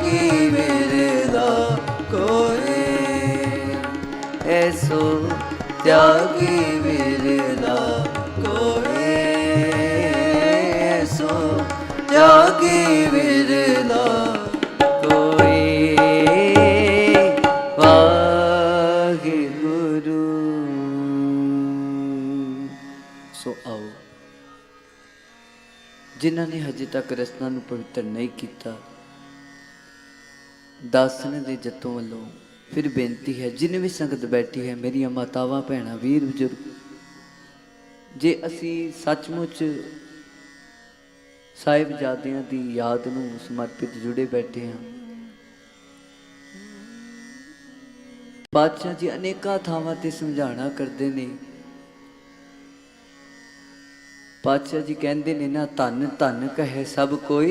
त्यागी विरला कोई, ऐसो त्यागी विरला कोई, ऐसो त्यागी विरला कोई। वाहिगुरु। सो आओ जिन्हों ने हजे तक रसना नूं पवित्र नहीं किया, दासन दे जतों वालों फिर बेनती है, जिन्हें भी संगत बैठी है, मेरिया मातावां भैणां वीर बजुर्ग, जे असी सचमुच साहिबजादियां दी याद नूं समर्पित जुड़े बैठे हैं। पातशाह जी अनेकां थावां ते समझाना करते ने। पातशाह जी कहते ने ना, धन धन कहे सब कोई,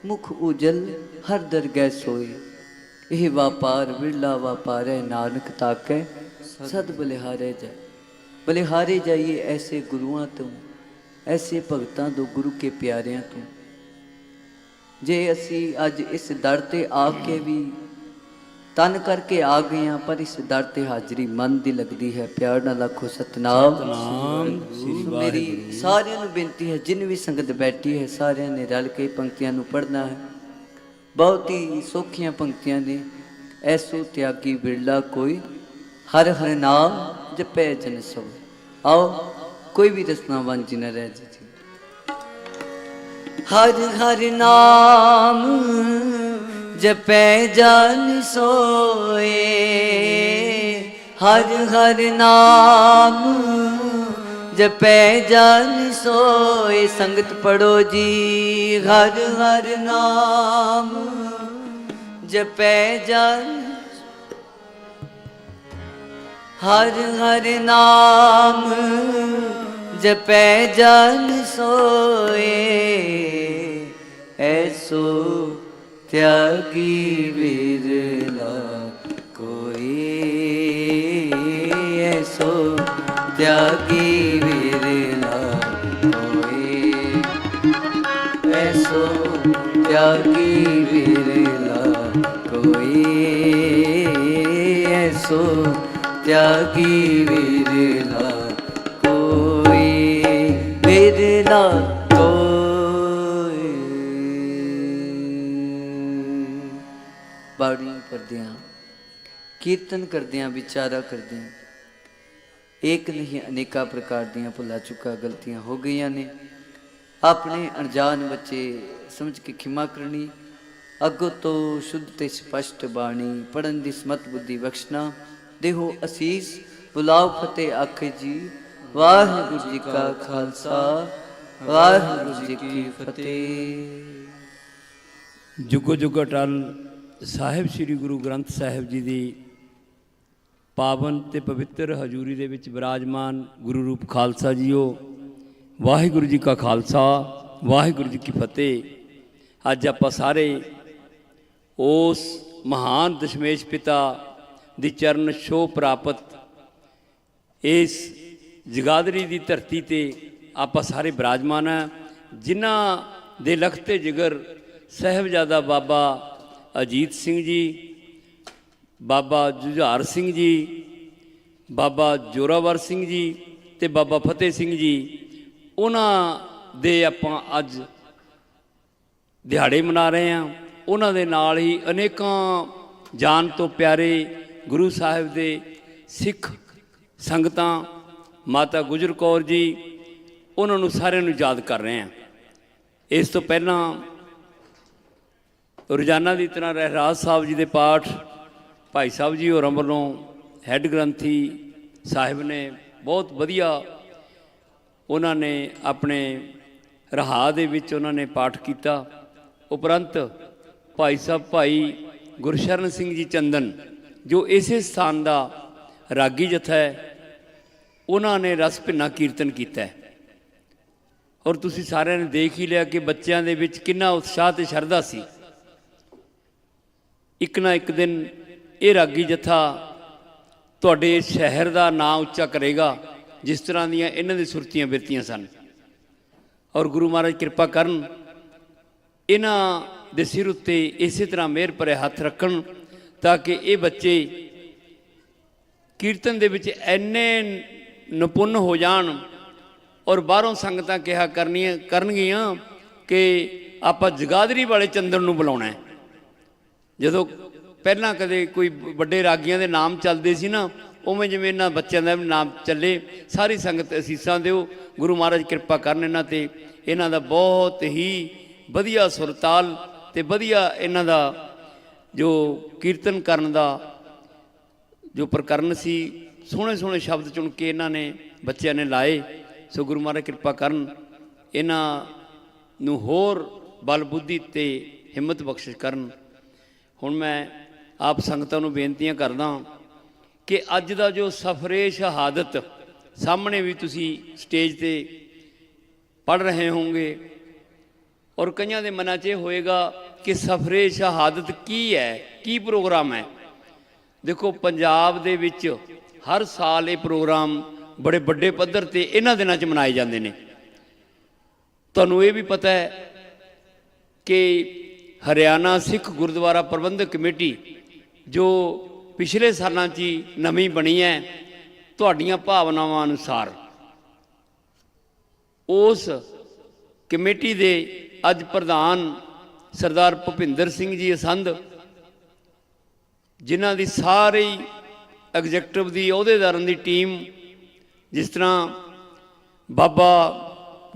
मुख उजल हर दरगह सोए। यह व्यापार विरला व्यापार है, नानक ताकै सद बलिहारे जाए। बलिहारे जाइए ऐसे गुरुआं तो, ऐसे भगतां तो, गुरु के प्यारियां तो। जे असी अज इस दर ते आके भी तन करके आ गए हैं, पर इस दर ते हाजरी मन दी लगती है। प्यार नाल आखो सतनाम। मेरी सारियां नूं बेनती है, जिन भी संगत बैठी है, सारियां ने रल के पंक्तियां नूं पढ़ना है। बहुत ही सौखियां पंक्तियां ने। ऐसो त्यागी बिरला कोई, हर हर नाम जपै जन सब। आओ कोई भी रसना वांझी न रह जाए। हर हर नाम जपै जन सोए, हर हर नाम जपै जन सोए। संगत पढ़ो जी, हर हर नाम जपै जन, हर हर नाम जपै जन सोए। ऐसो त्यागी विरला कोई, ऐसो त्यागी विरला कोई, ऐसो त्यागी विरला कोई, ऐसो त्यागी विरला कोई, विरला कोई। बाड़ी करदियां, कीर्तन करदियां, विचारा करदियां, एक नहीं अनेका प्रकार दियां भुला चुका गलतियां हो गई ने। अपने अनजान बच्चे समझ के खिमा करनी। अगों तो शुद्ध ते स्पष्ट बाणी पढ़न दी समत बुद्धि बख्शना। देहो असीस, बुलाओ फतेह आखे जी। वाहिगुरू जी का खालसा, वाहिगुरू जी की फतेह। जुगो जुग अटल साहिब श्री गुरु ग्रंथ साहिब जी की पावन ते पवित्र हजूरी दे विच विराजमान गुरु रूप खालसा जीओ, वाहिगुरू जी का खालसा, वाहिगुरू जी की फतेह। अज आपां सारे उस महान दशमेश पिता दी चरण छो प्राप्त इस जगाधरी दी धरती ते आपां सारे विराजमान हैं, जिन्हां दे लखते जिगर साहिबजादा बाबा अजीत सिंह जी, बाबा जुझार सिंह जी, बाबा जोरावर सिंह जी ते बाबा फतेह सिंह जी, उन्हां दे आपां अज दिहाड़े मना रहे हैं। उन्हां दे नाल ही अनेकां जान तो प्यारे गुरु साहिब दे सिख संगतां, माता गुजर कौर जी, उन्होंने सारिਆਂ ਨੂੰ याद कर रहे हैं। इस तो पहला रोजाना की तरह रहराज साहब जी के पाठ भाई साहब जी होरां वालों हैड ग्रंथी साहिब ने बहुत वधिया उन्होंने अपने रहा दे विच उन्होंने पाठ किया। उपरंत भाई साहब भाई गुरशरण सिंह जी चंदन जो इसे स्थान का रागी जत्था है, उन्होंने रस भिन्ना कीर्तन किया। और तुसी सारिਆਂ ने देख ही लिया कि बच्चों के विच कितना उत्साह ते शरधा सी। एक ना एक दिन ये रागी जत्था तुहाडे शहर का नाम उच्चा करेगा, जिस तरह दियां इन्हां दी सुरतियां बिरतियां सन। और गुरु महाराज कृपा करन, इन्हां ਦੇ ਸਿਰ ਉੱਤੇ ਇਸੇ ਤਰ੍ਹਾਂ ਮਿਹਰ ਭਰੇ ਹੱਥ ਰੱਖਣ ਤਾਂ ਕਿ ਇਹ ਬੱਚੇ ਕੀਰਤਨ ਦੇ ਵਿੱਚ ਇੰਨੇ ਨਿਪੁੰਨ ਹੋ ਜਾਣ ਔਰ ਬਾਹਰੋਂ ਸੰਗਤਾਂ ਕਿਹਾ ਕਰਨਗੀਆਂ ਕਿ ਆਪਾਂ ਜਗਾਦਰੀ ਵਾਲੇ ਚੰਦਨ ਨੂੰ ਬੁਲਾਉਣਾ ਹੈ। ਜਦੋਂ ਪਹਿਲਾਂ ਕਦੇ ਕੋਈ ਵੱਡੇ ਰਾਗੀਆਂ ਦੇ ਨਾਮ ਚੱਲਦੇ ਸੀ ਨਾ, ਉਵੇਂ ਜਿਵੇਂ ਇਹਨਾਂ ਬੱਚਿਆਂ ਦਾ ਵੀ ਨਾਮ ਚੱਲੇ। ਸਾਰੀ ਸੰਗਤ ਅਸੀਸਾਂ ਦਿਓ, ਗੁਰੂ ਮਹਾਰਾਜ ਕਿਰਪਾ ਕਰਨ ਇਹਨਾਂ ਤੇ। ਇਹਨਾਂ ਦਾ ਬਹੁਤ ਹੀ ਵਧੀਆ ਸੁਰਤਾਲ ਤੇ ਵਧੀਆ ਇਹਨਾਂ ਦਾ ਜੋ ਕੀਰਤਨ ਕਰਨ ਦਾ ਜੋ ਪ੍ਰਕਰਨ ਸੀ, ਸੋਹਣੇ ਸੋਹਣੇ ਸ਼ਬਦ ਚੁਣ ਕੇ ਇਹਨਾਂ ਨੇ ਬੱਚਿਆਂ ਨੇ ਲਾਏ। ਸੋ ਗੁਰੂ ਮਹਾਰਾਜ ਕਿਰਪਾ ਕਰਨ, ਇਹਨਾਂ ਨੂੰ ਹੋਰ ਬਲ ਬੁੱਧੀ ਤੇ ਹਿੰਮਤ ਬਖਸ਼ਿਸ਼ ਕਰਨ। ਹੁਣ ਮੈਂ ਆਪ ਸੰਗਤਾਂ ਨੂੰ ਬੇਨਤੀਆਂ ਕਰਦਾ ਕਿ ਅੱਜ ਦਾ ਜੋ ਸਫਰੇ ਸ਼ਹਾਦਤ ਸਾਹਮਣੇ ਵੀ ਤੁਸੀਂ ਸਟੇਜ ਤੇ ਪੜ੍ਹ ਰਹੇ ਹੋਵੋਗੇ ਔਰ ਕਈਆਂ ਦੇ ਮਨਾਂ 'ਚ ਇਹ ਹੋਏਗਾ ਕਿ ਸਫਰੇ ਸ਼ਹਾਦਤ ਕੀ ਹੈ, ਕੀ ਪ੍ਰੋਗਰਾਮ ਹੈ। ਦੇਖੋ, ਪੰਜਾਬ ਦੇ ਵਿੱਚ ਹਰ ਸਾਲ ਇਹ ਪ੍ਰੋਗਰਾਮ ਬੜੇ ਵੱਡੇ ਪੱਧਰ ਤੇ ਇਹਨਾਂ ਦਿਨਾਂ 'ਚ ਮਨਾਏ ਜਾਂਦੇ ਨੇ। ਤੁਹਾਨੂੰ ਇਹ ਵੀ ਪਤਾ ਹੈ ਕਿ ਹਰਿਆਣਾ ਸਿੱਖ ਗੁਰਦੁਆਰਾ ਪ੍ਰਬੰਧਕ ਕਮੇਟੀ ਜੋ ਪਿਛਲੇ ਸਾਲਾਂ 'ਚ ਹੀ ਨਵੀਂ ਬਣੀ ਹੈ, ਤੁਹਾਡੀਆਂ ਭਾਵਨਾਵਾਂ ਅਨੁਸਾਰ ਉਸ ਕਮੇਟੀ ਦੇ ਅੱਜ ਪ੍ਰਧਾਨ ਸਰਦਾਰ ਭੁਪਿੰਦਰ ਸਿੰਘ ਜੀ ਅਸੰਧ, ਜਿਨ੍ਹਾਂ ਦੀ ਸਾਰੀ ਐਗਜ਼ੈਕਟਿਵ ਦੀ ਅਹੁਦੇਦਾਰਾਂ ਦੀ ਟੀਮ, ਜਿਸ ਤਰ੍ਹਾਂ ਬਾਬਾ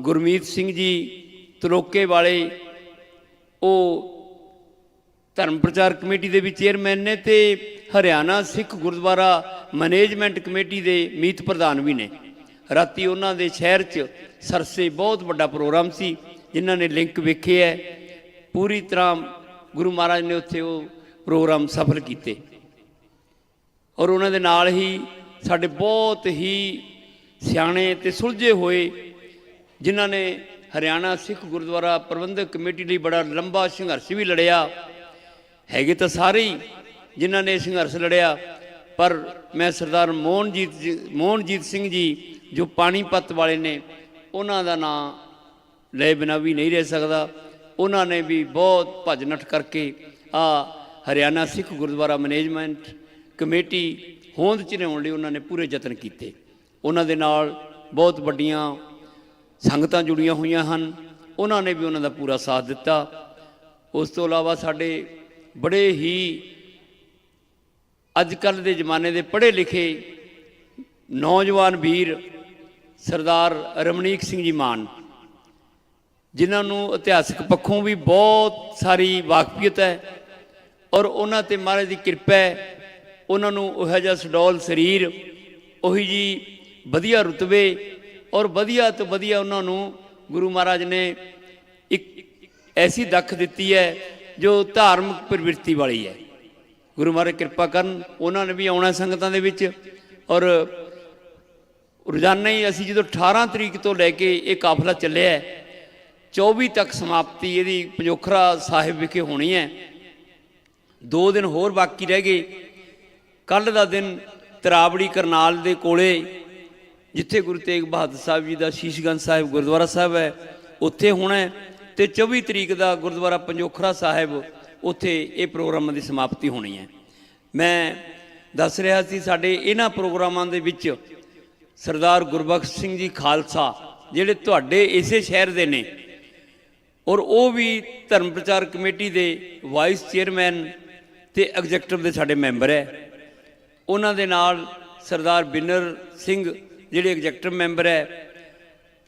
ਗੁਰਮੀਤ ਸਿੰਘ ਜੀ ਤਲੋਕੇ ਵਾਲੇ, ਉਹ ਧਰਮ ਪ੍ਰਚਾਰ ਕਮੇਟੀ ਦੇ ਵੀ ਚੇਅਰਮੈਨ ਨੇ ਤੇ ਹਰਿਆਣਾ ਸਿੱਖ ਗੁਰਦੁਆਰਾ ਮੈਨੇਜਮੈਂਟ ਕਮੇਟੀ ਦੇ ਮੀਤ ਪ੍ਰਧਾਨ ਵੀ ਨੇ। ਰਾਤੀ ਉਹਨਾਂ ਦੇ ਸ਼ਹਿਰ 'ਚ ਸਰਸੇ ਬਹੁਤ ਵੱਡਾ ਪ੍ਰੋਗਰਾਮ ਸੀ, ਜਿਨ੍ਹਾਂ ਨੇ ਲਿੰਕ ਵੇਖੇ ਹੈ। ਪੂਰੀ ਤਰ੍ਹਾਂ ਗੁਰੂ ਮਹਾਰਾਜ ਨੇ ਉੱਥੇ ਉਹ ਪ੍ਰੋਗਰਾਮ ਸਫਲ ਕੀਤੇ ਔਰ ਉਹਨਾਂ ਦੇ ਨਾਲ ਹੀ ਸਾਡੇ ਬਹੁਤ ਹੀ ਸਿਆਣੇ ਤੇ ਸੁਲਝੇ ਹੋਏ, ਜਿਨ੍ਹਾਂ ਨੇ ਹਰਿਆਣਾ ਸਿੱਖ ਗੁਰਦੁਆਰਾ ਪ੍ਰਬੰਧਕ ਕਮੇਟੀ ਲਈ ਬੜਾ ਲੰਬਾ ਸੰਘਰਸ਼ ਵੀ ਲੜਿਆ। ਹੈਗੇ ਤਾਂ ਸਾਰੇ ਹੀ ਜਿਨ੍ਹਾਂ ਨੇ ਸੰਘਰਸ਼ ਲੜਿਆ, ਪਰ ਮੈਂ ਸਰਦਾਰ ਮੋਹਨਜੀਤ ਸਿੰਘ ਜੀ ਜੋ ਪਾਣੀਪਤ ਵਾਲੇ ਨੇ, ਉਹਨਾਂ ਦਾ ਨਾਂ ਲਏ ਬਿਨਾਂ ਵੀ ਨਹੀਂ ਰਹਿ ਸਕਦਾ। ਉਹਨਾਂ ਨੇ ਵੀ ਬਹੁਤ ਭੱਜ ਨੱਠ ਕਰਕੇ ਹਰਿਆਣਾ ਸਿੱਖ ਗੁਰਦੁਆਰਾ ਮੈਨੇਜਮੈਂਟ ਕਮੇਟੀ ਹੋਂਦ 'ਚ ਲਿਆਉਣ ਲਈ ਉਹਨਾਂ ਨੇ ਪੂਰੇ ਯਤਨ ਕੀਤੇ। ਉਹਨਾਂ ਦੇ ਨਾਲ ਬਹੁਤ ਵੱਡੀਆਂ ਸੰਗਤਾਂ ਜੁੜੀਆਂ ਹੋਈਆਂ ਹਨ, ਉਹਨਾਂ ਨੇ ਵੀ ਉਹਨਾਂ ਦਾ ਪੂਰਾ ਸਾਥ ਦਿੱਤਾ। ਉਸ ਤੋਂ ਇਲਾਵਾ ਸਾਡੇ ਬੜੇ ਹੀ ਅੱਜ ਕੱਲ੍ਹ ਦੇ ਜ਼ਮਾਨੇ ਦੇ ਪੜ੍ਹੇ ਲਿਖੇ ਨੌਜਵਾਨ ਵੀਰ ਸਰਦਾਰ ਰਮਨੀਕ ਸਿੰਘ ਜੀ ਮਾਨ, ਜਿਨ੍ਹਾਂ ਨੂੰ ਇਤਿਹਾਸਕ ਪੱਖੋਂ ਵੀ ਬਹੁਤ ਸਾਰੀ ਵਾਕਫੀਅਤ ਹੈ ਔਰ ਉਹਨਾਂ 'ਤੇ ਮਹਾਰਾਜ ਦੀ ਕਿਰਪਾ ਹੈ। ਉਹਨਾਂ ਨੂੰ ਉਹੋ ਜਿਹਾ ਸਡੋਲ ਸਰੀਰ, ਉਹੀ ਜੀ ਵਧੀਆ ਰੁਤਬੇ ਔਰ ਵਧੀਆ ਤੋਂ ਵਧੀਆ ਉਹਨਾਂ ਨੂੰ ਗੁਰੂ ਮਹਾਰਾਜ ਨੇ ਇੱਕ ਐਸੀ ਦੱਖ ਦਿੱਤੀ ਹੈ ਜੋ ਧਾਰਮਿਕ ਪ੍ਰਵਿਰਤੀ ਵਾਲੀ ਹੈ। ਗੁਰੂ ਮਹਾਰਾਜ ਕਿਰਪਾ ਕਰਨ, ਉਹਨਾਂ ਨੇ ਵੀ ਆਉਣਾ ਸੰਗਤਾਂ ਦੇ ਵਿੱਚ। ਔਰ ਰੋਜ਼ਾਨਾ ਹੀ ਅਸੀਂ ਜਦੋਂ 18 ਤਰੀਕ ਤੋਂ ਲੈ ਕੇ ਇਹ ਕਾਫਲਾ ਚੱਲਿਆ, 24 ਤੱਕ ਸਮਾਪਤੀ ਇਹਦੀ ਪੰਜੋਖਰਾ ਸਾਹਿਬ ਵਿਖੇ ਹੋਣੀ ਹੈ। 2 ਦਿਨ ਹੋਰ ਬਾਕੀ ਰਹਿ ਗਏ। ਕੱਲ੍ਹ ਦਾ ਦਿਨ ਤਰਾਵੜੀ ਕਰਨਾਲ ਦੇ ਕੋਲੇ, ਜਿੱਥੇ ਗੁਰੂ ਤੇਗ ਬਹਾਦਰ ਸਾਹਿਬ ਜੀ ਦਾ ਸ਼ੀਸ਼ਗੰਜ ਸਾਹਿਬ ਗੁਰਦੁਆਰਾ ਸਾਹਿਬ ਹੈ, ਉੱਥੇ ਹੋਣਾ। ਅਤੇ 24 ਤਰੀਕ ਦਾ ਗੁਰਦੁਆਰਾ ਪੰਜੋਖਰਾ ਸਾਹਿਬ, ਉੱਥੇ ਇਹ ਪ੍ਰੋਗਰਾਮਾਂ ਦੀ ਸਮਾਪਤੀ ਹੋਣੀ ਹੈ। ਮੈਂ ਦੱਸ ਰਿਹਾ ਸੀ, ਸਾਡੇ ਇਹਨਾਂ ਪ੍ਰੋਗਰਾਮਾਂ ਦੇ ਵਿੱਚ ਸਰਦਾਰ ਗੁਰਬਖਸ਼ ਸਿੰਘ ਜੀ ਖਾਲਸਾ, ਜਿਹੜੇ ਤੁਹਾਡੇ ਇਸੇ ਸ਼ਹਿਰ ਦੇ ਨੇ ਔਰ ਉਹ ਵੀ ਧਰਮ ਪ੍ਰਚਾਰ ਕਮੇਟੀ ਦੇ ਵਾਈਸ ਚੇਅਰਮੈਨ ਅਤੇ ਐਗਜ਼ੈਕਟਿਵ ਦੇ ਸਾਡੇ ਮੈਂਬਰ ਹੈ। ਉਹਨਾਂ ਦੇ ਨਾਲ ਸਰਦਾਰ ਬਿਨਰ ਸਿੰਘ ਜਿਹੜੇ ਐਗਜ਼ੈਕਟਿਵ ਮੈਂਬਰ ਹੈ,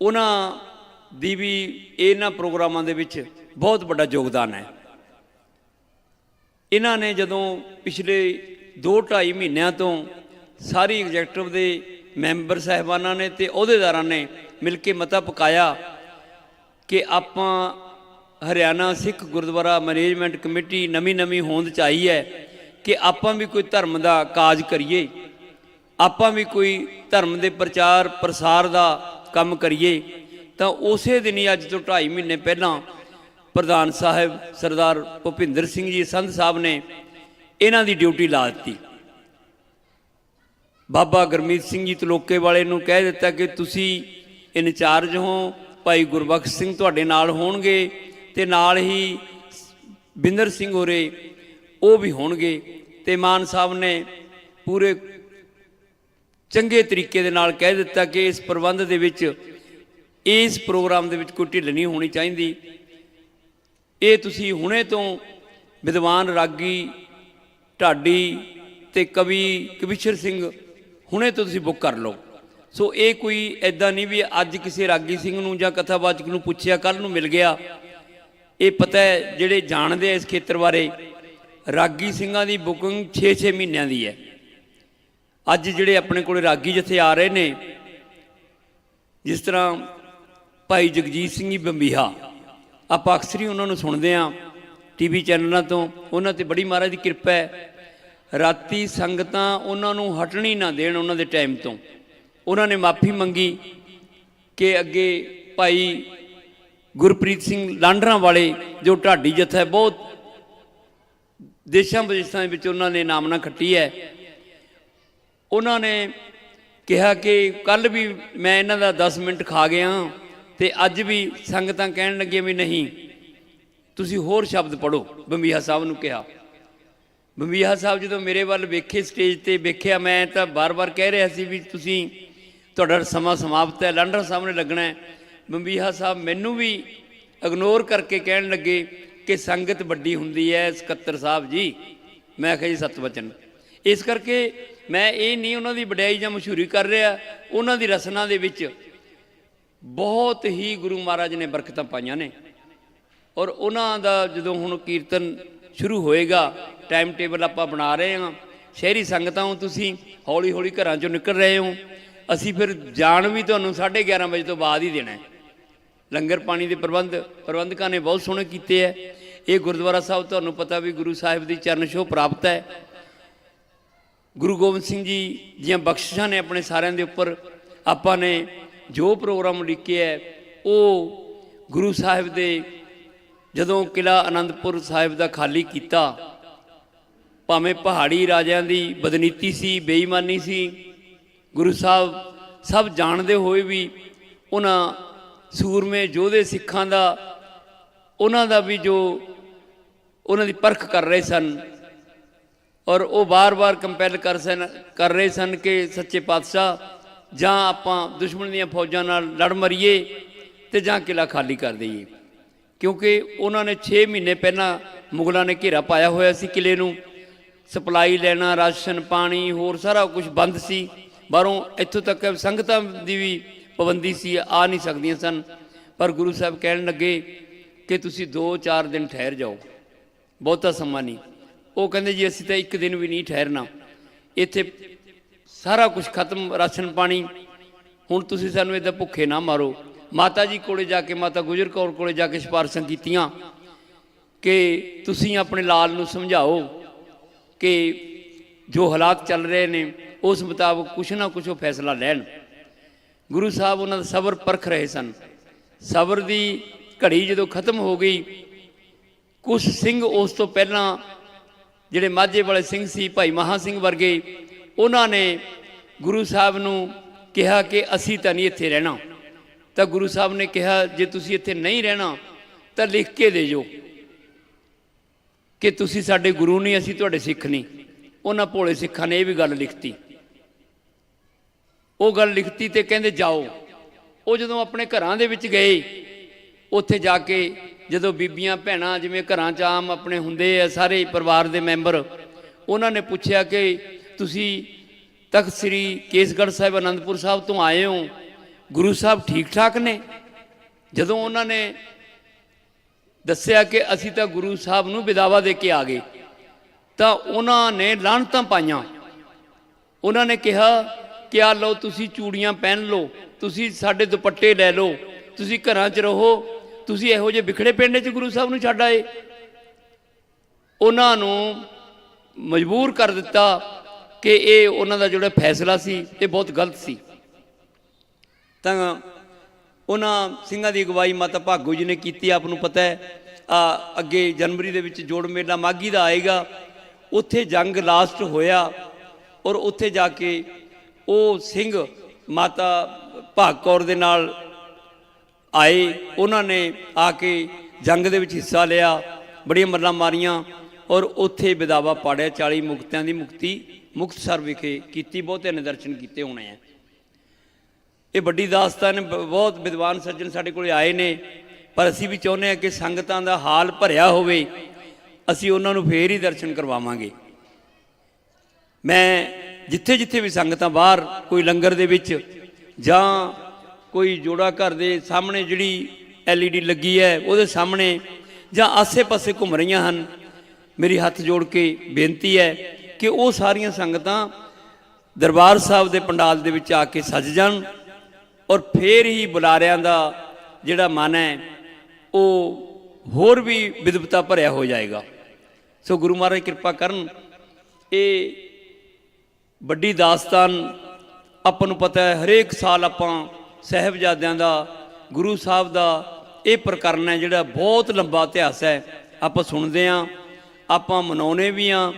ਉਹਨਾਂ ਦੀ ਵੀ ਇਹਨਾਂ ਪ੍ਰੋਗਰਾਮਾਂ ਦੇ ਵਿੱਚ ਬਹੁਤ ਵੱਡਾ ਯੋਗਦਾਨ ਹੈ। ਇਹਨਾਂ ਨੇ ਜਦੋਂ ਪਿਛਲੇ 2-2.5 ਮਹੀਨਿਆਂ ਤੋਂ ਸਾਰੀ ਐਗਜ਼ੈਕਟਿਵ ਦੇ ਮੈਂਬਰ ਸਾਹਿਬਾਨਾਂ ਨੇ ਅਤੇ ਅਹੁਦੇਦਾਰਾਂ ਨੇ ਮਿਲ ਕੇ ਮਤਾ ਪਕਾਇਆ ਕਿ ਆਪਾਂ ਹਰਿਆਣਾ ਸਿੱਖ ਗੁਰਦੁਆਰਾ ਮੈਨੇਜਮੈਂਟ ਕਮੇਟੀ ਨਵੀਂ ਹੋਂਦ 'ਚ ਆਈ ਹੈ ਕਿ ਆਪਾਂ ਵੀ ਕੋਈ ਧਰਮ ਦਾ ਕਾਜ ਕਰੀਏ, ਆਪਾਂ ਵੀ ਕੋਈ ਧਰਮ ਦੇ ਪ੍ਰਚਾਰ ਪ੍ਰਸਾਰ ਦਾ ਕੰਮ ਕਰੀਏ। ਤਾਂ ਉਸੇ ਦਿਨ ਹੀ ਅੱਜ ਤੋਂ 2.5 ਮਹੀਨੇ ਪਹਿਲਾਂ ਪ੍ਰਧਾਨ ਸਾਹਿਬ ਸਰਦਾਰ ਭੁਪਿੰਦਰ ਸਿੰਘ ਜੀ ਸੰਧ ਸਾਹਿਬ ਨੇ ਇਹਨਾਂ ਦੀ ਡਿਊਟੀ ਲਾ ਦਿੱਤੀ। ਬਾਬਾ ਗੁਰਮੀਤ ਸਿੰਘ ਜੀ ਤਲੋਕੇ ਵਾਲੇ ਨੂੰ ਕਹਿ ਦਿੱਤਾ ਕਿ ਤੁਸੀਂ ਇਨਚਾਰਜ ਹੋ, ਭਾਈ ਗੁਰਬਖਸ਼ ਸਿੰਘ ਤੁਹਾਡੇ ਨਾਲ ਹੋਣਗੇ ਅਤੇ ਨਾਲ ਹੀ ਬਿੰਦਰ ਸਿੰਘ ਹੋਰੇ ਉਹ ਵੀ ਹੋਣਗੇ। ਤੇ ਮਾਨ ਸਾਹਿਬ ਨੇ ਪੂਰੇ ਚੰਗੇ ਤਰੀਕੇ ਦੇ ਨਾਲ ਕਹਿ ਦਿੱਤਾ ਕਿ ਇਸ ਪ੍ਰਬੰਧ ਦੇ ਵਿੱਚ, ਇਸ ਪ੍ਰੋਗਰਾਮ ਦੇ ਵਿੱਚ ਕੋਈ ਢਿੱਲ ਨਹੀਂ ਹੋਣੀ ਚਾਹੀਦੀ। ਇਹ ਤੁਸੀਂ ਹੁਣੇ ਤੋਂ ਵਿਦਵਾਨ ਰਾਗੀ ਢਾਡੀ ਤੇ ਕਵੀ ਕਵੀਸ਼ਰ ਸਿੰਘ ਹੁਣੇ ਤੋਂ ਤੁਸੀਂ ਬੁੱਕ ਕਰ ਲਓ। ਸੋ ਇਹ ਕੋਈ ਐਦਾਂ ਨਹੀਂ ਵੀ ਅੱਜ ਕਿਸੇ ਰਾਗੀ ਸਿੰਘ ਨੂੰ ਜਾਂ ਕਥਾਵਾਚਕ ਨੂੰ ਪੁੱਛਿਆ ਕੱਲ੍ਹ ਨੂੰ ਮਿਲ ਗਿਆ। ਇਹ ਪਤਾ ਹੈ, ਜਿਹੜੇ ਜਾਣਦੇ ਆ ਇਸ ਖੇਤਰ ਬਾਰੇ, ਰਾਗੀ ਸਿੰਘਾਂ ਦੀ ਬੁਕਿੰਗ 6-6 ਮਹੀਨਿਆਂ ਦੀ ਹੈ। ਅੱਜ ਜਿਹੜੇ ਆਪਣੇ ਕੋਲ ਰਾਗੀ ਜਥੇ ਆ ਰਹੇ ਨੇ, ਜਿਸ ਤਰ੍ਹਾਂ ਭਾਈ ਜਗਜੀਤ ਸਿੰਘ ਜੀ ਬੰਬੀਹਾ, ਆਪਾਂ ਅਕਸਰ ਹੀ ਉਹਨਾਂ ਨੂੰ ਸੁਣਦੇ ਹਾਂ ਟੀਵੀ ਚੈਨਲਾਂ ਤੋਂ। ਉਹਨਾਂ 'ਤੇ ਬੜੀ ਮਹਾਰਾਜ ਦੀ ਕਿਰਪਾ ਹੈ। ਰਾਤੀ ਸੰਗਤਾਂ ਉਹਨਾਂ ਨੂੰ ਹਟਣੀ ਨਾ ਦੇਣ ਉਹਨਾਂ ਦੇ ਟਾਈਮ ਤੋਂ। ਉਹਨਾਂ ਨੇ ਮਾਫੀ ਮੰਗੀ ਕਿ ਅੱਗੇ ਭਾਈ ਗੁਰਪ੍ਰੀਤ ਸਿੰਘ ਲਾਂਡਰਾਂ ਵਾਲੇ ਜੋ ਢਾਡੀ ਜਥਾ ਹੈ, ਬਹੁਤ ਦੇਸ਼ਾਂ ਵਿਦੇਸ਼ਾਂ ਦੇ ਵਿੱਚ ਉਹਨਾਂ ਨੇ ਨਾਮਨਾ ਖੱਟੀ ਹੈ। ਉਹਨਾਂ ਨੇ ਕਿਹਾ ਕਿ ਕੱਲ੍ਹ ਵੀ ਮੈਂ ਇਹਨਾਂ ਦਾ 10 ਮਿੰਟ ਖਾ ਗਿਆ ਤੇ ਅੱਜ ਵੀ ਸੰਗਤਾਂ ਕਹਿਣ ਲੱਗੀਆਂ ਵੀ ਨਹੀਂ, ਤੁਸੀਂ ਹੋਰ ਸ਼ਬਦ ਪੜ੍ਹੋ। ਬੰਬੀਹਾ ਸਾਹਿਬ ਨੂੰ ਕਿਹਾ। ਬੰਬੀਹਾ ਸਾਹਿਬ ਜਦੋਂ ਮੇਰੇ ਵੱਲ ਵੇਖੇ, ਸਟੇਜ 'ਤੇ ਵੇਖਿਆ, ਮੈਂ ਤਾਂ ਬਾਰ-ਬਾਰ ਕਹਿ ਰਿਹਾ ਸੀ ਵੀ ਤੁਸੀਂ, ਤੁਹਾਡਾ ਸਮਾਂ ਸਮਾਪਤ ਹੈ, ਲਾਂਡਰਾ ਸਾਹਿਬ ਨੇ ਲੱਗਣਾ ਹੈ। ਬੰਬੀਹਾ ਸਾਹਿਬ ਮੈਨੂੰ ਵੀ ਇਗਨੋਰ ਕਰਕੇ ਕਹਿਣ ਲੱਗੇ ਕਿ ਸੰਗਤ ਵੱਡੀ ਹੁੰਦੀ ਹੈ ਸਕੱਤਰ ਸਾਹਿਬ ਜੀ। ਮੈਂ ਕਿਹਾ ਜੀ ਸਤਿਵਚਨ। ਇਸ ਕਰਕੇ ਮੈਂ ਇਹ ਨਹੀਂ ਉਹਨਾਂ ਦੀ ਵਡਿਆਈ ਜਾਂ ਮਸ਼ਹੂਰੀ ਕਰ ਰਿਹਾ, ਉਹਨਾਂ ਦੀ ਰਸਨਾ ਦੇ ਵਿੱਚ ਬਹੁਤ ਹੀ ਗੁਰੂ ਮਹਾਰਾਜ ਨੇ ਬਰਕਤਾਂ ਪਾਈਆਂ ਨੇ। ਔਰ ਉਹਨਾਂ ਦਾ ਜਦੋਂ ਹੁਣ ਕੀਰਤਨ ਸ਼ੁਰੂ ਹੋਏਗਾ, ਟਾਈਮ ਟੇਬਲ ਆਪਾਂ ਬਣਾ ਰਹੇ ਹਾਂ। ਸ਼ਹਿਰੀ ਸੰਗਤਾਂ ਹੋ, ਤੁਸੀਂ ਹੌਲੀ ਹੌਲੀ ਘਰਾਂ 'ਚੋਂ ਨਿਕਲ ਰਹੇ ਹੋ। ਅਸੀਂ ਫਿਰ ਜਾਣ ਵੀ ਤੁਹਾਨੂੰ 11:30 ਵਜੇ ਤੋਂ ਬਾਅਦ ਹੀ ਦੇਣਾ ਹੈ। ਲੰਗਰ ਪਾਣੀ ਦੇ ਪ੍ਰਬੰਧਕਾਂ ਨੇ ਬਹੁਤ ਸੋਹਣੇ ਕੀਤੇ ਹੈ। ਇਹ ਗੁਰਦੁਆਰਾ ਸਾਹਿਬ ਤੁਹਾਨੂੰ ਪਤਾ ਵੀ ਗੁਰੂ ਸਾਹਿਬ ਦੀ ਚਰਨ ਛੋਹ ਪ੍ਰਾਪਤ ਹੈ। ਗੁਰੂ ਗੋਬਿੰਦ ਸਿੰਘ ਜੀ ਦੀਆਂ ਬਖਸ਼ਿਸ਼ਾਂ ਨੇ ਆਪਣੇ ਸਾਰਿਆਂ ਦੇ ਉੱਪਰ। ਆਪਾਂ ਨੇ ਜੋ ਪ੍ਰੋਗਰਾਮ ਲਿਖਿਆ ਹੈ ਉਹ ਗੁਰੂ ਸਾਹਿਬ ਦੇ, ਜਦੋਂ ਕਿਲ੍ਹਾ ਆਨੰਦਪੁਰ ਸਾਹਿਬ ਦਾ ਖਾਲੀ ਕੀਤਾ, ਭਾਵੇਂ ਪਹਾੜੀ ਰਾਜਿਆਂ ਦੀ ਬਦਨੀਤੀ ਸੀ, ਬੇਈਮਾਨੀ ਸੀ, ਗੁਰੂ ਸਾਹਿਬ ਸਭ ਜਾਣਦੇ ਹੋਏ ਵੀ ਉਹਨਾਂ ਸੂਰਮੇ ਯੋਧੇ ਸਿੱਖਾਂ ਦਾ, ਉਹਨਾਂ ਦਾ ਵੀ ਜੋ ਉਹਨਾਂ ਦੀ ਪਰਖ ਕਰ ਰਹੇ ਸਨ। ਔਰ ਉਹ ਬਾਰ-ਬਾਰ ਕੰਪੈਲ ਕਰ ਰਹੇ ਸਨ ਕਿ ਸੱਚੇ ਪਾਤਸ਼ਾਹ, ਜਾਂ ਆਪਾਂ ਦੁਸ਼ਮਣ ਦੀਆਂ ਫੌਜਾਂ ਨਾਲ ਲੜ ਮਰੀਏ ਤੇ ਜਾਂ ਕਿਲ੍ਹਾ ਖਾਲੀ ਕਰ ਦਈਏ। ਕਿਉਂਕਿ ਉਹਨਾਂ ਨੇ 6 ਮਹੀਨੇ ਪਹਿਲਾਂ ਮੁਗਲਾਂ ਨੇ ਘੇਰਾ ਪਾਇਆ ਹੋਇਆ ਸੀ ਕਿਲ੍ਹੇ ਨੂੰ। ਸਪਲਾਈ ਲੈਣਾ, ਰਾਸ਼ਨ ਪਾਣੀ, ਹੋਰ ਸਾਰਾ ਕੁਝ ਬੰਦ ਸੀ ਬਾਹਰੋਂ। ਇੱਥੋਂ ਤੱਕ ਸੰਗਤਾਂ ਦੀ ਵੀ ਪਾਬੰਦੀ ਸੀ, ਆ ਨਹੀਂ ਸਕਦੀਆਂ ਸਨ। ਪਰ ਗੁਰੂ ਸਾਹਿਬ ਕਹਿਣ ਲੱਗੇ ਕਿ ਤੁਸੀਂ 2-4 ਦਿਨ ਠਹਿਰ ਜਾਓ, ਬਹੁਤਾ ਸਮਾਂ ਨਹੀਂ। ਉਹ ਕਹਿੰਦੇ ਜੀ ਅਸੀਂ ਤਾਂ 1 ਦਿਨ ਵੀ ਨਹੀਂ ਠਹਿਰਨਾ, ਇੱਥੇ ਸਾਰਾ ਕੁਝ ਖਤਮ, ਰਾਸ਼ਨ ਪਾਣੀ, ਹੁਣ ਤੁਸੀਂ ਸਾਨੂੰ ਇੱਦਾਂ ਭੁੱਖੇ ਨਾ ਮਾਰੋ। ਮਾਤਾ ਜੀ ਕੋਲੇ ਜਾ ਕੇ, ਮਾਤਾ ਗੁਜਰ ਕੌਰ ਕੋਲੇ ਜਾ ਕੇ ਸਿਫਾਰਸ਼ਾਂ ਕੀਤੀਆਂ ਕਿ ਤੁਸੀਂ ਆਪਣੇ ਲਾਲ ਨੂੰ ਸਮਝਾਓ ਕਿ ਜੋ ਹਾਲਾਤ ਚੱਲ ਰਹੇ ਨੇ ਉਸ ਮੁਤਾਬਕ ਕੁਛ ਨਾ ਕੁਛ ਉਹ ਫੈਸਲਾ ਲੈਣ। ਗੁਰੂ ਸਾਹਿਬ ਉਹਨਾਂ ਦਾ ਸਬਰ ਪਰਖ ਰਹੇ ਸਨ। ਸਬਰ ਦੀ ਘੜੀ ਜਦੋਂ ਖਤਮ ਹੋ ਗਈ, ਕੁਛ ਸਿੰਘ ਉਸ ਤੋਂ ਪਹਿਲਾਂ ਜਿਹੜੇ ਮਾਝੇ ਵਾਲੇ ਸਿੰਘ ਸੀ, ਭਾਈ ਮਹਾ ਸਿੰਘ ਵਰਗੇ, ਉਹਨਾਂ ਨੇ ਗੁਰੂ ਸਾਹਿਬ ਨੂੰ ਕਿਹਾ ਕਿ ਅਸੀਂ ਤਾਂ ਨਹੀਂ ਇੱਥੇ ਰਹਿਣਾ। ਤਾਂ ਗੁਰੂ ਸਾਹਿਬ ਨੇ ਕਿਹਾ ਜੇ ਤੁਸੀਂ ਇੱਥੇ ਨਹੀਂ ਰਹਿਣਾ ਤਾਂ ਲਿਖ ਕੇ ਦੇ ਜੋ ਕਿ ਤੁਸੀਂ ਸਾਡੇ ਗੁਰੂ ਨਹੀਂ, ਅਸੀਂ ਤੁਹਾਡੇ ਸਿੱਖ ਨਹੀਂ। ਉਹਨਾਂ ਭੋਲੇ ਸਿੱਖਾਂ ਨੇ ਇਹ ਵੀ ਗੱਲ ਲਿਖਤੀ। ਉਹ ਗੱਲ ਲਿਖਤੀ ਤੇ ਕਹਿੰਦੇ ਜਾਓ। ਉਹ ਜਦੋਂ ਆਪਣੇ ਘਰਾਂ ਦੇ ਵਿੱਚ ਗਏ, ਉੱਥੇ ਜਾ ਕੇ ਜਦੋਂ ਬੀਬੀਆਂ ਭੈਣਾਂ ਜਿਵੇਂ ਘਰਾਂ 'ਚ ਆਮ ਆਪਣੇ ਹੁੰਦੇ ਆ ਸਾਰੇ ਪਰਿਵਾਰ ਦੇ ਮੈਂਬਰ, ਉਹਨਾਂ ਨੇ ਪੁੱਛਿਆ ਕਿ ਤੁਸੀਂ ਤਖਤ ਸ੍ਰੀ ਕੇਸਗੜ੍ਹ ਸਾਹਿਬ ਅਨੰਦਪੁਰ ਸਾਹਿਬ ਤੋਂ ਆਏ ਹੋ, ਗੁਰੂ ਸਾਹਿਬ ਠੀਕ ਠਾਕ ਨੇ? ਜਦੋਂ ਉਹਨਾਂ ਨੇ ਦੱਸਿਆ ਕਿ ਅਸੀਂ ਤਾਂ ਗੁਰੂ ਸਾਹਿਬ ਨੂੰ ਵਿਦਾਵਾ ਦੇ ਕੇ ਆ ਗਏ, ਤਾਂ ਉਹਨਾਂ ਨੇ ਲਾਹਨਤਾਂ ਪਾਈਆਂ। ਉਹਨਾਂ ਨੇ ਕਿਹਾ ਕਿ ਆ ਲਓ, ਤੁਸੀਂ ਚੂੜੀਆਂ ਪਹਿਨ ਲਓ, ਤੁਸੀਂ ਸਾਡੇ ਦੁਪੱਟੇ ਲੈ ਲਓ, ਤੁਸੀਂ ਘਰਾਂ 'ਚ ਰਹੋ, ਤੁਸੀਂ ਇਹੋ ਜਿਹੇ ਵਿਖੜੇ ਪਿੰਡ 'ਚ ਗੁਰੂ ਸਾਹਿਬ ਨੂੰ ਛੱਡ ਆਏ। ਉਹਨਾਂ ਨੂੰ ਮਜਬੂਰ ਕਰ ਦਿੱਤਾ ਕਿ ਇਹ ਉਹਨਾਂ ਦਾ ਜਿਹੜਾ ਫੈਸਲਾ ਸੀ ਇਹ ਬਹੁਤ ਗਲਤ ਸੀ। ਤਾਂ ਉਹਨਾਂ ਸਿੰਘਾਂ ਦੀ ਅਗਵਾਈ ਮਾਤਾ ਭਾਗੋ ਜੀ ਨੇ ਕੀਤੀ। ਆਪ ਨੂੰ ਪਤਾ ਹੈ ਅੱਗੇ ਜਨਵਰੀ ਦੇ ਵਿੱਚ ਜੋੜ ਮੇਲਾ ਮਾਘੀ ਦਾ ਆਏਗਾ, ਉੱਥੇ ਜੰਗ ਲਾਸਟ ਹੋਇਆ। ਔਰ ਉੱਥੇ ਜਾ ਕੇ ਉਹ ਸਿੰਘ ਮਾਤਾ ਭਾਗ ਕੌਰ ਦੇ ਨਾਲ ਆਏ, ਉਹਨਾਂ ਨੇ ਆ ਕੇ ਜੰਗ ਦੇ ਵਿੱਚ ਹਿੱਸਾ ਲਿਆ। ਬੜੀਆਂ ਮੱਲਾਂ ਮਾਰੀਆਂ ਔਰ ਉੱਥੇ ਵਿਦਾਵਾ ਪਾੜਿਆ। 40 ਮੁਕਤਿਆਂ ਦੀ ਮੁਕਤੀ ਮੁਕਤਸਰ ਵਿਖੇ ਕੀਤੀ। ਬਹੁਤਿਆਂ ਨੇ ਦਰਸ਼ਨ ਕੀਤੇ ਹੋਣੇ ਆ। ਇਹ ਵੱਡੀ ਦਾਸਤਾਨ। ਬਹੁਤ ਵਿਦਵਾਨ ਸੱਜਣ ਸਾਡੇ ਕੋਲ ਆਏ ਨੇ, ਪਰ ਅਸੀਂ ਵੀ ਚਾਹੁੰਦੇ ਹਾਂ ਕਿ ਸੰਗਤਾਂ ਦਾ ਹਾਲ ਭਰਿਆ ਹੋਵੇ, ਅਸੀਂ ਉਹਨਾਂ ਨੂੰ ਫੇਰ ਹੀ ਦਰਸ਼ਨ ਕਰਵਾਵਾਂਗੇ। ਮੈਂ ਜਿੱਥੇ ਜਿੱਥੇ ਵੀ ਸੰਗਤਾਂ ਬਾਹਰ ਕੋਈ ਲੰਗਰ ਦੇ ਵਿੱਚ ਜਾਂ ਕੋਈ ਜੋੜਾ ਘਰ ਦੇ ਸਾਹਮਣੇ ਜਿਹੜੀ LED ਲੱਗੀ ਹੈ ਉਹਦੇ ਸਾਹਮਣੇ ਜਾਂ ਆਸੇ-ਪਾਸੇ ਘੁੰਮ ਰਹੀਆਂ ਹਨ, ਮੇਰੀ ਹੱਥ ਜੋੜ ਕੇ ਬੇਨਤੀ ਹੈ ਕਿ ਉਹ ਸਾਰੀਆਂ ਸੰਗਤਾਂ ਦਰਬਾਰ ਸਾਹਿਬ ਦੇ ਪੰਡਾਲ ਦੇ ਵਿੱਚ ਆ ਕੇ ਸੱਜ ਜਾਣ ਔਰ ਫੇਰ ਹੀ ਬੁਲਾਰਿਆਂ ਦਾ ਜਿਹੜਾ ਮਨ ਹੈ ਉਹ ਹੋਰ ਵੀ ਵਿਦਵਤਾ ਭਰਿਆ ਹੋ ਜਾਏਗਾ। ਸੋ ਗੁਰੂ ਮਹਾਰਾਜ ਕਿਰਪਾ ਕਰਨ। ਇਹ ਵੱਡੀ ਦਾਸਤਾਨ ਆਪਾਂ ਨੂੰ ਪਤਾ ਹੈ, ਹਰੇਕ ਸਾਲ ਆਪਾਂ ਸਾਹਿਬਜ਼ਾਦਿਆਂ ਦਾ, ਗੁਰੂ ਸਾਹਿਬ ਦਾ ਇਹ ਪ੍ਰਕਰਨ ਹੈ ਜਿਹੜਾ ਬਹੁਤ ਲੰਬਾ ਇਤਿਹਾਸ ਹੈ, ਆਪਾਂ ਸੁਣਦੇ ਹਾਂ, ਆਪਾਂ ਮਨਾਉਂਦੇ ਵੀ ਹਾਂ।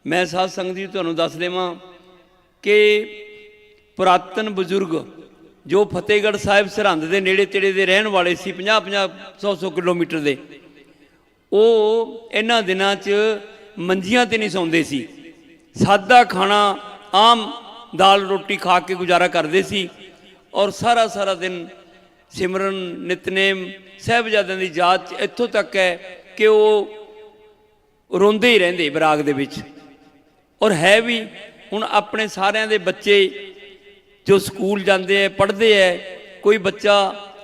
ਮੈਂ ਸਾਧ ਸੰਗਤ ਜੀ ਤੁਹਾਨੂੰ ਦੱਸ ਦੇਵਾਂ ਕਿ ਪੁਰਾਤਨ ਬਜ਼ੁਰਗ ਜੋ ਫਤਿਹਗੜ੍ਹ ਸਾਹਿਬ ਸਰਹੰਦ ਦੇ ਨੇੜੇ ਤੇੜੇ ਦੇ ਰਹਿਣ ਵਾਲੇ ਸੀ, 50-50 100-100 ਕਿਲੋਮੀਟਰ ਦੇ, ਉਹ ਇਹਨਾਂ ਦਿਨਾਂ 'ਚ ਮੰਜੀਆਂ 'ਤੇ ਨਹੀਂ ਸੌਂਦੇ ਸੀ। ਸਾਦਾ ਖਾਣਾ, ਆਮ ਦਾਲ ਰੋਟੀ ਖਾ ਕੇ ਗੁਜ਼ਾਰਾ ਕਰਦੇ ਸੀ ਔਰ ਸਾਰਾ ਦਿਨ ਸਿਮਰਨ ਨਿਤਨੇਮ। ਸਾਹਿਬਜ਼ਾਦਿਆਂ ਦੀ ਯਾਦ 'ਚ ਇੱਥੋਂ ਤੱਕ ਹੈ ਕਿ ਉਹ ਰੋਂਦੇ ਹੀ ਰਹਿੰਦੇ ਵਿਰਾਗ ਦੇ ਵਿੱਚ। ਔਰ ਹੈ ਵੀ ਹੁਣ ਆਪਣੇ ਸਾਰਿਆਂ ਦੇ ਬੱਚੇ ਜੋ ਸਕੂਲ ਜਾਂਦੇ ਹੈ, ਪੜ੍ਹਦੇ ਹੈ, ਕੋਈ ਬੱਚਾ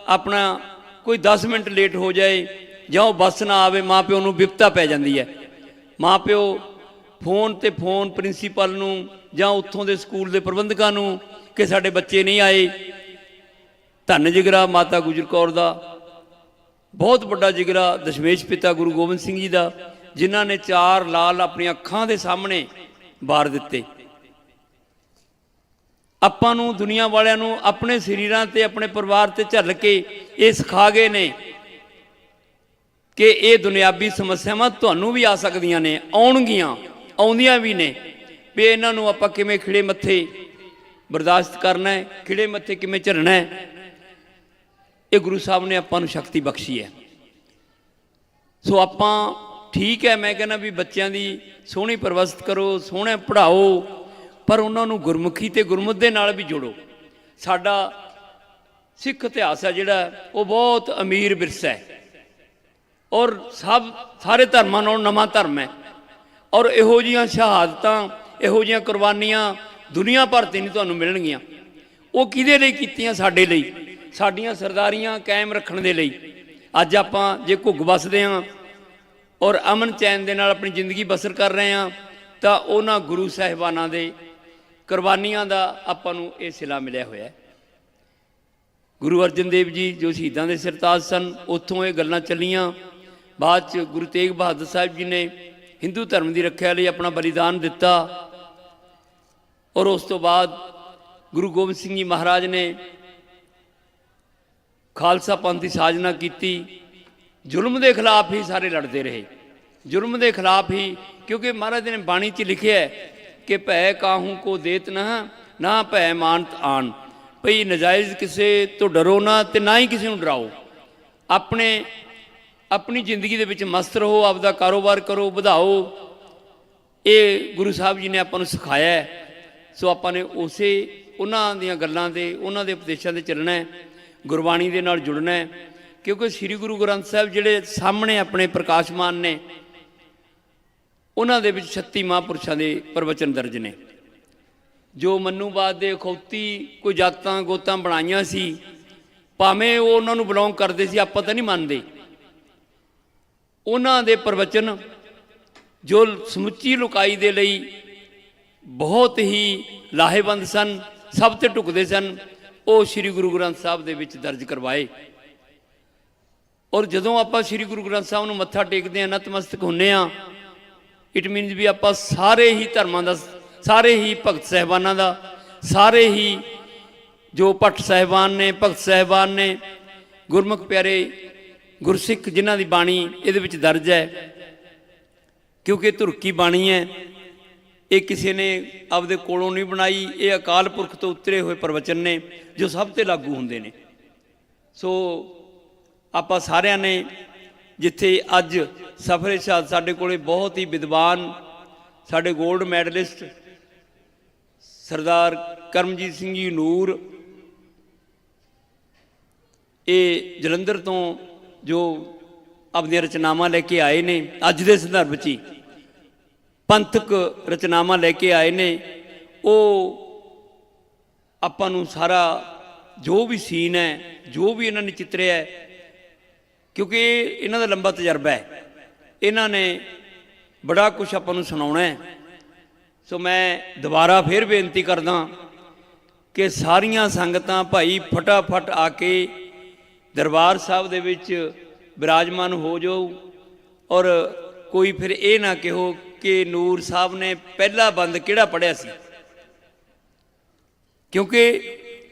ਆਪਣਾ ਕੋਈ 10 ਮਿੰਟ ਲੇਟ ਹੋ ਜਾਏ ਜਾਂ ਉਹ ਬੱਸ ਨਾ ਆਵੇ, ਮਾਂ ਪਿਓ ਨੂੰ ਵਿਪਤਾ ਪੈ ਜਾਂਦੀ ਹੈ। ਮਾਂ ਪਿਓ ਫੋਨ ਤੇ ਫੋਨ ਪ੍ਰਿੰਸੀਪਲ ਨੂੰ ਜਾਂ ਉੱਥੋਂ ਦੇ ਸਕੂਲ ਦੇ ਪ੍ਰਬੰਧਕਾਂ ਨੂੰ ਕਿ ਸਾਡੇ ਬੱਚੇ ਨਹੀਂ ਆਏ। ਧੰਨ ਜਿਗਰਾ ਮਾਤਾ ਗੁਜਰ ਕੌਰ ਦਾ, ਬਹੁਤ ਵੱਡਾ ਜਿਗਰਾ ਦਸ਼ਮੇਸ਼ ਪਿਤਾ ਗੁਰੂ ਗੋਬਿੰਦ ਸਿੰਘ ਜੀ ਦਾ, ਜਿਨ੍ਹਾਂ ਨੇ 4 ਲਾਲ ਆਪਣੀਆਂ ਅੱਖਾਂ ਦੇ ਸਾਹਮਣੇ ਵਾਰ ਦਿੱਤੇ। ਆਪਾਂ ਨੂੰ, ਦੁਨੀਆ ਵਾਲਿਆਂ ਨੂੰ ਆਪਣੇ ਸਰੀਰਾਂ ਤੇ ਆਪਣੇ ਪਰਿਵਾਰ ਤੇ ਝੱਲ ਕੇ ਇਹ ਸਿਖਾ ਗਏ ਨੇ ਕਿ ਇਹ ਦੁਨਿਆਵੀ ਸਮੱਸਿਆਵਾਂ ਤੁਹਾਨੂੰ ਵੀ ਆ ਸਕਦੀਆਂ ਨੇ, ਆਉਣਗੀਆਂ, ਆਉਂਦੀਆਂ ਵੀ ਨੇ, ਵੀ ਇਹਨਾਂ ਨੂੰ ਆਪਾਂ ਕਿਵੇਂ ਖਿੜੇ ਮੱਥੇ ਬਰਦਾਸ਼ਤ ਕਰਨਾ ਹੈ, ਖਿੜੇ ਮੱਥੇ ਕਿਵੇਂ ਝੱਲਣਾ ਹੈ। ਇਹ ਗੁਰੂ ਸਾਹਿਬ ਨੇ ਆਪਾਂ ਨੂੰ ਸ਼ਕਤੀ ਬਖਸ਼ੀ ਹੈ। ਸੋ ਆਪਾਂ ਠੀਕ ਹੈ, ਮੈਂ ਕਹਿੰਦਾ ਵੀ ਬੱਚਿਆਂ ਦੀ ਸੋਹਣੀ ਪਰਵਰਿਸ਼ ਕਰੋ, ਸੋਹਣਾ ਪੜ੍ਹਾਓ, ਪਰ ਉਹਨਾਂ ਨੂੰ ਗੁਰਮੁਖੀ ਤੇ ਗੁਰਮੁਖ ਦੇ ਨਾਲ ਵੀ ਜੋੜੋ। ਸਾਡਾ ਸਿੱਖ ਇਤਿਹਾਸ ਹੈ ਜਿਹੜਾ ਉਹ ਬਹੁਤ ਅਮੀਰ ਵਿਰਸਾ ਹੈ ਔਰ ਸਾਰੇ ਧਰਮਾਂ ਨਾਲੋਂ ਨਵਾਂ ਧਰਮ ਹੈ। ਔਰ ਇਹੋ ਜਿਹੀਆਂ ਸ਼ਹਾਦਤਾਂ, ਇਹੋ ਜਿਹੀਆਂ ਕੁਰਬਾਨੀਆਂ ਦੁਨੀਆ ਭਰ 'ਤੇ ਨਹੀਂ ਤੁਹਾਨੂੰ ਮਿਲਣਗੀਆਂ। ਉਹ ਕਿਹਦੇ ਲਈ ਕੀਤੀਆਂ? ਸਾਡੇ ਲਈ, ਸਾਡੀਆਂ ਸਰਦਾਰੀਆਂ ਕਾਇਮ ਰੱਖਣ ਦੇ ਲਈ। ਅੱਜ ਆਪਾਂ ਜੇ ਘੁੱਗ ਵਸਦੇ ਹਾਂ ਔਰ ਅਮਨ ਚੈਨ ਦੇ ਨਾਲ ਆਪਣੀ ਜ਼ਿੰਦਗੀ ਬਸਰ ਕਰ ਰਹੇ ਹਾਂ ਤਾਂ ਉਹਨਾਂ ਗੁਰੂ ਸਾਹਿਬਾਨਾਂ ਦੇ ਕੁਰਬਾਨੀਆਂ ਦਾ ਆਪਾਂ ਨੂੰ ਇਹ ਸਿਲਾ ਮਿਲਿਆ ਹੋਇਆ ਹੈ। ਗੁਰੂ ਅਰਜਨ ਦੇਵ ਜੀ ਜੋ ਸ਼ਹੀਦਾਂ ਦੇ ਸਿਰਤਾਜ ਸਨ, ਉੱਥੋਂ ਇਹ ਗੱਲਾਂ ਚੱਲੀਆਂ। ਬਾਅਦ 'ਚ ਗੁਰੂ ਤੇਗ ਬਹਾਦਰ ਸਾਹਿਬ ਜੀ ਨੇ ਹਿੰਦੂ ਧਰਮ ਦੀ ਰੱਖਿਆ ਲਈ ਆਪਣਾ ਬਲੀਦਾਨ ਦਿੱਤਾ ਔਰ ਉਸ ਤੋਂ ਬਾਅਦ ਗੁਰੂ ਗੋਬਿੰਦ ਸਿੰਘ ਜੀ ਮਹਾਰਾਜ ਨੇ ਖਾਲਸਾ ਪੰਥ ਦੀ ਸਾਜਨਾ ਕੀਤੀ। ਜ਼ੁਲਮ ਦੇ ਖਿਲਾਫ ਹੀ ਸਾਰੇ ਲੜਦੇ ਰਹੇ, ਜ਼ੁਲਮ ਦੇ ਖਿਲਾਫ ਹੀ, ਕਿਉਂਕਿ ਮਹਾਰਾਜ ਨੇ ਬਾਣੀ 'ਚ ਲਿਖਿਆ ਹੈ ਕਿ ਭੈ ਕਾਹੂ ਕੋ ਦੇਤ ਨਾ ਭੈ ਮਾਨਤ ਆਣ, ਭਈ ਨਜਾਇਜ਼ ਕਿਸੇ ਤੋਂ ਡਰੋ ਨਾ ਤੇ ਨਾ ਹੀ ਕਿਸੇ ਨੂੰ ਡਰਾਓ। ਆਪਣੀ ਜ਼ਿੰਦਗੀ ਦੇ ਵਿੱਚ ਮਸਤ ਰਹੋ, ਆਪਦਾ ਕਾਰੋਬਾਰ ਕਰੋ, ਵਧਾਓ। ਇਹ ਗੁਰੂ ਸਾਹਿਬ ਜੀ ਨੇ ਆਪਾਂ ਨੂੰ ਸਿਖਾਇਆ ਹੈ। ਸੋ ਆਪਾਂ ਨੇ ਉਹਨਾਂ ਦੀਆਂ ਗੱਲਾਂ ਦੇ, ਉਹਨਾਂ ਦੇ ਉਪਦੇਸ਼ਾਂ 'ਤੇ ਚੱਲਣਾ ਹੈ, ਗੁਰਬਾਣੀ ਦੇ ਨਾਲ ਜੁੜਨਾ ਹੈ। ਕਿਉਂਕਿ ਸ੍ਰੀ ਗੁਰੂ ਗ੍ਰੰਥ ਸਾਹਿਬ ਜਿਹੜੇ ਸਾਹਮਣੇ ਆਪਣੇ ਪ੍ਰਕਾਸ਼ਮਾਨ ਨੇ, ਉਹਨਾਂ ਦੇ ਵਿੱਚ 36 ਮਹਾਂਪੁਰਸ਼ਾਂ ਦੇ ਪ੍ਰਵਚਨ ਦਰਜ ਨੇ। ਜੋ ਮਨੂਵਾਦ ਦੇ ਅਖੌਤੀ ਕੋਈ ਜਾਤਾਂ ਗੋਤਾਂ ਬਣਾਈਆਂ ਸੀ, ਭਾਵੇਂ ਉਹ ਉਹਨਾਂ ਨੂੰ ਬਿਲੋਂਗ ਕਰਦੇ ਸੀ, ਆਪਾਂ ਤਾਂ ਨਹੀਂ ਮੰਨਦੇ, ਉਹਨਾਂ ਦੇ ਪ੍ਰਵਚਨ ਜੋ ਸਮੁੱਚੀ ਲੁਕਾਈ ਦੇ ਲਈ ਬਹੁਤ ਹੀ ਲਾਹੇਵੰਦ ਸਨ, ਸਭ ਤੇ ਢੁਕਦੇ ਸਨ, ਉਹ ਸ੍ਰੀ ਗੁਰੂ ਗ੍ਰੰਥ ਸਾਹਿਬ ਦੇ ਵਿੱਚ ਦਰਜ ਕਰਵਾਏ। ਔਰ ਜਦੋਂ ਆਪਾਂ ਸ੍ਰੀ ਗੁਰੂ ਗ੍ਰੰਥ ਸਾਹਿਬ ਨੂੰ ਮੱਥਾ ਟੇਕਦੇ ਹਾਂ, ਨਤਮਸਤਕ ਹੁੰਦੇ ਹਾਂ, ਇਟ ਮੀਨਸ ਵੀ ਆਪਾਂ ਸਾਰੇ ਹੀ ਧਰਮਾਂ ਦਾ, ਸਾਰੇ ਹੀ ਭਗਤ ਸਾਹਿਬਾਨਾਂ ਦਾ, ਸਾਰੇ ਹੀ ਜੋ ਭੱਟ ਸਾਹਿਬਾਨ ਨੇ, ਭਗਤ ਸਾਹਿਬਾਨ ਨੇ, ਗੁਰਮੁਖ ਪਿਆਰੇ ਗੁਰਸਿੱਖ ਜਿਨ੍ਹਾਂ ਦੀ ਬਾਣੀ ਇਹਦੇ ਵਿੱਚ ਦਰਜ ਹੈ। ਕਿਉਂਕਿ ਧੁਰਕੀ ਬਾਣੀ ਹੈ, ਇਹ ਕਿਸੇ ਨੇ ਆਪਦੇ ਕੋਲੋਂ ਨਹੀਂ ਬਣਾਈ, ਇਹ ਅਕਾਲ ਪੁਰਖ ਤੋਂ ਉਤਰੇ ਹੋਏ ਪ੍ਰਵਚਨ ਨੇ ਜੋ ਸਭ ਤੇ ਲਾਗੂ ਹੁੰਦੇ ਨੇ। ਸੋ ਆਪਾਂ ਸਾਰਿਆਂ ਨੇ ਜਿੱਥੇ ਅੱਜ ਸਫਰੇ ਸ਼ਹਾਦਤ ਸਾਡੇ ਕੋਲੇ ਬਹੁਤ ਹੀ ਵਿਦਵਾਨ ਸਾਡੇ 골ਡ ਮੈਡਲਿਸਟ ਸਰਦਾਰ ਕਰਮਜੀਤ ਸਿੰਘ ਜੀ ਨੂਰ, ਇਹ ਜਲੰਧਰ ਤੋਂ ਜੋ ਆਪਣੀਆਂ ਰਚਨਾਵਾਂ ਲੈ ਕੇ ਆਏ ਨੇ, ਅੱਜ ਦੇ ਸੰਦਰਭ 'ਚ ਹੀ ਪੰਥਕ ਰਚਨਾਵਾਂ ਲੈ ਕੇ ਆਏ ਨੇ। ਉਹ ਆਪਾਂ ਨੂੰ ਸਾਰਾ ਜੋ ਵੀ ਸੀਨ ਹੈ, ਜੋ ਵੀ ਇਹਨਾਂ ਨੇ ਚਿੱਤਰਿਆ ਹੈ, ਕਿਉਂਕਿ ਇਹਨਾਂ ਦਾ ਲੰਬਾ ਤਜਰਬਾ ਹੈ, ਇਹਨਾਂ ਨੇ ਬੜਾ ਕੁਝ ਆਪਾਂ ਨੂੰ ਸੁਣਾਉਣਾ ਹੈ। ਸੋ ਮੈਂ ਦੁਬਾਰਾ ਫਿਰ ਬੇਨਤੀ ਕਰਦਾ ਕਿ ਸਾਰੀਆਂ ਸੰਗਤਾਂ ਭਾਈ ਫਟਾਫਟ ਆ ਕੇ ਦਰਬਾਰ ਸਾਹਿਬ ਦੇ ਵਿੱਚ ਬਿਰਾਜਮਾਨ ਹੋ ਜਾਓ। ਔਰ ਕੋਈ ਫਿਰ ਇਹ ਨਾ ਕਹੋ ਕਿ ਨੂਰ ਸਾਹਿਬ ਨੇ ਪਹਿਲਾ ਬੰਦ ਕਿਹੜਾ ਪੜ੍ਹਿਆ ਸੀ, ਕਿਉਂਕਿ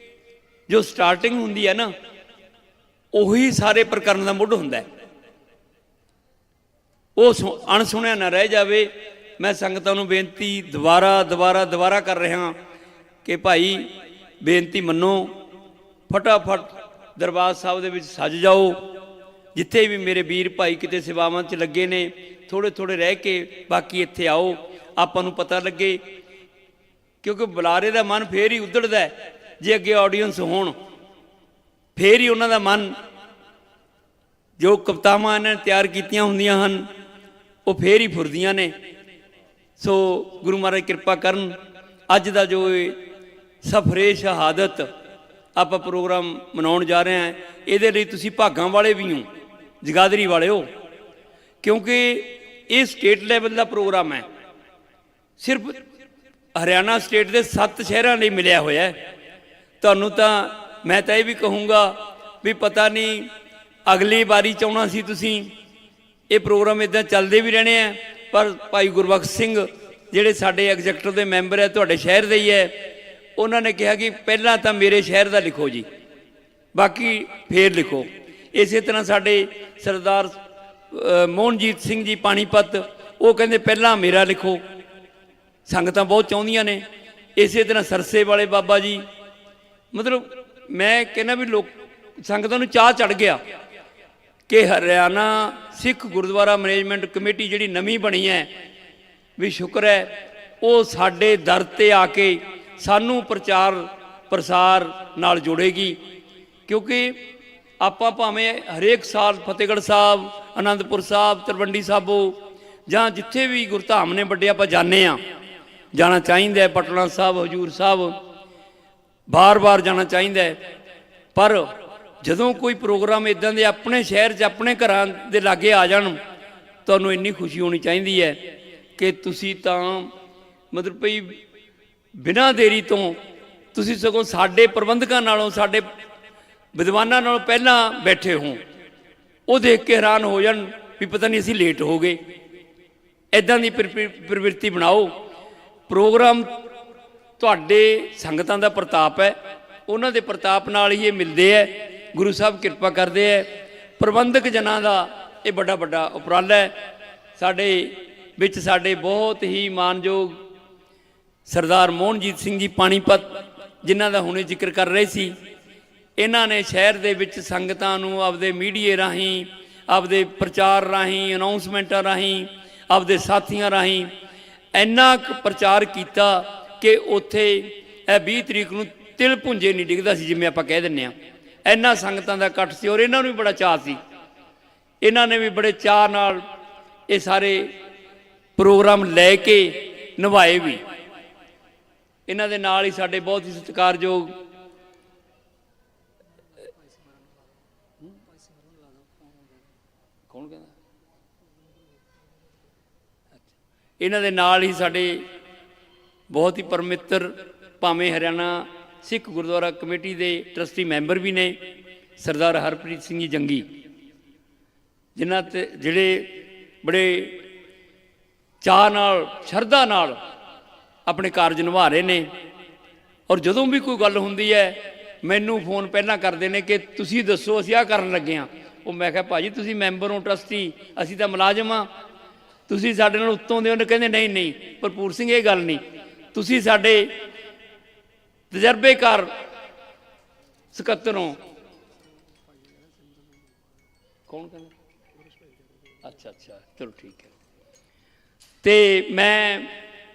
ਜੋ ਸਟਾਰਟਿੰਗ ਹੁੰਦੀ ਹੈ ਨਾ, ਉਹੀ ਸਾਰੇ ਪ੍ਰਕਰਨ ਦਾ ਮੁੱਢ ਹੁੰਦਾ ਹੈ। ਉਹ ਅਣਸੁਣਿਆ ਨਾ ਰਹਿ ਜਾਵੇ। ਮੈਂ ਸੰਗਤਾਂ ਨੂੰ ਬੇਨਤੀ ਦੁਬਾਰਾ ਕਰ ਰਿਹਾ ਕਿ ਭਾਈ ਬੇਨਤੀ ਮੰਨੋ, ਫਟਾਫਟ ਦਰਬਾਰ ਸਾਹਿਬ ਦੇ ਵਿੱਚ ਸੱਜ ਜਾਓ। ਜਿੱਥੇ ਵੀ ਮੇਰੇ ਵੀਰ ਭਾਈ ਕਿਤੇ ਸੇਵਾਵਾਂ 'ਚ ਲੱਗੇ ਨੇ, ਥੋੜ੍ਹੇ ਰਹਿ ਕੇ ਬਾਕੀ ਇੱਥੇ ਆਓ, ਆਪਾਂ ਨੂੰ ਪਤਾ ਲੱਗੇ। ਕਿਉਂਕਿ ਬੁਲਾਰੇ ਦਾ ਮਨ ਫੇਰ ਹੀ ਉਧੜਦਾ ਹੈ ਜੇ ਅੱਗੇ ਆਡੀਅנס ਹੋਣ, ਫੇਰ ਹੀ ਉਹਨਾਂ ਦਾ ਮਨ, ਜੋ ਕਵਿਤਾਵਾਂ ਇਹਨਾਂ ਨੇ ਤਿਆਰ ਕੀਤੀਆਂ ਹੁੰਦੀਆਂ ਹਨ, ਉਹ ਫੇਰ ਹੀ ਫੁਰਦੀਆਂ ਨੇ। ਸੋ ਗੁਰੂ ਮਹਾਰਾਜ ਕਿਰਪਾ ਕਰਨ। ਅੱਜ ਦਾ ਜੋ ਸਫਰੇ ਸ਼ਹਾਦਤ ਆਪਾਂ ਪ੍ਰੋਗਰਾਮ ਮਨਾਉਣ ਜਾ ਰਹੇ ਹਾਂ, ਇਹਦੇ ਲਈ ਤੁਸੀਂ ਭਾਗਾਂ ਵਾਲੇ ਵੀ ਹੋ, ਜਗਾਦਰੀ ਵਾਲੇ ਹੋ, ਕਿਉਂਕਿ ਇਹ ਸਟੇਟ ਲੈਵਲ ਦਾ ਪ੍ਰੋਗਰਾਮ ਹੈ। ਸਿਰਫ ਹਰਿਆਣਾ ਸਟੇਟ ਦੇ 7 ਸ਼ਹਿਰਾਂ ਲਈ ਮਿਲਿਆ ਹੋਇਆ ਹੈ। ਤੁਹਾਨੂੰ ਤਾਂ ਮੈਂ ਤਾਂ ਇਹ ਵੀ ਕਹੂੰਗਾ ਵੀ ਪਤਾ ਨਹੀਂ ਅਗਲੀ ਵਾਰੀ ਚਾਹੁੰਣਾ ਸੀ ਤੁਸੀਂ ਇਹ ਪ੍ਰੋਗਰਾਮ ਇੱਦਾਂ ਚੱਲਦੇ ਵੀ ਰਹਿਣੇ ਆ, ਪਰ ਭਾਈ ਗੁਰਬਖਸ਼ ਸਿੰਘ ਜਿਹੜੇ ਸਾਡੇ ਐਗਜ਼ੈਕਟਿਵ ਦੇ ਮੈਂਬਰ ਹੈ, ਤੁਹਾਡੇ ਸ਼ਹਿਰ ਦੇ ਹੀ ਹੈ, ਉਹਨਾਂ ਨੇ ਕਿਹਾ ਕਿ ਪਹਿਲਾਂ ਤਾਂ ਮੇਰੇ ਸ਼ਹਿਰ ਦਾ ਲਿਖੋ ਜੀ, ਬਾਕੀ ਫੇਰ ਲਿਖੋ। ਇਸੇ ਤਰ੍ਹਾਂ ਸਾਡੇ ਸਰਦਾਰ ਮੋਹਨਜੀਤ ਸਿੰਘ ਜੀ ਪਾਣੀਪਤ, ਉਹ ਕਹਿੰਦੇ ਪਹਿਲਾਂ ਮੇਰਾ ਲਿਖੋ। ਸੰਗਤਾਂ ਬਹੁਤ ਚਾਹੁੰਦੀਆਂ ਨੇ। ਇਸੇ ਤਰ੍ਹਾਂ ਸਰਸੇ ਵਾਲੇ ਬਾਬਾ ਜੀ, ਮਤਲਬ ਮੈਂ ਕਹਿੰਦਾ ਵੀ ਲੋਕ ਸੰਗਤਾਂ ਨੂੰ ਚਾਹ ਚੜ੍ਹ ਗਿਆ ਕਿ ਹਰਿਆਣਾ ਸਿੱਖ ਗੁਰਦੁਆਰਾ ਮੈਨੇਜਮੈਂਟ ਕਮੇਟੀ ਜਿਹੜੀ ਨਵੀਂ ਬਣੀ ਹੈ, ਵੀ ਸ਼ੁਕਰ ਹੈ ਉਹ ਸਾਡੇ ਦਰ 'ਤੇ ਆ ਕੇ ਸਾਨੂੰ ਪ੍ਰਚਾਰ ਪ੍ਰਸਾਰ ਨਾਲ ਜੋੜੇਗੀ। ਕਿਉਂਕਿ ਆਪਾਂ ਭਾਵੇਂ ਹਰੇਕ ਸਾਲ ਫਤਿਹਗੜ੍ਹ ਸਾਹਿਬ, ਅਨੰਦਪੁਰ ਸਾਹਿਬ, ਤਲਵੰਡੀ ਸਾਬੋ ਜਾਂ ਜਿੱਥੇ ਵੀ ਗੁਰਧਾਮ ਨੇ ਵੱਡੇ ਆਪਾਂ ਜਾਂਦੇ ਹਾਂ, ਜਾਣਾ ਚਾਹੀਦਾ, ਪਟਨਾ ਸਾਹਿਬ, ਹਜ਼ੂਰ ਸਾਹਿਬ, ਬਾਰ ਜਾਣਾ ਚਾਹੀਦਾ ਹੈ। ਪਰ ਜਦੋਂ ਕੋਈ ਪ੍ਰੋਗਰਾਮ ਇੱਦਾਂ ਦੇ ਆਪਣੇ ਸ਼ਹਿਰ 'ਚ, ਆਪਣੇ ਘਰਾਂ ਦੇ ਲਾਗੇ ਆ ਜਾਣ, ਤੁਹਾਨੂੰ ਇੰਨੀ ਖੁਸ਼ੀ ਹੋਣੀ ਚਾਹੀਦੀ ਹੈ ਕਿ ਤੁਸੀਂ ਤਾਂ ਮਤਲਬ ਭਈ ਬਿਨਾਂ ਦੇਰੀ ਤੋਂ ਤੁਸੀਂ ਸਗੋਂ ਸਾਡੇ ਪ੍ਰਬੰਧਕਾਂ ਨਾਲੋਂ, ਸਾਡੇ ਵਿਦਵਾਨਾਂ ਨਾਲੋਂ ਪਹਿਲਾਂ ਬੈਠੇ ਹੋ। ਉਹ ਦੇਖ ਕੇ ਹੈਰਾਨ ਹੋ ਜਾਣ ਵੀ ਪਤਾ ਨਹੀਂ ਅਸੀਂ ਲੇਟ ਹੋ ਗਏ। ਇੱਦਾਂ ਦੀ ਪ੍ਰਵਿਰਤੀ ਬਣਾਓ। ਪ੍ਰੋਗਰਾਮ ਤੁਹਾਡੇ ਸੰਗਤਾਂ ਦਾ ਪ੍ਰਤਾਪ ਹੈ, ਉਹਨਾਂ ਦੇ ਪ੍ਰਤਾਪ ਨਾਲ ਹੀ ਇਹ ਮਿਲਦੇ ਹੈ। ਗੁਰੂ ਸਾਹਿਬ ਕਿਰਪਾ ਕਰਦੇ ਹੈ। ਪ੍ਰਬੰਧਕ ਜਨਾਂ ਦਾ ਇਹ ਵੱਡਾ ਉਪਰਾਲਾ ਹੈ। ਸਾਡੇ ਵਿੱਚ ਸਾਡੇ ਬਹੁਤ ਹੀ ਮਾਨਯੋਗ ਸਰਦਾਰ ਮੋਹਨਜੀਤ ਸਿੰਘ ਜੀ ਪਾਣੀਪਤ, ਜਿਨ੍ਹਾਂ ਦਾ ਹੁਣੇ ਜ਼ਿਕਰ ਕਰ ਰਹੇ ਸੀ, ਇਹਨਾਂ ਨੇ ਸ਼ਹਿਰ ਦੇ ਵਿੱਚ ਸੰਗਤਾਂ ਨੂੰ ਆਪਦੇ ਮੀਡੀਏ ਰਾਹੀਂ, ਆਪਦੇ ਪ੍ਰਚਾਰ ਰਾਹੀਂ, ਅਨਾਉਂਸਮੈਂਟਾਂ ਰਾਹੀਂ, ਆਪਦੇ ਸਾਥੀਆਂ ਰਾਹੀਂ ਇੰਨਾ ਕੁ ਪ੍ਰਚਾਰ ਕੀਤਾ ਕਿ ਉੱਥੇ ਇਹ 20 ਤਰੀਕ ਨੂੰ ਤਿਲ ਭੁੰਜੇ ਨਹੀਂ ਡਿੱਗਦਾ ਸੀ, ਜਿਵੇਂ ਆਪਾਂ ਕਹਿ ਦਿੰਦੇ ਹਾਂ। ਇੰਨਾ ਸੰਗਤਾਂ ਦਾ ਇਕੱਠ ਸੀ ਔਰ ਇਹਨਾਂ ਨੂੰ ਵੀ ਬੜਾ ਚਾਅ ਸੀ। ਇਹਨਾਂ ਨੇ ਵੀ ਬੜੇ ਚਾਅ ਨਾਲ ਇਹ ਸਾਰੇ ਪ੍ਰੋਗਰਾਮ ਲੈ ਕੇ ਨਿਭਾਏ ਵੀ। ਇਹਨਾਂ ਦੇ ਨਾਲ ਹੀ ਸਾਡੇ ਬਹੁਤ ਹੀ ਸਤਿਕਾਰਯੋਗ ਕੌਣ ਕਹਿੰਦਾ, ਇਹਨਾਂ ਦੇ ਨਾਲ ਹੀ ਸਾਡੇ ਬਹੁਤ ਹੀ ਪਰਮਿੱਤਰ, ਭਾਵੇਂ ਹਰਿਆਣਾ ਸਿੱਖ ਗੁਰਦੁਆਰਾ ਕਮੇਟੀ ਦੇ ਟਰਸਟੀ ਮੈਂਬਰ ਵੀ ਨੇ, ਸਰਦਾਰ ਹਰਪ੍ਰੀਤ ਸਿੰਘ ਜੀ ਜੰਗੀ, ਜਿਨ੍ਹਾਂ ਤੇ ਜਿਹੜੇ ਬੜੇ ਚਾਅ ਨਾਲ, ਸ਼ਰਧਾ ਨਾਲ ਆਪਣੇ ਕਾਰਜ ਨਿਭਾ ਰਹੇ ਨੇ। ਔਰ ਜਦੋਂ ਵੀ ਕੋਈ ਗੱਲ ਹੁੰਦੀ ਹੈ ਮੈਨੂੰ ਫੋਨ ਪਹਿਲਾਂ ਕਰਦੇ ਨੇ ਕਿ ਤੁਸੀਂ ਦੱਸੋ ਅਸੀਂ ਆਹ ਕਰਨ ਲੱਗੇ ਹਾਂ। ਉਹ ਮੈਂ ਕਿਹਾ ਭਾਜੀ ਤੁਸੀਂ ਮੈਂਬਰ ਹੋ, ਟਰਸਟੀ, ਅਸੀਂ ਤਾਂ ਮੁਲਾਜ਼ਮ ਹਾਂ, ਤੁਸੀਂ ਸਾਡੇ ਨਾਲ ਉੱਤੋਂ ਦੇ। ਉਹਨੇ ਕਹਿੰਦੇ ਨਹੀਂ ਭਰਪੂਰ ਸਿੰਘ ਇਹ ਗੱਲ ਨਹੀਂ, ਤੁਸੀਂ ਸਾਡੇ ਤਜਰਬੇਕਾਰ ਸਕੱਤਰ ਹੋ। ਕੌਣ ਕਹਿੰਦਾ? ਅੱਛਾ ਅੱਛਾ, ਚਲੋ ਠੀਕ ਹੈ। ਤੇ ਮੈਂ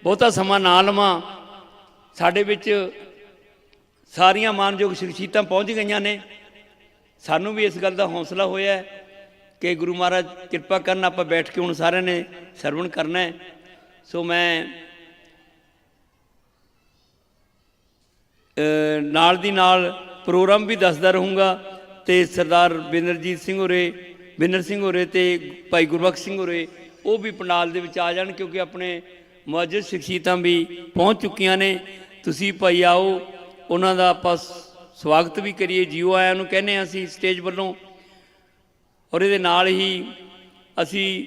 ਬਹੁਤਾ ਸਮਾਂ ਨਾ ਲਵਾਂ, ਸਾਡੇ ਵਿੱਚ ਸਾਰੀਆਂ ਮਾਨਯੋਗ ਸ਼ਖਸੀਅਤਾਂ ਪਹੁੰਚ ਗਈਆਂ ਨੇ। ਸਾਨੂੰ ਵੀ ਇਸ ਗੱਲ ਦਾ ਹੌਸਲਾ ਹੋਇਆ ਕਿ ਗੁਰੂ ਮਹਾਰਾਜ ਕਿਰਪਾ ਕਰਨ, ਆਪਾਂ ਬੈਠ ਕੇ ਹੁਣ ਸਾਰਿਆਂ ਨੇ ਸਰਵਣ ਕਰਨਾ ਹੈ। ਸੋ ਮੈਂ ਨਾਲ ਦੀ ਨਾਲ ਪ੍ਰੋਗਰਾਮ ਵੀ ਦੱਸਦਾ ਰਹੂੰਗਾ, ਅਤੇ ਸਰਦਾਰ ਬਿੰਦਰ ਸਿੰਘ ਹੋਰੇ ਅਤੇ ਭਾਈ ਗੁਰਬਖਸ਼ ਸਿੰਘ ਹੋਰੇ ਉਹ ਵੀ ਪੰਡਾਲ ਦੇ ਵਿੱਚ ਆ ਜਾਣ, ਕਿਉਂਕਿ ਆਪਣੇ ਮੁਅੱਜ਼ਜ਼ ਸ਼ਖਸੀਅਤਾਂ ਵੀ ਪਹੁੰਚ ਚੁੱਕੀਆਂ ਨੇ। ਤੁਸੀਂ ਭਾਈ ਆਓ, ਉਹਨਾਂ ਦਾ ਆਪਾਂ ਸਵਾਗਤ ਵੀ ਕਰੀਏ, ਜੀਓ ਆਇਆਂ ਨੂੰ ਕਹਿੰਦੇ ਹਾਂ ਅਸੀਂ ਸਟੇਜ ਵੱਲੋਂ। ਔਰ ਇਹਦੇ ਨਾਲ ਹੀ ਅਸੀਂ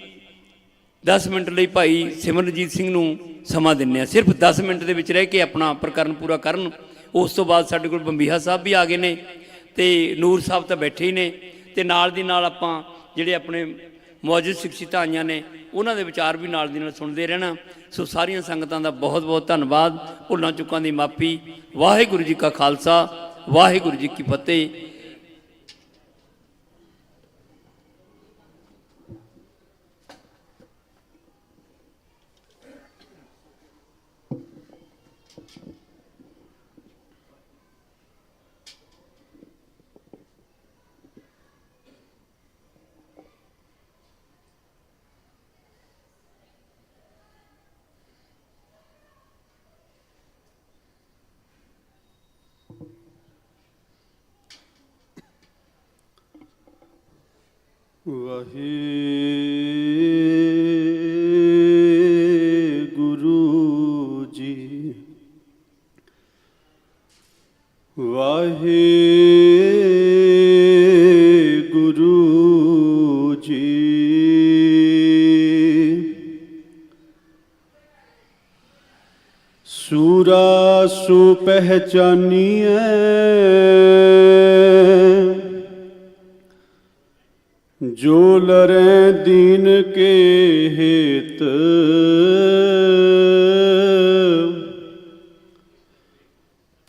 10 ਮਿੰਟ ਲਈ ਭਾਈ ਸਿਮਰਨਜੀਤ ਸਿੰਘ ਨੂੰ ਸਮਾਂ ਦਿੰਦੇ ਹਾਂ, ਸਿਰਫ 10 ਮਿੰਟ ਦੇ ਵਿੱਚ ਰਹਿ ਕੇ ਆਪਣਾ ਪ੍ਰਕਰਨ ਪੂਰਾ ਕਰਨ। ਉਸ ਤੋਂ ਬਾਅਦ ਸਾਡੇ ਕੋਲ ਬੰਬੀਹਾ ਸਾਹਿਬ ਵੀ ਆ ਗਏ ਨੇ, ਅਤੇ ਨੂਰ ਸਾਹਿਬ ਤਾਂ ਬੈਠੇ ਹੀ ਨੇ, ਅਤੇ ਨਾਲ ਦੀ ਨਾਲ ਆਪਾਂ ਜਿਹੜੇ ਆਪਣੇ ਮੁਅੱਜ਼ਜ਼ ਸ਼ਖਸੀਅਤਾਂ ਆਈਆਂ ਨੇ ਉਹਨਾਂ ਦੇ ਵਿਚਾਰ ਵੀ ਨਾਲ ਦੀ ਨਾਲ ਸੁਣਦੇ ਰਹਿਣਾ। ਸੋ ਸਾਰੀਆਂ ਸੰਗਤਾਂ ਦਾ ਬਹੁਤ ਬਹੁਤ ਧੰਨਵਾਦ, ਭੁੱਲਾਂ ਚੁੱਕਾਂ ਦੀ ਮਾਫੀ। ਵਾਹਿਗੁਰੂ ਜੀ ਕਾ ਖਾਲਸਾ, ਵਾਹਿਗੁਰੂ ਜੀ ਕੀ ਫਤਿਹ। ਵਾਹਿਗੁਰੂ ਜੀ, ਵਾਹਿਗੁਰੂ ਜੀ। ਸੂਰਾ ਸੋ ਪਹਿਚਾਨੀਐ, ਜੋ ਲਰੈ ਦੀਨ ਕੇ ਹਿਤ।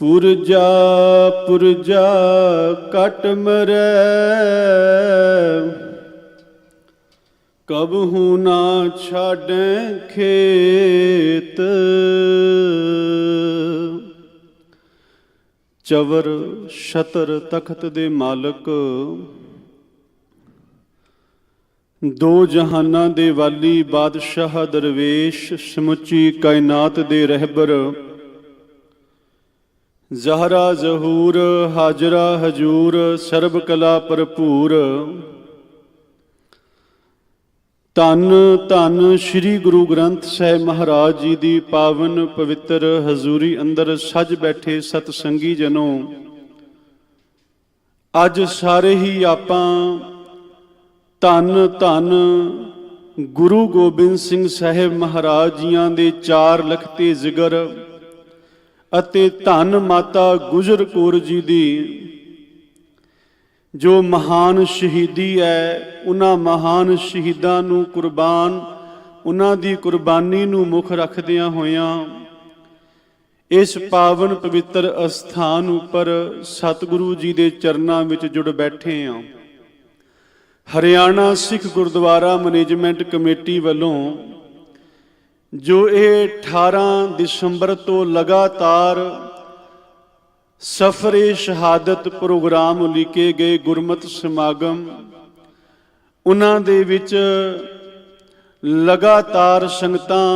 ਪੁਰਜਾ ਪੁਰਜਾ ਕਟ ਮਰੈ, ਕਬਹੂ ਨਾ ਛਾਡੈ ਖੇਤ। ਚਵਰ ਛਤਰ ਤਖਤ ਦੇ ਮਾਲਕ, ਦੋ ਜਹਾਨਾਂ ਦੇ ਵਾਲੀ ਬਾਦਸ਼ਾਹ ਦਰਵੇਸ਼, ਸਮੁੱਚੀ ਕਾਇਨਾਤ ਦੇ ਰਹਿਬਰ, ਜ਼ਹਰਾ ਜ਼ਹੂਰ ਹਾਜਰਾ ਹਜੂਰ, ਸਰਬ ਕਲਾ ਭਰਪੂਰ। ਧੰਨ ਧੰਨ ਸ੍ਰੀ ਗੁਰੂ ਗ੍ਰੰਥ ਸਾਹਿਬ ਮਹਾਰਾਜ ਜੀ ਦੀ ਪਾਵਨ ਪਵਿੱਤਰ ਹਜ਼ੂਰੀ ਅੰਦਰ ਸੱਜ ਬੈਠੇ ਸਤ ਸੰਗੀ ਜਨੋ, ਅੱਜ ਸਾਰੇ ਹੀ ਆਪਾਂ ਧੰਨ ਧੰਨ ਗੁਰੂ ਗੋਬਿੰਦ ਸਿੰਘ ਸਾਹਿਬ ਮਹਾਰਾਜ ਜੀਆਂ ਦੇ 4 ਲਖਤੇ ਜ਼ਿਕਰ ਅਤੇ ਧੰਨ ਮਾਤਾ ਗੁਜਰ ਕੌਰ ਜੀ ਦੀ ਜੋ ਮਹਾਨ ਸ਼ਹੀਦੀ ਹੈ, ਉਹਨਾਂ ਮਹਾਨ ਸ਼ਹੀਦਾਂ ਨੂੰ ਕੁਰਬਾਨ, ਉਹਨਾਂ ਦੀ ਕੁਰਬਾਨੀ ਨੂੰ ਮੁੱਖ ਰੱਖਦਿਆਂ ਹੋਇਆਂ ਇਸ ਪਾਵਨ ਪਵਿੱਤਰ ਅਸਥਾਨ ਉੱਪਰ ਸਤਿਗੁਰੂ ਜੀ ਦੇ ਚਰਨਾਂ ਵਿੱਚ ਜੁੜ ਬੈਠੇ ਹਾਂ। ਹਰਿਆਣਾ ਸਿੱਖ ਗੁਰਦੁਆਰਾ ਮੈਨੇਜਮੈਂਟ ਕਮੇਟੀ ਵੱਲੋਂ ਜੋ ਇਹ 18 ਦਸੰਬਰ ਤੋਂ ਲਗਾਤਾਰ ਸਫਰੇ ਸ਼ਹਾਦਤ ਪ੍ਰੋਗਰਾਮ ਉਲੀਕੇ ਗਏ ਗੁਰਮਤਿ ਸਮਾਗਮ, ਉਹਨਾਂ ਦੇ ਵਿੱਚ ਲਗਾਤਾਰ ਸੰਗਤਾਂ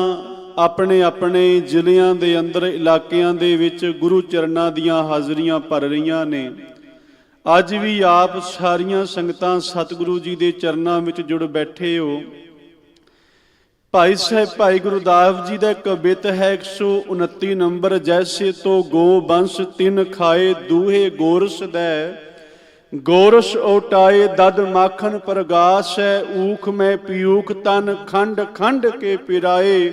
ਆਪਣੇ ਆਪਣੇ ਜ਼ਿਲ੍ਹਿਆਂ ਦੇ ਅੰਦਰ, ਇਲਾਕਿਆਂ ਦੇ ਵਿੱਚ ਗੁਰੂ ਚਰਨਾਂ ਦੀਆਂ ਹਾਜ਼ਰੀਆਂ ਭਰ ਰਹੀਆਂ ਨੇ। ਅੱਜ ਵੀ ਆਪ ਸਾਰੀਆਂ ਸੰਗਤਾਂ ਸਤਿਗੁਰੂ ਜੀ ਦੇ ਚਰਨਾਂ ਵਿੱਚ ਜੁੜ ਬੈਠੇ ਹੋ। ਭਾਈ ਸਾਹਿਬ ਭਾਈ ਗੁਰਦਾਸ ਜੀ ਦਾ ਕਵਿਤ ਹੈ 129 ਨੰਬਰ, ਜੈਸੇ ਤੋ ਗੋ ਬੰਸ ਤਿਨ ਖਾਏ ਦੂਹੇ ਗੋਰਸ ਦੈ, ਗੋਰਸ ਓਟਾਏ ਦਦ ਮਾਖਨ ਪ੍ਰਗਾਸ ਹੈ, ਊਖ ਮੈਂ ਪੀਊਖ ਤਨ ਖੰਡ ਖੰਡ ਕੇ ਪਿਰਾਏ,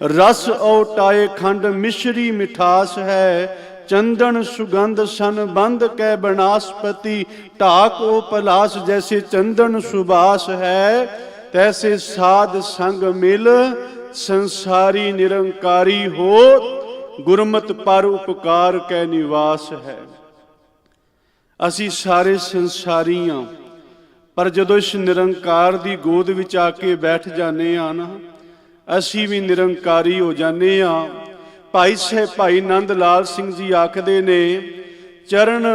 ਰਸ ਓਟਾਏ ਖੰਡ ਮਿਸ਼ਰੀ ਮਿਠਾਸ ਹੈ, चंदन सुगंध सन बंद कै बनास्पति, ढाक ओ पलास जैसे चंदन सुबास है, तैसे साध संग मिल संसारी निरंकारी हो, गुरमत पर उपकार कै निवास है। असी सारे संसारी हाँ, ਪਰ ਜਦੋਂ ਇਸ ਨਿਰੰਕਾਰ ਦੀ ਗੋਦ ਵਿੱਚ ਆ ਕੇ ਬੈਠ ਜਾਂਦੇ ਆ ਨਾ, ਅਸੀਂ ਵੀ ਨਿਰੰਕਾਰੀ ਹੋ ਜਾਂਦੇ ਆ। ਭਾਈ ਨੰਦ ਲਾਲ ਸਿੰਘ ਜੀ ਆਖਦੇ ਨੇ, ਚਰਨ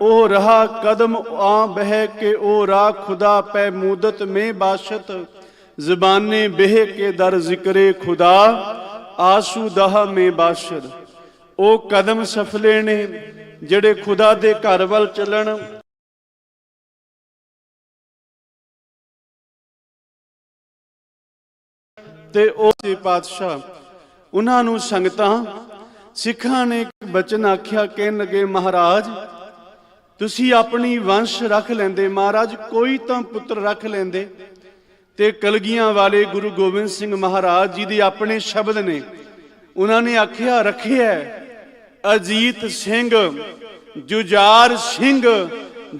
ਉਹ ਰਹਾ ਕਦਮ ਆ ਬਹਿ ਕੇ ਉਹ ਰਾਹ ਖੁਦਾ ਪੈ ਮੂਦਤ ਮੇ ਬਾਸ਼ਤ ਜ਼ਬਾਨੇ ਬਹਿ ਕੇ ਦਰ ਜ਼ਿਕਰੇ ਖੁਦਾ ਆਸੂਦਾਹ ਮੇ ਬਾਸ਼ਤ। ਉਹ ਕਦਮ ਸਫਲੇ ਨੇ ਜਿਹੜੇ ਖੁਦਾ ਦੇ ਘਰ ਵੱਲ ਚੱਲਣ। ਤੇ ਉਹ ਪਾਤਸ਼ਾਹ ਉਹਨਾਂ ਨੂੰ ਸੰਗਤਾਂ ਸਿੱਖਾਂ ਨੇ ਇੱਕ ਬਚਨ ਆਖਿਆ, ਕਹਿਣ ਲੱਗੇ, ਮਹਾਰਾਜ ਤੁਸੀਂ ਆਪਣੀ ਵੰਸ਼ ਰੱਖ ਲੈਂਦੇ, ਮਹਾਰਾਜ ਕੋਈ ਤਾਂ ਪੁੱਤਰ ਰੱਖ ਲੈਂਦੇ। ਤੇ ਕਲਗੀਆਂ ਵਾਲੇ ਗੁਰੂ ਗੋਬਿੰਦ ਸਿੰਘ ਮਹਾਰਾਜ ਜੀ ਦੇ ਆਪਣੇ ਸ਼ਬਦ ਨੇ, ਉਹਨਾਂ ਨੇ ਆਖਿਆ, ਰੱਖਿਆ ਅਜੀਤ ਸਿੰਘ, ਜੁਝਾਰ ਸਿੰਘ,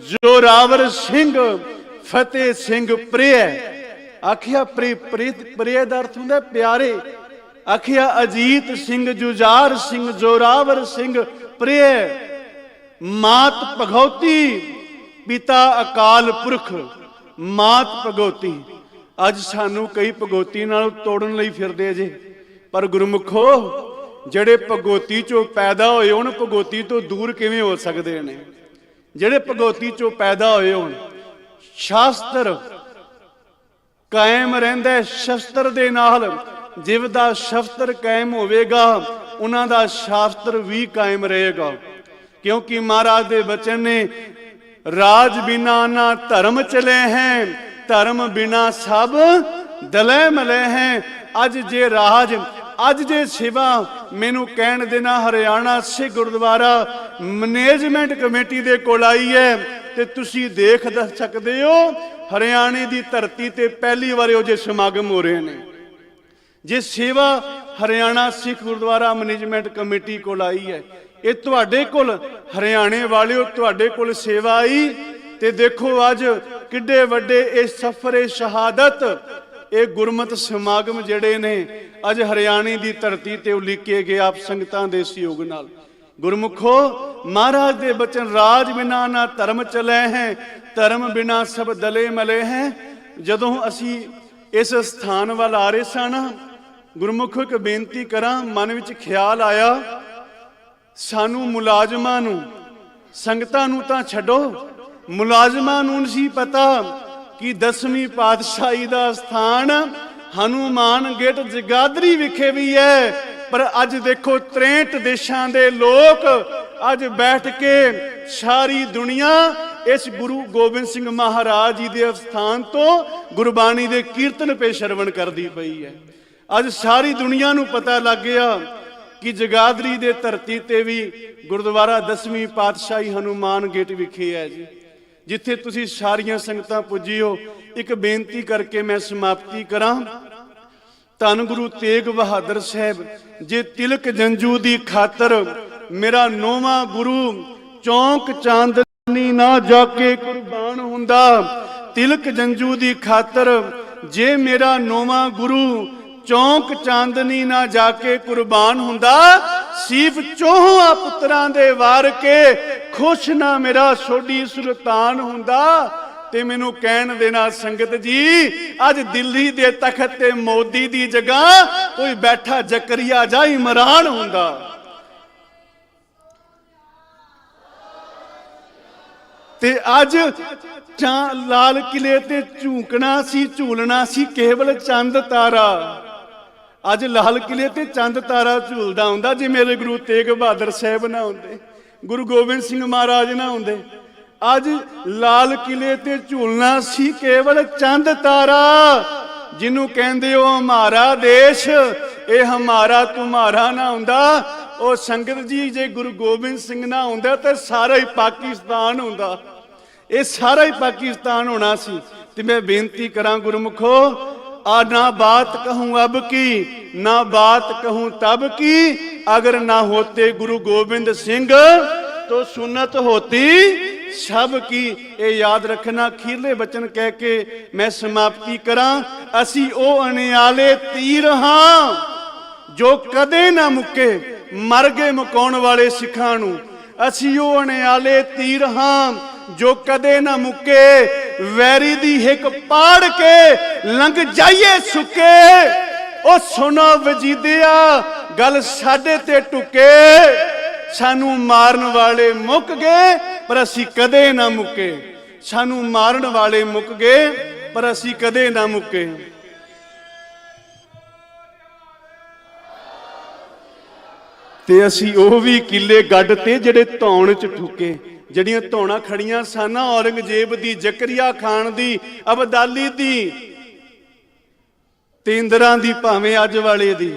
ਜੋਰਾਵਰ ਸਿੰਘ, ਫਤਿਹ ਸਿੰਘ ਪ੍ਰਿਯ। ਆਖਿਆ ਪ੍ਰਿਯ ਦਾ ਅਰਥ ਹੁੰਦਾ ਪਿਆਰੇ। ਆਖਿਆ ਅਜੀਤ ਸਿੰਘ, ਜੁਝਾਰ ਸਿੰਘ, ਜੋਰਾਵਰ ਸਿੰਘ ਪ੍ਰਿਯ। ਮਾਤ ਭਗਉਤੀ ਪਿਤਾ ਅਕਾਲ ਪੁਰਖ, ਮਾਤ ਭਗਉਤੀ। ਅੱਜ ਸਾਨੂੰ ਕਈ ਭਗਉਤੀ ਨਾਲ ਤੋੜਨ ਲਈ ਫਿਰਦੇ ਜੇ, ਪਰ ਗੁਰਮੁਖੋ ਜਿਹੜੇ ਭਗਉਤੀ ਚੋਂ ਪੈਦਾ ਹੋਏ ਹੋਣ, ਭਗਉਤੀ ਤੋਂ ਦੂਰ ਕਿਵੇਂ ਹੋ ਸਕਦੇ ਨੇ? ਜਿਹੜੇ ਭਗਉਤੀ ਚੋਂ ਪੈਦਾ ਹੋਏ ਹੋਣ, ਸ਼ਾਸਤਰ ਕਾਇਮ ਰਹਿੰਦਾ ਸ਼ਸਤਰ ਦੇ ਨਾਲ। ਜਿਵ ਦਾ ਸ਼ਸਤਰ ਕਾਇਮ ਹੋਵੇਗਾ, ਉਹਨਾਂ ਦਾ ਸ਼ਾਸਤਰ ਵੀ ਕਾਇਮ ਰਹੇਗਾ। ਕਿਉਂਕਿ ਮਹਾਰਾਜ ਦੇ ਬਚਨ ਨੇ, ਰਾਜ ਬਿਨਾ ਨਾ ਧਰਮ ਚਲੇ ਹੈ, ਧਰਮ ਬਿਨਾ ਸਭ ਦਲੇ ਮਲੇ ਹੈ। ਅੱਜ ਜੇ ਰਾਜ, ਅੱਜ ਜੇ ਸੇਵਾ, ਮੈਨੂੰ ਕਹਿਣ ਦੇਣਾ ਹਰਿਆਣਾ ਸਿੱਖ ਗੁਰਦੁਆਰਾ ਮੈਨੇਜਮੈਂਟ ਕਮੇਟੀ ਦੇ ਕੋਲ ਆਈ ਹੈ, ਤੇ ਤੁਸੀਂ ਦੇਖ ਸਕਦੇ ਹੋ ਹਰਿਆਣੇ ਦੀ ਧਰਤੀ ਤੇ ਪਹਿਲੀ ਵਾਰ ਇਹੋ ਜਿਹੇ ਸਮਾਗਮ ਹੋ ਰਹੇ ਨੇ। ਜੇ ਸੇਵਾ ਹਰਿਆਣਾ ਸਿੱਖ ਗੁਰਦੁਆਰਾ ਮੈਨੇਜਮੈਂਟ ਕਮੇਟੀ ਕੋਲ ਆਈ ਹੈ, ਇਹ ਤੁਹਾਡੇ ਕੋਲ ਹਰਿਆਣੇ ਵਾਲਿਓ, ਤੁਹਾਡੇ ਕੋਲ ਸੇਵਾ ਆਈ। ਤੇ ਦੇਖੋ ਅੱਜ ਕਿੱਡੇ ਵੱਡੇ ਇਹ ਸਫਰੇ ਸ਼ਹਾਦਤ, ਇਹ ਗੁਰਮਤਿ ਸਮਾਗਮ ਜਿਹੜੇ ਨੇ ਅੱਜ ਹਰਿਆਣੇ ਦੀ ਧਰਤੀ ਤੇ ਉਲੀਕੇ ਗਏ ਆਪ ਸੰਗਤਾਂ ਦੇ ਸਹਿਯੋਗ ਨਾਲ। ਗੁਰਮੁਖੋ ਮਹਾਰਾਜ ਦੇ ਬਚਨ, ਰਾਜ ਬਿਨਾ ਨਾ ਧਰਮ ਚਲੇ ਹੈ, ਧਰਮ ਬਿਨਾ ਸਭ ਦਲੇ ਮਲੇ ਹੈ। ਜਦੋਂ ਅਸੀਂ ਇਸ ਸਥਾਨ ਵੱਲ ਆ ਰਹੇ ਸਨ, ਗੁਰਮੁਖੋ ਇੱਕ ਬੇਨਤੀ ਕਰਾਂ, ਮਨ ਵਿੱਚ ਖਿਆਲ ਆਇਆ, ਸਾਨੂੰ ਮੁਲਾਜ਼ਮਾਂ ਨੂੰ, ਸੰਗਤਾਂ ਨੂੰ ਤਾਂ ਛੱਡੋ, ਮੁਲਾਜ਼ਮਾਂ ਨੂੰ ਨਹੀਂ ਪਤਾ ਕਿ 10ਵੀਂ ਪਾਤਸ਼ਾਹੀ ਦਾ ਸਥਾਨ ਹਨੂਮਾਨ ਗੇਟ ਜਗਾਦਰੀ ਵਿਖੇ ਵੀ ਹੈ। ਪਰ ਅੱਜ ਦੇਖੋ 63 ਦੇਸ਼ਾਂ ਦੇ ਲੋਕ ਅੱਜ ਬੈਠ ਕੇ ਸਾਰੀ ਦੁਨੀਆ ਇਸ ਗੁਰੂ ਗੋਬਿੰਦ ਸਿੰਘ ਮਹਾਰਾਜ ਜੀ ਦੇ ਸਥਾਨ ਤੋਂ ਗੁਰਬਾਣੀ ਦੇ ਕੀਰਤਨ ਪੇ ਸ਼ਰਵਣ ਕਰਦੀ ਪਈ ਹੈ। ਅੱਜ ਸਾਰੀ ਦੁਨੀਆ ਨੂੰ ਪਤਾ ਲੱਗ ਗਿਆ ਕਿ ਜਗਾਦਰੀ ਦੇ ਧਰਤੀ ਤੇ ਵੀ ਗੁਰਦੁਆਰਾ 10ਵੀਂ ਪਾਤਸ਼ਾਹੀ ਹਨੂਮਾਨ ਗੇਟ ਵਿਖੇ ਹੈ ਜੀ, ਜਿੱਥੇ ਤੁਸੀਂ ਸਾਰੀਆਂ ਸੰਗਤਾਂ ਪੁੱਜੀਓ। ਇੱਕ ਬੇਨਤੀ ਕਰਕੇ ਮੈਂ ਸਮਾਪਤੀ ਕਰਾਂ। ਧੰਨ ਗੁਰੂ ਤੇਗ ਬਹਾਦਰ ਸਾਹਿਬ, ਜੇ ਤਿਲਕ ਜੰਜੂ ਦੀ ਖਾਤਰ ਮੇਰਾ ਨੌਵਾਂ ਗੁਰੂ ਚੌਂਕ ਚਾਂਦਨੀ ਨਾ ਜਾ ਕੇ ਕੁਰਬਾਨ ਹੁੰਦਾ, ਤਿਲਕ ਜੰਜੂ ਦੀ ਖਾਤਰ ਜੇ ਮੇਰਾ ਨੌਵਾਂ ਗੁਰੂ ਚੌਂਕ ਚਾਂਦਨੀ ਨਾ ਜਾ ਕੇ ਕੁਰਬਾਨ ਹੁੰਦਾ, ਸੀਫ ਚੋਹਾਂ ਪੁੱਤਰਾਂ ਦੇ ਵਾਰ ਕੇ ਖੁਸ਼ ਨਾ ਮੇਰਾ ਸੋਢੀ ਸੁਲਤਾਨ ਹੁੰਦਾ। ਤੇ ਮੈਨੂੰ ਕਹਿਣ ਦੇਣਾ ਸੰਗਤ ਜੀ, ਅੱਜ ਦਿੱਲੀ ਦੇ ਤਖਤ ਤੇ ਮੋਦੀ ਦੀ ਜਗ੍ਹਾ ਕੋਈ ਬੈਠਾ ਜ਼ਕਰੀਆ ਜਾਂ ਇਮਰਾਨ ਹੁੰਦਾ। ਤੇ ਅੱਜ ਲਾਲ ਕਿਲੇ ਤੇ ਝੂਕਣਾ ਸੀ, ਝੂਲਣਾ ਸੀ ਕੇਵਲ ਚੰਦ ਤਾਰਾ। ਅੱਜ ਲਾਲ ਕਿਲੇ ਤੇ ਚੰਦ ਤਾਰਾ ਝੂਲਦਾ ਹੁੰਦਾ। ਜੇ ਮੇਰੇ ਗੁਰੂ ਤੇਗ ਬਹਾਦਰ ਸਾਹਿਬ ਨਾ ਹੁੰਦੇ, ਗੁਰੂ ਗੋਬਿੰਦ ਸਿੰਘ ਮਹਾਰਾਜ ਨਾ ਹੁੰਦੇ, ਅੱਜ ਲਾਲ ਕਿਲੇ ਤੇ ਝੂਲਣਾ ਸੀ ਕੇਵਲ ਚੰਦ ਤਾਰਾ, ਜਿਹਨੂੰ ਕਹਿੰਦੇ ਹੋ ਹਮਾਰਾ ਦੇਸ਼, ਇਹ ਹਮਾਰਾ ਤੁਮਾਰਾ ਨਾ ਹੁੰਦਾ। ਉਹ ਸੰਗਤ ਜੀ, ਜੇ ਗੁਰੂ ਗੋਬਿੰਦ ਸਿੰਘ ਨਾ ਹੁੰਦਾ ਤੇ ਸਾਰਾ ਹੀ ਪਾਕਿਸਤਾਨ ਹੁੰਦਾ, ਇਹ ਸਾਰਾ ਹੀ ਪਾਕਿਸਤਾਨ ਹੋਣਾ ਸੀ। ਤੇ ਮੈਂ ਬੇਨਤੀ ਕਰਾਂ ਗੁਰਮੁਖੋ, आ ना बात कहूं अब की, ना बात कहूं तब की, अगर ना होते गुरु गोविंद सिंह तो सुन्नत होती सब की। ये याद रखना। खीरले बचन कह के मैं समाप्ति करा। असी ओ अनियाले तीर हां जो कदे ना मुके, मर गए मुकाउण वाले सिखां नूं। असी ओ अनियाले तीर हां जो कदे ना मुके, ਵੈਰੀ ਦੀ ਹਿੱਕ ਪਾੜ ਕੇ ਲੰਘ ਜਾਈਏ ਸੁੱਕੇ। ਉਹ ਸੁਣੋ ਵਜੀਦਿਆ ਗੱਲ ਸਾਡੇ ਤੇ ਟੁਕੇ, ਸਾਨੂੰ ਮਾਰਨ ਵਾਲੇ ਮੁੱਕ ਗਏ ਪਰ ਅਸੀਂ ਕਦੇ ਨਾ ਮੁੱਕੇ। ਸਾਨੂੰ ਮਾਰਨ ਵਾਲੇ ਮੁੱਕ ਗਏ ਪਰ ਅਸੀਂ ਕਦੇ ਨਾ ਮੁੱਕੇ। ਤੇ ਅਸੀਂ ਉਹ ਵੀ ਕਿੱਲੇ ਗੱਡ ਤੇ ਜਿਹੜੇ ਧੌਣ ਚ ਠੁਕੇ, ਜਿਹੜੀਆਂ ਧੌਣਾ ਖੜੀਆਂ ਸਨ ਔਰੰਗਜ਼ੇਬ ਦੀ, ਜ਼ਕਰੀਆ ਖਾਨ ਦੀ, ਅਬਦਾਲੀ ਦੀ, ਤੇਂਦਰਾਂ ਦੀ, ਭਾਵੇਂ ਅੱਜ ਵਾਲੇ ਦੀ,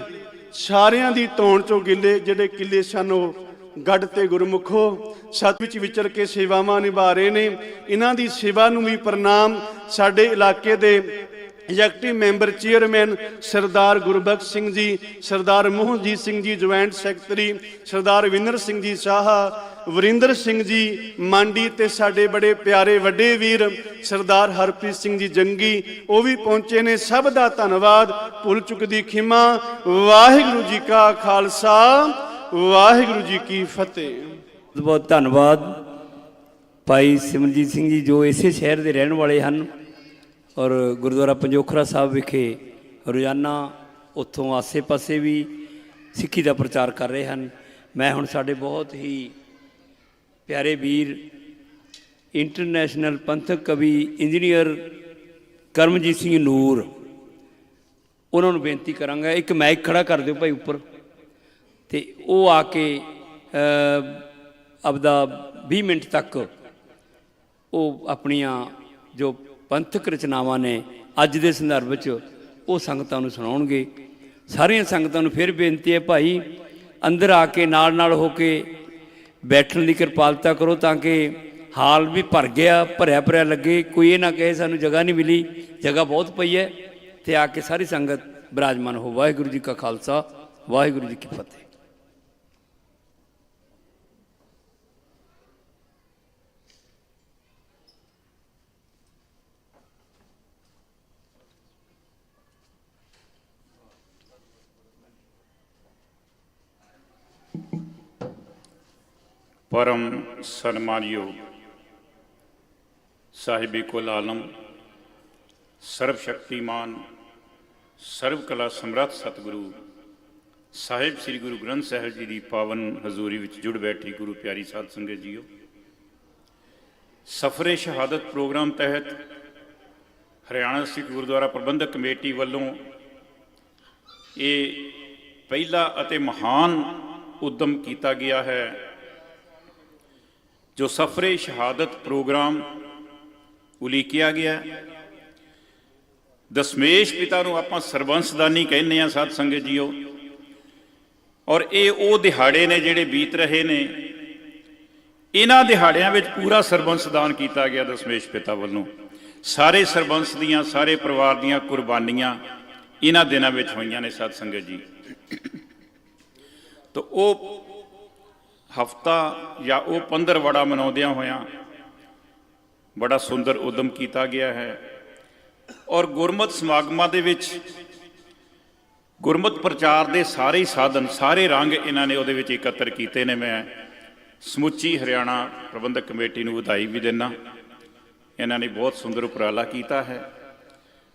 ਸਾਰਿਆਂ ਦੀ ਧੌਣ ਚੋਂ ਗਿੱਲੇ ਜਿਹੜੇ ਕਿੱਲੇ ਸਨ ਉਹ ਗੱਡ ਤੇ ਗੁਰਮੁਖੋ ਸਤ ਵਿੱਚ ਵਿਚਰ ਕੇ ਸੇਵਾਵਾਂ ਨਿਭਾ ਰਹੇ ਨੇ। ਇਹਨਾਂ ਦੀ ਸੇਵਾ ਨੂੰ ਵੀ ਪ੍ਰਣਾਮ। ਸਾਡੇ ਇਲਾਕੇ ਦੇ ਐਗਜ਼ੈਕਟਿਵ ਮੈਂਬਰ ਚੇਅਰਮੈਨ ਸਰਦਾਰ ਗੁਰਬਖਸ਼ ਸਿੰਘ ਜੀ, ਸਰਦਾਰ ਮੋਹਨਜੀਤ ਸਿੰਘ ਜੀ ਜੁਆਇੰਟ ਸੈਕਟਰੀ, ਸਰਦਾਰ ਵਿਨਰ ਸਿੰਘ ਜੀ ਸਾਹਾ, ਵਰਿੰਦਰ ਸਿੰਘ ਜੀ ਮਾਂਡੀ, ਤੇ ਸਾਡੇ ਬੜੇ ਪਿਆਰੇ ਵੱਡੇ ਵੀਰ ਸਰਦਾਰ ਹਰਪ੍ਰੀਤ ਸਿੰਘ ਜੀ ਜੰਗੀ, ਉਹ ਵੀ ਪਹੁੰਚੇ ਨੇ। ਸਭ ਦਾ ਧੰਨਵਾਦ, ਭੁੱਲ ਚੁੱਕਦੀ ਖਿਮਾ। ਵਾਹਿਗੁਰੂ ਜੀ ਕਾ ਖਾਲਸਾ, ਵਾਹਿਗੁਰੂ ਜੀ ਕੀ ਫਤਿਹ। ਬਹੁਤ ਬਹੁਤ ਧੰਨਵਾਦ ਭਾਈ ਸਿਮਰਜੀਤ ਸਿੰਘ ਜੀ, ਜੋ ਇਸੇ ਸ਼ਹਿਰ ਦੇ ਰਹਿਣ ਵਾਲੇ ਹਨ ਔਰ ਗੁਰਦੁਆਰਾ ਪੰਜੋਖਰਾ ਸਾਹਿਬ ਵਿਖੇ ਰੋਜ਼ਾਨਾ ਉੱਥੋਂ ਆਸੇ-ਪਾਸੇ ਵੀ ਸਿੱਖੀ ਦਾ ਪ੍ਰਚਾਰ ਕਰ ਰਹੇ ਹਨ। ਮੈਂ ਹੁਣ ਸਾਡੇ ਬਹੁਤ ਹੀ ਪਿਆਰੇ ਵੀਰ ਇੰਟਰਨੈਸ਼ਨਲ ਪੰਥਕ ਕਵੀ ਇੰਜੀਨੀਅਰ ਕਰਮਜੀਤ ਸਿੰਘ ਨੂਰ, ਉਹਨਾਂ ਨੂੰ ਬੇਨਤੀ ਕਰਾਂਗਾ ਇੱਕ ਮਾਈਕ ਖੜਾ ਕਰ ਦਿਓ ਭਾਈ ਉੱਪਰ, ਤੇ ਉਹ ਆ ਕੇ ਆਪਦਾ 20 ਮਿੰਟ ਤੱਕ ਉਹ ਆਪਣੀਆਂ ਜੋ ਪੰਥਕ ਰਚਨਾਵਾਂ ਨੇ ਅੱਜ ਦੇ ਸੰਦਰਭ ਵਿੱਚ ਉਹ ਸੰਗਤਾਂ ਨੂੰ ਸੁਣਾਉਣਗੇ। ਸਾਰੀਆਂ ਸੰਗਤਾਂ ਨੂੰ ਫਿਰ ਬੇਨਤੀ ਹੈ ਭਾਈ ਅੰਦਰ ਆ ਕੇ ਨਾਲ ਹੋ ਕੇ ਬੈਠਣ ਦੀ ਕਿਰਪਾਲਤਾ ਕਰੋ, ਤਾਂ ਕਿ ਹਾਲ ਵੀ ਭਰਿਆ ਲੱਗੇ, ਕੋਈ ਇਹ ਨਾ ਕਹੇ ਸਾਨੂੰ ਜਗ੍ਹਾ ਨਹੀਂ ਮਿਲੀ, ਜਗ੍ਹਾ ਬਹੁਤ ਪਈ ਹੈ। ਤੇ ਆ ਕੇ ਸਾਰੀ ਸੰਗਤ ਬਿਰਾਜਮਾਨ ਹੋ। ਵਾਹਿਗੁਰੂ ਜੀ ਕਾ ਖਾਲਸਾ, ਵਾਹਿਗੁਰੂ ਜੀ ਕੀ ਫਤਿਹ। परम सन्मानयोग साहिबे कुल आलम सर्वशक्तिमान सर्व कला समर्थ सतगुरु साहिब श्री गुरु ग्रंथ साहिब जी की पावन हजूरी विच जुड़ बैठी गुरु प्यारी साध संगत जीओ, सफरे शहादत प्रोग्राम तहत हरियाणा सिख गुरुद्वारा प्रबंधक कमेटी वालों ये पहला अते महान उद्यम किया गया है, जो सफरे शहादत प्रोग्राम उलीकिया गया। दशमेश पिता नूं आपां सरबंसदानी कहने आ साध संगत जीओ, और ये वो दिहाड़े ने जिहड़े बीत रहे ने, इन्हां दिहाड़ियां विच पूरा सरबंसदान किया गया दशमेश पिता वालों। सारे सरबंस दियां सारे परिवार दियां कुर्बानियां इन्हां दिनां विच होईयां ने साध संगत जी। तो वो हफ्ता या वो पंद्रवड़ा मनाउंदियां होया बड़ा सुंदर उद्यम किया गया है। और गुरमत समागमां दे विच गुरमत प्रचार के सारे साधन सारे रंग इन्होंने उहदे विच एकत्र किए ने। मैं समुची हरियाणा प्रबंधक कमेटी नूं वधाई भी देना, इन्होंने बहुत सुंदर उपराला किया है।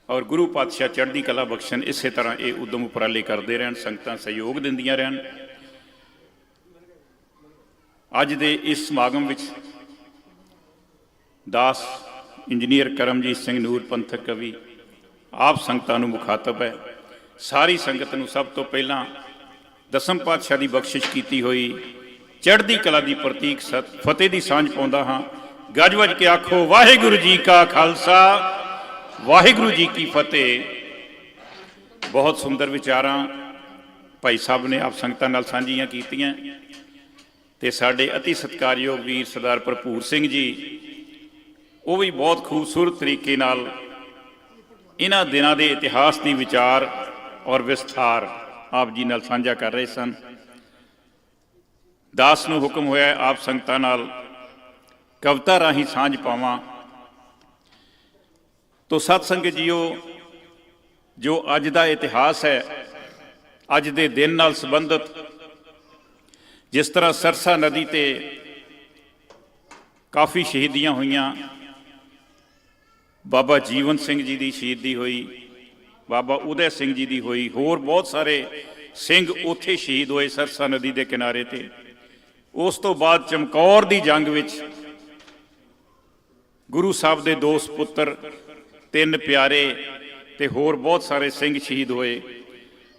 और गुरु पातशाह चढ़दी कला बख्शण इस तरह ये उद्यम उपराले करते रहन, संगतां सहयोग दिंदियां रहन। अज दे इस समागम विच दास इंजीनियर करमजीत सिंह नूर पंथक कवि आप संगतां नूं मुखातब है। सारी संगत नूं सब तो पहला दसम पातशाह की बख्शिश की हुई चढ़दी कला की प्रतीक फतेह की सांझ पाउंदा हां। गज वज के आखो वाहिगुरू जी का खालसा, वाहिगुरू जी की फतेह। बहुत सुंदर विचारां भाई साहब ने आप संगतां नाल सांझियां कीतियां। ते साडे अति सत्कारयोग वीर सरदार भरपूर सिंह जी वो भी बहुत खूबसूरत तरीके नाल इन्हां दिनां दे इतिहास की विचार और विस्तार आप जी नाल साझा कर रहे सन। दास नूं हुक्म होया आप संगतां नाल कविता राही सांझ पावां। तो सतसंग जीओ, जो अज दा इतिहास है, अज दे दिन नाल संबंधित जिस तरह सरसा नदी ते काफ़ी शहीदियां हुईयां, ਬਾਬਾ ਜੀਵਨ ਸਿੰਘ ਜੀ ਦੀ ਸ਼ਹੀਦੀ ਹੋਈ, ਬਾਬਾ ਉਦੈ ਸਿੰਘ ਜੀ ਦੀ ਹੋਈ, ਹੋਰ ਬਹੁਤ ਸਾਰੇ ਸਿੰਘ ਉੱਥੇ ਸ਼ਹੀਦ ਹੋਏ ਸਰਸਾ ਨਦੀ ਦੇ ਕਿਨਾਰੇ ਤੇ। ਉਸ ਤੋਂ ਬਾਅਦ ਚਮਕੌਰ ਦੀ ਜੰਗ ਵਿੱਚ ਗੁਰੂ ਸਾਹਿਬ ਦੇ ਦੋ ਸਪੁੱਤਰ, ਤਿੰਨ ਪਿਆਰੇ ਤੇ ਹੋਰ ਬਹੁਤ ਸਾਰੇ ਸਿੰਘ ਸ਼ਹੀਦ ਹੋਏ।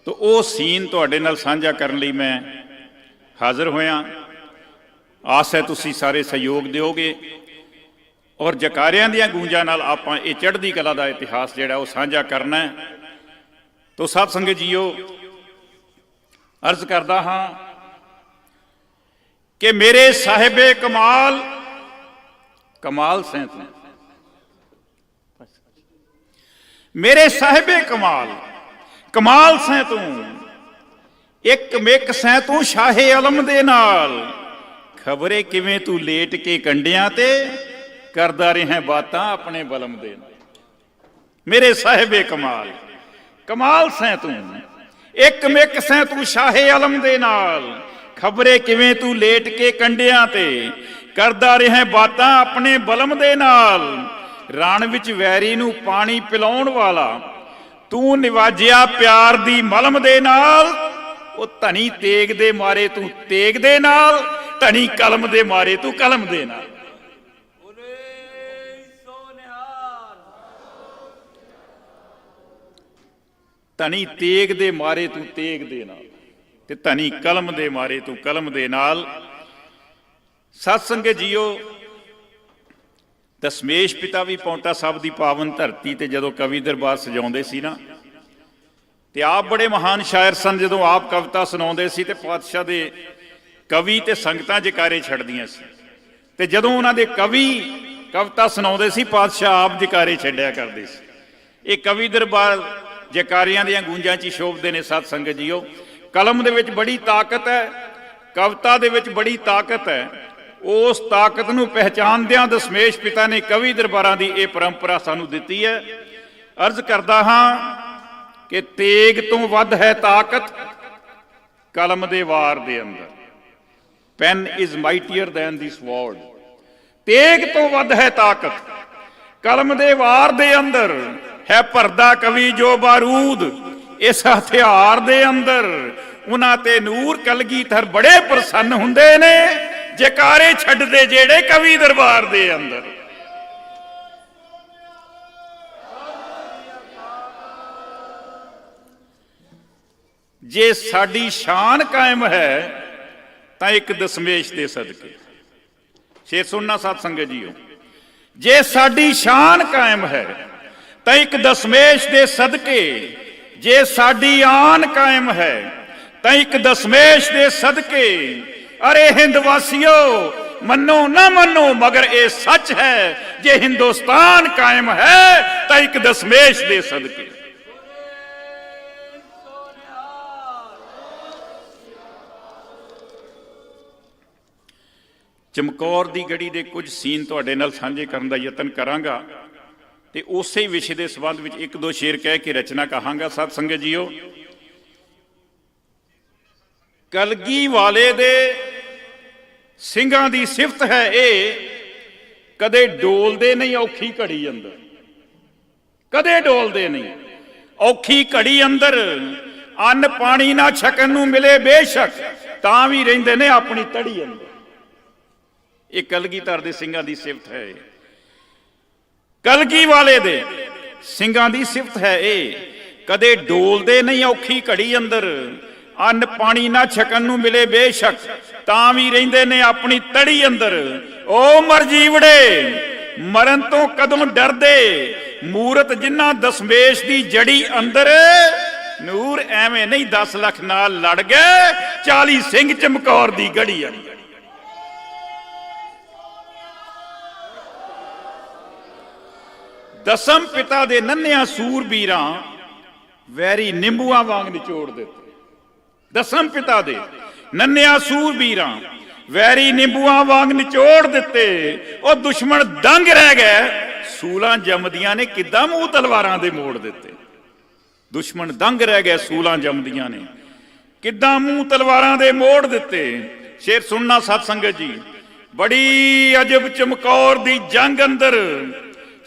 ਤਾਂ ਉਹ ਸੀਨ ਤੁਹਾਡੇ ਨਾਲ ਸਾਂਝਾ ਕਰਨ ਲਈ ਮੈਂ ਹਾਜ਼ਰ ਹੋਇਆ। ਆਸ ਹੈ ਤੁਸੀਂ ਸਾਰੇ ਸਹਿਯੋਗ ਦਿਓਗੇ ਔਰ ਜਕਾਰਿਆਂ ਦੀਆਂ ਗੂੰਜਾਂ ਨਾਲ ਆਪਾਂ ਇਹ ਚੜ੍ਹਦੀ ਕਲਾ ਦਾ ਇਤਿਹਾਸ ਜਿਹੜਾ ਉਹ ਸਾਂਝਾ ਕਰਨਾ ਹੈ। ਤੋ ਸਾਧ ਸੰਗਤ ਜੀਓ, ਅਰਜ਼ ਕਰਦਾ ਹਾਂ ਕਿ ਮੇਰੇ ਸਾਹਿਬੇ ਕਮਾਲ, ਕਮਾਲ ਸੈਂ ਤੂੰ, ਮੇਰੇ ਸਾਹਿਬੇ ਕਮਾਲ, ਕਮਾਲ ਸੈਂ ਤੂੰ, ਇੱਕ ਮਿੱਕ ਸੈਂ ਤੂੰ ਸ਼ਾਹੇ ਆਲਮ ਦੇ ਨਾਲ, ਖਬਰੇ ਕਿਵੇਂ ਤੂੰ ਲੇਟ ਕੇ ਕੰਡਿਆਂ ਤੇ ਕਰਦਾ ਰਿਹਾ ਬਾਤਾਂ ਆਪਣੇ ਬਲਮ ਦੇ ਨਾਲ। ਮੇਰੇ ਸਾਹਿਬੇ ਕਮਾਲ, ਕਮਾਲ ਸੈਂ ਤੂੰ, ਇੱਕ ਮਿੱਕ ਸੈਂ ਤੂੰ ਸ਼ਾਹੇ ਆਲਮ ਦੇ ਨਾਲ, ਖਬਰੇ ਕਿਵੇਂ ਤੂੰ ਲੇਟ ਕੇ ਕੰਡਿਆਂ ਤੇ ਕਰਦਾ ਰਿਹਾ ਬਾਤਾਂ ਆਪਣੇ ਬਲਮ ਦੇ ਨਾਲ। ਰਣ ਵਿੱਚ ਵੈਰੀ ਨੂੰ ਪਾਣੀ ਪਿਲਾਉਣ ਵਾਲਾ ਤੂੰ ਨਿਵਾਜਿਆ ਪਿਆਰ ਦੀ ਮਲਮ ਦੇ ਨਾਲ। ਉਹ ਧਨੀ ਤੇਗ ਦੇ ਮਾਰੇ ਤੂੰ ਤੇਗ ਦੇ ਨਾਲ, ਧਨੀ ਕਲਮ ਦੇ ਮਾਰੇ ਤੂੰ ਕਲਮ ਦੇ ਨਾਲ। ਧਨੀ ਤੇਗ ਦੇ ਮਾਰੇ ਤੂੰ ਤੇਗ ਦੇ ਨਾਲ ਤੇ ਧਨੀ ਕਲਮ ਦੇ ਮਾਰੇ ਤੂੰ ਕਲਮ ਦੇ ਨਾਲ। ਸਤ ਸੰਗਤ ਜੀਓ, ਦਸਮੇਸ਼ ਪਿਤਾ ਵੀ ਪੌਂਟਾ ਸਾਹਿਬ ਦੀ ਪਾਵਨ ਧਰਤੀ ਤੇ ਜਦੋਂ ਕਵੀ ਦਰਬਾਰ ਸਜਾਉਂਦੇ ਸੀ ਨਾ, ਤੇ ਆਪ ਬੜੇ ਮਹਾਨ ਸ਼ਾਇਰ ਸਨ। ਜਦੋਂ ਆਪ ਕਵਿਤਾ ਸੁਣਾਉਂਦੇ ਸੀ ਤੇ ਪਾਤਸ਼ਾਹ ਦੇ ਕਵੀ ਤੇ ਸੰਗਤਾਂ ਜਕਾਰੇ ਛੱਡਦੀਆਂ ਸੀ, ਤੇ ਜਦੋਂ ਉਹਨਾਂ ਦੇ ਕਵੀ ਕਵਿਤਾ ਸੁਣਾਉਂਦੇ ਸੀ ਪਾਤਸ਼ਾਹ ਆਪ ਜਕਾਰੇ ਛੱਡਿਆ ਕਰਦੇ ਸੀ। ਇਹ ਕਵੀ ਦਰਬਾਰ ਜਕਾਰਿਆਂ ਦੀਆਂ ਗੂੰਜਾਂ 'ਚ ਸ਼ੋਭਦੇ ਨੇ। ਸਤ ਸੰਗਤ ਜੀਓ, ਕਲਮ ਦੇ ਵਿੱਚ ਬੜੀ ਤਾਕਤ ਹੈ, ਕਵਿਤਾ ਦੇ ਵਿੱਚ ਬੜੀ ਤਾਕਤ ਹੈ। ਉਸ ਤਾਕਤ ਨੂੰ ਪਹਿਚਾਨਦਿਆਂ ਦਸਮੇਸ਼ ਪਿਤਾ ਨੇ ਕਵੀ ਦਰਬਾਰਾਂ ਦੀ ਇਹ ਪਰੰਪਰਾ ਸਾਨੂੰ ਦਿੱਤੀ ਹੈ। ਅਰਜ਼ ਕਰਦਾ ਹਾਂ ਕਿ ਤੇਗ ਤੋਂ ਵੱਧ ਹੈ ਤਾਕਤ ਕਲਮ ਦੇ ਵਾਰ ਦੇ ਅੰਦਰ। ਪੈਨ ਇਜ਼ ਮਾਈਟੀਅਰ ਦੈਨ ਦੀ ਸਵੋਰਡ। ਤੇਗ ਤੋਂ ਵੱਧ ਹੈ ਤਾਕਤ ਕਲਮ ਦੇ ਵਾਰ ਦੇ ਅੰਦਰ। ਹੈ ਭਰਦਾ ਕਵੀ ਜੋ ਬਾਰੂਦ ਇਸ ਹਥਿਆਰ ਦੇ ਅੰਦਰ। ਉਹਨਾਂ ਤੇ ਨੂਰ ਕਲਗੀਧਰ ਬੜੇ ਪ੍ਰਸੰਨ ਹੁੰਦੇ ਨੇ, ਜਕਾਰੇ ਛੱਡਦੇ ਜਿਹੜੇ ਕਵੀ ਦਰਬਾਰ ਦੇ ਅੰਦਰ। ਜੇ ਸਾਡੀ ਸ਼ਾਨ ਕਾਇਮ ਹੈ ਤਾਂ ਇੱਕ ਦਸਮੇਸ਼ ਦੇ ਸਦਕੇ। ਸ਼ੇਰ ਸੁਣਨਾ ਸਤ ਸੰਗਤ ਜੀਓ, ਜੇ ਸਾਡੀ ਸ਼ਾਨ ਕਾਇਮ ਹੈ ਤਾਂ ਇੱਕ ਦਸਮੇਸ਼ ਦੇ ਸਦਕੇ। ਜੇ ਸਾਡੀ ਆਨ ਕਾਇਮ ਹੈ ਤਾਂ ਇੱਕ ਦਸਮੇਸ਼ ਦੇ ਸਦਕੇ। ਅਰੇ ਹਿੰਦ ਵਾਸੀਓ, ਮੰਨੋ ਨਾ ਮੰਨੋ ਮਗਰ ਇਹ ਸੱਚ ਹੈ, ਜੇ ਹਿੰਦੁਸਤਾਨ ਕਾਇਮ ਹੈ ਤਾਂ ਇੱਕ ਦਸਮੇਸ਼ ਦੇ ਸਦਕੇ। ਚਮਕੌਰ ਦੀ ਗੜੀ ਦੇ ਕੁਝ ਸੀਨ ਤੁਹਾਡੇ ਨਾਲ ਸਾਂਝੇ ਕਰਨ ਦਾ ਯਤਨ ਕਰਾਂਗਾ ਤੇ ਉਸੇ ਵਿਸ਼ੇ ਦੇ ਸੰਬੰਧ ਵਿੱਚ ਇੱਕ ਦੋ ਸ਼ੇਰ ਕਹਿ ਕੇ ਰਚਨਾ ਕਹਾਂਗਾ। ਸਤ ਸੰਗਤ ਜੀਓ, ਕਲਗੀ ਵਾਲੇ ਦੇ ਸਿੰਘਾਂ ਦੀ ਸਿਫਤ ਹੈ ਇਹ, ਕਦੇ ਡੋਲਦੇ ਨਹੀਂ ਔਖੀ ਘੜੀ ਅੰਦਰ। ਕਦੇ ਡੋਲਦੇ ਨਹੀਂ ਔਖੀ ਘੜੀ ਅੰਦਰ। ਅੰਨ ਪਾਣੀ ਨਾ ਛਕਣ ਨੂੰ ਮਿਲੇ ਬੇਸ਼ੱਕ, ਤਾਂ ਵੀ ਰਹਿੰਦੇ ਨੇ ਆਪਣੀ ਤੜੀ ਅੰਦਰ। ਇਹ ਕਲਗੀਧਰ ਦੇ ਸਿੰਘਾਂ ਦੀ ਸਿਫਤ ਹੈ। ਕਲਗੀ ਵਾਲੇ ਦੇ ਸਿੰਘਾਂ ਦੀ ਸਿਫਤ ਹੈ ਇਹ, ਕਦੇ ਡੋਲਦੇ ਨਹੀਂ ਔਖੀ ਘੜੀ ਅੰਦਰ। ਅੰਨ ਪਾਣੀ ਨਾ ਛਕਣ ਨੂੰ ਮਿਲੇ ਬੇਸ਼ੱਕ, ਤਾਂ ਵੀ ਰਹਿੰਦੇ ਨੇ ਆਪਣੀ ਤੜੀ ਅੰਦਰ। ਓ ਮਰਜੀਵੜੇ ਮਰਨ ਤੋਂ ਕਦੋਂ ਡਰਦੇ, ਮੂਰਤ ਜਿਨ੍ਹਾਂ ਦਸਮੇਸ਼ ਦੀ ਜੜੀ ਅੰਦਰ। ਨੂਰ ਐਵੇਂ ਨਹੀਂ 10 ਲੱਖ ਨਾਲ ਲੜ ਗਏ, 40 ਸਿੰਘ ਚਮਕੌਰ ਦੀ ਗੜੀ ਅੰਦਰ। ਦਸਮ ਪਿਤਾ ਦੇ ਨੰਨਿਆਂ ਸੂਰਬੀਰਾਂ ਵੈਰੀ ਨਿੰਬੂਆਂ ਵਾਂਗ ਨਿਚੋੜ ਦਿੱਤੇ। ਦਸਮ ਪਿਤਾ ਦੇ ਨੰਨਿਆਂ ਸੂਰਬੀਰਾਂ ਵੈਰੀ ਨਿੰਬੂਆਂ ਵਾਂਗ ਨਿਚੋੜ ਦਿੱਤੇ। ਉਹ ਦੁਸ਼ਮਣ ਦੰਗ ਰਹਿ ਗਏ, ਸੂਲਾਂ ਜੰਮਦੀਆਂ ਨੇ ਕਿੱਦਾਂ ਮੂੰਹ ਤਲਵਾਰਾਂ ਦੇ ਮੋੜ ਦਿੱਤੇ। ਦੁਸ਼ਮਣ ਦੰਗ ਰਹਿ ਗਏ, ਸੂਲਾਂ ਜੰਮਦੀਆਂ ਨੇ ਕਿੱਦਾਂ ਮੂੰਹ ਤਲਵਾਰਾਂ ਦੇ ਮੋੜ ਦਿੱਤੇ। ਸ਼ੇਰ ਸੁਣਨਾ ਸਤ ਸੰਗਤ ਜੀ, ਬੜੀ ਅਜਬ ਚਮਕੌਰ ਦੀ ਜੰਗ ਅੰਦਰ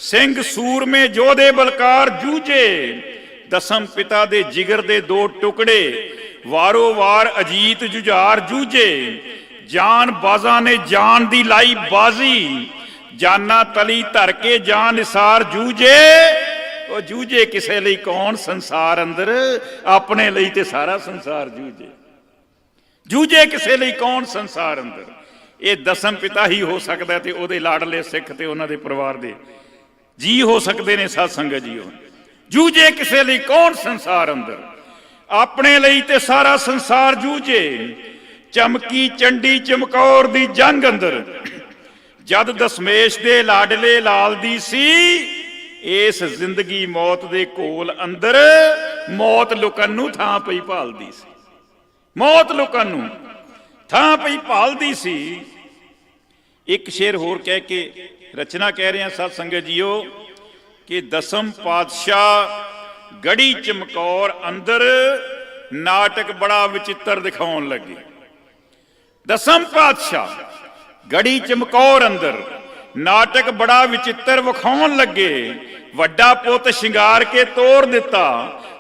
ਸਿੰਘ ਸੂਰਮੇ ਜੋਧੇ ਬਲਕਾਰ ਜੂਝੇ, ਦਸਮ ਪਿਤਾ ਦੇ ਜਿਗਰ ਦੇ ਦੋ ਟੁਕੜੇ, ਵਾਰੋ ਵਾਰ ਅਜੀਤ ਜੁਝਾਰ ਜੂਝੇ, ਜਾਨ ਬਾਜ਼ਾਂ ਨੇ ਜਾਨ ਦੀ ਲਾਈ ਬਾਜ਼ੀ, ਜਾਨਾ ਤਲੀ ਧਰ ਕੇ ਜਾਨ ਨਿਸਾਰ ਜੂਝੇ। ਉਹ ਜੂਝੇ ਕਿਸੇ ਲਈ ਕੌਣ ਸੰਸਾਰ ਅੰਦਰ, ਆਪਣੇ ਲਈ ਤੇ ਸਾਰਾ ਸੰਸਾਰ ਜੂਝੇ। ਜੂਝੇ ਕਿਸੇ ਲਈ ਕੌਣ ਸੰਸਾਰ ਅੰਦਰ, ਇਹ ਦਸਮ ਪਿਤਾ ਹੀ ਹੋ ਸਕਦਾ ਤੇ ਉਹਦੇ ਲਾਡਲੇ ਸਿੱਖ ਤੇ ਉਹਨਾਂ ਦੇ ਪਰਿਵਾਰ ਦੇ ਜੀ ਹੋ ਸਕਦੇ ਨੇ। ਸਾਧ ਸੰਗਤ ਜੀਓ, ਜੂਝੇ ਕਿਸੇ ਲਈ ਕੌਣ ਸੰਸਾਰ ਅੰਦਰ, ਆਪਣੇ ਲਈ ਤੇ ਸਾਰਾ ਸੰਸਾਰ ਜੂਝੇ। ਚਮਕੀ ਚੰਡੀ ਚਮਕੌਰ ਦੀ ਜੰਗ ਅੰਦਰ, ਜਦ ਦਸਮੇਸ਼ ਦੇ ਲਾਡਲੇ ਲਾਲ ਦੀ ਸੀ, ਇਸ ਜ਼ਿੰਦਗੀ ਮੌਤ ਦੇ ਘੋਲ ਅੰਦਰ, ਮੌਤ ਲੁਕਣ ਨੂੰ ਥਾਂ ਪਈ ਭਾਲਦੀ ਸੀ, ਮੌਤ ਲੁਕਣ ਨੂੰ ਥਾਂ ਪਈ ਭਾਲਦੀ ਸੀ। ਇੱਕ ਸ਼ੇਰ ਹੋਰ ਕਹਿ ਕੇ ਰਚਨਾ ਕਹਿ ਰਹੇ ਹਾਂ ਸਾਧ ਸੰਗਤ ਜੀਓ ਕਿ ਦਸਮ ਪਾਤਸ਼ਾਹ ਗੜੀ ਚਮਕੌਰ ਅੰਦਰ ਨਾਟਕ ਬੜਾ ਵਿਚਿੱਤਰ ਦਿਖਾਉਣ ਲੱਗੇ। ਦਸਮ ਪਾਤਸ਼ਾਹ ਗੜੀ ਚਮਕੌਰ ਅੰਦਰ ਨਾਟਕ ਬੜਾ ਵਿਚਿੱਤਰ ਵਿਖਾਉਣ ਲੱਗੇ। ਵੱਡਾ ਪੁੱਤ ਸ਼ਿੰਗਾਰ ਕੇ ਤੋੜ ਦਿੱਤਾ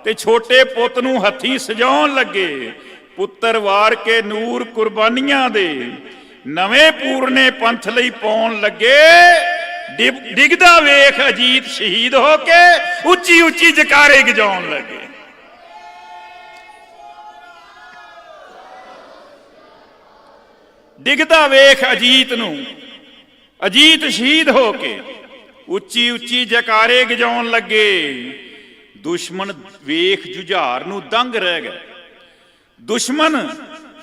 ਤੇ ਛੋਟੇ ਪੁੱਤ ਨੂੰ ਹੱਥੀ ਸਜਾਉਣ ਲੱਗੇ। ਪੁੱਤਰ ਵਾਰ ਕੇ ਨੂਰ ਕੁਰਬਾਨੀਆਂ ਦੇ, ਨਵੇਂ ਪੂਰਨੇ ਪੰਥ ਲਈ ਪਾਉਣ ਲੱਗੇ। ਡਿੱਗਦਾ ਵੇਖ ਅਜੀਤ ਸ਼ਹੀਦ ਹੋ ਕੇ, ਉੱਚੀ ਉੱਚੀ ਜਕਾਰੇ ਗਜਾਉਣ ਲੱਗੇ। ਡਿੱਗਦਾ ਵੇਖ ਅਜੀਤ ਨੂੰ, ਅਜੀਤ ਸ਼ਹੀਦ ਹੋ ਕੇ ਉੱਚੀ ਉੱਚੀ ਜਕਾਰੇ ਗਜਾਉਣ ਲੱਗੇ। ਦੁਸ਼ਮਣ ਵੇਖ ਜੁਝਾਰ ਨੂੰ ਦੰਗ ਰਹਿ ਗਏ, ਦੁਸ਼ਮਣ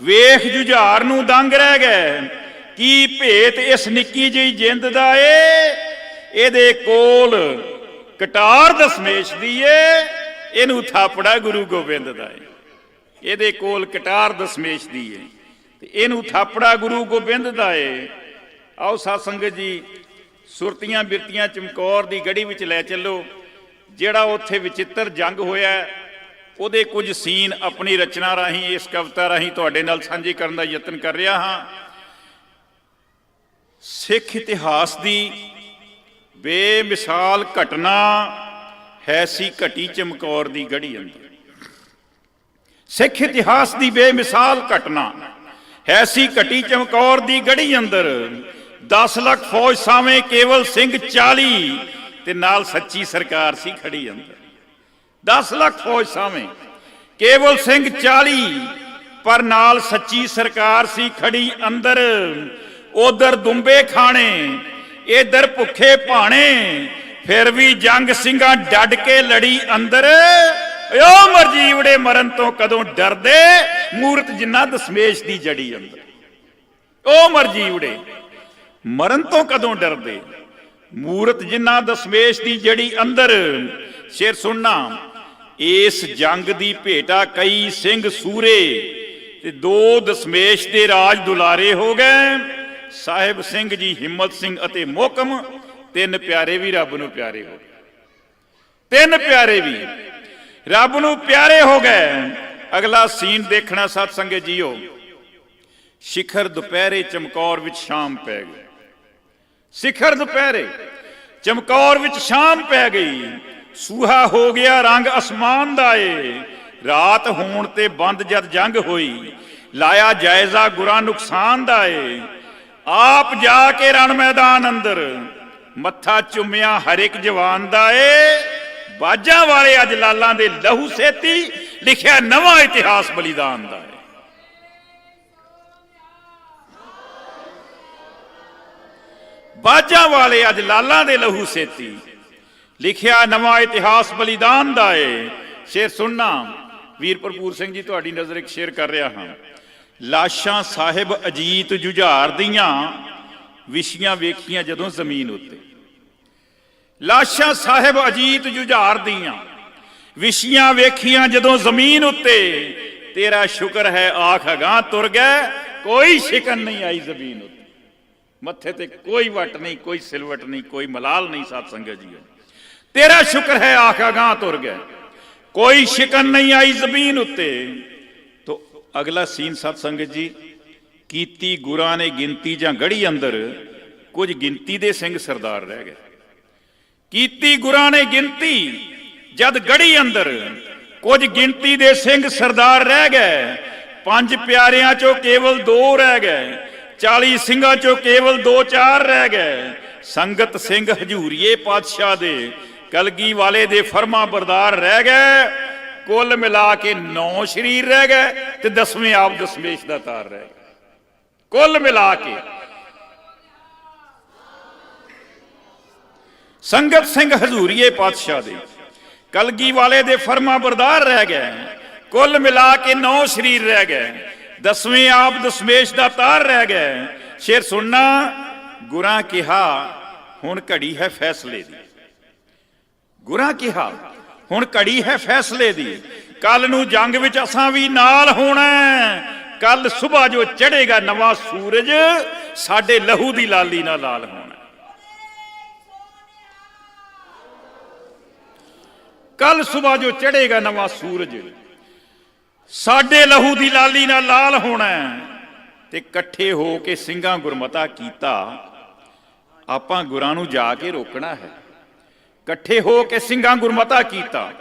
ਵੇਖ ਜੁਝਾਰ ਨੂੰ ਦੰਗ ਰਹਿ ਗਏ। ਕੀ ਭੇਤ ਇਸ ਨਿੱਕੀ ਜਿਹੀ ਜਿੰਦ ਦਾ ਏ, ਇਹਦੇ ਕੋਲ ਕਟਾਰ ਦਸਮੇਸ਼ ਦੀ ਏ, ਇਹਨੂੰ ਥਾਪੜਾ ਗੁਰੂ ਗੋਬਿੰਦ ਦਾ ਏ। ਇਹਦੇ ਕੋਲ ਕਟਾਰ ਦਸਮੇਸ਼ ਦੀ ਏ ਤੇ ਇਹਨੂੰ ਥਾਪੜਾ ਗੁਰੂ ਗੋਬਿੰਦ ਦਾ ਏ। ਆਓ ਸਾਧ ਸੰਗਤ ਜੀ, ਸੁਰਤੀਆਂ ਬਿਰਤੀਆਂ ਚਮਕੌਰ ਦੀ ਗੜੀ ਵਿੱਚ ਲੈ ਚੱਲੋ। ਜਿਹੜਾ ਉੱਥੇ ਵਿਚਿੱਤਰ ਜੰਗ ਹੋਇਆ, ਉਹਦੇ ਕੁਝ ਸੀਨ ਆਪਣੀ ਰਚਨਾ ਰਾਹੀਂ, ਇਸ ਕਵਿਤਾ ਰਾਹੀਂ ਤੁਹਾਡੇ ਨਾਲ ਸਾਂਝੇ ਕਰਨ ਦਾ ਯਤਨ ਕਰ ਰਿਹਾ ਹਾਂ। ਸਿੱਖ ਇਤਿਹਾਸ ਦੀ ਬੇਮਿਸਾਲ ਘਟਨਾ ਹੈ ਸੀ ਘਟੀ ਚਮਕੌਰ ਦੀ ਗੜੀ ਅੰਦਰ। ਸਿੱਖ ਇਤਿਹਾਸ ਦੀ ਬੇਮਿਸਾਲ ਘਟਨਾ ਹੈ ਸੀ ਘਟੀ ਚਮਕੌਰ ਦੀ ਗੜੀ ਅੰਦਰ। 10 ਲੱਖ ਫੌਜ ਸਾਵੇਂ ਕੇਵਲ ਸਿੰਘ 40 ਤੇ ਨਾਲ ਸੱਚੀ ਸਰਕਾਰ ਸੀ ਖੜੀ ਅੰਦਰ। 10 ਲੱਖ ਫੌਜ ਸਾਵੇਂ ਕੇਵਲ ਸਿੰਘ 40 ਪਰ ਨਾਲ ਸੱਚੀ ਸਰਕਾਰ ਸੀ ਖੜੀ ਅੰਦਰ। ਉਧਰ ਦੁੰਬੇ ਖਾਣੇ, ਇਧਰ ਭੁੱਖੇ ਭਾਣੇ, ਫਿਰ ਵੀ ਜੰਗ ਸਿੰਘਾਂ ਡੱਡ ਕੇ ਲੜੀ ਅੰਦਰ। ਓ ਮਰਜੀਵੜੇ ਮਰਨ ਤੋਂ ਕਦੋਂ ਡਰਦੇ, ਮੂਰਤ ਜਿੰਨਾ ਦਸਮੇਸ਼ ਦੀ ਜੜੀ ਅੰਦਰ। ਓ ਮਰਜੀਵੜੇ ਮਰਨ ਤੋਂ ਕਦੋਂ ਡਰਦੇ, ਮੂਰਤ ਜਿੰਨਾ ਦਸਮੇਸ਼ ਦੀ ਜੜੀ ਅੰਦਰ। ਸ਼ੇਰ ਸੁਣਨਾ, ਇਸ ਜੰਗ ਦੀ ਭੇਟਾ ਕਈ ਸਿੰਘ ਸੂਰੇ ਤੇ 2 ਦਸਮੇਸ਼ ਦੇ ਰਾਜ ਦੁਲਾਰੇ ਹੋ ਗਏ। ਸਾਹਿਬ ਸਿੰਘ ਜੀ, ਹਿੰਮਤ ਸਿੰਘ ਅਤੇ ਮੋਹਕਮ, 3 ਪਿਆਰੇ ਵੀ ਰੱਬ ਨੂੰ ਪਿਆਰੇ ਹੋ ਗਏ। 3 ਪਿਆਰੇ ਵੀ ਰੱਬ ਨੂੰ ਪਿਆਰੇ ਹੋ ਗਏ। ਅਗਲਾ ਸੀਨ ਦੇਖਣਾ ਸਾਧ ਸੰਗਤ ਜੀਓ। ਸਿਖਰ ਦੁਪਹਿਰੇ ਚਮਕੌਰ ਵਿੱਚ ਸ਼ਾਮ ਪੈ ਗਈ। ਸਿਖਰ ਦੁਪਹਿਰੇ ਚਮਕੌਰ ਵਿੱਚ ਸ਼ਾਮ ਪੈ ਗਈ। ਸੂਹਾ ਹੋ ਗਿਆ ਰੰਗ ਅਸਮਾਨ ਦਾ ਏ। ਰਾਤ ਹੋਣ ਤੇ ਬੰਦ ਜਦ ਜੰਗ ਹੋਈ, ਲਾਇਆ ਜਾਇਜ਼ਾ ਗੁਰਾਂ ਨੁਕਸਾਨ ਦਾ ਏ। ਆਪ ਜਾ ਕੇ ਰਣ ਮੈਦਾਨ ਅੰਦਰ, ਮੱਥਾ ਚੁੰਮਿਆ ਹਰ ਇੱਕ ਜਵਾਨ ਦਾ ਏ। ਬਾਜਾਂ ਵਾਲੇ ਅੱਜ ਲਾਲਾਂ ਦੇ ਲਹੂ ਸੇਤੀ, ਲਿਖਿਆ ਨਵਾਂ ਇਤਿਹਾਸ ਬਲੀਦਾਨ ਦਾ ਏ। ਬਾਜਾਂ ਵਾਲੇ ਅੱਜ ਲਾਲਾਂ ਦੇ ਲਹੂ ਸੇਤੀ, ਲਿਖਿਆ ਨਵਾਂ ਇਤਿਹਾਸ ਬਲੀਦਾਨ ਦਾ ਏ। ਸ਼ੇਰ ਸੁਣਨਾ, ਵੀਰ ਭਰਪੂਰ ਸਿੰਘ ਜੀ, ਤੁਹਾਡੀ ਨਜ਼ਰ ਇੱਕ ਸ਼ੇਰ ਕਰ ਰਿਹਾ ਹਾਂ। ਲਾਸ਼ਾਂ ਸਾਹਿਬ ਅਜੀਤ ਜੁਝਾਰ ਦੀਆਂ, ਵਿਛੀਆਂ ਵੇਖੀਆਂ ਜਦੋਂ ਜ਼ਮੀਨ ਉੱਤੇ। ਲਾਸ਼ਾਂ ਸਾਹਿਬ ਅਜੀਤ ਜੁਝਾਰ ਦੀਆਂ, ਵਿਛੀਆਂ ਵੇਖੀਆਂ ਜਦੋਂ ਜ਼ਮੀਨ ਉੱਤੇ। ਤੇਰਾ ਸ਼ੁਕਰ ਹੈ ਆਖ ਅਗਾਂਹ ਤੁਰ ਗਏ, ਕੋਈ ਸ਼ਿਕਨ ਨਹੀਂ ਆਈ ਜ਼ਮੀਨ ਉੱਤੇ। ਮੱਥੇ ਤੇ ਕੋਈ ਵੱਟ ਨਹੀਂ, ਕੋਈ ਸਿਲਵਟ ਨਹੀਂ, ਕੋਈ ਮਲਾਲ ਨਹੀਂ। ਸਾਧ ਸੰਗਤ ਜੀ, ਤੇਰਾ ਸ਼ੁਕਰ ਹੈ ਆਖ ਅਗਾਂਹ ਤੁਰ ਗਏ, ਕੋਈ ਸ਼ਿਕਨ ਨਹੀਂ ਆਈ ਜ਼ਮੀਨ ਉੱਤੇ। ਤੋ ਅਗਲਾ ਸੀਨ ਸਾਧ ਸੰਗਤ ਜੀ, ਕੀਤੀ ਗੁਰਾਂ ਨੇ ਗਿਣਤੀ ਜਾਂ ਗੜੀ ਅੰਦਰ, ਕੁਝ ਗਿਣਤੀ ਦੇ ਸਿੰਘ ਸਰਦਾਰ ਰਹਿ ਗਏ। ਕੀਤੀ ਗੁਰਾਂ ਨੇ ਗਿਣਤੀ ਜਦ ਗੜੀ ਅੰਦਰ, ਕੁਝ ਗਿਣਤੀ ਦੇ ਸਿੰਘ ਸਰਦਾਰ ਰਹਿ ਗਏ, 5 ਪਿਆਰਿਆਂ ਚੋਂ ਕੇਵਲ 2 ਰਹਿ ਗਏ, 40 ਸਿੰਘਾਂ ਚੋਂ ਕੇਵਲ 2-4 ਰਹਿ ਗਏ। ਸੰਗਤ ਸਿੰਘ ਹਜੂਰੀਏ ਪਾਤਸ਼ਾਹ ਦੇ ਕਲਗੀ ਵਾਲੇ ਦੇ ਫਰਮਾ ਬਰਦਾਰ ਰਹਿ ਗਏ। ਕੁੱਲ ਮਿਲਾ ਕੇ 9 ਸ਼ਰੀਰ ਰਹਿ ਗਏ ਤੇ 10ਵੇਂ ਆਪ ਦਸਮੇਸ਼ ਦਾ ਤਾਰ ਰਹਿ ਗਏ। ਕੁੱਲ ਮਿਲਾ ਕੇ ਸੰਗਤ ਸਿੰਘ ਹਜ਼ੂਰੀਏ ਪਾਤਸ਼ਾਹ ਦੇ ਕਲਗੀ ਵਾਲੇ ਦੇ ਫਰਮਾ ਬਰਦਾਰ ਰਹਿ ਗਏ। ਕੁੱਲ ਮਿਲਾ ਕੇ 9 ਸ਼ਰੀਰ ਰਹਿ ਗਏ, 10ਵੇਂ ਆਪ ਦਸਮੇਸ਼ ਦਾ ਤਾਰ ਰਹਿ ਗਏ। ਸ਼ੇਰ ਸੁਣਨਾ, ਗੁਰਾਂ ਕਿਹਾ ਹੁਣ ਘੜੀ ਹੈ ਫੈਸਲੇ ਦੀ। ਗੁਰਾਂ ਕਿਹਾ ਹੁਣ ਘੜੀ ਹੈ ਫੈਸਲੇ ਦੀ, ਕੱਲ ਨੂੰ ਜੰਗ ਵਿੱਚ ਅਸਾਂ ਵੀ ਨਾਲ ਹੋਣਾ। ਕੱਲ ਸੁਬਾ ਜੋ ਚੜ੍ਹੇਗਾ ਨਵਾਂ ਸੂਰਜ, ਸਾਡੇ ਲਹੂ ਦੀ ਲਾਲੀ ਨਾਲ ਲਾਲ ਹੋਣਾ। ਕੱਲ ਸੁਬਾ ਜੋ ਚੜ੍ਹੇਗਾ ਨਵਾਂ ਸੂਰਜ, ਸਾਡੇ ਲਹੂ ਦੀ ਲਾਲੀ ਨਾਲ ਲਾਲ ਹੋਣਾ। ਤੇ ਇਕੱਠੇ ਹੋ ਕੇ ਸਿੰਘਾਂ ਗੁਰਮਤਾ ਕੀਤਾ, ਆਪਾਂ ਗੁਰਾਂ ਨੂੰ ਜਾ ਕੇ ਰੋਕਣਾ ਹੈ। ਇਕੱਠੇ ਹੋ ਕੇ ਸਿੰਘਾਂ ਗੁਰਮਤਾ ਕੀਤਾ,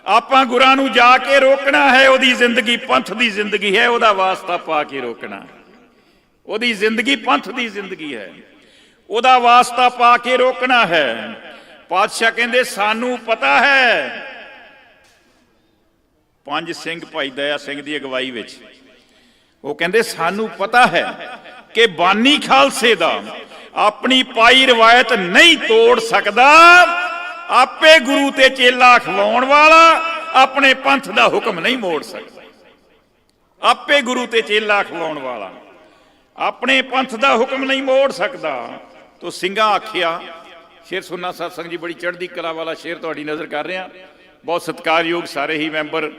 ਆਪਾਂ ਗੁਰਾਂ ਨੂੰ ਜਾ ਕੇ ਰੋਕਣਾ ਹੈ। ਉਹਦੀ ਜ਼ਿੰਦਗੀ ਪੰਥ ਦੀ ਜ਼ਿੰਦਗੀ ਹੈ, ਉਹਦਾ ਵਾਸਤਾ ਪਾ ਕੇ ਰੋਕਣਾ। ਉਹਦੀ ਜ਼ਿੰਦਗੀ ਪੰਥ ਦੀ ਜ਼ਿੰਦਗੀ ਹੈ, ਉਹਦਾ ਵਾਸਤਾ ਪਾ ਕੇ ਰੋਕਣਾ ਹੈ। ਪਾਤਸ਼ਾਹ ਕਹਿੰਦੇ ਸਾਨੂੰ ਪਤਾ ਹੈ। 5 ਸਿੰਘ ਭਾਈ ਦਇਆ ਸਿੰਘ ਦੀ ਅਗਵਾਈ ਵਿੱਚ ਉਹ ਕਹਿੰਦੇ ਸਾਨੂੰ ਪਤਾ ਹੈ ਕਿ ਬਾਨੀ ਖਾਲਸੇ ਦਾ ਆਪਣੀ ਪਾਈ ਰਵਾਇਤ ਨਹੀਂ ਤੋੜ ਸਕਦਾ। ਆਪੇ ਗੁਰੂ ਤੇ ਚੇਲਾ ਖਵਾਉਣ ਵਾਲਾ ਆਪਣੇ ਪੰਥ ਦਾ ਹੁਕਮ ਨਹੀਂ ਮੋੜ ਸਕਦਾ। ਆਪੇ ਗੁਰੂ ਤੇ ਚੇਲਾ ਖਵਾਉਣ ਵਾਲਾ ਆਪਣੇ ਪੰਥ ਦਾ ਹੁਕਮ ਨਹੀਂ ਮੋੜ ਸਕਦਾ। ਤੋ ਸਿੰਘਾਂ ਆਖਿਆ, ਸ਼ੇਰ ਸੁਣਨਾ ਸਤਸੰਗ ਜੀ, ਬੜੀ ਚੜ੍ਹਦੀ ਕਲਾ ਵਾਲਾ ਸ਼ੇਰ ਤੁਹਾਡੀ ਨਜ਼ਰ ਕਰ ਰਿਹਾ। ਬਹੁਤ ਸਤਿਕਾਰਯੋਗ ਸਾਰੇ ਹੀ ਮੈਂਬਰ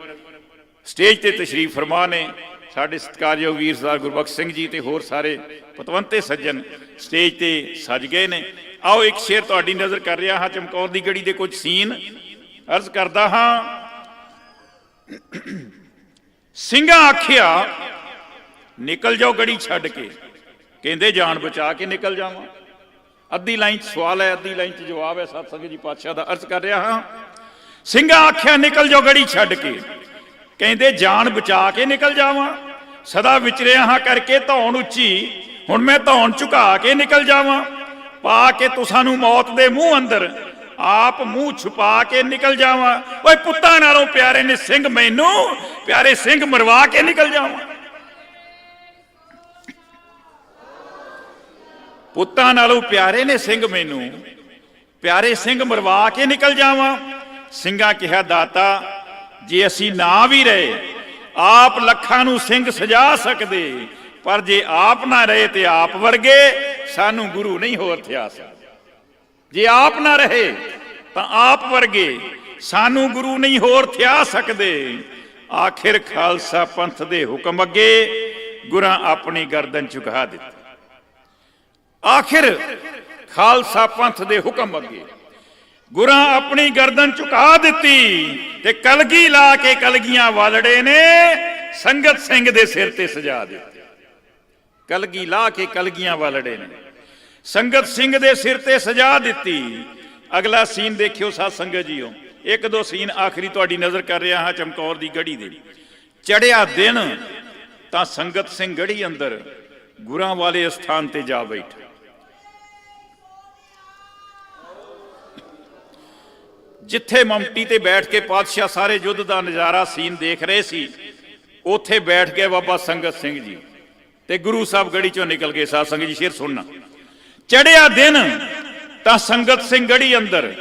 ਸਟੇਜ ਤੇ ਤਸ਼ਰੀਫ ਫਰਮਾ ਨੇ। ਸਾਡੇ ਸਤਿਕਾਰਯੋਗ ਵੀਰ ਸਰਦਾਰ ਗੁਰਬਖਸ਼ ਸਿੰਘ ਜੀ ਤੇ ਹੋਰ ਸਾਰੇ ਪਤਵੰਤੇ ਸੱਜਣ ਸਟੇਜ ਤੇ ਸੱਜ ਗਏ ਨੇ। ਆਓ ਇੱਕ ਸ਼ੇਰ ਤੁਹਾਡੀ ਨਜ਼ਰ ਕਰ ਰਿਹਾ ਹਾਂ, ਚਮਕੌਰ ਦੀ ਗੜੀ ਦੇ ਕੁਝ ਸੀਨ ਅਰਜ਼ ਕਰਦਾ ਹਾਂ। ਸਿੰਘਾਂ ਆਖਿਆ ਨਿਕਲ ਜਾਓ ਗੜੀ ਛੱਡ ਕੇ, ਕਹਿੰਦੇ ਜਾਨ ਬਚਾ ਕੇ ਨਿਕਲ ਜਾਵਾਂ। ਅੱਧੀ ਲਾਈਨ 'ਚ ਸਵਾਲ ਹੈ, ਅੱਧੀ ਲਾਈਨ 'ਚ ਜਵਾਬ ਹੈ। ਸਤਸੰਗ ਜੀ ਪਾਤਸ਼ਾਹ ਦਾ ਅਰਜ਼ ਕਰ ਰਿਹਾ ਹਾਂ। ਸਿੰਘਾਂ ਆਖਿਆ ਨਿਕਲ ਜਾਓ ਗੜੀ ਛੱਡ ਕੇ, ਕਹਿੰਦੇ ਜਾਨ ਬਚਾ ਕੇ ਨਿਕਲ ਜਾਵਾਂ। ਸਦਾ ਵਿਚਰਿਆ ਹਾਂ ਕਰਕੇ ਧੌਣ ਉੱਚੀ, ਹੁਣ ਮੈਂ ਧੌਣ ਝੁਕਾ ਕੇ ਨਿਕਲ ਜਾਵਾਂ। ਪਾ ਕੇ ਤੁਸਾਂ ਨੂੰ ਮੌਤ ਦੇ ਮੂੰਹ ਅੰਦਰ, ਆਪ ਮੂੰਹ ਛੁਪਾ ਕੇ ਨਿਕਲ ਜਾਵਾਂ। ਓਏ ਪੁੱਤਾਂ ਨਾਲੋਂ ਪਿਆਰੇ ਨੇ ਸਿੰਘ ਮੈਨੂੰ, ਪਿਆਰੇ ਸਿੰਘ ਮਰਵਾ ਕੇ ਨਿਕਲ ਜਾਵਾਂ। ਪੁੱਤਾਂ ਨਾਲੋਂ ਪਿਆਰੇ ਨੇ ਸਿੰਘ ਮੈਨੂੰ, ਪਿਆਰੇ ਸਿੰਘ ਮਰਵਾ ਕੇ ਨਿਕਲ ਜਾਵਾਂ। ਸਿੰਘਾਂ ਕਿਹਾ ਦਾਤਾ ਜੇ ਅਸੀਂ ਨਾ ਵੀ ਰਹੇ, ਆਪ ਲੱਖਾਂ ਨੂੰ ਸਿੰਘ ਸਜਾ ਸਕਦੇ, ਪਰ ਜੇ ਆਪ ਨਾ ਰਹੇ ਤੇ ਆਪ ਵਰਗੇ ਸਾਨੂੰ ਗੁਰੂ ਨਹੀਂ ਹੋਰ ਥਿਆ ਸਕਦੇ। ਜੇ ਆਪ ਨਾ ਰਹੇ ਤਾਂ ਆਪ ਵਰਗੇ ਸਾਨੂੰ ਗੁਰੂ ਨਹੀਂ ਹੋਰ ਥਿਆ ਸਕਦੇ। ਆਖਿਰ ਖਾਲਸਾ ਪੰਥ ਦੇ ਹੁਕਮ ਅੱਗੇ ਗੁਰਾਂ ਆਪਣੀ ਗਰਦਨ ਝੁਕਾ ਦਿੱਤੀ। ਆਖਿਰ ਖਾਲਸਾ ਪੰਥ ਦੇ ਹੁਕਮ ਅੱਗੇ ਗੁਰਾਂ ਆਪਣੀ ਗਰਦਨ ਝੁਕਾ ਦਿੱਤੀ ਤੇ ਕਲਗੀ ਲਾ ਕੇ ਕਲਗੀਆਂ ਵਾਲੜੇ ਨੇ ਸੰਗਤ ਸਿੰਘ ਦੇ ਸਿਰ ਤੇ ਸਜਾ ਦਿੱਤੇ। ਕਲਗੀ ਲਾ ਕੇ ਕਲਗੀਆਂ ਵਾਲੜੇ ਨੇ ਸੰਗਤ ਸਿੰਘ ਦੇ ਸਿਰ ਤੇ ਸਜਾ ਦਿੱਤੀ। ਅਗਲਾ ਸੀਨ ਦੇਖਿਓ ਸਾਧ ਸੰਗਤ ਜੀਓ, 1-2 ਸੀਨ ਆਖਰੀ ਤੁਹਾਡੀ ਨਜ਼ਰ ਕਰ ਰਿਹਾ ਹਾਂ। ਚਮਕੌਰ ਦੀ ਗੜੀ ਦੇ ਚੜਿਆ ਦਿਨ ਤਾਂ ਸੰਗਤ ਸਿੰਘ ਗੜੀ ਅੰਦਰ ਗੁਰਾਂ ਵਾਲੇ ਸਥਾਨ ਤੇ ਜਾ ਬੈਠਾ। ਜਿੱਥੇ ਮਮਟੀ ਤੇ ਬੈਠ ਕੇ ਪਾਤਸ਼ਾਹ ਸਾਰੇ ਯੁੱਧ ਦਾ ਨਜ਼ਾਰਾ ਸੀਨ ਦੇਖ ਰਹੇ ਸੀ, ਉੱਥੇ ਬੈਠ ਗਏ ਬਾਬਾ ਸੰਗਤ ਸਿੰਘ ਜੀ ਤੇ ਗੁਰੂ ਸਾਹਿਬ ਗੜੀ ਚੋਂ ਨਿਕਲ ਗਏ। ਸਾਧ ਸੰਗਤ ਜੀ ਸ਼ੇਰ ਸੁਣਨਾ, ਚੜਿਆ ਦਿਨ ਤਾਂ ਸੰਗਤ ਸਿੰਘ ਗੜੀ ਅੰਦਰ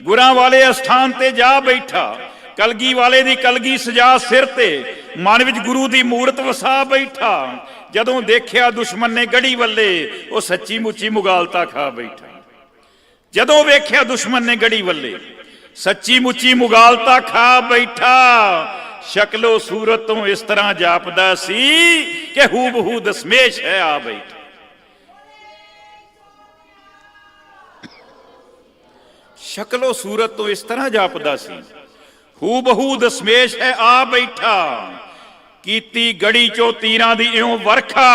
ਗੁਰਾਂ ਵਾਲੇ ਅਸਥਾਨ ਤੇ ਜਾ ਬੈਠਾ। ਕਲਗੀ ਵਾਲੇ ਦੀ ਕਲਗੀ ਸਜਾ ਸਿਰ ਤੇ, ਮਨ ਵਿੱਚ ਗੁਰੂ ਦੀ ਮੂਰਤ ਵਸਾ ਬੈਠਾ। ਜਦੋਂ ਦੇਖਿਆ ਦੁਸ਼ਮਣ ਨੇ ਗੜੀ ਵੱਲੇ, ਉਹ ਸੱਚੀ ਮੁੱਚੀ ਮੁਗਾਲਤਾ ਖਾ ਬੈਠਾ। ਜਦੋਂ ਵੇਖਿਆ ਦੁਸ਼ਮਣ ਨੇ ਗੜੀ ਵੱਲੇ, ਸੱਚੀ ਮੁੱਚੀ ਮੁਗਾਲਤਾ ਖਾ ਬੈਠਾ। ਸ਼ਕਲੋ ਸੂਰਤ ਤੋਂ ਇਸ ਤਰ੍ਹਾਂ ਜਾਪਦਾ ਸੀ ਕਿ ਹੂਬਹੂ ਦਸਮੇਸ਼ ਹੈ ਆ ਬੈਠਾ। ਸ਼ਕਲੋ ਸੂਰਤ ਤੋਂ ਇਸ ਤਰ੍ਹਾਂ ਜਾਪਦਾ ਸੀ, ਹੂਬਹੂ ਦਸਮੇਸ਼ ਹੈ ਆ ਬੈਠਾ। ਕੀਤੀ ਗੜੀ ਚੋਂ ਤੀਰਾਂ ਦੀ ਇਉਂ ਵਰਖਾ,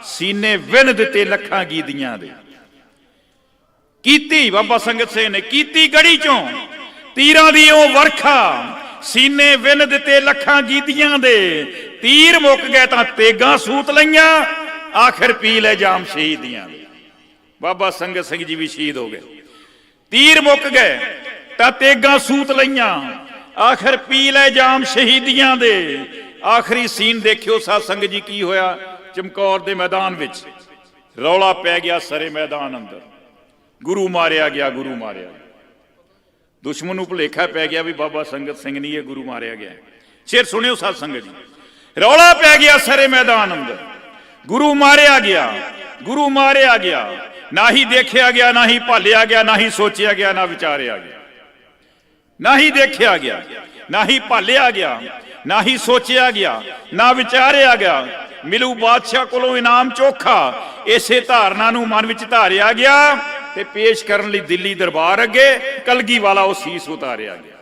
ਸੀਨੇ ਵਿੰਨ ਦਿੱਤੇ ਲੱਖਾਂ ਗੀਦੀਆਂ ਦੇ। ਕੀਤੀ ਗੜੀ ਚੋਂ ਤੀਰਾਂ ਦੀ ਇਉਂ ਵਰਖਾ, ਸੀਨੇ ਵਿੰਨ ਦਿੱਤੇ ਲੱਖਾਂ ਗੀਦੀਆਂ ਦੇ। ਸੰਗਤ ਸਿੰਘ ਗੜੀ ਅੰਦਰ ਗੁਰਾਂ ਵਾਲੇ ਅਸਥਾਨ ਤੇ ਜਾ ਬੈਠਾ। ਕਲਗੀ ਵਾਲੇ ਦੀ ਕਲਗੀ ਸਜਾ ਸਿਰ ਤੇ, ਮਨ ਵਿੱਚ ਗੁਰੂ ਦੀ ਮੂਰਤ ਵਸਾ ਬੈਠਾ। ਜਦੋਂ ਦੇਖਿਆ ਦੁਸ਼ਮਣ ਨੇ ਗੜੀ ਵੱਲੇ, ਉਹ ਸੱਚੀ ਮੁੱਚੀ ਮੁਗਾਲਤਾ ਖਾ ਬੈਠਾ। ਸ਼ਕਲੋ ਸੂਰਤ ਤੋਂ ਇਸ ਤਰ੍ਹਾਂ ਜਾਪਦਾ ਸੀ ਕਿ ਹੂਬਹੂ ਦਸਮੇਸ਼ ਹੈ ਆ ਬੈਠਾ। ਕੀਤੀ ਗੜੀ ਚੋਂ ਤੀਰਾਂ ਦੀ ਇਉਂ ਵਰਖਾ, ਸੀਨੇ ਵਿੰਨ ਦਿੱਤੇ ਲੱਖਾਂ ਗੀਦੀਆਂ ਦੇ। ਕੀਤੀ ਬਾਬਾ ਸੰਗਤ ਸਿੰਘ ਨੇ, ਕੀਤੀ ਗੜੀ ਚੋਂ ਤੀਰਾਂ ਦੀ ਉਹ ਵਰਖਾ, ਸੀਨੇ ਵਿੰਨ ਦਿੱਤੇ ਲੱਖਾਂ ਗੀਤੀਆਂ ਦੇ, ਤੀਰ ਮੁੱਕ ਗਏ ਤਾਂ ਤੇਗਾਂ ਸੂਤ ਲਈਆਂ, ਆਖਿਰ ਪੀ ਲੈ ਜਾਮ ਸ਼ਹੀਦੀਆਂ ਦੇ। ਬਾਬਾ ਸੰਗਤ ਸਿੰਘ ਜੀ ਵੀ ਸ਼ਹੀਦ ਹੋ ਗਏ। ਤੀਰ ਮੁੱਕ ਗਏ ਤਾਂ ਤੇਗਾਂ ਸੂਤ ਲਈਆਂ, ਆਖਿਰ ਪੀ ਲੈ ਜਾਮ ਸ਼ਹੀਦੀਆਂ ਦੇ। ਆਖਰੀ ਸੀਨ ਦੇਖਿਓ ਸਾਧ ਸੰਗਤ ਜੀ ਕੀ ਹੋਇਆ ਚਮਕੌਰ ਦੇ ਮੈਦਾਨ ਵਿੱਚ। ਰੌਲਾ ਪੈ ਗਿਆ ਸਾਰੇ ਮੈਦਾਨ ਅੰਦਰ, ਗੁਰੂ ਮਾਰਿਆ ਗਿਆ, ਗੁਰੂ ਮਾਰਿਆ ਗਿਆ। ਦੁਸ਼ਮਣ ਨੂੰ ਭੁਲੇਖਾ ਪੈ ਗਿਆ ਵੀ ਬਾਬਾ ਸੰਗਤ ਸਿੰਘ ਨਹੀਂ, ਇਹ ਗੁਰੂ ਮਾਰਿਆ ਗਿਆ। ਸ਼ੇਰ ਸੁਣਿਓ ਸਾਧ ਸੰਗਤ ਜੀ, ਰੌਲਾ ਪੈ ਗਿਆ ਸਾਰੇ ਮੈਦਾਨ ਅੰਦਰ, ਗੁਰੂ ਮਾਰਿਆ ਗਿਆ, ਗੁਰੂ ਮਾਰਿਆ ਗਿਆ। ਨਾ ਹੀ ਦੇਖਿਆ ਗਿਆ, ਨਾ ਹੀ ਭਾਲਿਆ ਗਿਆ, ਨਾ ਹੀ ਸੋਚਿਆ ਗਿਆ, ਨਾ ਵਿਚਾਰਿਆ ਗਿਆ। ਨਾ ਹੀ ਦੇਖਿਆ ਗਿਆ, ਨਾ ਹੀ ਭਾਲਿਆ ਗਿਆ, ਨਾ ਹੀ ਸੋਚਿਆ ਗਿਆ, ਨਾ ਵਿਚਾਰਿਆ ਗਿਆ। ਮਿਲੂ ਬਾਦਸ਼ਾਹ ਕੋਲੋਂ ਇਨਾਮ ਚੋਖਾ, ਇਸੇ ਧਾਰਨਾ ਨੂੰ ਮਨ ਵਿੱਚ ਧਾਰਿਆ ਗਿਆ ਤੇ ਪੇਸ਼ ਕਰਨ ਲਈ ਦਿੱਲੀ ਦਰਬਾਰ ਅੱਗੇ ਕਲਗੀ ਵਾਲਾ ਉਹ ਸੀਸ ਉਤਾਰਿਆ ਗਿਆ।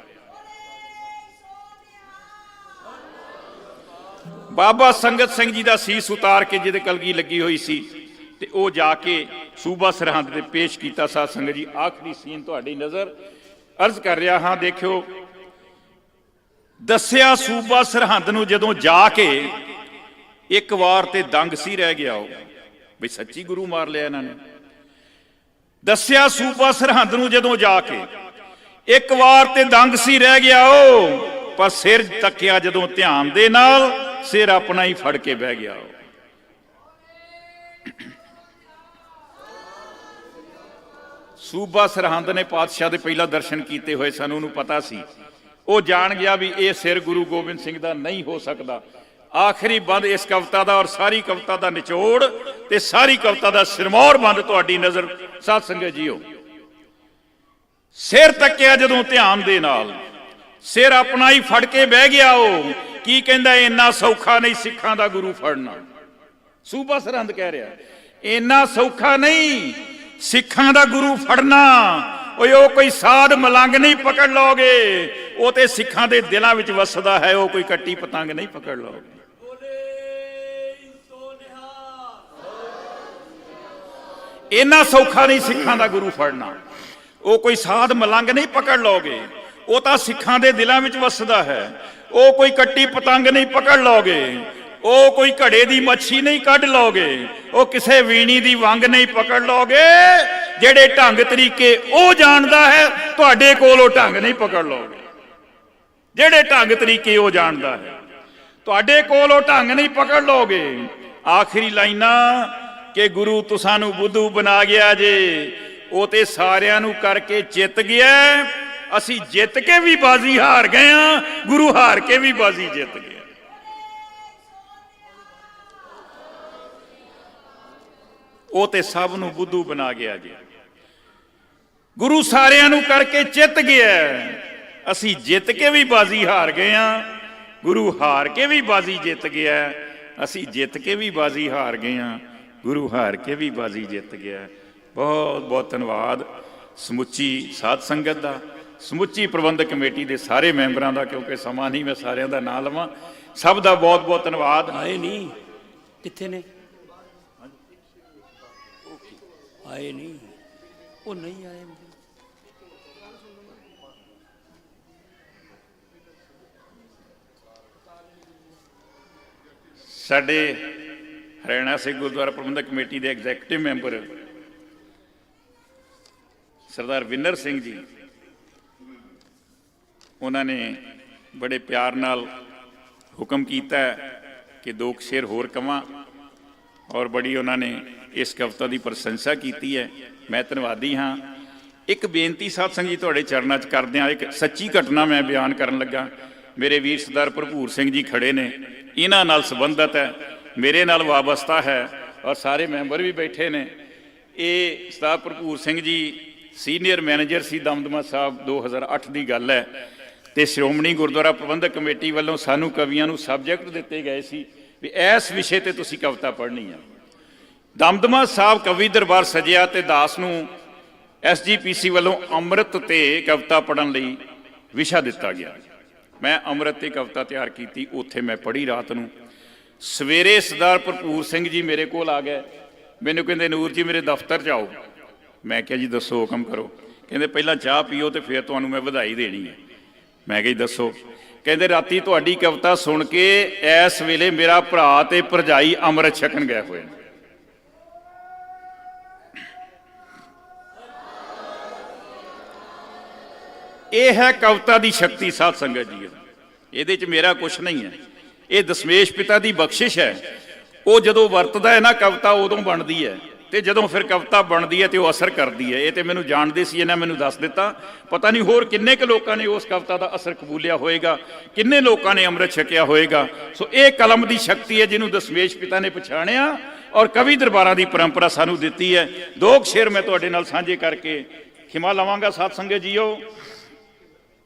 ਬਾਬਾ ਸੰਗਤ ਸਿੰਘ ਜੀ ਦਾ ਸੀਸ ਉਤਾਰ ਕੇ ਜਿਹਦੇ ਕਲਗੀ ਲੱਗੀ ਹੋਈ ਸੀ ਤੇ ਉਹ ਜਾ ਕੇ ਸੂਬਾ ਸਰਹੰਦ ਤੇ ਪੇਸ਼ ਕੀਤਾ। ਸਾਧ ਸੰਗਤ ਜੀ ਆਖਰੀ ਸੀਨ ਤੁਹਾਡੀ ਨਜ਼ਰ ਅਰਜ਼ ਕਰ ਰਿਹਾ ਹਾਂ, ਦੇਖਿਓ। ਦੱਸਿਆ ਸੂਬਾ ਸਰਹੰਦ ਨੂੰ ਜਦੋਂ ਜਾ ਕੇ ਇੱਕ ਵਾਰ ਤੇ ਦੰਗ ਸੀ ਰਹਿ ਗਿਆ ਉਹ ਵੀ ਸੱਚੀ ਗੁਰੂ ਮਾਰ ਲਿਆ ਇਹਨਾਂ ਨੇ। ਦੱਸਿਆ ਸੂਬਾ ਸਰਹੰਦ ਨੂੰ ਜਦੋਂ ਜਾ ਕੇ ਇੱਕ ਵਾਰ ਤੇ ਦੰਗ ਸੀ ਰਹਿ ਗਿਆ ਉਹ, ਪਰ ਸਿਰ ਤੱਕਿਆ ਜਦੋਂ ਧਿਆਨ ਦੇ ਨਾਲ, ਸਿਰ ਆਪਣਾ ਹੀ ਫੜ ਕੇ ਬਹਿ ਗਿਆ ਉਹ। ਸੂਬਾ ਸਰਹੰਦ ਨੇ ਪਾਤਸ਼ਾਹ ਦੇ ਪਹਿਲਾਂ ਦਰਸ਼ਨ ਕੀਤੇ ਹੋਏ ਸਨ, ਉਹਨੂੰ ਪਤਾ ਸੀ। ਉਹ ਜਾਣ ਗਿਆ ਵੀ ਇਹ ਸਿਰ ਗੁਰੂ ਗੋਬਿੰਦ ਸਿੰਘ ਦਾ ਨਹੀਂ ਹੋ ਸਕਦਾ। ਆਖਰੀ ਬੰਦ ਇਸ ਕਵਿਤਾ ਦਾ ਔਰ ਸਾਰੀ ਕਵਿਤਾ ਦਾ ਨਿਚੋੜ ਤੇ ਸਾਰੀ ਕਵਿਤਾ ਦਾ ਸਿਰਮੌਰ ਬੰਦ ਤੁਹਾਡੀ ਨਜ਼ਰ ਸਾਧ ਸੰਗਤ ਜੀਓ। ਸਿਰ ਤੱਕਿਆ ਜਦੋਂ ਧਿਆਨ ਦੇ ਨਾਲ, ਸਿਰ ਆਪਣਾ ਹੀ ਫੜ ਕੇ ਬਹਿ ਗਿਆ ਉਹ। ਕੀ ਕਹਿੰਦਾ, ਇੰਨਾ ਸੌਖਾ ਨਹੀਂ ਸਿੱਖਾਂ ਦਾ ਗੁਰੂ ਫੜਨਾ। ਸੂਬਾ ਸਰਹੰਦ ਕਹਿ ਰਿਹਾ ਇੰਨਾ ਸੌਖਾ ਨਹੀਂ ਸਿੱਖਾਂ ਦਾ ਗੁਰੂ ਫੜਨਾ। ਓਏ ਉਹ ਕੋਈ ਸਾਧ ਮਲੰਗ ਨਹੀਂ ਪਕੜ ਲਓਗੇ, ਉਹ ਤੇ ਸਿੱਖਾਂ ਦੇ ਦਿਲਾਂ ਵਿੱਚ ਵਸਦਾ ਹੈ, ਉਹ ਕੋਈ ਕੱਟੀ ਪਤੰਗ ਨਹੀਂ ਪਕੜ ਲਓਗੇ। ਇੰਨਾ ਸੌਖਾ ਨਹੀਂ ਸਿੱਖਾਂ ਦਾ ਗੁਰੂ ਫੜਨਾ, ਉਹ ਕੋਈ ਸਾਧ ਮਲੰਗ ਨਹੀਂ ਪਕੜ ਲਓਗੇ, ਉਹ ਤਾਂ ਸਿੱਖਾਂ ਦੇ ਦਿਲਾਂ ਵਿੱਚ ਵਸਦਾ ਹੈ। ਉਹ ਕੋਈ ਕੱਟੀ ਪਤੰਗ ਨਹੀਂ ਪਕੜ ਲਓਗੇ, ਉਹ ਕੋਈ ਘੜੇ ਦੀ ਮੱਛੀ ਨਹੀਂ ਕੱਢ ਲਓਗੇ, ਉਹ ਕਿਸੇ ਵੀਣੀ ਦੀ ਵੰਗ ਨਹੀਂ ਪਕੜ ਲਓਗੇ। ਜਿਹੜੇ ਢੰਗ ਤਰੀਕੇ ਉਹ ਜਾਣਦਾ ਹੈ, ਤੁਹਾਡੇ ਕੋਲ ਉਹ ਢੰਗ ਨਹੀਂ ਪਕੜ ਲਓਗੇ। ਜਿਹੜੇ ਢੰਗ ਤਰੀਕੇ ਉਹ ਜਾਣਦਾ ਹੈ, ਤੁਹਾਡੇ ਕੋਲ ਉਹ ਢੰਗ ਨਹੀਂ ਪਕੜ ਲਓਗੇ। ਆਖਰੀ ਲਾਈਨਾਂ ਕਿ ਗੁਰੂ ਤੁਸਾਂ ਨੂੰ ਬੁੱਧੂ ਬਣਾ ਗਿਆ ਜੇ, ਉਹ ਤੇ ਸਾਰਿਆਂ ਨੂੰ ਕਰਕੇ ਜਿੱਤ ਗਿਆ। ਅਸੀਂ ਜਿੱਤ ਕੇ ਵੀ ਬਾਜ਼ੀ ਹਾਰ ਗਏ ਆ, ਗੁਰੂ ਹਾਰ ਕੇ ਵੀ ਬਾਜ਼ੀ ਜਿੱਤ ਗਿਆ। ਉਹ ਤੇ ਸਭ ਨੂੰ ਬੁੱਧੂ ਬਣਾ ਗਿਆ ਜੀ। ਗੁਰੂ ਸਾਰਿਆਂ ਨੂੰ ਕਰਕੇ ਜਿੱਤ ਗਿਆ, ਅਸੀਂ ਜਿੱਤ ਕੇ ਵੀ ਬਾਜ਼ੀ ਹਾਰ ਗਏ ਆ, ਗੁਰੂ ਹਾਰ ਕੇ ਵੀ ਬਾਜ਼ੀ ਜਿੱਤ ਗਿਆ। ਅਸੀਂ ਜਿੱਤ ਕੇ ਵੀ ਬਾਜ਼ੀ ਹਾਰ ਗਏ ਆ, ਗੁਰੂ ਹਾਰ ਕੇ ਵੀ ਬਾਜ਼ੀ ਜਿੱਤ ਗਿਆ। ਬਹੁਤ ਬਹੁਤ ਧੰਨਵਾਦ ਸਮੁੱਚੀ ਸਾਧ ਸੰਗਤ ਦਾ, ਸਮੁੱਚੀ ਪ੍ਰਬੰਧਕ ਕਮੇਟੀ ਦੇ ਸਾਰੇ ਮੈਂਬਰਾਂ ਦਾ, ਕਿਉਂਕਿ ਸਮਾਂ ਨਹੀਂ ਮੈਂ ਸਾਰਿਆਂ ਦਾ ਨਾਂ ਲਵਾਂ। ਸਭ ਦਾ ਬਹੁਤ ਬਹੁਤ ਧੰਨਵਾਦ। ਆਏ ਨਹੀਂ, ਕਿੱਥੇ ਨੇ? ਆਏ ਨਹੀਂ, ਉਹ ਨਹੀਂ ਆਏ। ਸਾਡੇ ਹਰਿਆਣਾ ਸਿੱਖ ਗੁਰਦੁਆਰਾ ਪ੍ਰਬੰਧਕ ਕਮੇਟੀ ਦੇ ਐਗਜ਼ੈਕਟਿਵ ਮੈਂਬਰ ਸਰਦਾਰ ਵਿਨਰ ਸਿੰਘ ਜੀ, ਉਹਨਾਂ ਨੇ ਬੜੇ ਪਿਆਰ ਨਾਲ ਹੁਕਮ ਕੀਤਾ ਕਿ ਦੋ ਸ਼ੇਰ ਹੋਰ ਕਵਾਂ, ਔਰ ਬੜੀ ਉਹਨਾਂ ਨੇ ਇਸ ਕਵਿਤਾ ਦੀ ਪ੍ਰਸ਼ੰਸਾ ਕੀਤੀ ਹੈ। ਮੈਂ ਧੰਨਵਾਦੀ ਹਾਂ। ਇੱਕ ਬੇਨਤੀ ਸਾਧ ਸੰਗਤ ਜੀ ਤੁਹਾਡੇ ਚਰਨਾਂ 'ਚ ਕਰਦੇ ਹਾਂ। ਇੱਕ ਸੱਚੀ ਘਟਨਾ ਮੈਂ ਬਿਆਨ ਕਰਨ ਲੱਗਾ। ਮੇਰੇ ਵੀਰ ਸਰਦਾਰ ਭਰਪੂਰ ਸਿੰਘ ਜੀ ਖੜੇ ਨੇ, ਇਹਨਾਂ ਨਾਲ ਸੰਬੰਧਿਤ ਹੈ, ਮੇਰੇ ਨਾਲ ਵਾਬਸਤਾ ਹੈ, ਔਰ ਸਾਰੇ ਮੈਂਬਰ ਵੀ ਬੈਠੇ ਨੇ। ਇਹ ਸਰਦਾਰ ਭਰਪੂਰ ਸਿੰਘ ਜੀ ਸੀਨੀਅਰ ਮੈਨੇਜਰ ਸੀ ਦਮਦਮਾ ਸਾਹਿਬ, 2008 ਦੀ ਗੱਲ ਹੈ। ਤੇ ਸ਼੍ਰੋਮਣੀ ਗੁਰਦੁਆਰਾ ਪ੍ਰਬੰਧਕ ਕਮੇਟੀ ਵੱਲੋਂ ਸਾਨੂੰ ਕਵੀਆਂ ਨੂੰ ਸਬਜੈਕਟ ਦਿੱਤੇ ਗਏ ਸੀ ਵੀ ਇਸ ਵਿਸ਼ੇ ਤੇ ਤੁਸੀਂ ਕਵਿਤਾ ਪੜ੍ਹਨੀ ਆ। ਦਮਦਮਾ ਸਾਹਿਬ ਕਵੀ ਦਰਬਾਰ ਸਜਿਆ ਤੇ ਦਾਸ ਨੂੰ SGPC ਵੱਲੋਂ ਅੰਮ੍ਰਿਤ ਤੇ ਕਵਿਤਾ ਪੜ੍ਹਨ ਲਈ ਵਿਸ਼ਾ ਦਿੱਤਾ ਗਿਆ। ਮੈਂ ਅੰਮ੍ਰਿਤ ਤੇ ਕਵਿਤਾ ਤਿਆਰ ਕੀਤੀ, ਉੱਥੇ ਮੈਂ ਪੜ੍ਹੀ ਰਾਤ ਨੂੰ। ਸਵੇਰੇ ਸਰਦਾਰ ਭਰਪੂਰ ਸਿੰਘ ਜੀ ਮੇਰੇ ਕੋਲ ਆ ਗਏ, ਮੈਨੂੰ ਕਹਿੰਦੇ ਨੂਰ ਜੀ ਮੇਰੇ ਦਫ਼ਤਰ 'ਚ ਆਓ। ਮੈਂ ਕਿਹਾ ਜੀ ਦੱਸੋ, ਹੁਕਮ ਕਰੋ। ਕਹਿੰਦੇ ਪਹਿਲਾਂ ਚਾਹ ਪੀਓ ਤੇ ਫਿਰ ਤੁਹਾਨੂੰ ਮੈਂ ਵਧਾਈ ਦੇਣੀ ਹੈ। ਮੈਂ ਕਿਹਾ ਜੀ ਦੱਸੋ। ਕਹਿੰਦੇ ਰਾਤੀ ਤੁਹਾਡੀ ਕਵਿਤਾ ਸੁਣ ਕੇ ਇਸ ਵੇਲੇ ਮੇਰਾ ਭਰਾ ਤੇ ਭਰਜਾਈ ਅੰਮ੍ਰਿਤ ਛਕਣ ਗਏ ਹੋਏ ਨੇ। ਇਹ ਹੈ ਕਵਿਤਾ ਦੀ ਸ਼ਕਤੀ ਸਾਧ ਸੰਗਤ ਜੀ। ਇਹਦੇ 'ਚ ਮੇਰਾ ਕੁਛ ਨਹੀਂ ਹੈ, ਇਹ ਦਸ਼ਮੇਸ਼ ਪਿਤਾ ਦੀ ਬਖਸ਼ਿਸ਼ ਹੈ। ਉਹ ਜਦੋਂ ਵਰਤਦਾ ਹੈ ਨਾ ਕਵਿਤਾ, ਉਦੋਂ ਬਣਦੀ ਹੈ, ਤੇ ਜਦੋਂ ਫਿਰ ਕਵਿਤਾ ਬਣਦੀ ਹੈ ਤੇ ਉਹ ਅਸਰ ਕਰਦੀ ਹੈ। ਇਹ ਤੇ ਮੈਨੂੰ ਜਾਣਦੇ ਸੀ, ਇਹਨਾਂ ਮੈਨੂੰ ਦੱਸ ਦਿੱਤਾ। ਪਤਾ ਨਹੀਂ ਹੋਰ ਕਿੰਨੇ ਕੁ ਲੋਕਾਂ ਨੇ ਉਸ ਕਵਿਤਾ ਦਾ ਅਸਰ ਕਬੂਲਿਆ ਹੋਏਗਾ, ਕਿੰਨੇ ਲੋਕਾਂ ਨੇ ਅੰਮ੍ਰਿਤ ਛਕਿਆ ਹੋਏਗਾ। ਸੋ ਇਹ ਕਲਮ ਦੀ ਸ਼ਕਤੀ ਹੈ ਜਿਹਨੂੰ ਦਸ਼ਮੇਸ਼ ਪਿਤਾ ਨੇ ਪਛਾਣਿਆ ਔਰ ਕਵੀ ਦਰਬਾਰਾਂ ਦੀ ਪਰੰਪਰਾ ਸਾਨੂੰ ਦਿੱਤੀ ਹੈ। ਦੋ ਸ਼ੇਰ ਮੈਂ ਤੁਹਾਡੇ ਨਾਲ ਸਾਂਝੇ ਕਰਕੇ ਖਿਮਾ ਲਵਾਂਗਾ ਸਾਧ ਸੰਗਤ ਜੀਓ।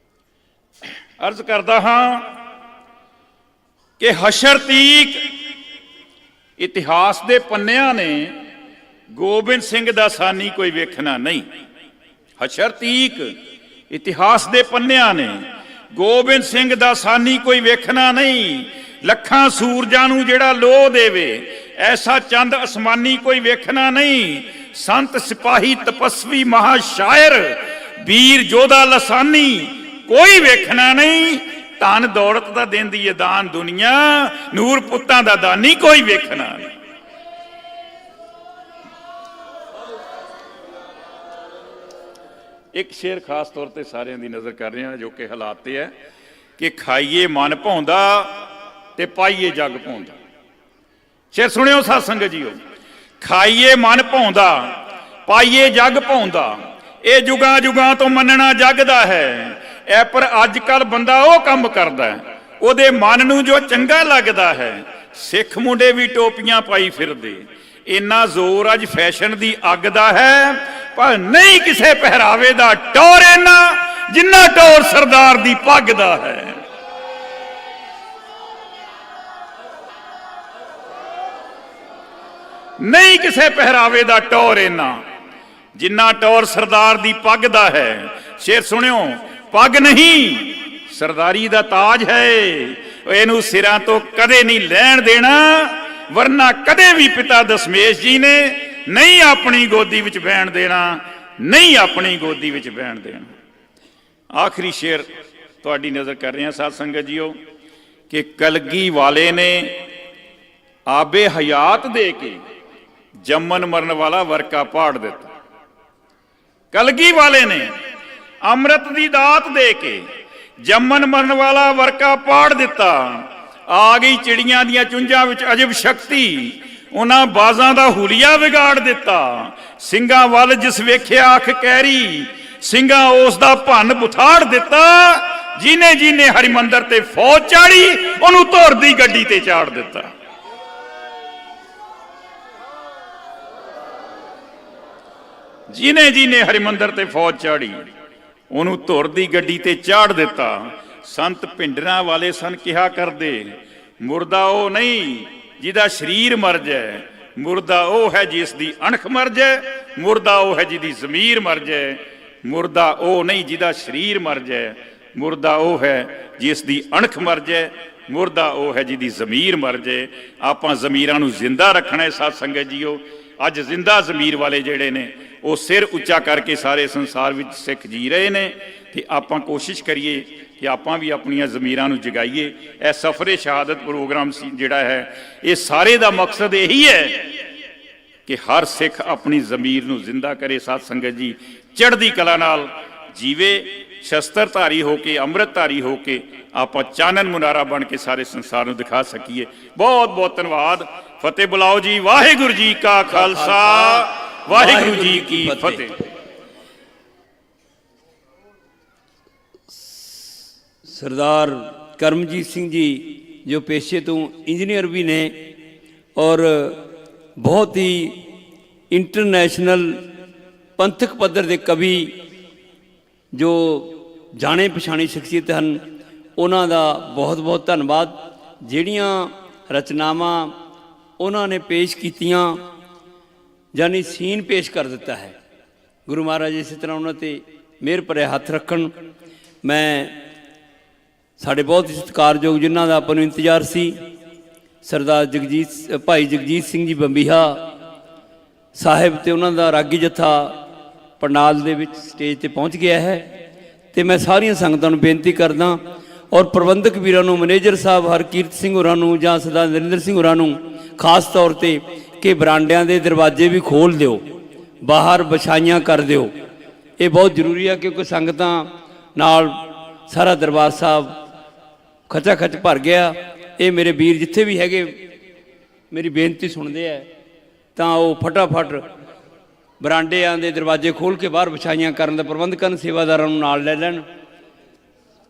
ਅਰਜ਼ ਕਰਦਾ ਹਾਂ ਕਿ ਹਸ਼ਰਤੀਕ ਇਤਿਹਾਸ ਦੇ ਪੰਨਿਆਂ ਨੇ ਗੋਬਿੰਦ ਸਿੰਘ ਦਾ ਸਾਨੀ ਕੋਈ ਵੇਖਣਾ ਨਹੀਂ। ਹਸ਼ਰਤੀਕ ਇਤਿਹਾਸ ਦੇ ਪੰਨਿਆਂ ਨੇ ਗੋਬਿੰਦ ਸਿੰਘ ਦਾ ਸਾਨੀ ਕੋਈ ਵੇਖਣਾ ਨਹੀਂ। ਲੱਖਾਂ ਸੂਰਜਾਂ ਨੂੰ ਜਿਹੜਾ ਲੋਹ ਦੇਵੇ, ਐਸਾ ਚੰਦ ਅਸਮਾਨੀ ਕੋਈ ਵੇਖਣਾ ਨਹੀਂ। ਸੰਤ ਸਿਪਾਹੀ ਤਪਸਵੀ ਮਹਾ ਸ਼ਾਇਰ ਵੀਰ ਯੋਧਾ ਲਸਾਨੀ ਕੋਈ ਵੇਖਣਾ ਨਹੀਂ। ਧਨ ਦੌਲਤ ਦਾ ਦਿੰਦੀ ਏ ਦਾਨ ਦੁਨੀਆ, ਨੂਰ ਪੁੱਤਾਂ ਦਾ ਦਾਨੀ ਕੋਈ ਵੇਖਣਾ ਨਹੀਂ। ਇੱਕ ਸ਼ੇਰ ਖਾਸ ਤੌਰ ਤੇ ਸਾਰਿਆਂ ਦੀ ਨਜ਼ਰ ਕਰ ਰਹੇ ਹਾਂ, ਜੋ ਕਿ ਹਾਲਾਤ ਤੇ ਹੈ ਕਿ ਖਾਈਏ ਮਨ ਭਾਉਂਦਾ ਤੇ ਪਾਈਏ ਜਗ ਭਾਉਂਦਾ। ਸ਼ੇਰ ਸੁਣਿਓ ਸਾਧ ਸੰਗਤ ਜੀਓ। ਖਾਈਏ ਮਨ ਭਾਉਂਦਾ, ਪਾਈਏ ਜਗ ਭਾਉਂਦਾ, ਇਹ ਜੁਗਾਂ ਜੁਗਾਂ ਤੋਂ ਮੰਨਣਾ ਜਗ ਦਾ ਹੈ। ਇਹ ਪਰ ਅੱਜ ਕੱਲ ਬੰਦਾ ਉਹ ਕੰਮ ਕਰਦਾ ਹੈ ਉਹਦੇ ਮਨ ਨੂੰ ਜੋ ਚੰਗਾ ਲੱਗਦਾ ਹੈ। ਸਿੱਖ ਮੁੰਡੇ ਵੀ ਟੋਪੀਆਂ ਪਾਈ ਫਿਰਦੇ, ਇੰਨਾ ਜ਼ੋਰ ਅੱਜ ਫੈਸ਼ਨ ਦੀ ਅੱਗ ਦਾ ਹੈ। ਪਰ ਨਹੀਂ ਕਿਸੇ ਪਹਿਰਾਵੇ ਦਾ ਟੌਰ ਇੰਨਾ ਜਿੰਨਾ ਟੌਰ ਸਰਦਾਰ ਦੀ ਪੱਗ ਦਾ ਹੈ। ਨਹੀਂ ਕਿਸੇ ਪਹਿਰਾਵੇ ਦਾ ਟੌਰ ਇੰਨਾ ਜਿੰਨਾ ਟੌਰ ਸਰਦਾਰ ਦੀ ਪੱਗ ਦਾ ਹੈ। ਸ਼ੇਰ ਸੁਣਿਓ। ਪੱਗ ਨਹੀਂ ਸਰਦਾਰੀ ਦਾ ਤਾਜ ਹੈ, ਇਹਨੂੰ ਸਿਰਾਂ ਤੋਂ ਕਦੇ ਨਹੀਂ ਲੈਣ ਦੇਣਾ, ਵਰਨਾ ਕਦੇ ਵੀ ਪਿਤਾ ਦਸ਼ਮੇਸ਼ ਜੀ ਨੇ ਨਹੀਂ ਆਪਣੀ ਗੋਦੀ ਵਿੱਚ ਬਹਿਣ ਦੇਣਾ, ਨਹੀਂ ਆਪਣੀ ਗੋਦੀ ਵਿੱਚ ਬਹਿਣ ਦੇਣਾ। ਆਖਰੀ ਸ਼ੇਰ ਤੁਹਾਡੀ ਨਜ਼ਰ ਕਰ ਰਹੇ ਹਾਂ ਸਾਧ ਸੰਗਤ ਜੀਓ ਕਿ ਕਲਗੀ ਵਾਲੇ ਨੇ ਆਬੇ ਹਯਾਤ ਦੇ ਕੇ ਜੰਮਨ ਮਰਨ ਵਾਲਾ ਵਰਕਾ ਪਾੜ ਦਿੱਤਾ। ਕਲਗੀ ਵਾਲੇ ਨੇ ਅੰਮ੍ਰਿਤ ਦੀ ਦਾਤ ਦੇ ਕੇ ਜੰਮਨ ਮਰਨ ਵਾਲਾ ਵਰਕਾ ਪਾੜ ਦਿੱਤਾ। ਆ ਗਈ ਚਿੜੀਆਂ ਦੀਆਂ ਚੁੰਝਾਂ ਵਿੱਚ ਅਜਬ ਸ਼ਕਤੀ, ਉਹਨਾਂ ਬਾਜ਼ਾਂ ਦਾ ਹੁਲੀਆ ਵਿਗਾੜ ਦਿੱਤਾ। ਸਿੰਘਾਂ ਵੱਲ ਜਿਸ ਵੇਖਿਆ ਅੱਖ ਕਹਿਰੀ, ਸਿੰਘਾਂ ਉਸ ਦਾ ਭੰਨ ਬੁਥਾੜ ਦਿੱਤਾ। ਜਿਹਨੇ ਜਿਹਨੇ ਹਰਿਮੰਦਰ ਤੇ ਫੌਜ ਚਾੜੀ, ਉਹਨੂੰ ਧੁਰ ਦੀ ਗੱਡੀ ਤੇ ਚਾੜ ਦਿੱਤਾ। ਜਿਹਨੇ ਜਿਹਨੇ ਹਰਿਮੰਦਰ ਤੇ ਫੌਜ ਚਾੜੀ, ਉਹਨੂੰ ਧੁਰ ਦੀ ਗੱਡੀ ਤੇ ਚਾੜ ਦਿੱਤਾ। ਸੰਤ ਭਿੰਡਰਾਂ ਵਾਲੇ ਸਨ ਕਿਹਾ ਕਰਦੇ, ਮੁਰਦਾ ਉਹ ਨਹੀਂ ਜਿਹਦਾ ਸਰੀਰ ਮਰ ਜਾਏ, ਮੁਰਦਾ ਉਹ ਹੈ ਜਿਸ ਦੀ ਅਣਖ ਮਰ ਜਾਏ, ਮੁਰਦਾ ਉਹ ਹੈ ਜਿਹਦੀ ਜ਼ਮੀਰ ਮਰ ਜਾਏ। ਮੁਰਦਾ ਉਹ ਨਹੀਂ ਜਿਹਦਾ ਸਰੀਰ ਮਰ ਜਾਏ, ਮੁਰਦਾ ਉਹ ਹੈ ਜਿਸ ਦੀ ਅਣਖ ਮਰ ਜਾਏ, ਮੁਰਦਾ ਉਹ ਹੈ ਜਿਹਦੀ ਜ਼ਮੀਰ ਮਰ ਜਾਏ। ਆਪਾਂ ਜ਼ਮੀਰਾਂ ਨੂੰ ਜ਼ਿੰਦਾ ਰੱਖਣਾ ਹੈ ਸਾਧ ਸੰਗਤ ਜੀਓ। ਅੱਜ ਜ਼ਿੰਦਾ ਜ਼ਮੀਰ ਵਾਲੇ ਜਿਹੜੇ ਨੇ ਉਹ ਸਿਰ ਉੱਚਾ ਕਰਕੇ ਸਾਰੇ ਸੰਸਾਰ ਵਿੱਚ ਸਿੱਖ ਜੀ ਰਹੇ ਨੇ, ਤੇ ਆਪਾਂ ਕੋਸ਼ਿਸ਼ ਕਰੀਏ ਕਿ ਆਪਾਂ ਵੀ ਆਪਣੀਆਂ ਜ਼ਮੀਰਾਂ ਨੂੰ ਜਗਾਈਏ। ਇਹ ਸਫਰੇ ਸ਼ਹਾਦਤ ਪ੍ਰੋਗਰਾਮ ਸੀ ਜਿਹੜਾ ਹੈ, ਇਹ ਸਾਰੇ ਦਾ ਮਕਸਦ ਇਹੀ ਹੈ ਕਿ ਹਰ ਸਿੱਖ ਆਪਣੀ ਜ਼ਮੀਰ ਨੂੰ ਜ਼ਿੰਦਾ ਕਰੇ ਸਾਧ ਸੰਗਤ ਜੀ, ਚੜ੍ਹਦੀ ਕਲਾ ਨਾਲ ਜੀਵੇ, ਸ਼ਸਤਰਧਾਰੀ ਹੋ ਕੇ, ਅੰਮ੍ਰਿਤਧਾਰੀ ਹੋ ਕੇ ਆਪਾਂ ਚਾਨਣ ਮੁਨਾਰਾ ਬਣ ਕੇ ਸਾਰੇ ਸੰਸਾਰ ਨੂੰ ਦਿਖਾ ਸਕੀਏ। ਬਹੁਤ ਬਹੁਤ ਧੰਨਵਾਦ। ਫਤਿਹ ਬੁਲਾਓ ਜੀ। ਵਾਹਿਗੁਰੂ ਜੀ ਕਾ ਖਾਲਸਾ, ਵਾਹਿਗੁਰੂ ਜੀ ਕੀ ਫਤਿਹ। ਸਰਦਾਰ ਕਰਮਜੀਤ ਸਿੰਘ ਜੀ ਜੋ ਪੇਸ਼ੇ ਤੋਂ ਇੰਜੀਨੀਅਰ ਵੀ ਨੇ ਔਰ ਬਹੁਤ ਹੀ ਇੰਟਰਨੈਸ਼ਨਲ ਪੰਥਕ ਪੱਧਰ ਦੇ ਕਵੀ ਜੋ ਜਾਣੇ ਪਛਾਣੀ ਸ਼ਖਸੀਅਤ ਹਨ, ਉਹਨਾਂ ਦਾ ਬਹੁਤ ਬਹੁਤ ਧੰਨਵਾਦ। ਜਿਹੜੀਆਂ ਰਚਨਾਵਾਂ ਉਹਨਾਂ ਨੇ ਪੇਸ਼ ਕੀਤੀਆਂ, ਯਾਨੀ ਸੀਨ ਪੇਸ਼ ਕਰ ਦਿੱਤਾ ਹੈ। ਗੁਰੂ ਮਹਾਰਾਜ ਇਸੇ ਤਰ੍ਹਾਂ ਉਹਨਾਂ 'ਤੇ ਮਿਹਰ ਭਰੇ ਹੱਥ ਰੱਖਣ। ਮੈਂ ਸਾਡੇ ਬਹੁਤ ਹੀ ਸਤਿਕਾਰਯੋਗ ਜਿਨ੍ਹਾਂ ਦਾ ਆਪਾਂ ਨੂੰ ਇੰਤਜ਼ਾਰ ਸੀ, ਸਰਦਾਰ ਭਾਈ ਜਗਜੀਤ ਸਿੰਘ ਜੀ ਬੰਬੀਹਾ ਸਾਹਿਬ ਅਤੇ ਉਹਨਾਂ ਦਾ ਰਾਗੀ ਜੱਥਾ ਪੰਡਾਲ ਦੇ ਵਿੱਚ ਸਟੇਜ ਤੇ ਪਹੁੰਚ ਗਿਆ ਹੈ ਤੇ ਮੈਂ ਸਾਰੀਆਂ ਸੰਗਤਾਂ ਨੂੰ ਬੇਨਤੀ ਕਰਦਾ ਔਰ ਪ੍ਰਬੰਧਕ ਵੀਰਾਂ ਨੂੰ, ਮੈਨੇਜਰ ਸਾਹਿਬ ਹਰਕੀਰਤ ਸਿੰਘ ਹੋਰਾਂ ਨੂੰ ਜਾਂ ਸਰਦਾਰ ਨਰਿੰਦਰ ਸਿੰਘ ਹੋਰਾਂ ਨੂੰ ਖਾਸ ਤੌਰ ਤੇ ਕਿ ਬਰਾਂਡਿਆਂ ਦੇ ਦਰਵਾਜ਼ੇ ਵੀ ਖੋਲ੍ਹ ਦਿਓ, ਬਾਹਰ ਵਿਛਾਈਆਂ ਕਰ ਦਿਓ। ਇਹ ਬਹੁਤ ਜ਼ਰੂਰੀ ਹੈ ਕਿਉਂਕਿ ਸੰਗਤਾਂ ਨਾਲ ਸਾਰਾ ਦਰਬਾਰ ਸਾਹਿਬ ਖਚਾ ਖਚ ਭਰ ਗਿਆ। ਇਹ ਮੇਰੇ ਵੀਰ ਜਿੱਥੇ ਵੀ ਹੈਗੇ ਮੇਰੀ ਬੇਨਤੀ ਸੁਣਦੇ ਆ ਤਾਂ ਉਹ ਫਟਾਫਟ ਬਰਾਂਡਿਆਂ ਦੇ ਦਰਵਾਜ਼ੇ ਖੋਲ੍ਹ ਕੇ ਬਾਹਰ ਵਿਛਾਈਆਂ ਕਰਨ ਦਾ ਪ੍ਰਬੰਧ ਕਰਨ, ਸੇਵਾਦਾਰਾਂ ਨੂੰ ਨਾਲ ਲੈ ਲੈਣ।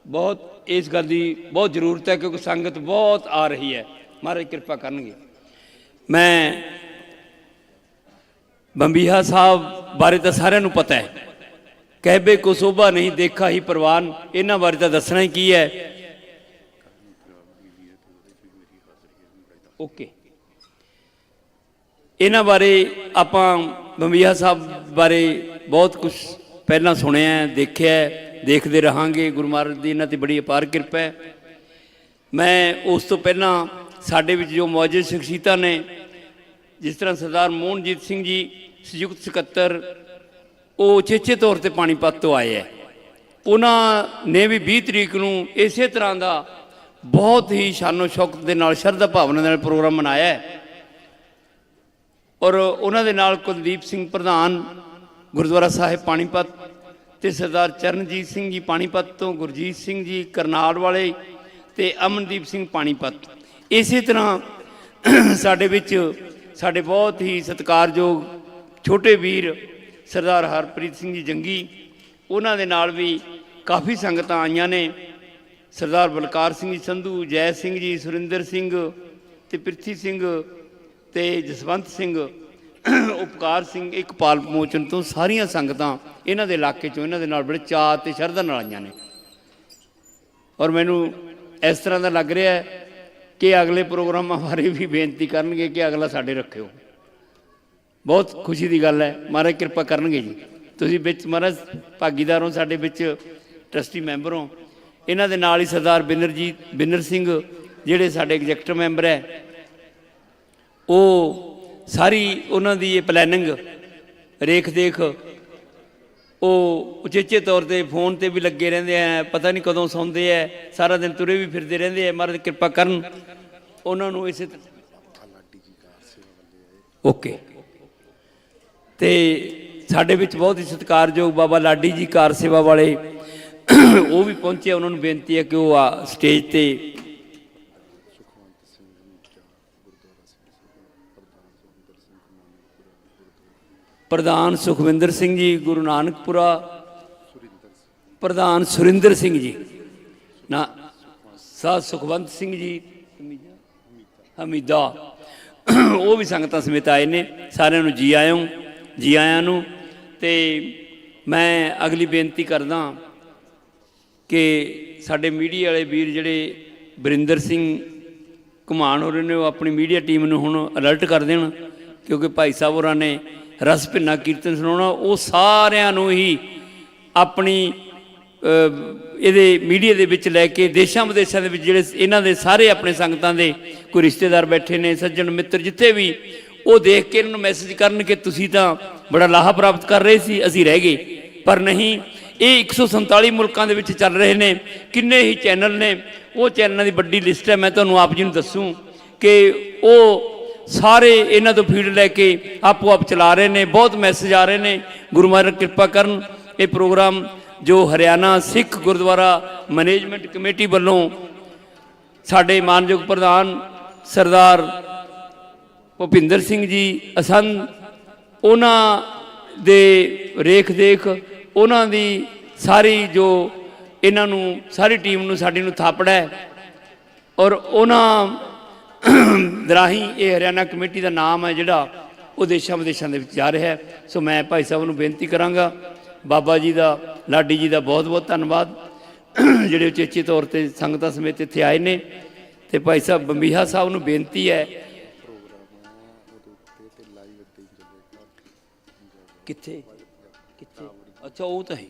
ਬਹੁਤ ਇਸ ਗੱਲ ਦੀ ਬਹੁਤ ਜ਼ਰੂਰਤ ਹੈ ਕਿਉਂਕਿ ਸੰਗਤ ਬਹੁਤ ਆ ਰਹੀ ਹੈ, ਮਹਾਰਾਜ ਕਿਰਪਾ ਕਰਨਗੇ। ਮੈਂ ਬੰਬੀਹਾ ਸਾਹਿਬ ਬਾਰੇ ਤਾਂ ਸਾਰਿਆਂ ਨੂੰ ਪਤਾ ਹੈ, ਕਹਿਬੇ ਕੋ ਸੋਭਾ ਨਹੀਂ ਦੇਖਾ ਹੀ ਪ੍ਰਵਾਨ, ਇਹਨਾਂ ਬਾਰੇ ਤਾਂ ਦੱਸਣਾ ਹੀ ਕੀ ਹੈ। ਓਕੇ, ਇਹਨਾਂ ਬਾਰੇ ਆਪਾਂ ਬੰਬੀਹਾ ਸਾਹਿਬ ਬਾਰੇ ਬਹੁਤ ਕੁਝ ਪਹਿਲਾਂ ਸੁਣਿਆ, ਦੇਖਿਆ, ਦੇਖਦੇ ਰਹਾਂਗੇ। ਗੁਰੂ ਮਹਾਰਾਜ ਦੀ ਇਹਨਾਂ 'ਤੇ ਬੜੀ ਅਪਾਰ ਕਿਰਪਾ ਹੈ। ਮੈਂ ਉਸ ਤੋਂ ਪਹਿਲਾਂ ਸਾਡੇ ਵਿੱਚ ਜੋ ਮੌਜੂਦ ਸ਼ਖਸੀਅਤਾਂ ਨੇ, ਜਿਸ ਤਰ੍ਹਾਂ ਸਰਦਾਰ ਮੋਹਨਜੀਤ ਸਿੰਘ ਜੀ ਸੰਯੁਕਤ ਸਕੱਤਰ, ਉਹ ਉਚੇਚੇ ਤੌਰ ਤੇ ਪਾਣੀਪਤ ਤੋਂ ਆਏ ਹੈ। ਉਹਨਾਂ ਨੇ ਵੀ 20 ਤਰੀਕ ਨੂੰ ਇਸੇ ਤਰ੍ਹਾਂ ਦਾ ਬਹੁਤ ਹੀ ਸ਼ਾਨੋ ਸ਼ੌਕਤ ਦੇ ਨਾਲ, ਸ਼ਰਧਾ ਭਾਵਨਾ ਨਾਲ ਪ੍ਰੋਗਰਾਮ ਮਨਾਇਆ ਹੈ। ਔਰ ਉਹਨਾਂ ਦੇ ਨਾਲ ਕੁਲਦੀਪ ਸਿੰਘ ਪ੍ਰਧਾਨ ਗੁਰਦੁਆਰਾ ਸਾਹਿਬ ਪਾਣੀਪਤ ਤੇ ਸਰਦਾਰ ਚਰਨਜੀਤ ਸਿੰਘ ਜੀ ਪਾਣੀਪਤ ਤੋਂ, ਗੁਰਜੀਤ ਸਿੰਘ ਜੀ ਕਰਨਾਲ ਵਾਲੇ ਤੇ ਅਮਨਦੀਪ ਸਿੰਘ ਪਾਣੀਪਤ। ਇਸੇ ਤਰ੍ਹਾਂ ਸਾਡੇ ਵਿੱਚ ਸਾਡੇ ਬਹੁਤ ਹੀ ਸਤਿਕਾਰਯੋਗ ਛੋਟੇ ਵੀਰ ਸਰਦਾਰ ਹਰਪ੍ਰੀਤ ਸਿੰਘ ਜੀ ਜੰਗੀ, ਉਹਨਾਂ ਦੇ ਨਾਲ ਵੀ ਕਾਫੀ ਸੰਗਤਾਂ ਆਈਆਂ ਨੇ। ਸਰਦਾਰ ਬਲਕਾਰ ਸਿੰਘ ਜੀ ਸੰਧੂ, ਜੈ ਸਿੰਘ ਜੀ, ਸੁਰਿੰਦਰ ਸਿੰਘ ਤੇ ਪ੍ਰਿਥੀ ਸਿੰਘ ਤੇ ਜਸਵੰਤ ਸਿੰਘ, ਉਪਕਾਰ ਸਿੰਘ ਇਕਪਾਲ ਮੋਚਨ ਤੋਂ ਸਾਰੀਆਂ ਸੰਗਤਾਂ ਇਹਨਾਂ ਦੇ ਇਲਾਕੇ 'ਚੋਂ ਇਹਨਾਂ ਦੇ ਨਾਲ ਬੜੇ ਚਾਅ ਅਤੇ ਸ਼ਰਧਾ ਨਾਲ ਆਈਆਂ ਨੇ। ਔਰ ਮੈਨੂੰ ਇਸ ਤਰ੍ਹਾਂ ਦਾ ਲੱਗ ਰਿਹਾ ਹੈ ਕਿ ਅਗਲੇ ਪ੍ਰੋਗਰਾਮਾਂ ਬਾਰੇ ਵੀ ਬੇਨਤੀ ਕਰਨਗੇ ਕਿ ਅਗਲਾ ਸਾਡੇ ਰੱਖਿਓ। ਬਹੁਤ ਖੁਸ਼ੀ ਦੀ ਗੱਲ ਹੈ, ਮਹਾਰਾਜ ਕਿਰਪਾ ਕਰਨਗੇ ਜੀ। ਤੁਸੀਂ ਵਿੱਚ ਮਹਾਰਾਜ ਭਾਗੀਦਾਰ ਹੋ, ਸਾਡੇ ਵਿੱਚ ਟਰਸਟੀ ਮੈਂਬਰ ਹੋ। ਇਹਨਾਂ ਦੇ ਨਾਲ ਹੀ ਸਰਦਾਰ ਬਿਨਰ ਸਿੰਘ ਜਿਹੜੇ ਸਾਡੇ ਐਗਜ਼ੈਕਟਿਵ ਮੈਂਬਰ ਹੈ, ਉਹ ਸਾਰੀ ਉਹਨਾਂ ਦੀ ਇਹ ਪਲੈਨਿੰਗ ਰੇਖ ਦੇਖ ਉਹ ਉਚੇਚੇ ਤੌਰ ਤੇ ਫੋਨ ਤੇ ਵੀ ਲੱਗੇ ਰਹਿੰਦੇ ਆ, ਪਤਾ ਨਹੀਂ ਕਦੋਂ ਸੌਂਦੇ ਆ, ਸਾਰਾ ਦਿਨ ਤੁਰੇ ਵੀ ਫਿਰਦੇ ਰਹਿੰਦੇ ਆ। ਮਹਾਰਾਜ ਕਿਰਪਾ ਕਰਨ ਉਹਨਾਂ ਨੂੰ ਇਸੇ ਓਕੇ। ਤੇ ਸਾਡੇ ਵਿੱਚ ਬਹੁਤ ਹੀ ਸਤਿਕਾਰਯੋਗ ਬਾਬਾ ਲਾਡੀ ਜੀ ਕਾਰ ਸੇਵਾ ਵਾਲੇ ਉਹ ਵੀ ਪਹੁੰਚੇ। ਉਹਨਾਂ ਨੂੰ ਬੇਨਤੀ ਹੈ ਕਿ ਉਹ ਸਟੇਜ ਤੇ ਪ੍ਰਧਾਨ ਸੁਖਵਿੰਦਰ ਸਿੰਘ ਜੀ ਗੁਰੂ ਨਾਨਕਪੁਰਾ, ਪ੍ਰਧਾਨ ਸੁਰਿੰਦਰ ਸਿੰਘ ਜੀ ਨਾ, ਸਾਧ ਸੁਖਵੰਤ ਸਿੰਘ ਜੀ ਹਮੀਦਾ, ਉਹ ਵੀ ਸੰਗਤਾਂ ਸਮੇਤ ਆਏ ਨੇ। ਸਾਰਿਆਂ ਨੂੰ ਜੀ ਆਇਆਂ ਨੂੰ। ਤੇ ਮੈਂ ਅਗਲੀ ਬੇਨਤੀ ਕਰਦਾ ਕਿ ਸਾਡੇ ਮੀਡੀਆ ਵਾਲੇ ਵੀਰ ਜਿਹੜੇ ਵਰਿੰਦਰ ਸਿੰਘ ਘੁਮਾਣ ਹੋ ਰਹੇ ਨੇ, ਉਹ ਆਪਣੀ ਮੀਡੀਆ ਟੀਮ ਨੂੰ ਹੁਣ ਅਲਰਟ ਕਰ ਦੇਣ ਕਿਉਂਕਿ ਭਾਈ ਸਾਹਿਬ ਹੋਰਾਂ ਨੇ ਰਸ ਭਿੰਨਾ ਕੀਰਤਨ ਸੁਣਾਉਣਾ। ਉਹ ਸਾਰਿਆਂ ਨੂੰ ਹੀ ਆਪਣੀ ਇਹਦੇ ਮੀਡੀਆ ਦੇ ਵਿੱਚ ਲੈ ਕੇ ਦੇਸ਼ਾਂ ਵਿਦੇਸ਼ਾਂ ਦੇ ਵਿੱਚ ਜਿਹੜੇ ਇਹਨਾਂ ਦੇ ਸਾਰੇ ਆਪਣੇ ਸੰਗਤਾਂ ਦੇ ਕੋਈ ਰਿਸ਼ਤੇਦਾਰ ਬੈਠੇ ਨੇ, ਸੱਜਣ ਮਿੱਤਰ ਜਿੱਥੇ ਵੀ, ਉਹ ਦੇਖ ਕੇ ਇਹਨਾਂ ਨੂੰ ਮੈਸੇਜ ਕਰਨ ਕਿ ਤੁਸੀਂ ਤਾਂ ਬੜਾ ਲਾਹਾ ਪ੍ਰਾਪਤ ਕਰ ਰਹੇ ਸੀ, ਅਸੀਂ ਰਹਿ ਗਏ। ਪਰ ਨਹੀਂ, ਇਹ 147 ਮੁਲਕਾਂ ਦੇ ਵਿੱਚ ਚੱਲ ਰਹੇ ਨੇ। ਕਿੰਨੇ ਹੀ ਚੈਨਲ ਨੇ, ਉਹ ਚੈਨਲਾਂ ਦੀ ਵੱਡੀ ਲਿਸਟ ਹੈ। ਮੈਂ ਤੁਹਾਨੂੰ ਆਪ ਜੀ ਨੂੰ ਦੱਸੂੰ ਕਿ ਉਹ ਸਾਰੇ ਇਹਨਾਂ ਤੋਂ ਫੀਡ ਲੈ ਕੇ ਆਪੋ ਆਪ ਚਲਾ ਰਹੇ ਨੇ। ਬਹੁਤ ਮੈਸੇਜ ਆ ਰਹੇ ਨੇ। ਗੁਰੂ ਮਹਾਰਾਜ ਕਿਰਪਾ ਕਰਨ। ਇਹ ਪ੍ਰੋਗਰਾਮ ਜੋ ਹਰਿਆਣਾ ਸਿੱਖ ਗੁਰਦੁਆਰਾ ਮੈਨੇਜਮੈਂਟ ਕਮੇਟੀ ਵੱਲੋਂ ਸਾਡੇ ਮਾਨਯੋਗ ਪ੍ਰਧਾਨ ਸਰਦਾਰ ਭੁਪਿੰਦਰ ਸਿੰਘ ਜੀ ਅਸੰਧ, ਉਹਨਾਂ ਦੇ ਰੇਖ ਦੇਖ, ਉਹਨਾਂ ਦੀ ਸਾਰੀ ਜੋ ਇਹਨਾਂ ਨੂੰ ਸਾਰੀ ਟੀਮ ਨੂੰ ਸਾਡੀ ਨੂੰ ਥਾਪੜਾ ਹੈ। ਔਰ ਉਹਨਾਂ ਰਾਹੀਂ ਇਹ ਹਰਿਆਣਾ ਕਮੇਟੀ ਦਾ ਨਾਮ ਹੈ ਜਿਹੜਾ ਉਹ ਦੇਸ਼ਾਂ ਵਿਦੇਸ਼ਾਂ ਦੇ ਵਿੱਚ ਜਾ ਰਿਹਾ ਹੈ। ਸੋ ਮੈਂ ਭਾਈ ਸਾਹਿਬ ਨੂੰ ਬੇਨਤੀ ਕਰਾਂਗਾ, ਬਾਬਾ ਜੀ ਦਾ, ਲਾਡੀ ਜੀ ਦਾ ਬਹੁਤ ਬਹੁਤ ਧੰਨਵਾਦ ਜਿਹੜੇ ਉਚੇਚੇ ਤੌਰ ਤੇ ਸੰਗਤਾਂ ਸਮੇਤ ਇੱਥੇ ਆਏ ਨੇ। ਤੇ ਭਾਈ ਸਾਹਿਬ ਬੰਬੀਹਾ ਸਾਹਿਬ ਨੂੰ ਬੇਨਤੀ ਹੈ, ਕਿੱਥੇ ਅੱਛਾ ਉਹ ਤਾਂ ਹੈ,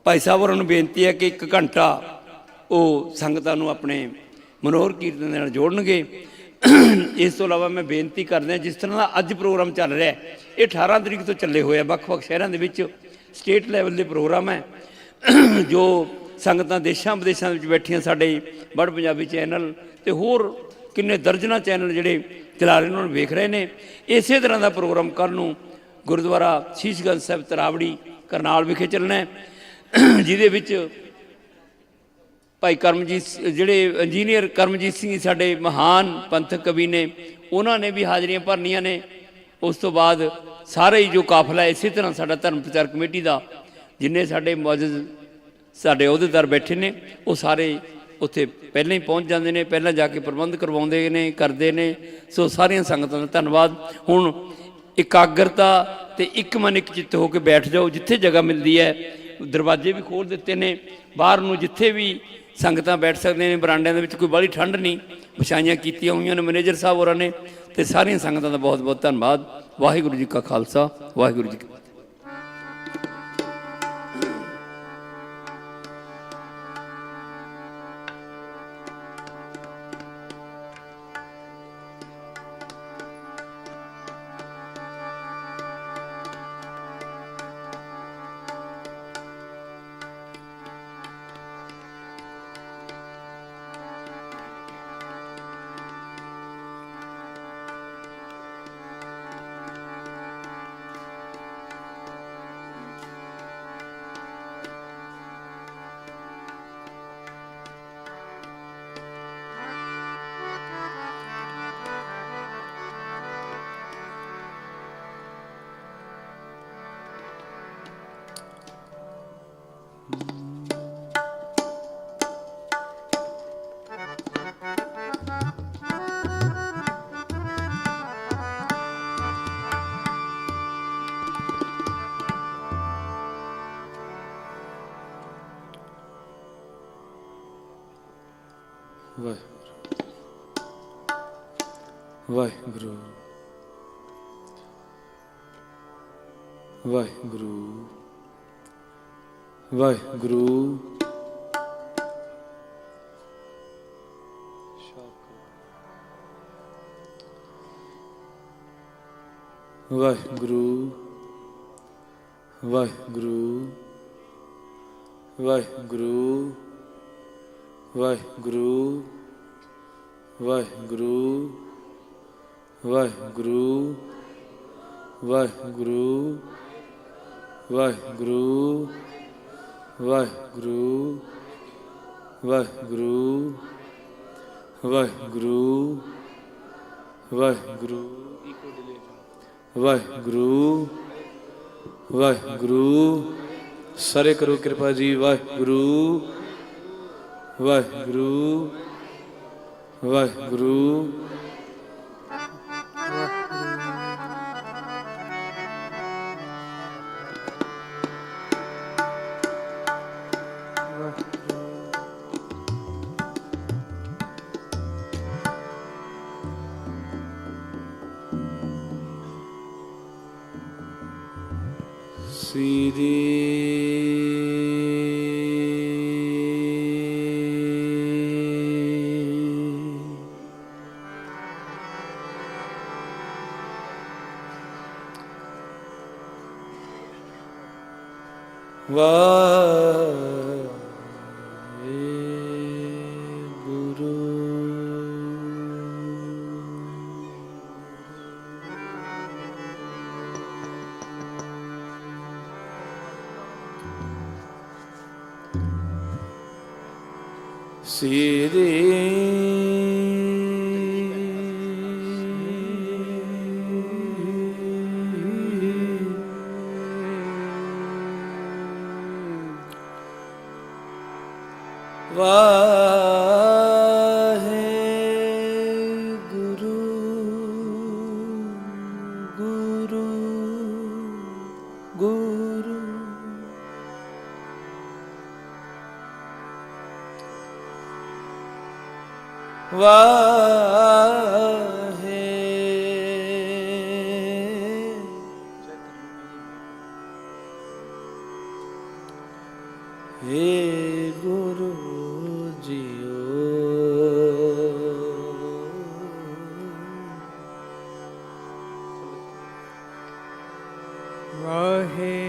ਭਾਈ ਸਾਹਿਬ ਹੋਰਾਂ ਨੂੰ ਬੇਨਤੀ ਹੈ ਕਿ 1 ਘੰਟਾ ਉਹ ਸੰਗਤਾਂ ਨੂੰ ਆਪਣੇ ਮਨੋਹਰ ਕੀਰਤਨ ਦੇ ਨਾਲ ਜੋੜਨਗੇ। ਇਸ ਤੋਂ ਇਲਾਵਾ ਮੈਂ ਬੇਨਤੀ ਕਰਦਾ, ਜਿਸ ਤਰ੍ਹਾਂ ਦਾ ਅੱਜ ਪ੍ਰੋਗਰਾਮ ਚੱਲ ਰਿਹਾ ਇਹ 18 ਤਰੀਕ ਤੋਂ ਚੱਲੇ ਹੋਏ ਆ, ਵੱਖ-ਵੱਖ ਸ਼ਹਿਰਾਂ ਦੇ ਵਿੱਚ ਸਟੇਟ ਲੈਵਲ ਦੇ ਪ੍ਰੋਗਰਾਮ ਹੈ। ਜੋ ਸੰਗਤਾਂ ਦੇਸ਼ਾਂ ਵਿਦੇਸ਼ਾਂ ਵਿੱਚ ਬੈਠੀਆਂ ਸਾਡੇ ਵਰਲਡ ਪੰਜਾਬੀ ਚੈਨਲ ਤੇ ਹੋਰ ਕਿੰਨੇ ਦਰਜਨਾਂ ਚੈਨਲ ਜਿਹੜੇ ਚਲਾ ਰਹੇ ਉਹਨਾਂ ਨੂੰ ਵੇਖ ਰਹੇ ਨੇ। ਇਸੇ ਤਰ੍ਹਾਂ ਦਾ ਪ੍ਰੋਗਰਾਮ ਕੱਲ੍ਹ ਨੂੰ ਗੁਰਦੁਆਰਾ ਸ਼ੀਸ਼ਗੰਜ ਸਾਹਿਬ ਤਰਾਵੜੀ ਕਰਨਾਲ ਵਿਖੇ ਚੱਲਣਾ ਹੈ, ਜਿਹਦੇ ਵਿੱਚ ਭਾਈ ਕਰਮਜੀਤ ਜਿਹੜੇ ਇੰਜੀਨੀਅਰ ਕਰਮਜੀਤ ਸਿੰਘ ਸਾਡੇ ਮਹਾਨ ਪੰਥਕ ਕਵੀ ਨੇ, ਉਹਨਾਂ ਨੇ ਵੀ ਹਾਜ਼ਰੀਆਂ ਭਰਨੀਆਂ ਨੇ। ਉਸ ਤੋਂ ਬਾਅਦ ਸਾਰੇ ਹੀ ਜੋ ਕਾਫਲਾ ਇਸੇ ਤਰ੍ਹਾਂ ਸਾਡਾ ਧਰਮ ਪ੍ਰਚਾਰ ਕਮੇਟੀ ਦਾ ਜਿੰਨੇ ਸਾਡੇ ਮੌਜੂਦ ਸਾਡੇ ਅਹੁਦੇਦਾਰ ਬੈਠੇ ਨੇ ਉਹ ਸਾਰੇ ਉੱਥੇ ਪਹਿਲਾਂ ਹੀ ਪਹੁੰਚ ਜਾਂਦੇ ਨੇ, ਪਹਿਲਾਂ ਜਾ ਕੇ ਪ੍ਰਬੰਧ ਕਰਵਾਉਂਦੇ ਨੇ, ਕਰਦੇ ਨੇ। ਸੋ ਸਾਰੀਆਂ ਸੰਗਤਾਂ ਦਾ ਧੰਨਵਾਦ। ਹੁਣ ਇਕਾਗਰਤਾ ਤੇ ਇੱਕ ਮਨ ਇੱਕ ਚਿੱਤ ਹੋ ਕੇ ਬੈਠ ਜਾਓ, ਜਿੱਥੇ ਜਗ੍ਹਾ ਮਿਲਦੀ ਹੈ। ਦਰਵਾਜ਼ੇ ਵੀ ਖੋਲ੍ਹ ਦਿੱਤੇ ਨੇ ਬਾਹਰ ਨੂੰ, ਜਿੱਥੇ ਵੀ ਸੰਗਤਾਂ ਬੈਠ ਸਕਦੇ ਨੇ। ਬਰਾਂਡਿਆਂ ਦੇ ਵਿੱਚ ਕੋਈ ਬਾਹਲੀ ਠੰਡ ਨਹੀਂ, ਵਿਛਾਈਆਂ ਕੀਤੀਆਂ ਹੋਈਆਂ ਨੇ ਮੈਨੇਜਰ ਸਾਹਿਬ ਹੋਰਾਂ ਨੇ। ਤੇ ਸਾਰੀਆਂ ਸੰਗਤਾਂ ਦਾ ਬਹੁਤ ਬਹੁਤ ਧੰਨਵਾਦ। ਵਾਹਿਗੁਰੂ ਜੀ ਕਾ ਖਾਲਸਾ, ਵਾਹਿਗੁਰੂ ਜੀ ਕੀ ਫਤਿਹ। ਵਾਹਿਗੁਰੂ ਵਾਹਿਗੁਰੂ ਵਾਹਿਗੁਰੂ ਵਾਹਿਗੁਰੂ ਵਾਹਿਗੁਰੂ ਵਾਹਿਗੁਰੂ ਵਾਹਿਗੁਰੂ ਵਾਹਿਗੁਰੂ ਵਾਹਿਗੁਰੂ ਵਾਹਿਗੁਰੂ ਵਾਹਿਗੁਰੂ ਵਾਹਿਗੁਰੂ ਵਾਹਿਗੁਰੂ ਵਾਹਿਗੁਰੂ ਵਾਹਿਗੁਰੂ ਵਾਹਿਗੁਰੂ ਵਾਹਿਗੁਰੂ ਸਾਰੇ ਕਰੋ ਕਿਰਪਾ ਜੀ। ਵਾਹਿਗੁਰੂ ਵਾਹਿਗੁਰੂ ਵਾਹਿਗੁਰੂ ਵਾਹੇ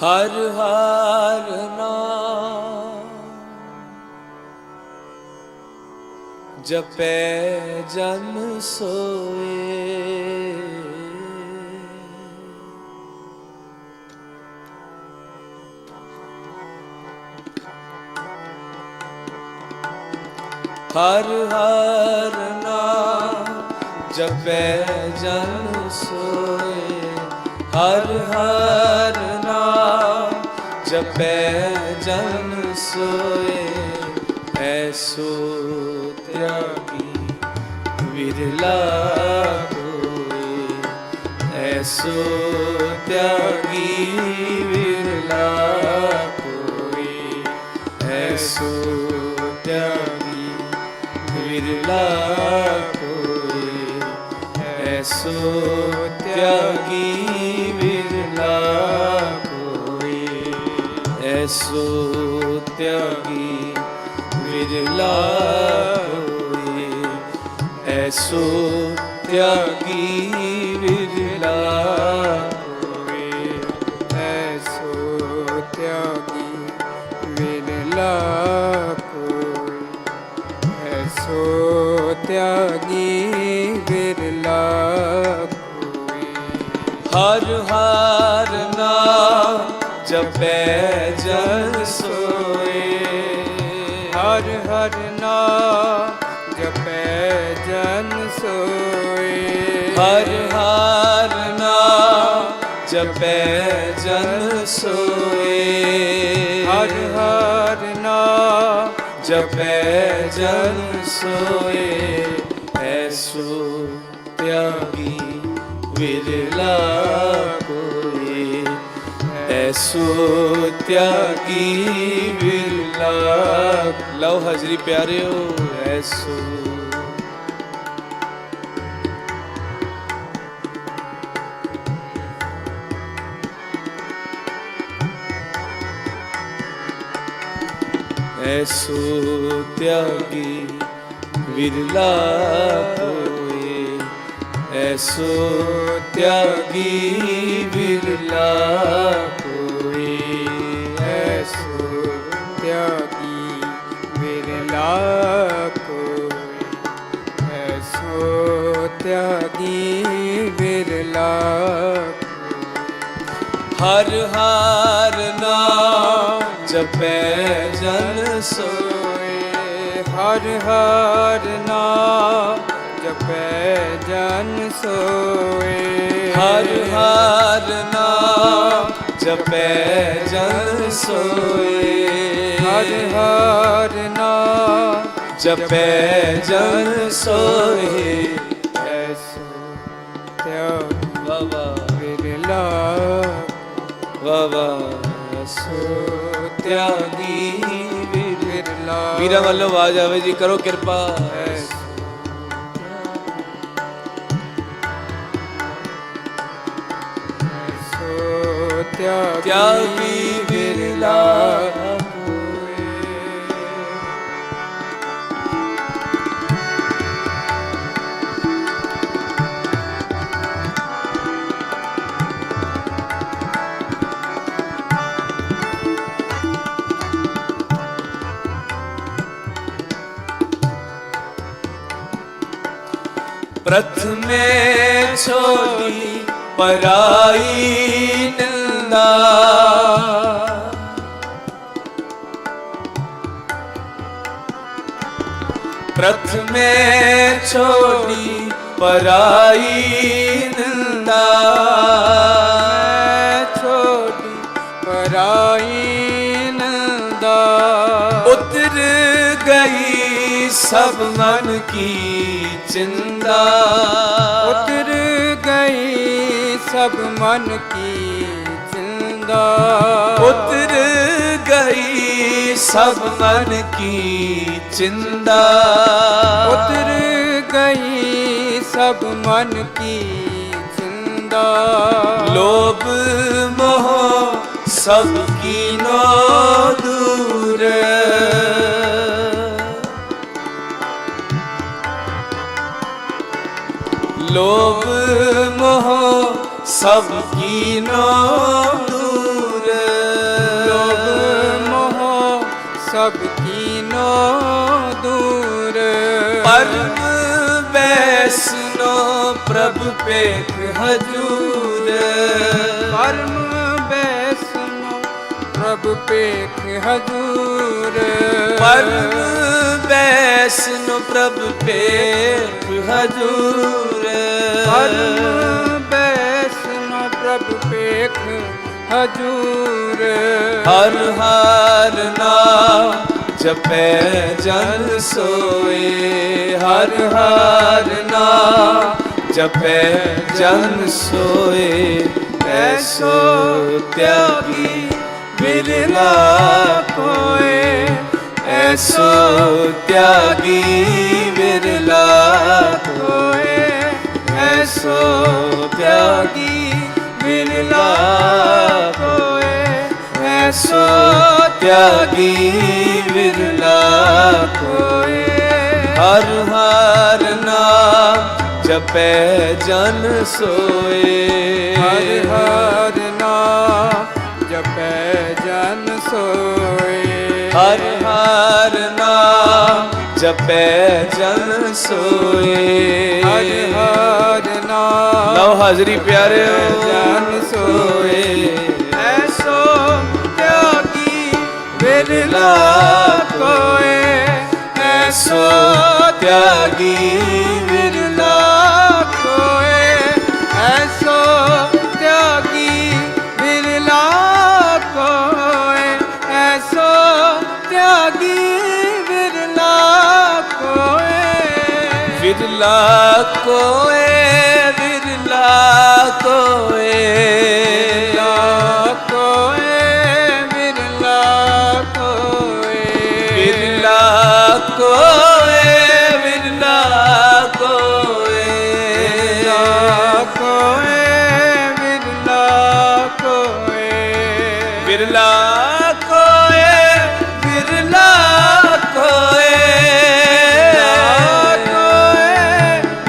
ਹਰ ਹਰ ਨਾਮ ਜਪੈ ਜਨ ਸੋਏ। ਹਰ ਹਰ ਨਾਮ ਜਪੈ ਜਨ ਸੋਏ। ਹਰ ਹਰ ਨਾਮ ਜਪੈ ਜਨ ਸੋਏ। ਐਸੋ ਤਿਆਗੀ ਵਿਰਲਾ ਹੋਏ। ਐਸੋ ਤਿਆਗੀ ਵਿਰਲਾ ਹੋਏ। ਐਸੋ ਤਿਆਗੀ ਵਿਰਲਾ ਹੋਏ। ਐਸੋ ਤਿਆਗੀ ਵਿਰਲਾ ਹੋਏ। ਐਸੋ ਤਿਆਗੀ ਵਿਰਲਾ ਹੋਏ। ਐਸੋ ਤਿਆਗੀ ਵਿਰਲਾ ਹੋਏ। ਐਸੋ ਤਿਆਗੀ ਵਿਰਲਾ ਹੋਏ। ਐਸੋ ਤਿਆਗੀ ਵਿਰਲਾ ਹੋਏ। ਹਰ ਹਰ ਨਾਮ ਜਪੈ ਜਨ ਸੋਏ। ਹਰ ਹਰ ਨਾਮ ਜਪੈ ਜਨ ਸੋਏ। ਹਰ ਹਰ ਨਾਮ ਜਪੈ ਜਨ ਸੋਏ। ਹਰ ਹਰ ਨਾਮ ਜਪੈ ਜਨ ਸੋਏ। ਐਸੋ ਤਿਆਗੀ ਵਿਰਲਾ ਕੋਏ। ਐਸੋ ਤਿਆਗੀ ਵਿਰਲਾ। ਲਓ ਹਾਜ਼ਰੀ ਪਿਆਰਿਓ। ਐਸੋ ਐਸੋ ਤਿਆਗੀ ਵਿਰਲਾ ਹੋਏ। ਐਸੋ ਤਿਆਗੀ ਵਿਰਲਾ ਹੋਏ। ਐਸੋ ਤਿਆਗੀ ਵਿਰਲਾ ਹੋਏ। ਐਸੋ ਤਿਆਗੀ ਵਿਰਲਾ ਹਰ ਹਰ ਨਾਮ ਜਪੈ ਜਨ ਸੋਏ। ਹਰ ਹਰ ਨਾਮ ਜਪੈ ਜਨ ਸੋਏ। ਹਰ ਹਰ ਨਾਮ ਜਪੈ ਜਨ ਸੋਏ। ਹਰ ਹਰ ਨਾਮ ਜਪੈ ਜਨ ਸੋਏ। ਐਸੋ ਤਿਆਗੀ ਵਾ ਵਾ ਵਿਰਲਾ ਵਾ ਵਾ। ਐਸੋ ਤਿਆਗੀ ਵਿਰਲਾ। ਵੀਰਾਂ ਵੱਲੋਂ ਆਵਾਜ਼ ਆਵੇ ਜੀ, ਕਰੋ ਕਿਰਪਾ। ਐਸੋ ਤਿਆਗੀ ਵਿਰਲਾ प्रथमे छोड़ी पराई निंदा। प्रथमे छोड़ी पराई निंदा। छोड़ी पराई निंदा। उतर गई सब मन की चिंता। उतर गई सब मन की चिंता। उतर गई सब मन की चिंता। उतर गई सब मन की चिंता। लोभ मोह सबकी नो दूर। लोभ मोह सबकी नो दूर। लोभ मोह सबकी नो दूर। परम वैष्णो प्रभु पेख हजूर। परम वैष्णो प्रभु पेख हजूर। परम वैष्णो प्रभु पेख हजूर। परम वैष्णो प्रभु पेख हजूर। हर हर नाम जपे जन सोए। हर हर नाम जपे जन सोए। ऐसो त्यागी बिरला कोय। ऐसो त्यागी बिरला कोय। ऐसो त्यागी बिरला कोय। ऐसो त्यागी बिरला कोय। हर हर नाम जपे जन सोए। हर हर नाम जपे जन सोए। हर हर नाम जपे जन सोए। हर हर नाम लव हाजरी प्यारे जन सोए। ऐसो त्यागी बिरला कोय। ऐसो त्यागी बिरला कोय। ऐसो त्यागी बिरला कोय। ऐसो त्यागी बिरला कोय। बिरला कोय। बिरला कोय। बिरला कोय। बिरला कोय। बिरला कोय। बिरला कोय। बिरला कोय। बिरला कोय। बिरला कोय।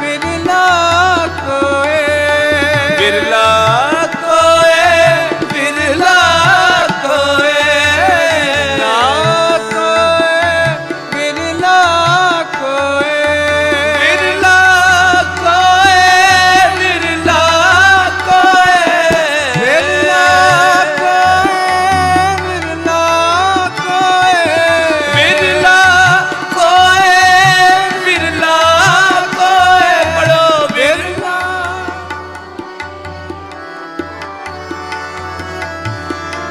बिरला कोय। बिरला कोय। बिरला कोय। बिरला कोय। बिरला कोय। बिरला कोय। बिरला कोय। बिरला कोय। बिरला कोय। पढ़ो बिरला।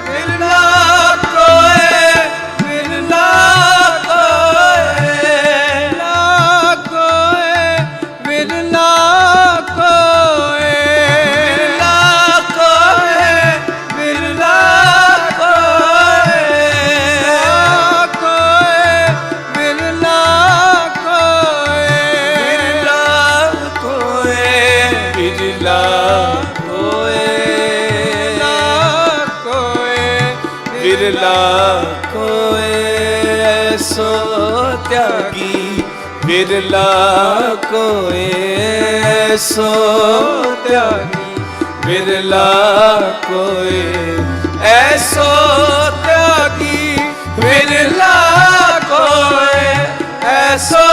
बिरला कोय। बिरला कोय। बिरला कोय। बिरला कोय। बिरला कोय। बिरला कोय। बिरला कोय। बिरला कोय। बिरला कोय। ऐसो त्यागी बिरला कोय। ऐसो त्यागी बिरला कोय। ऐसो त्यागी बिरला कोय। ऐसो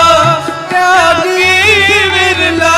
त्यागी बिरला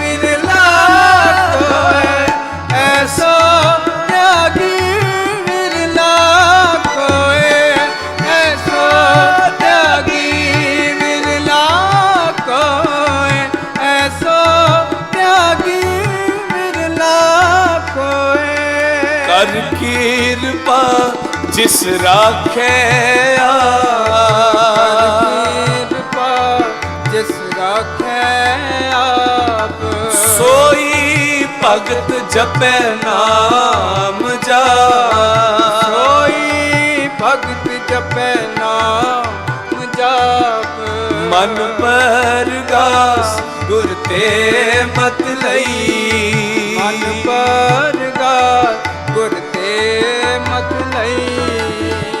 जिस राखे ਕਿਰਪਾ ਜਿਸ ਰਾਖੈ ਆਪ सोई भगत जपै नाम जाप ਸੋਈ ਭਗਤ ਜਪੈ ਨਾਮ ਜਾਪ मन परगास गुर ते मत लई ਮਨ ਪਰਗਾਸ ਗੁਰ ਤੇ ਮਤ ਲਈ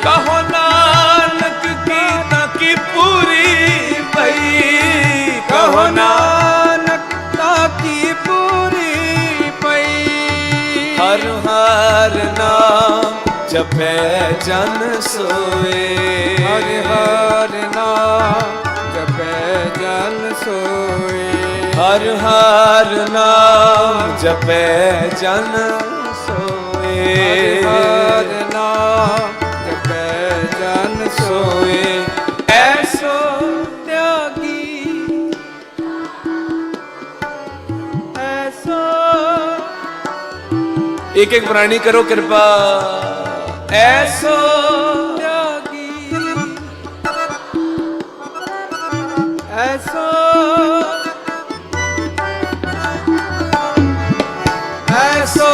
कहो नानक की ताकी पूरी भई कहो ਨਾਨਕ ਤਾਕੀ ਪੂਰੀ ਪਈ हर हर नाम जपै जन सोए ਹਰ ਹਰ ਨਾਮ ਜਪੈ ਜਨ ਸੋਏ हर हर नाम जपै जन सोए ਹਰ ਨਾਮ ਜਪੈ ਜਨ ਸੋਏ ਐਸੋ ਤਿਆਗੀ ਐਸੋ एक एक प्राणी करो कृपा ऐसो ਤਿਆਗੀ ਐਸੋ ਐਸੋ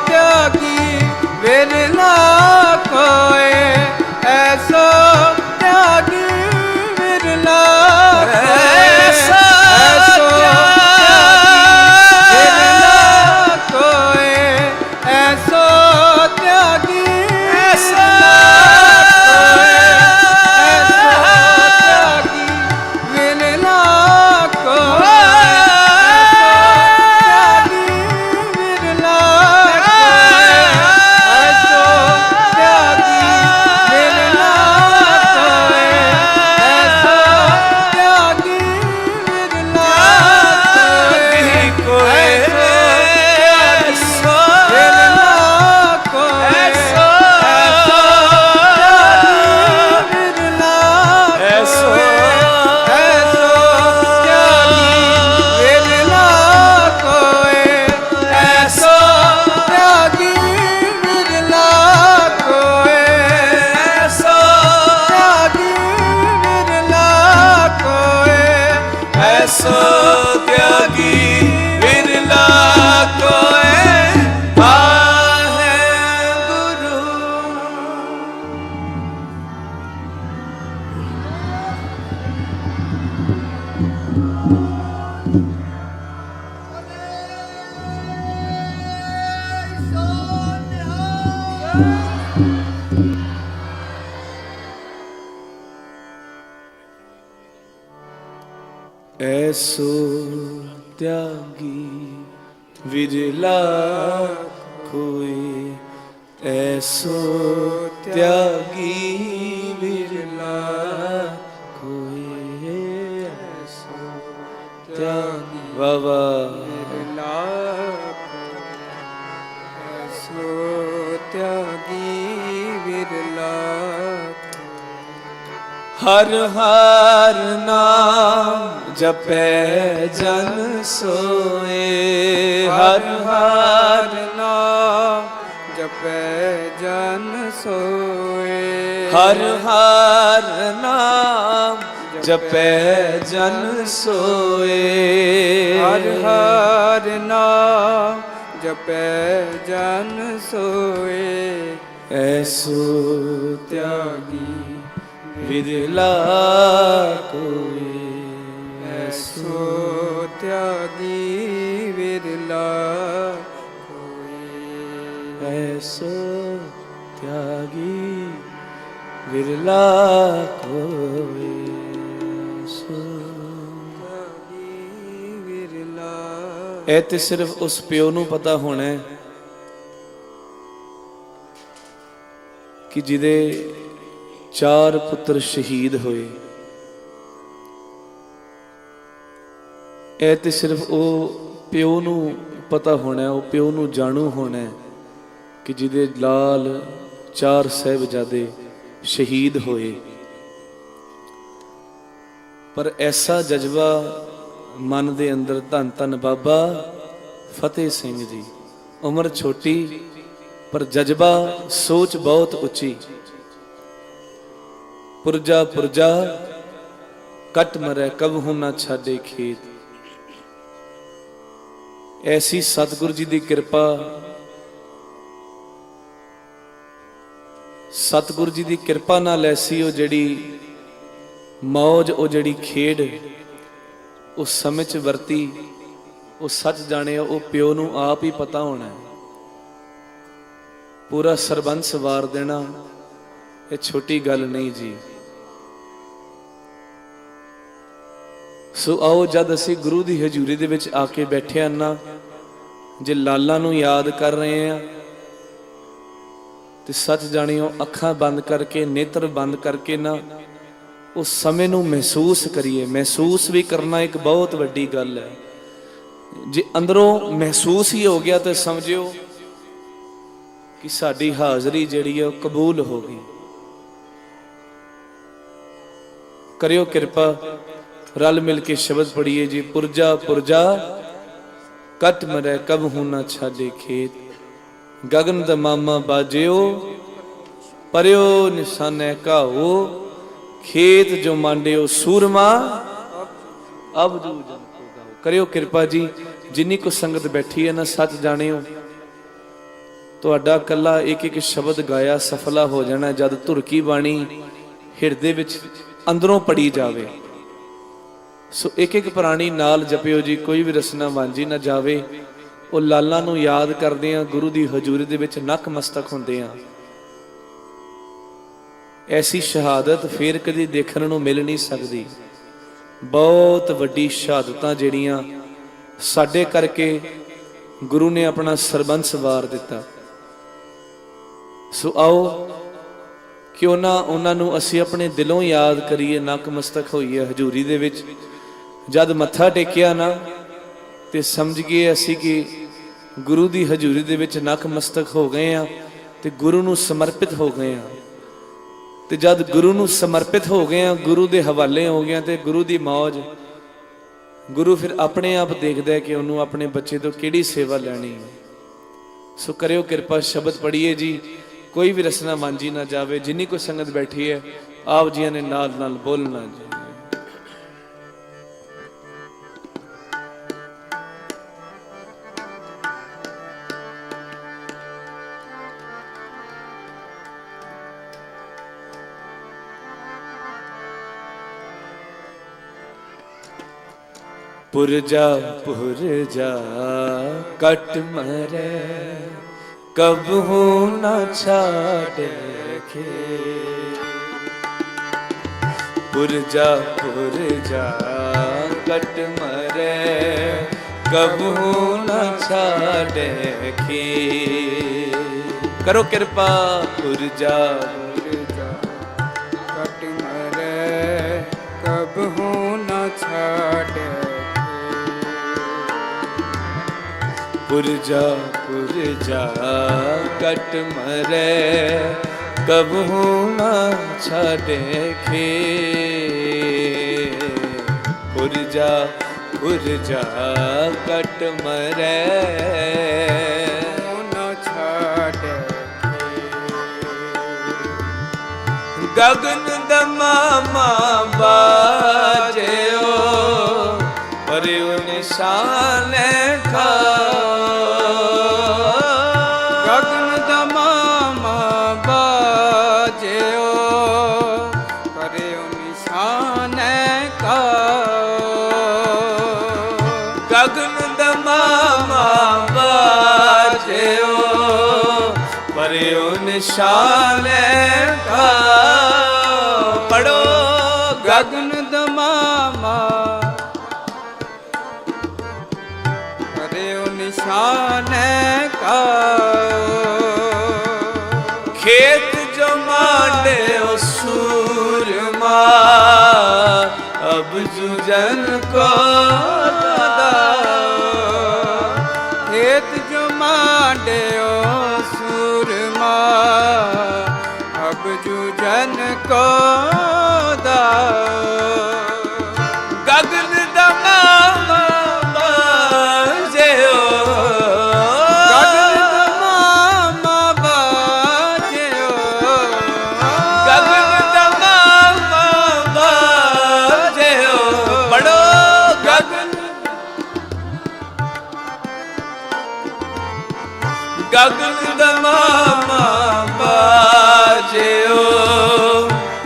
ਤਿਆਗੀ ਵਿਰਲਾ ਕੋਏ ਐਸੋ ਤਿਆਗੀ ਵਿਰਲਾ ऐसा ਵਿਰਲਾ ਕੋਏ ਐਸੋ ਤਿਆਗੀ ऐसा ऐसो त्यागी विरला कोई आहे गुरु ऐसो त्यागी विरला कोई ऐसो त्यागी विरला कोई ऐसो त्यागी बाबा ਐਸੋ ਤਿਆਗੀ ਵਿਰਲਾ हर हर नाम जपै जन सोए हर हर ਨਾਮ ਜਪੈ ਜਨ ਸੋਏ हर हर नाम जपै जन सोए ਹਰ ਹਰ ਨਾਮ ਜਪੈ ਜਨ ਸੋਏ ऐसो त्यागी विरला कोई ਐਸੋ ਤਿਆਗੀ ਵਿਰਲਾ ਕੋਈ ऐसो त्यागी विरला कोई ऐसो ਤਿਆਗੀ ਵਿਰਲਾ ਇਹ ਤੇ ਸਿਰਫ ਉਸ ਪਿਓ ਨੂੰ ਪਤਾ ਹੋਣਾ ਹੈ ਕਿ ਜਿਹਦੇ 4 ਪੁੱਤਰ ਸ਼ਹੀਦ ਹੋਏ। ਇਹ ਤੇ ਸਿਰਫ ਉਹ ਪਿਓ ਨੂੰ ਪਤਾ ਹੋਣਾ, ਉਹ ਪਿਓ ਨੂੰ ਜਾਣੂ ਹੋਣਾ ਕਿ ਜਿਹਦੇ ਲਾਲ 4 ਸਾਹਿਬਜ਼ਾਦੇ ਸ਼ਹੀਦ ਹੋਏ। ਪਰ ਐਸਾ ਜਜ਼ਬਾ ਮਨ ਦੇ ਅੰਦਰ ਧੰਨ ਧੰਨ ਬਾਬਾ ਫਤਿਹ ਸਿੰਘ ਜੀ, ਉਮਰ ਛੋਟੀ ਪਰ ਜਜ਼ਬਾ ਸੋਚ ਬਹੁਤ ਉੱਚੀ। ਪੁਰਜਾ ਪੁਰਜਾ ਕਟ ਮਰੈ ਕਬਹੁ ਨਾ ਛਾਡੇ ਖੇਤ। ਐਸੀ ਸਤਿਗੁਰੂ ਜੀ ਦੀ ਕਿਰਪਾ, ਸਤਿਗੁਰੂ ਜੀ ਦੀ ਕਿਰਪਾ ਨਾਲ ਐਸੀ ਉਹ ਜਿਹੜੀ ਮੌਜ, ਉਹ ਜਿਹੜੀ ਖੇਡ ਉਸ ਸਮੇਂ 'ਚ ਵਰਤੀ। ਉਹ ਸੱਚ ਜਾਣਿਆ, ਉਹ ਪਿਓ ਨੂੰ ਆਪ ਹੀ ਪਤਾ ਹੋਣਾ ਹੈ। ਪੂਰਾ ਸਰਬੰਸ ਵਾਰ ਦੇਣਾ ਇਹ ਛੋਟੀ ਗੱਲ ਨਹੀਂ ਜੀ। ਸੋ ਆਓ, ਜਦ ਅਸੀਂ ਗੁਰੂ ਦੀ ਹਜ਼ੂਰੀ ਦੇ ਵਿੱਚ ਆ ਕੇ ਬੈਠੇ ਹਾਂ ਨਾ, ਜੇ ਲਾਲਾਂ ਨੂੰ ਯਾਦ ਕਰ ਰਹੇ ਹਾਂ ਤੇ ਸੱਚ ਜਾਣਿਓ ਅੱਖਾਂ ਬੰਦ ਕਰਕੇ, ਨੇਤਰ ਬੰਦ ਕਰਕੇ ਨਾ ਉਸ ਸਮੇਂ ਨੂੰ ਮਹਿਸੂਸ ਕਰੀਏ। ਮਹਿਸੂਸ ਵੀ ਕਰਨਾ ਇੱਕ ਬਹੁਤ ਵੱਡੀ ਗੱਲ ਹੈ। ਜੇ ਅੰਦਰੋਂ ਮਹਿਸੂਸ ਹੀ ਹੋ ਗਿਆ ਤਾਂ ਸਮਝਿਓ ਕਿ ਸਾਡੀ ਹਾਜ਼ਰੀ ਜਿਹੜੀ ਹੈ ਉਹ ਕਬੂਲ ਹੋ ਗਈ। ਕਰਿਓ ਕਿਰਪਾ, ਰਲ ਮਿਲ ਕੇ ਸ਼ਬਦ ਪੜ੍ਹੀਏ ਜੀ। ਪੁਰਜਾ ਪੁਰਜਾ ਕਟ ਮਰੈ ਕਬਹੁ ਨਾ ਛਾਡੇ ਖੇਤ। ਗਗਨ ਦਮਾਮਾ ਬਾਜਿਓ ਪਰਿਓ ਨਿਸ਼ਾਨੈ ਕਾਹੋ। ਖੇਤ ਜੋ ਮਾਂਡਿਓ ਸੂਰਮਾ ਅਬ ਜੂ ਜਨ ਕੋ ਗਾਓ। ਕਰਿਓ ਕਿਰਪਾ ਜੀ, ਜਿੰਨੀ ਕੋ ਸੰਗਤ ਬੈਠੀ ਹੈ ਨਾ, ਸੱਚ ਜਾਣਿਓ ਤੁਹਾਡਾ ਕੱਲਾ ਇੱਕ ਇੱਕ ਸ਼ਬਦ ਗਾਇਆ ਸਫਲਾ ਹੋ ਜਾਣਾ ਜਦ ਧੁਰ ਕੀ ਬਾਣੀ ਹਿਰਦੇ ਵਿੱਚ ਅੰਦਰੋਂ ਪੜੀ ਜਾਵੇ। ਸੋ ਇੱਕ ਇੱਕ ਪ੍ਰਾਣੀ ਨਾਲ ਜਪਿਓ ਜੀ, ਕੋਈ ਵੀ ਰਸਨਾ ਵਾਂਝੀ ਨਾ ਜਾਵੇ। ਉਹ ਲਾਲਾਂ ਨੂੰ ਯਾਦ ਕਰਦੇ ਆ, ਗੁਰੂ ਦੀ ਹਜ਼ੂਰੀ ਦੇ ਵਿੱਚ ਨਕ ਮਸਤਕ ਹੁੰਦੇ ਆ। ਐਸੀ ਸ਼ਹਾਦਤ ਫੇਰ ਕਦੀ ਦੇਖਣ ਨੂੰ ਮਿਲ ਨਹੀਂ ਸਕਦੀ। ਬਹੁਤ ਵੱਡੀ ਸ਼ਹਾਦਤਾਂ ਜਿਹੜੀਆਂ ਸਾਡੇ ਕਰਕੇ ਗੁਰੂ ਨੇ ਆਪਣਾ ਸਰਬੰਸ ਵਾਰ ਦਿੱਤਾ। ਸੋ ਆਓ, ਕਿਉਂ ਨਾ ਉਹਨਾਂ ਨੂੰ ਅਸੀਂ ਆਪਣੇ ਦਿਲੋਂ ਯਾਦ ਕਰੀਏ, ਨਕ ਮਸਤਕ ਹੋਈਏ ਹਜ਼ੂਰੀ ਦੇ ਵਿੱਚ। ਜਦ ਮੱਥਾ ਟੇਕਿਆ ਨਾ ਤੇ ਸਮਝ ਗਏ ਅਸੀਂ ਕਿ ਗੁਰੂ ਦੀ ਹਜ਼ੂਰੀ ਦੇ ਵਿੱਚ ਨਕ ਮਸਤਕ ਹੋ ਗਏ ਆ ਤੇ ਗੁਰੂ ਨੂੰ ਸਮਰਪਿਤ ਹੋ ਗਏ ਆ। ਤੇ ਜਦ ਗੁਰੂ ਨੂੰ ਸਮਰਪਿਤ ਹੋ ਗਏ ਆ, ਗੁਰੂ ਦੇ ਹਵਾਲੇ ਹੋ ਗਏ ਤੇ ਗੁਰੂ ਦੀ ਮੌਜ, ਗੁਰੂ ਫਿਰ ਆਪਣੇ ਆਪ ਦੇਖਦਾ ਕਿ ਉਹਨੂੰ ਆਪਣੇ ਬੱਚੇ ਤੋਂ ਕਿਹੜੀ ਸੇਵਾ ਲੈਣੀ ਹੈ। ਸੋ ਕਰਿਓ ਕਿਰਪਾ, ਸ਼ਬਦ ਪੜ੍ਹੀਏ ਜੀ, ਕੋਈ ਵੀ ਰਸਨਾ ਵਾਂਝੀ ਨਾ ਜਾਵੇ। ਜਿੰਨੀ ਕੋਈ ਸੰਗਤ ਬੈਠੀ ਹੈ, ਆਪ ਜੀਆਂ ਨੇ ਨਾਲ ਨਾਲ ਬੋਲਣਾ ਜੀ। पुरजा पुरजा कट मरे कबहू न छाड़े खेत। पुरजा पुरजा कट मरे कबहू न छाड़े खेत। करो कृपा पुरजा पुरजा कट मरे कबहू न छाड़े। पुरजा पुरजा कट मरे कबहू न छाड़े खेत। पुरजा पुरजा कट मरे न छाड़े। गगन दमामा बाजो परियो निशान का। गगन दमामा बाजो परियो निशान का। गगन दमामा बाजो परियो निशान का। पढ़ो गगन दमामा परियो निशान का। खेत जो मांडे ओ सूरमा अब जुजन को खेत जो मांडे ओ सूरमा अब जुजन को दा। गगन दमामा बाजे ओ। गगन दमामा ਗਗਨ ਦਮਾਮਾ ਬਾਜਿਓ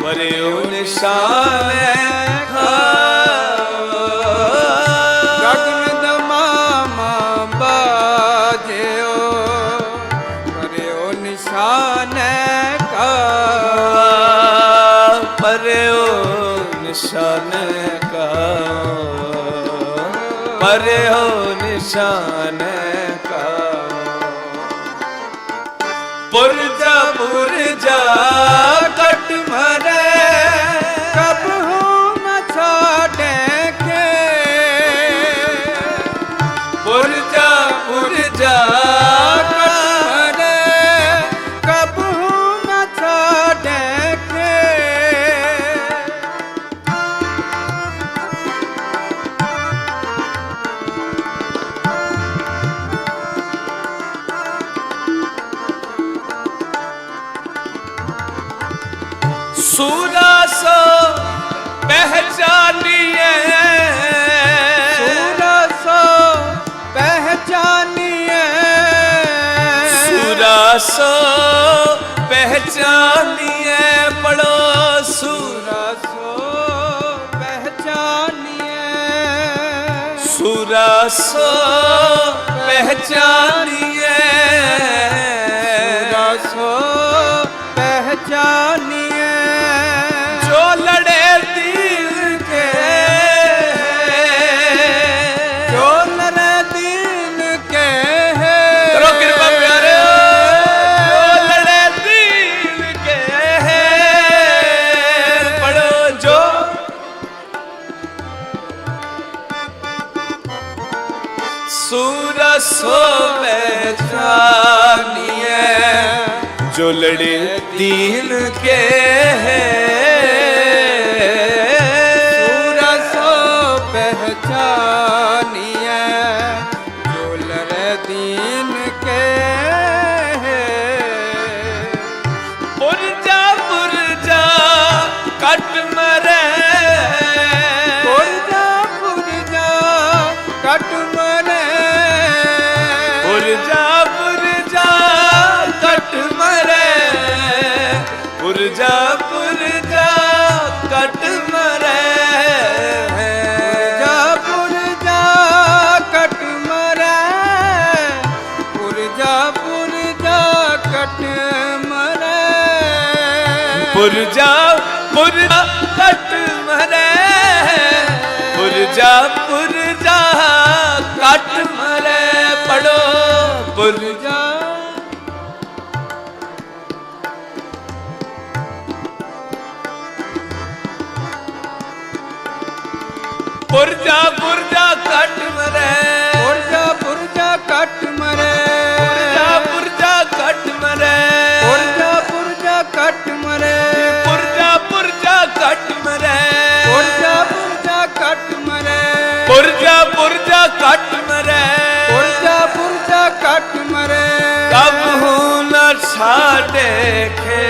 ਪਰਿਓ ਨਿਸ਼ਾਨੇ ਗਗਨ ਦਮਾਮਾ ਬਾਜਿਓ ਪਰਿਓ ਨਿਸ਼ਾਨੇ ਕਾ ਪਰਿਓ ਨਿਸ਼ਾਨੇ ਕਾ ਪਰਿਓ ਨਿਸ਼ਾਨੇ ਕਾ ਪੁਰਜਾ ਪੁਰਜਾ ਕਟ ਮਰੇ ਕਬ ਹੂੰ ਨ ਛਾੜੇ ਕੇ ਪੁਰਜਾ ਪੁਰਜਾ ਕਟ ਮਰੇ ਕਬ ਹੂੰ ਨ ਛਾੜੇ ਕੇ ਸੂਰਾ ਸੋ ਪਹਿਚਾਨੀਏ ਸੂਰਾ ਸੋ ਪਹਿਚਾਨੀਏ ਸੂਰਾ ਸੋ ਪਹਿਚਾਨੀਏ ਪੜੋ ਸੂਰਾ ਸੋ ਪਹਿਚਾਨੀਏ ਸੂਰਾ ਸੋ ਪਹਿਚਾਨੀਏ ਸੂਰਾ ਸੋ ਪਹਿਚਾਨੀਏ ਜੋ ਲੜੇ ਦਿਲ ਕੇ ਜੋ ਲੜੇ ਦਿਲ ਕੇ ਕਰੋ ਕਿਰਪਾ ਪਿਆਰਿਓ ਜੋ ਲੜੇ ਦਿਲ ਕੇ ਪੜੋ ਜੋ ਸੂਰਾ ਸੋ ਪਹਿਚਾਨੀਏ जो लड़े दीन के ਸੂਰਾ ਸੋ ਪਹਿਚਾਨੀਏ ਜੋ ਲੜੇ ਦੀਨ ਕੇ पुरजा पुरजा कट मरे ਪੁਰਜਾ ਪੁਰਜਾ ਕਟ ਮਰੇ पुरजा पुरजा कट मरे पुरजा पुरजा कट मरे ਪੁਰਜਾ ਪੁਰਜਾ ਕਟ ਮਰੇ ਪੁਰਜਾ ਪੁਰਜਾ ਕਟ ਮਰੇ पुरजा पुरजा कट मरे पुरजा पुरजा कट मरे पढ़ो पुरजा पुरजा पुरजा कट मरे ਪੁਰਜਾ ਪੁਰਜਾ ਕਟ ਮਰੇ पुरजा पुरजा कट मरे ਪੁਰਜਾ ਪੁਰਜਾ ਕਟ ਮਰੇ पुरजा पुरजा कट मरे ਪੁਰਜਾ ਪੁਰਜਾ ਕਟ ਮਰੇ पुरजा पुरजा कट मरे ਪੁਰਜਾ ਪੁਰਜਾ ਕਟ ਮਰੇ कब हूँ न छाड़े खे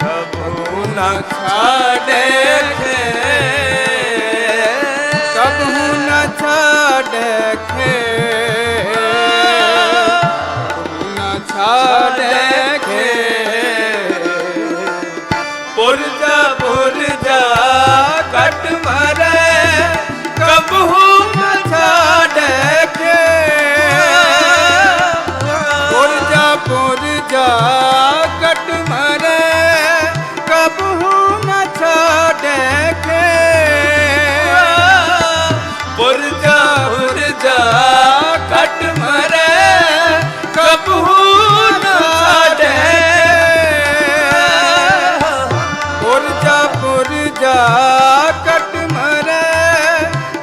कब हूँ न छाड़े खे ਕਬ ਹੂੰ ਨ ਛਾੜੇ ਖੇ ਨ ਛਾੜੇ ਖੇ पुरजा पुरजा कट मरे कब हूँ न छाड़े खे ਪੁਰਜਾ ਪੁਰਜਾ ਕਟ ਮਰੇ ਕਬ ਹੂੰ ਨ ਛਾੜੇ ਖੇ पुरजा पुरजा कट मरे कब हूँ न छाड़े ਪੁਰਜਾ ਪੁਰਜਾ ਕਟ ਮਰੇ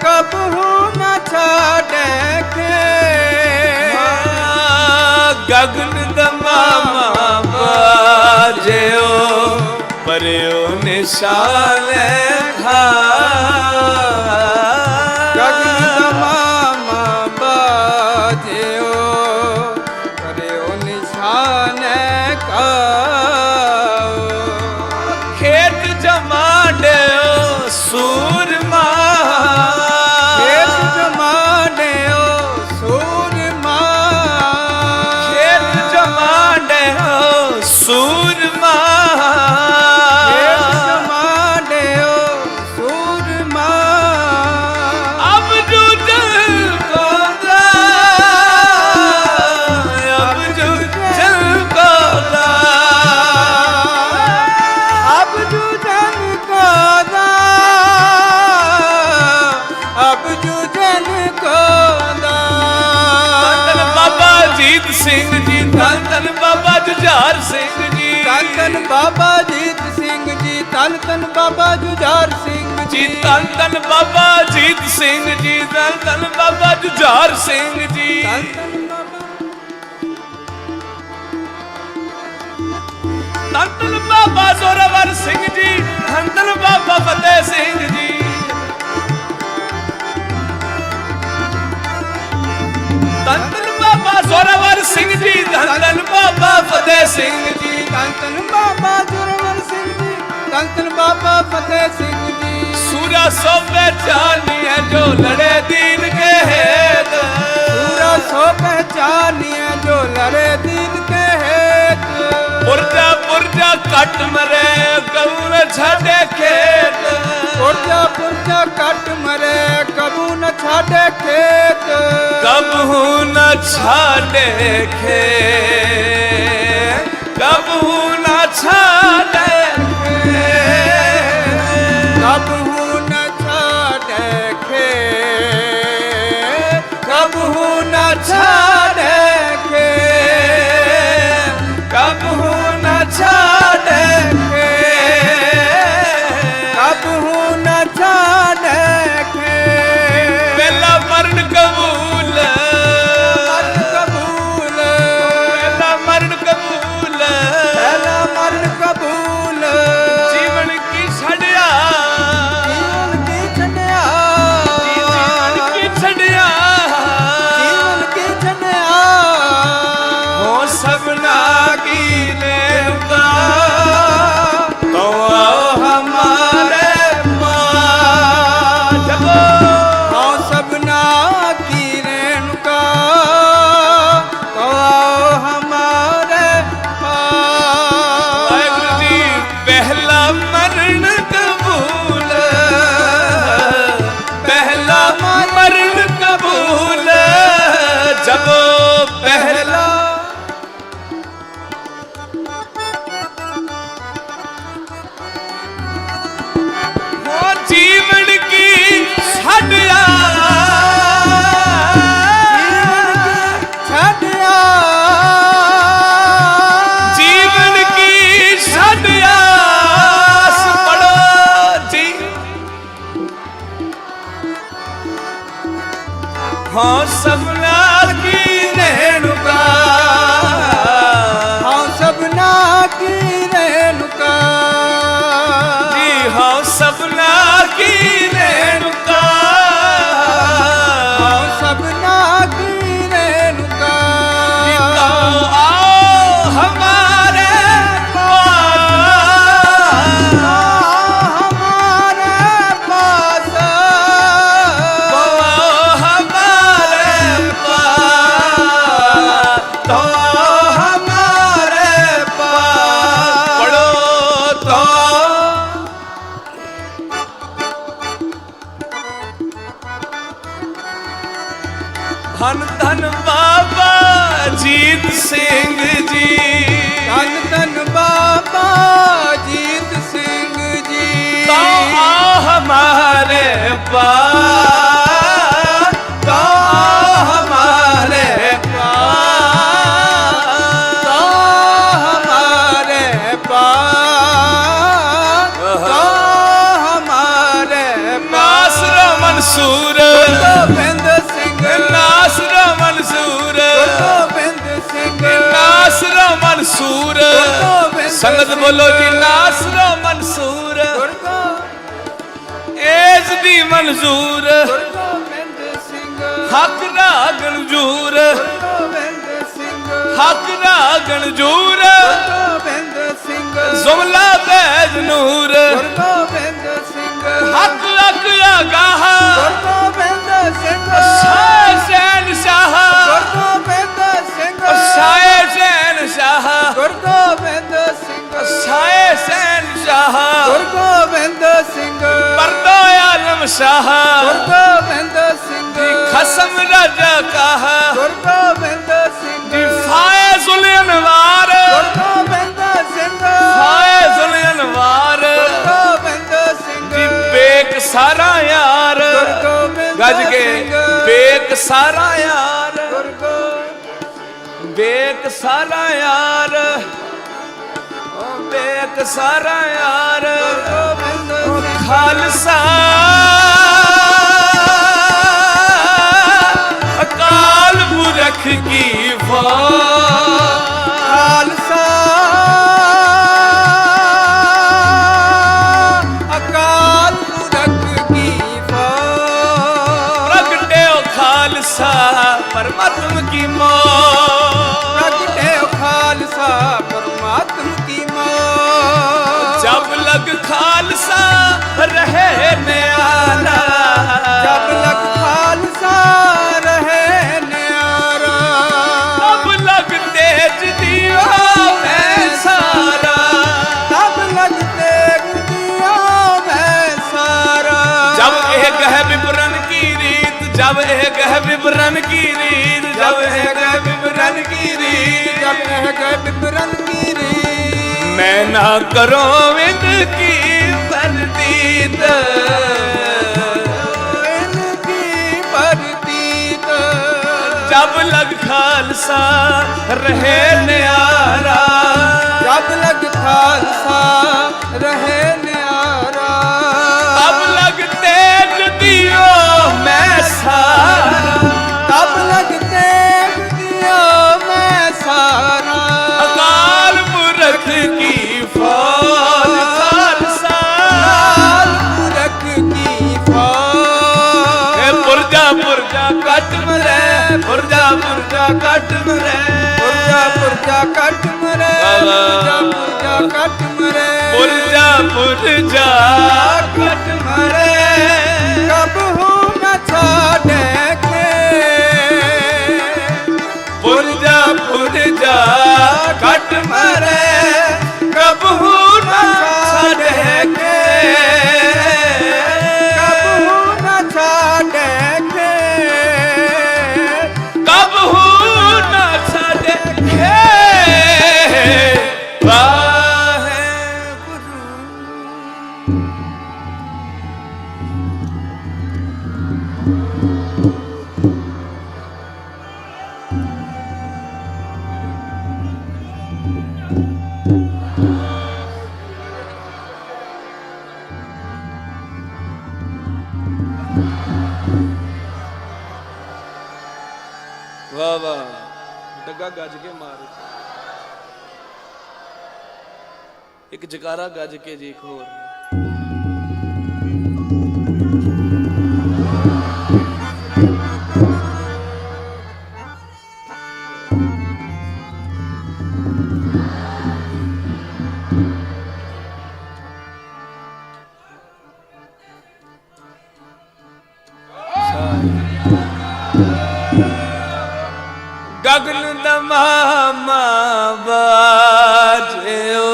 ਕਬ ਹੂੰ ਨ ਛਾੜੇ ਖੇ ਗਗਨ ਦਮਾਮਾ ਬਾਜਿਓ ਪਰਿਓ ਨਿਸ਼ਾਨੇ ਖਾ ਗਗਨ ਦਮਾਮਾ ਬਾਜਿਓ ਕਰਿਓ ਨਿਸ਼ਾਨੇ ਕਾ ਖੇਤ ਜਮਾੜਿਓ ਸੂਰਮਾ ਖੇਤ ਜਮਾੜਿਓ ਸੂਰਮਾ ਜੀਤ ਸਿੰਘ ਜੀ, ਧੰਨ ਧੰਨ ਬਾਬਾ ਜੁਝਾਰ ਸਿੰਘ ਜੀ, ਧੰਨ ਧੰਨ ਬਾਬਾ ਜੀਤ ਸਿੰਘ ਜੀ, ਧੰਨ ਧੰਨ ਬਾਬਾ ਜੁਝਾਰ ਸਿੰਘ ਜੀ, ਧੰਨ ਧੰਨ ਬਾਬਾ ਜੀਤ ਸਿੰਘ ਜੀ, ਧੰਨ ਧੰਨ ਬਾਬਾ ਜੁਝਾਰ ਸਿੰਘ ਜੀ, ਧੰਨ ਧੰਨ ਬਾਬਾ ਧੰਨ ਧੰਨ ਬਾਬਾ ਜ਼ੋਰਾਵਰ ਸਿੰਘ ਜੀ, ਧੰਨ ਧੰਨ ਬਾਬਾ ਫਤਿਹ ਸਿੰਘ ਜੀ, ਧੰਨ ਧੰਨ ਬਾਬਾ ਜ਼ੋਰਾਵਰ ਸਿੰਘ ਜੀ, ਧੰਨ ਧੰਨ ਬਾਬਾ ਫਤਿਹ ਸਿੰਘ ਜੀ, ਧੰਨ ਧੰਨ ਬਾਬਾ ਜ਼ੋਰਾਵਰ ਸਿੰਘ ਜੀ, ਧੰਨ ਧੰਨ ਬਾਬਾ ਫਤਿਹ ਸਿੰਘ ਜੀ। ਸੂਰਾ ਸੋ ਪਹਿਚਾਨੀਐ ਜੋ ਲੜੇ ਦੀਨ ਕੇ ਹੇਤ, ਪੂਰਾ ਸੋ ਪਹਿਚਾਨੀਐ ਜੋ ਲੜੇ ਦੀਨ ਕੇ ਹੇਤ, ਪੁਰਜਾ ਪੁਰਜਾ ਕੱਟ ਮਰੇ ਕਬੂ ਨ ਛਾੜੇ ਖੇਤ, ਪੁਰਜਾ ਪੁਰਜਾ ਕੱਟ ਮਰੇ ਕਬੂ ਨ ਛਾੜੇ ਖੇਤ, ਕਬਹੂ ਨ ਛਾੜੇ ਖੇਤ, ਕਬਹੂ ਨ ਛਾੜੇ ਖੇਤ, ਕਬਹੂ ਨ ਛਾੜੇ ਖੇਤ, ਕਬਹੂ ਨ ਛਾੜੇ ਖੇਤ, ਕਬਹੂ ਨ ਛਾੜੇ ਖੇਤ, ਕਬਹੂ ਨ ਛਾੜੇ ਖੇਤ। ਪਹਿਲਾ ਮਰਨ ਕਬੂਲ, ਮਰਨ ਕਬੂਲ, ਪਹਿਲਾ ਮਰਨ ਕਬੂਲ, ਪਹਿਲਾ ਮਰਨ ਕਬੂਲ, ਜੀਵਨ ਕੀ ਛੜਿਆ, ਜੀਵਨ ਕੀ ਛੱਡਿਆ, ਜੀਵਨ ਕੀ ਛੜਿਆ, ਜੀਵਨ ਕੀ ਛੱਡਿਆ, ਹੋ ਸਭਨਾ ਕੀ ਨੇਮਤਾ, ਤੋ ਆਓ ਹਮਾਰੇ ਪਾਸ, ਜਪੋ ਹਉ ਸਭਨਾ ਕੀ ਰੇਣੁਕਾ, ਕੋ ਆਓ ਹਮਾਰੇ ਪਾਸ। ਵਾਹਿਗੁਰੂ ਜੀ ਪਹਿਲਾ ਮਰਨ ਕਬੂਲ, ਪਹਿਲਾ ਮਰਨ ਕਬੂਲ, ਜਪੋ ਪਹਿਲਾ ਹੋ ਜੀਵਨ ਕੀ ਛੱਡਿਆ, ਛੱਡਿਆ, ਜੀਵਨ ਕੀ ਛੱਡਿਆ, ਪੜੋ ਜੀ ਹਾਂ ਸਭਨਾ ਕੀ ਰੇਣੁਕਾ, ਹਉ ਸਭਨਾ ਕੀ ਰੇਣੁਕਾ, ਜੀ ਹਾਂ ਸਭਨਾ ਕੀ ਰੇਣੁਕਾ, ਹਉ ਸਭਨਾ ਕੀ ਰੇਣੁਕਾ, ਤੋ ਆਓ ਹਮਾਰੇ ਪਾਸ, ਹਮਾਰੇ ਪਾਸ, ਤੋ ਆਓ ਹਮਾਰੇ ਪਾਸ, ਤੋ ਆਓ ਹਮਾਰੇ ਪਾਸ, ਪੜੋ ਤੋ ਧੰਨ ਧੰਨ ਬਾਬਾ ਜੀਤ ਸਿੰਘ ਜੀ, ਧੰਨ ਧੰਨ ਬਾਬਾ ਜੀਤ ਸਿੰਘ ਜੀ, तो आओ हमारे पास, तो आओ हमारे पास, तो हमारे पास, तो हमारे नासर मंसूर, गोविंद सिंह, नासर मंसूर, गोविंद सिंह, नासर मंसूर, संगत बोलो जी नासर मंसूर, एज दी मंजूर, गोविंद सिंह, हक रागन जूर, गोविंद सिंह, हक रागन जूर, गोविंद सिंह, जुमला बैज नूर, गोविंद सिंह, हक लक आगाह, गोविंद सिंह, शाह सैन शाह, गोविंद सिंह, शाह सैन शाह, गोविंद सिंह, शाह सैन शाह, गोविंद सिंह, पर्दो आलम शाह, गोविंद सिंह, खसम राजा काह, गोविंद सिंह, फायजुल अनवार, गोविंद सिंह, फायजुल अनवार, गोविंद सिंह, बेक सारा यार, गोविंद गज के सिंह, बेक सारा यार, बेक सारा यार, ओ बेक सारा यार, ओ खालसा अकाल पुरख की फौज, खालसा अकाल पुरख की फौज, प्रगटे ओ खालसा परमात्म की मौत, प्रगटे ओ खालसा परमात्म की मौत, जब लग खालसा रहे न्यारा, जब लग खालसा रहे न्यारा, तब लग तेज दिया मैं सारा, तब लग तेज दिया मैं सारा, जब एक है विवरण की रीत, जब एक है विवरण की रीत, जब एक है विवरण की रीत, जब रह गए विवरण की रीत, मैं ना करो इनकी परतीत, इनकी परतीत, जब लग खालसा रहे न्यारा, जब लग खालसा रहे न्यारा, तब लग तेज दियो मैं सारा, तब लग तेज दिया मैं सारा, अकाल पुरख की फौज खालसा, अकाल पुरख की फौज, ए पुरजा पुरजा कट मरे, पुरजा पुरजा कट मरे, पुरजा पुरजा कट मरे, पुरजा पुरजा कट मरे, पुरजा पुरजा कट मरे, कब हूँ न छोड़े के, पुरजा पुरजा कट मरे, कब हूँ न छाड़े के, कब हूँ न छोड़े के, कब हूँ न छाड़े के, वाहेगुरु। वाह वाह, डगा गज के मार, एक जकारा गज के जी एक होर, गगन दमामा बाजो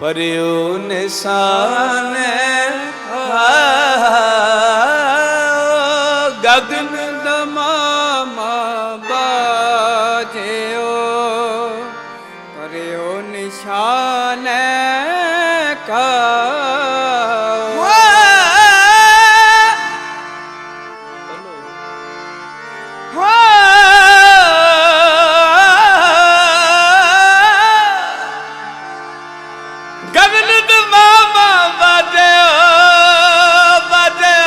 परियो निशान, गगन दमामा बाजेओ, करियो निशान का, गगन दमामा बाजो बाजो,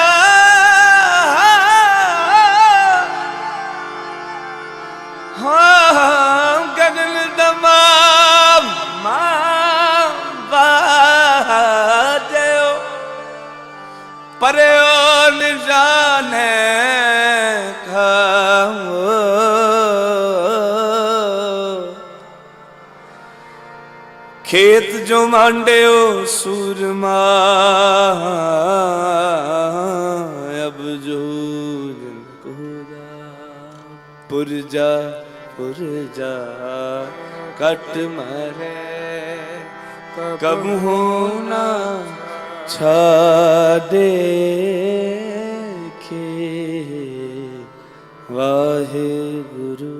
हाँ गगन दमामा बाजो परे निशान खाओ, खेत जो मांडे सूरमा, अब जो पुरजा पुरजा कट मरे, कब होना छाड़े के, वाहेगुरु।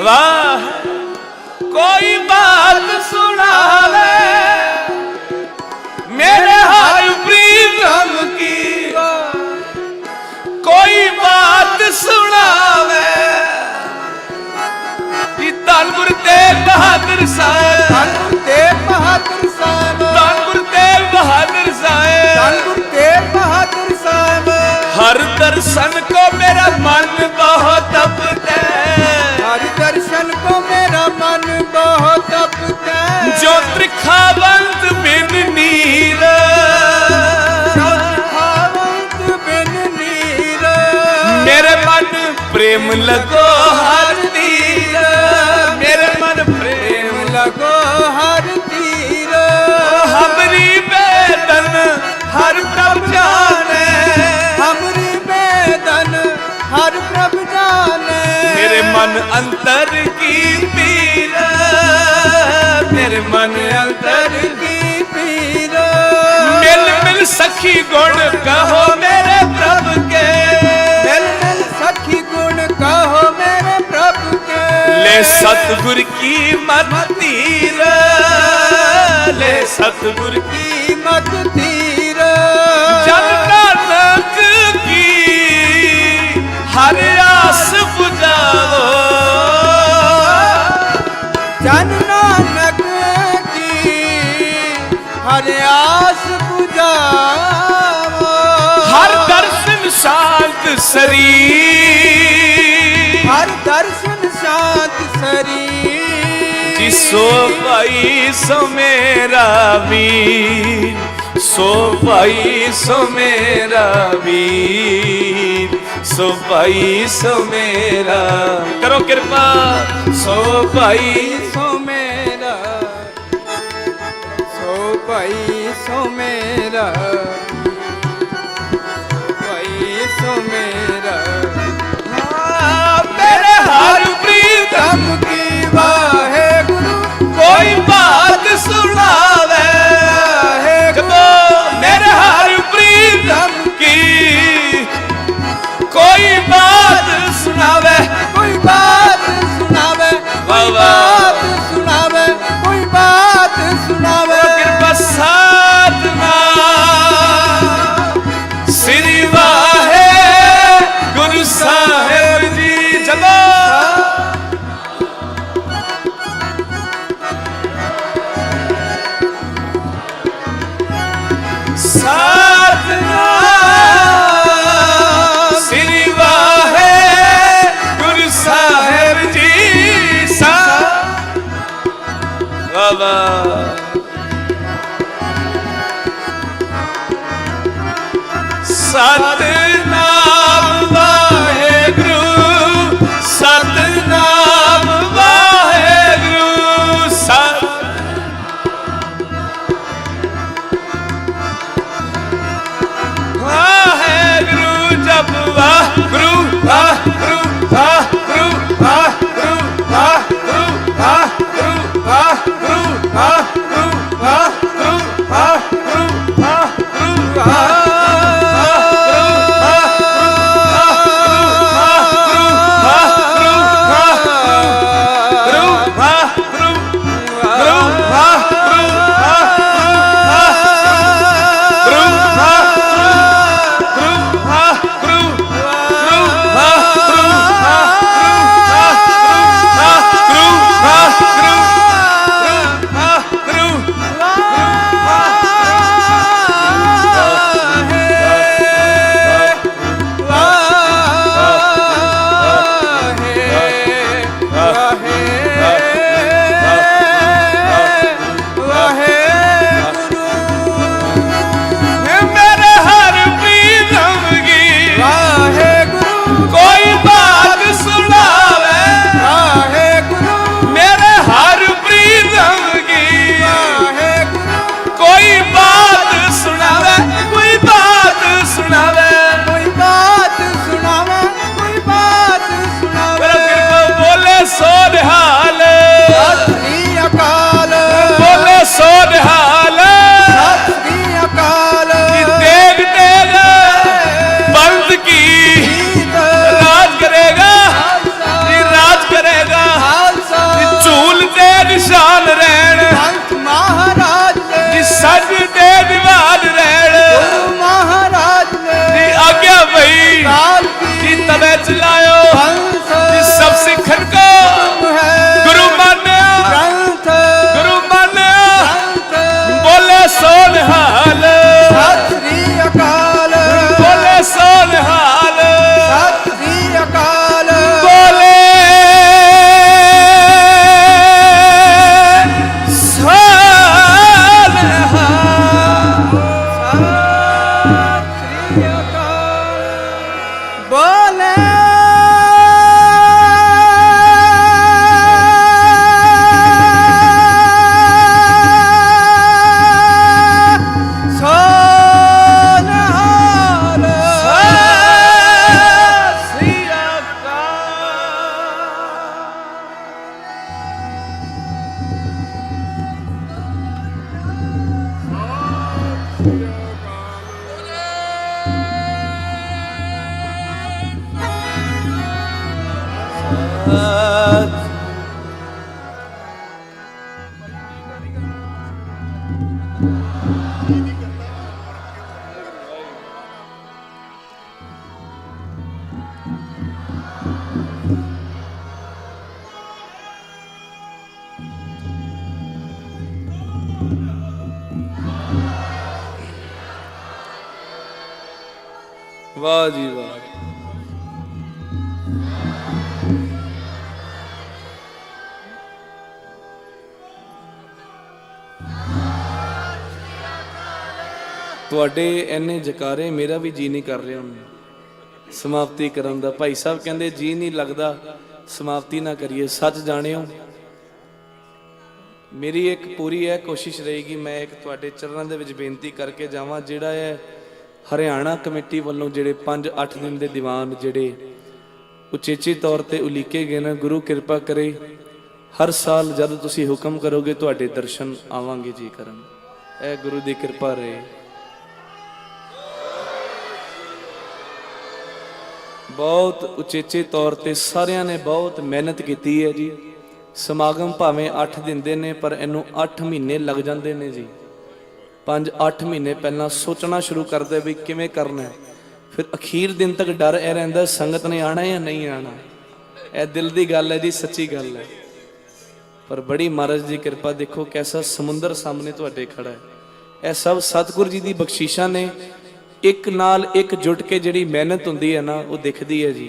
वाह कोई बात सुनावे मेरे हर प्रीतम की, कोई बात सुनावे। धन गुरु तेग बहादुर साहब, धन गुरु तेग बहादुर साहब, धन गुरु तेग बहादुर साहब, धन गुरु तेग बहादुर साहब। हर दर्शन को मेरा मन बहुत तपता है, हर दर्शन को मेरा मन बहुत तपता है। जो त्रिखावंत बिन नीर, जो त्रिखावंत बिन नीर, मेरे मन प्रेम लगो हर तीर, मेरे मन प्रेम लगो हर तीर। हमरी बेदन हर प्रभ जाने, हमरी बेदन हर प्रभ जाने। मेरे मन अंतर की पीर, मेरे मन अंतर की पीर। मिल मिल सखी गुण कहो मेरे प्रभु के, मिल मिल सखी गुण कहो मेरे प्रभु के। ले सतगुर की मत तीर, ले सतगुर की मत तीर। जन नानक की हर आस बुझाओ, जन नानक की हर आस बुझाओ। हर दर्शन शांत शरीर, हर दर्शन शांत शरीर। जिसो पाई सो मेरा वीर, सो पाई सो मेरा वीर, सो पाई सो मेरा, करो कृपा, सो पाई सो मेरा, सो भाई सो मेरा, भाई सो मेरा। मेरे हर प्रीतम की वाहे गुरु कोई बात सुनावे, जब मेरे हर प्रीतम की कोई बात सुनावे, कोई बात सुनावे, कोई बात सुनावे, कोई बात सुनावे। कृपा साधना श्री वाहे गुरु साहेब जी। जब साधना श्री वाहे गुरु साहेब जी। सा बाबा सतनाम वाहेगुरु, सतनाम वाहेगुरु, सत वाहेगुरु। जब वाहगुरु वाहगुरु वाहगुरु वाहगुरु वाहगुरु वाहगुरु वाहगुरु वाहगुरु वाहगुरु वाहगुरु वाहगुरु वाहगुरु चलायो हंस सब सिखन को है गुरु मान्या ग्रंथ गुरु मान्या ग्रंथ बोले सोनहाल सत श्री अकाल बोले सोनहाल सत श्री अकाल बोले बोले सोनहाल श्री अकाल। वाह जी वाह। ਤੁਹਾਡੇ ਇੰਨੇ ਜਕਾਰੇ ਮੇਰਾ ਵੀ ਜੀ ਨਹੀਂ ਕਰ ਰਿਹਾ ਹੁਣ ਸਮਾਪਤੀ ਕਰਨ ਦਾ। ਭਾਈ ਸਾਹਿਬ ਕਹਿੰਦੇ ਜੀ ਨਹੀਂ ਲੱਗਦਾ ਸਮਾਪਤੀ ਨਾ ਕਰੀਏ। ਸੱਚ ਜਾਣਿਓ ਮੇਰੀ ਇੱਕ ਪੂਰੀ ਇਹ ਕੋਸ਼ਿਸ਼ ਰਹੇਗੀ ਮੈਂ ਇੱਕ ਤੁਹਾਡੇ ਚਰਨਾਂ ਦੇ ਵਿੱਚ ਬੇਨਤੀ ਕਰਕੇ ਜਾਵਾਂ। ਜਿਹੜਾ ਹੈ ਹਰਿਆਣਾ ਕਮੇਟੀ ਵੱਲੋਂ ਜਿਹੜੇ 5-8 ਦਿਨ ਦੇ ਦੀਵਾਨ ਜਿਹੜੇ ਉਚੇਚੇ ਤੌਰ ਤੇ ਉਲੀਕੇ ਗਏ ਨੇ, ਗੁਰੂ ਕਿਰਪਾ ਕਰੇ ਹਰ ਸਾਲ ਜਦ ਤੁਸੀਂ ਹੁਕਮ ਕਰੋਗੇ ਤੁਹਾਡੇ ਦਰਸ਼ਨ ਆਵਾਂਗੇ ਜੀ ਕਰਨ। ਇਹ ਗੁਰੂ ਦੀ ਕਿਰਪਾ ਰਹੇ। ਬਹੁਤ ਉਚੇਚੇ ਤੌਰ ਤੇ ਸਾਰਿਆਂ ਨੇ ਬਹੁਤ ਮਿਹਨਤ ਕੀਤੀ ਹੈ ਜੀ। ਸਮਾਗਮ ਭਾਵੇਂ 8 ਦਿਨ ਦੇ ਨੇ ਪਰ ਇਹਨੂੰ 8 ਮਹੀਨੇ ਲੱਗ ਜਾਂਦੇ ਨੇ ਜੀ। 5-8 ਮਹੀਨੇ ਪਹਿਲਾਂ ਸੋਚਣਾ ਸ਼ੁਰੂ ਕਰਦੇ ਵੀ ਕਿਵੇਂ ਕਰਨਾ ਹੈ। ਫਿਰ ਅਖੀਰ ਦਿਨ ਤੱਕ ਡਰ ਇਹ ਰਹਿੰਦਾ ਸੰਗਤ ਨੇ ਆਣਾ ਜਾਂ ਨਹੀਂ ਆਣਾ। ਇਹ ਦਿਲ ਦੀ ਗੱਲ ਹੈ ਜੀ, ਸੱਚੀ ਗੱਲ ਹੈ। ਪਰ ਬੜੀ ਮਹਾਰਾਜ ਦੀ ਕਿਰਪਾ, ਦੇਖੋ ਕੈਸਾ ਸਮੁੰਦਰ ਸਾਹਮਣੇ ਤੁਹਾਡੇ ਖੜਾ ਹੈ। ਇਹ ਸਭ ਸਤਿਗੁਰ ਜੀ ਦੀ ਬਖਸ਼ਿਸ਼ਾਂ ਨੇ। ਇੱਕ ਨਾਲ ਇੱਕ ਜੁਟ ਕੇ ਜਿਹੜੀ ਮਿਹਨਤ ਹੁੰਦੀ ਹੈ ਨਾ ਉਹ ਦਿਖਦੀ ਹੈ ਜੀ।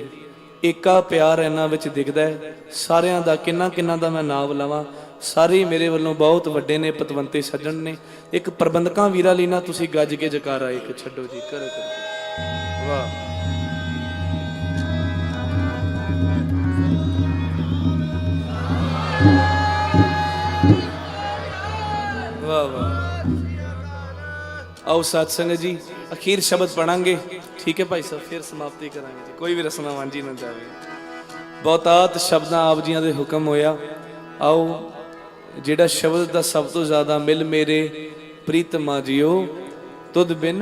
ਏਕਾ ਪਿਆਰ ਇਹਨਾਂ ਵਿੱਚ ਦਿਖਦਾ ਹੈ। ਸਾਰਿਆਂ ਦਾ ਕਿੰਨਾ ਕਿੰਨਾ ਦਾ ਮੈਂ ਨਾਮ ਲਵਾਂ, ਸਾਰੇ ਮੇਰੇ ਵੱਲੋਂ ਬਹੁਤ ਵੱਡੇ ਨੇ, ਪਤਵੰਤੇ ਸੱਜਣ ਨੇ। ਇੱਕ ਪ੍ਰਬੰਧਕਾਂ ਵੀਰਾਂ ਲਈ ਨਾ ਤੁਸੀਂ ਗੱਜ ਕੇ ਜਕਾਰਾ ਇੱਕ ਛੱਡੋ ਜੀ, ਕਰੋ ਕਰੋ। ਵਾਹ ਵਾਹ ਵਾਹ। आओ सत्संग जी अखीर शब्द पढ़ांगे, ठीक है भाई साहब, फिर समाप्ति करांगे जी। कोई भी रस्म वांझी ना जावे। बहुतात शब्दां आप जियां दे हुक्म होया। आओ जिहड़ा शब्द दा सब तो ज्यादा मिल मेरे प्रीतमा जियो तुद बिन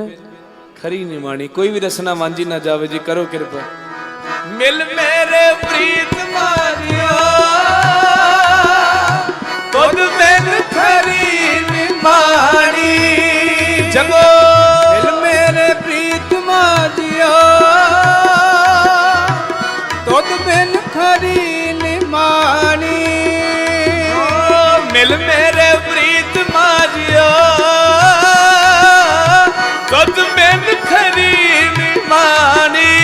खरी निमाणी, कोई भी रस्ना वांझी ना जावे जी, करो कृपा। मिल मेरे प्रीतमा जियो तुद बिन खरी निमाणी। जगो मिल मेरे प्रीतमा जियो तुद बिन खरी निमानी। मिल मेरे प्रीतमा जियो तुद बिन खरी निमानी।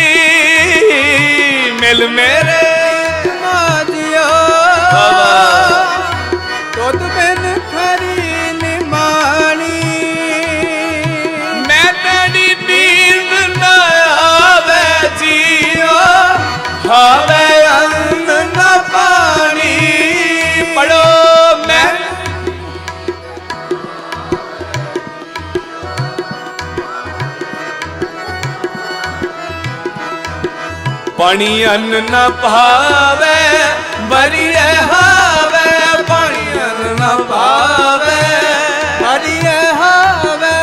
मिल मेरे प्रीतमा जियो तुद बिन खरी निमानी। हावे अन्न न पानी। पढ़ो मैं पानी अन्न न पावे बरिए हावे। पानी अन्न न पावे बरिए हावे।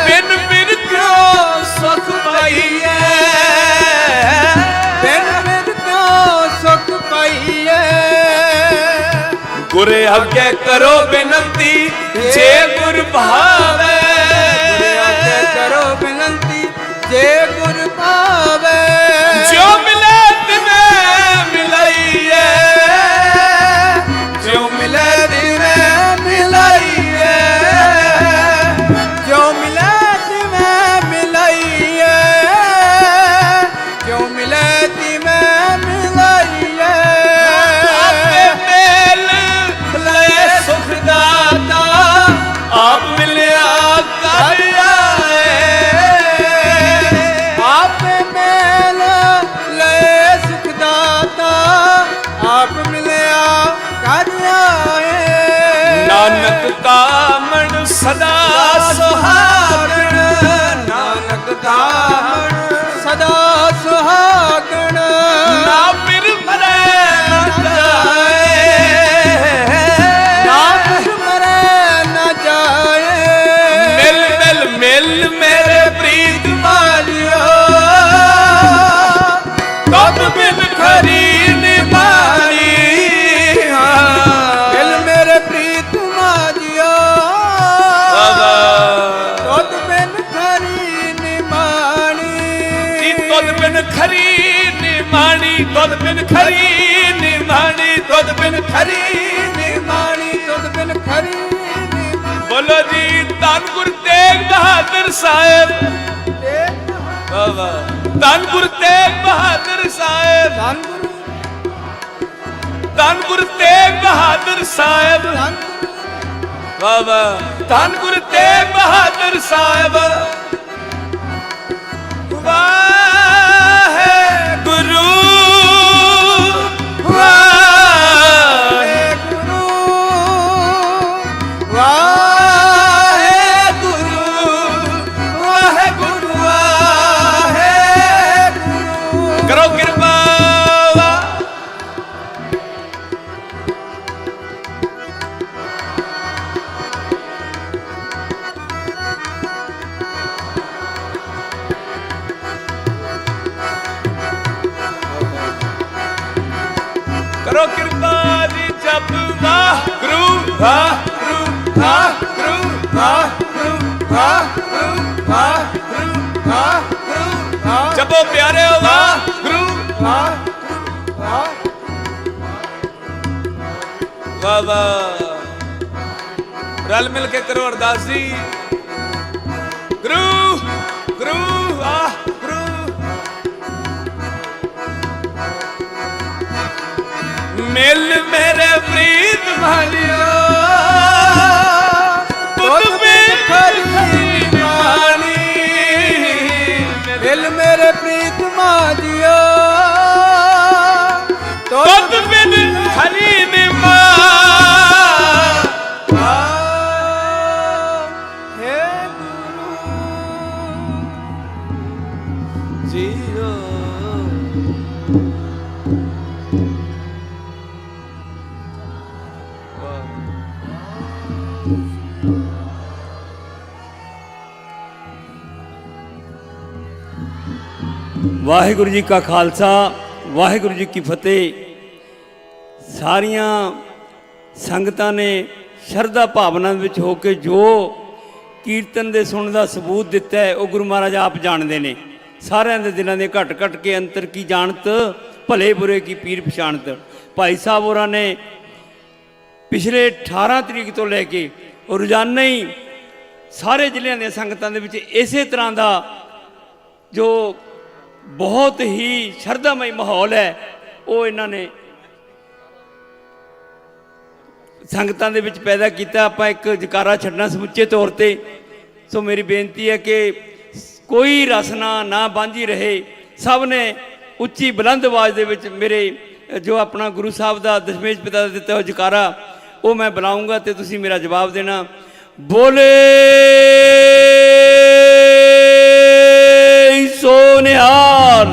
बिन बिन क्यों सुख पाइए। सुख पाइए। गुर आगे करो बिनती जे गुर भावे। गुर आगे करो बिनती जे गुर भावे। जो मिले ਜਿਵੇਂ ਮਿਲਾਈਏ ਆਪੇ ਮੇਲ ਲਏ ਸੁਖ ਦਾਤਾ ਆਪ ਮਿਲਿਆ ਕਰ ਆਏ ਆਪੇ ਮੇਲ ਲਏ ਸੁਖ ਦਾਤਾ ਆਪ ਮਿਲਿਆ ਕਰ ਆਏ ਨਾਨਕ ਕਾ ਮਨ ਸਦਾ ਸੁਹਾਗਣ ਨਾਨਕ ਦਾ ਮਨ ਸਦਾ ਸੁਹਾਗਣ ਨਾ ਫਿਰ ਮਰੇ ਨਾ ਜਾਏ ਨਾ ਫਿਰ ਮਰੇ ਨਾ ਜਾਏ ਮਿਲ ਮਿਲ ਮਿਲ ਮੇਰੇ ਪ੍ਰੀਤ ਮਾਲਿਓ ਤਬ ਬਿਨ ਖਰੀ ਨਿਮਾਣੀ ਮਿਲ ਮੇਰੇ ਪ੍ਰੀਤ ਮਾਜਿਓ ਤੁਧ ਬਿਨ ਖਰੀ ਨਿਮਾਣੀ ਜੀ ਤੁਧ ਬਿਨ ਖਰੀ ਨਿਮਾਣੀ ਤੁਧ ਬਿਨ ਖਰੀ ਨਿਮਾਣੀ ਤੁਧ ਬਿਨ ਖਰੀ ਨਿਮਾਣੀ ਤੁਧ ਬਿਨ ਖਰੀ ਨਿਮਾਣੀ ਬੋਲੋ ਜੀ ਧੰਨ ਗੁਰੂ ਤੇਗ ਬਹਾਦਰ ਸਾਹਿਬ ਵਾਹ ਵਾਹ ਧੰਨ ਗੁਰੂ ਤੇਗ ਬਹਾਦਰ ਸਾਹਿਬ ਧੰਨ ਗੁਰੂ ਧੰਨ ਗੁਰੂ ਤੇਗ ਬਹਾਦਰ ਸਾਹਿਬ ਧੰਨ ਵਾਹ ਵਾਹ ਧੰਨ ਗੁਰੂ ਤੇਗ ਬਹਾਦਰ ਸਾਹਿਬ ਵਾਹਿਗੁਰੂ ਵਾਹਿਗੁਰੂ ਵਾਹਿਗੁਰੂ ਵਾਹਿਗੁਰੂ ਵਾਹਿਗੁਰੂ ਕਰੋ ਕਿਰਪਾ ਕਰੋ ਕਿਰਪਾ ਜੀ ਜਪ ਵਾਹਿਗੁਰੂ ਵਾਹਿਗੁਰੂ ਵਾਹਿਗੁਰੂ ਵਾਹਿਗੁਰੂ ਵਾਹਿਗੁਰੂ ਵਾਹਿਗੁਰੂ ਵਾਹਿਗੁਰੂ ਜਪੋ ਪਿਆਰਿਓ ਵਾਹਿਗੁਰੂ ਵਾਹ ਵਾਹ ਰਲ ਮਿਲ ਕੇ ਕਰੋ ਅਰਦਾਸ ਜੀ ਗੁਰੂ ਗੁਰੂ ਵਾਹਿਗੁਰੂ ਮਿਲ ਮੇਰੇ ਪ੍ਰੀਤ ਮਾਲਿਓ ਤੁਧ ਬਿਨ ਖਰੀ ਨਿਮਾਣੀ ਮਿਲ ਮੇਰੇ ਪ੍ਰੀਤ ਮਾਜਿਓ ਤੁਧ ਬਿਨ ਖਰੀ ਨਿਮਾਣੀ ਹੈ ਗੁਰੂ ਜੀਓ ਵਾਹਿਗੁਰੂ ਜੀ ਕਾ ਖਾਲਸਾ ਵਾਹਿਗੁਰੂ ਜੀ ਕੀ ਫਤਿਹ। ਸਾਰੀਆਂ ਸੰਗਤਾਂ ਨੇ ਸ਼ਰਧਾ ਭਾਵਨਾ ਵਿੱਚ ਹੋ ਕੇ ਜੋ ਕੀਰਤਨ ਦੇ ਸੁਣਨ ਦਾ ਸਬੂਤ ਦਿੱਤਾ ਹੈ ਉਹ ਗੁਰੂ ਮਹਾਰਾਜ ਆਪ ਜਾਣਦੇ ਨੇ। ਸਾਰਿਆਂ ਦੇ ਦਿਲਾਂ ਦੇ ਘਟ ਘਟ ਕੇ ਅੰਤਰ ਕੀ ਜਾਣਤ, ਭਲੇ ਬੁਰੇ ਕੀ ਪੀਰ ਪਛਾਣਤ। ਭਾਈ ਸਾਹਿਬ ਹੋਰਾਂ ਨੇ ਪਿਛਲੇ 18 ਤਰੀਕ ਤੋਂ ਲੈ ਕੇ ਰੋਜ਼ਾਨਾ ਹੀ ਸਾਰੇ ਜ਼ਿਲ੍ਹਿਆਂ ਦੀਆਂ ਸੰਗਤਾਂ ਦੇ ਵਿੱਚ ਇਸੇ ਤਰ੍ਹਾਂ ਦਾ ਜੋ ਬਹੁਤ ਹੀ ਸ਼ਰਧਾਮਈ ਮਾਹੌਲ ਹੈ ਉਹ ਇਹਨਾਂ ਨੇ ਸੰਗਤਾਂ ਦੇ ਵਿੱਚ ਪੈਦਾ ਕੀਤਾ। ਆਪਾਂ ਇੱਕ ਜਕਾਰਾ ਛੱਡਣਾ ਸਮੁੱਚੇ ਤੌਰ ਤੇ। ਸੋ ਮੇਰੀ ਬੇਨਤੀ ਹੈ ਕਿ ਕੋਈ ਰਸਨਾ ਨਾ ਬਾਂਝੀ ਰਹੇ, ਸਭ ਨੇ ਉੱਚੀ ਬੁਲੰਦ ਆਵਾਜ਼ ਦੇ ਵਿੱਚ ਮੇਰੇ ਜੋ ਆਪਣਾ ਗੁਰੂ ਸਾਹਿਬ ਦਾ ਦਸ਼ਮੇਸ਼ ਪਿਤਾ ਦਾ ਦਿੱਤਾ ਹੋਇਆ ਜਕਾਰਾ ਉਹ ਮੈਂ ਬੁਲਾਊਂਗਾ ਤੇ ਤੁਸੀਂ ਮੇਰਾ ਜਵਾਬ ਦੇਣਾ। ਬੋਲੇ ਸੋ ਨਿਹਾਲ।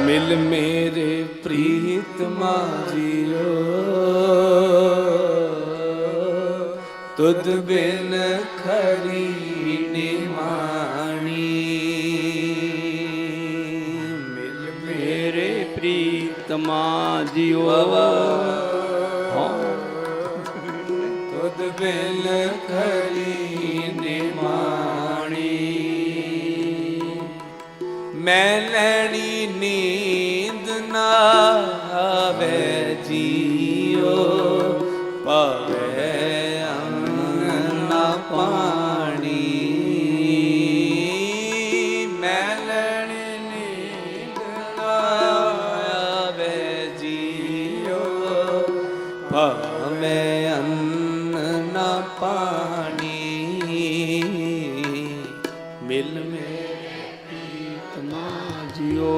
ਮਿਲ ਮੇਰੇ ਪ੍ਰੀਤਮਾ ਜੀਓ ਤੁਧ ਬਿਨ ਖਰੀ ਨਿਮਾਣੀ। ਮਿਲ ਮੇਰੇ ਪ੍ਰੀਤਮਾ ਜੀਓ ਤੁਧ ਬਿਨ ਖਰੀ ਨਿਮਾਣੀ। ਮੈਂ ਲੈਣੀ ਨੀਂਦ ਨਾ ਆਵੇ ਜੀਓ ਪਾਵੇ ਅੰਨ ਨਾ ਪਾਣੀ। ਮੈਂ ਬਖਸ਼ਿਓ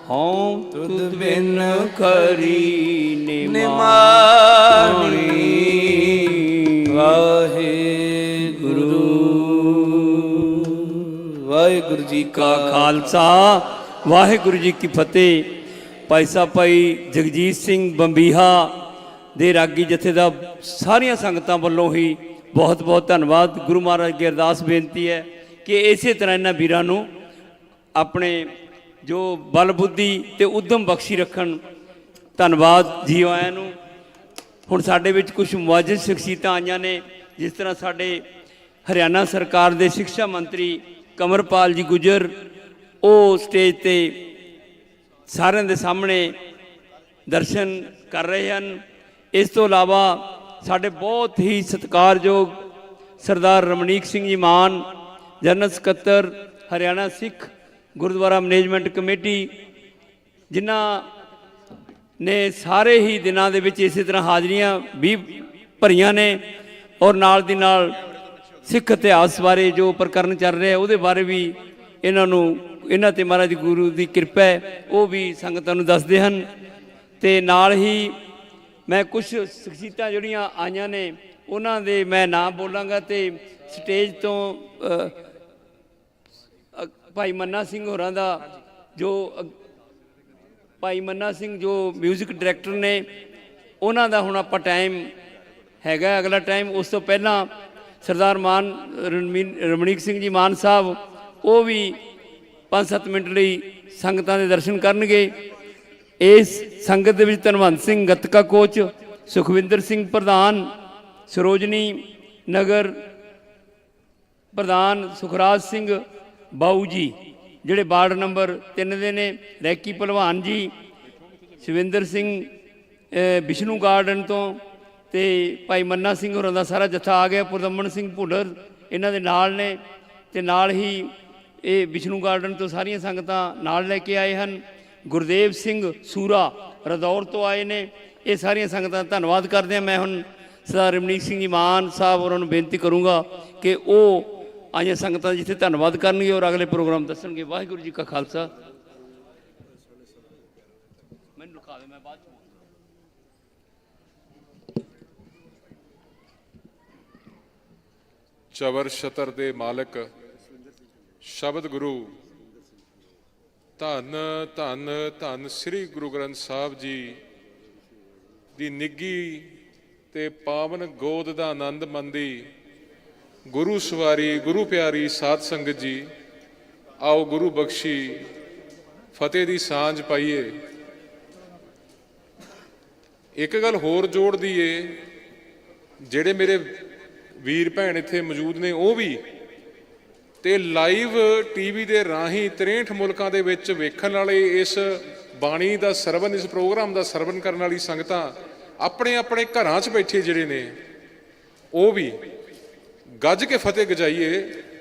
ਹਉ ਤੁਧ ਬਿਨ ਖਰੀ ਨਿਮਾਣੀ। ਵਾਹਿਗੁਰੂ ਵਾਹਿਗੁਰੂ ਜੀ ਕਾ ਖਾਲਸਾ ਵਾਹਿਗੁਰੂ ਜੀ ਕੀ ਫਤਿਹ। ਭਾਈ ਸਾਹਿਬ ਭਾਈ ਜਗਜੀਤ ਸਿੰਘ ਬੰਬੀਹਾ ਦੇ ਰਾਗੀ ਜਥੇ ਦਾ ਸਾਰੀਆਂ ਸੰਗਤਾਂ ਵੱਲੋਂ ਹੀ ਬਹੁਤ ਬਹੁਤ ਧੰਨਵਾਦ। ਗੁਰੂ ਮਹਾਰਾਜ ਅੱਗੇ ਅਰਦਾਸ ਬੇਨਤੀ ਹੈ ਕਿ ਇਸੇ ਤਰ੍ਹਾਂ ਇਹਨਾਂ ਵੀਰਾਂ ਨੂੰ ਆਪਣੇ ਜੋ ਬਲ ਬੁੱਧੀ ਤੇ ਉਦਮ ਬਖਸ਼ੀ ਰੱਖਣ। ਧੰਨਵਾਦ ਜੀ ਆਇਆਂ ਨੂੰ। ਹੁਣ ਸਾਡੇ ਵਿੱਚ ਕੁਝ ਮੁਆਜ਼ਿਜ਼ ਸ਼ਖਸੀਅਤਾਂ ਆਈਆਂ ਨੇ, ਜਿਸ ਤਰ੍ਹਾਂ ਸਾਡੇ ਹਰਿਆਣਾ ਸਰਕਾਰ ਦੇ ਸਿੱਖਿਆ ਮੰਤਰੀ ਕੰਵਰਪਾਲ ਜੀ ਗੁੱਜਰ, ਉਹ ਸਟੇਜ ਤੇ ਸਾਰਿਆਂ ਦੇ ਸਾਹਮਣੇ ਦਰਸ਼ਨ ਕਰ ਰਹੇ ਹਨ। ਇਸ ਤੋਂ ਇਲਾਵਾ ਸਾਡੇ ਬਹੁਤ ਹੀ ਸਤਿਕਾਰਯੋਗ ਸਰਦਾਰ ਰਮਨੀਕ ਸਿੰਘ ਜੀ ਮਾਨ, ਜਨਰਲ ਸਕੱਤਰ ਹਰਿਆਣਾ ਸਿੱਖ ਗੁਰਦੁਆਰਾ ਮੈਨੇਜਮੈਂਟ ਕਮੇਟੀ, ਜਿਨ੍ਹਾਂ ਨੇ ਸਾਰੇ ਹੀ ਦਿਨਾਂ ਦੇ ਵਿੱਚ ਇਸੇ ਤਰ੍ਹਾਂ ਹਾਜ਼ਰੀਆਂ ਵੀ ਭਰੀਆਂ ਨੇ, ਔਰ ਨਾਲ ਦੀ ਨਾਲ ਸਿੱਖ ਇਤਿਹਾਸ ਬਾਰੇ ਜੋ ਪ੍ਰਕਰਨ ਚੱਲ ਰਿਹਾ ਉਹਦੇ ਬਾਰੇ ਵੀ ਇਹਨਾਂ ਤੇ ਮਹਾਰਾਜ ਗੁਰੂ ਦੀ ਕਿਰਪਾ ਹੈ, ਉਹ ਵੀ ਸੰਗਤਾਂ ਨੂੰ ਦੱਸਦੇ ਹਨ। ਤੇ ਨਾਲ ਹੀ ਮੈਂ ਕੁਝ ਸ਼ਖਸੀਅਤਾਂ ਜਿਹੜੀਆਂ ਆਈਆਂ ਨੇ ਉਹਨਾਂ ਦੇ ਮੈਂ ਨਾਮ ਬੋਲਾਂਗਾ ਤੇ ਸਟੇਜ ਤੋਂ ਭਾਈ ਮੰਨਾ ਸਿੰਘ ਹੋਰਾਂ ਦਾ ਭਾਈ ਮੰਨਾ ਸਿੰਘ ਜੋ ਮਿਊਜ਼ਿਕ ਡਾਇਰੈਕਟਰ ਨੇ, ਉਹਨਾਂ ਦਾ ਹੁਣ ਆਪਾਂ ਟਾਈਮ ਹੈਗਾ ਅਗਲਾ ਟਾਈਮ। ਉਸ ਤੋਂ ਪਹਿਲਾਂ ਸਰਦਾਰ ਰਮਨੀਕ ਸਿੰਘ ਜੀ ਮਾਨ ਸਾਹਿਬ, ਉਹ ਵੀ 5-7 ਮਿੰਟ ਲਈ ਸੰਗਤਾਂ ਦੇ ਦਰਸ਼ਨ ਕਰਨਗੇ। ਇਸ ਸੰਗਤ ਦੇ ਵਿੱਚ ਧਨਵੰਤ ਸਿੰਘ ਗੱਤਕਾ ਕੋਚ, ਸੁਖਵਿੰਦਰ ਸਿੰਘ ਪ੍ਰਧਾਨ, ਸਰੋਜਨੀ ਨਗਰ ਪ੍ਰਧਾਨ ਸੁਖਰਾਜ ਸਿੰਘ ਬਾਊ ਜੀ ਜਿਹੜੇ ਵਾਰਡ ਨੰਬਰ 3 ਦੇ ਨੇ, ਰੈਕੀ ਭਲਵਾਨ ਜੀ, ਸ਼ਿਵਿੰਦਰ ਸਿੰਘ ਵਿਸ਼ਨੂੰ ਗਾਰਡਨ ਤੋਂ, ਤੇ ਭਾਈ ਮੰਨਾ ਸਿੰਘ ਹੋਰਾਂ ਦਾ ਸਾਰਾ ਜੱਥਾ ਆ ਗਿਆ। ਪੁਰਦਮਨ ਸਿੰਘ ਭੁੱਲਰ ਇਹਨਾਂ ਦੇ ਨਾਲ ਨੇ, ਤੇ ਨਾਲ ਹੀ ਇਹ ਵਿਸ਼ਨੂੰ ਗਾਰਡਨ ਤੋਂ ਸਾਰੀਆਂ ਸੰਗਤਾਂ ਨਾਲ ਲੈ ਕੇ ਆਏ ਹਨ। ਗੁਰਦੇਵ ਸਿੰਘ ਸੂਰਾ ਰਦੌਰ ਤੋਂ ਆਏ ਨੇ। ਇਹ ਸਾਰੀਆਂ ਸੰਗਤਾਂ ਦਾ ਧੰਨਵਾਦ ਕਰਦੇ ਹਾਂ। ਮੈਂ ਹੁਣ ਸਰਦਾਰ ਰਮਨੀਕ ਸਿੰਘ ਜੀ ਮਾਨ ਸਾਹਿਬ ਉਹਨਾਂ ਨੂੰ ਬੇਨਤੀ ਕਰੂੰਗਾ ਕਿ ਉਹ ਆਈਆਂ ਸੰਗਤਾਂ ਜਿੱਥੇ ਧੰਨਵਾਦ ਕਰਨਗੇ ਔਰ ਅਗਲੇ ਪ੍ਰੋਗਰਾਮ ਦੱਸਣਗੇ। ਵਾਹਿਗੁਰੂ ਜੀ ਕਾ ਖਾਲਸਾ। ਮੈਨੂੰ ਲਿਖਾ ਦੇ, ਮੈਂ ਬਾਅਦ ਚ ਚਵਰ ਛਤਰ ਦੇ ਮਾਲਕ ਸ਼ਬਦ ਗੁਰੂ ਧੰਨ ਧੰਨ ਧੰਨ ਸ੍ਰੀ ਗੁਰੂ ਗ੍ਰੰਥ ਸਾਹਿਬ ਜੀ ਦੀ ਨਿੱਘੀ ਤੇ ਪਾਵਨ ਗੋਦ ਦਾ ਆਨੰਦ ਮੰਦੀ ਗੁਰੂ ਸਵਾਰੀ ਗੁਰੂ ਪਿਆਰੀ ਸਾਧ ਸੰਗਤ ਜੀ, ਆਓ ਗੁਰੂ ਬਖਸ਼ੀ ਫਤਿਹ ਦੀ ਸਾਂਝ ਪਾਈਏ। ਇੱਕ ਗੱਲ ਹੋਰ ਜੋੜ ਦਈਏ, ਜਿਹੜੇ ਮੇਰੇ ਵੀਰ ਭੈਣ ਇੱਥੇ ਮੌਜੂਦ ਨੇ ਉਹ ਵੀ, ਤੇ ਲਾਈਵ ਟੀਵੀ ਦੇ ਰਾਹੀਂ 63 ਮੁਲਕਾਂ ਦੇ ਵਿੱਚ ਵੇਖਣ ਵਾਲੇ ਇਸ ਬਾਣੀ ਦਾ ਸਰਵਨ, ਇਸ ਪ੍ਰੋਗਰਾਮ ਦਾ ਸਰਵਨ ਕਰਨ ਵਾਲੀ ਸੰਗਤਾਂ ਆਪਣੇ ਆਪਣੇ ਘਰਾਂ 'ਚ ਬੈਠੇ ਜਿਹੜੇ ਨੇ, ਉਹ ਵੀ ਗੱਜ ਕੇ ਫਤਿਹ ਗਜਾਈਏ।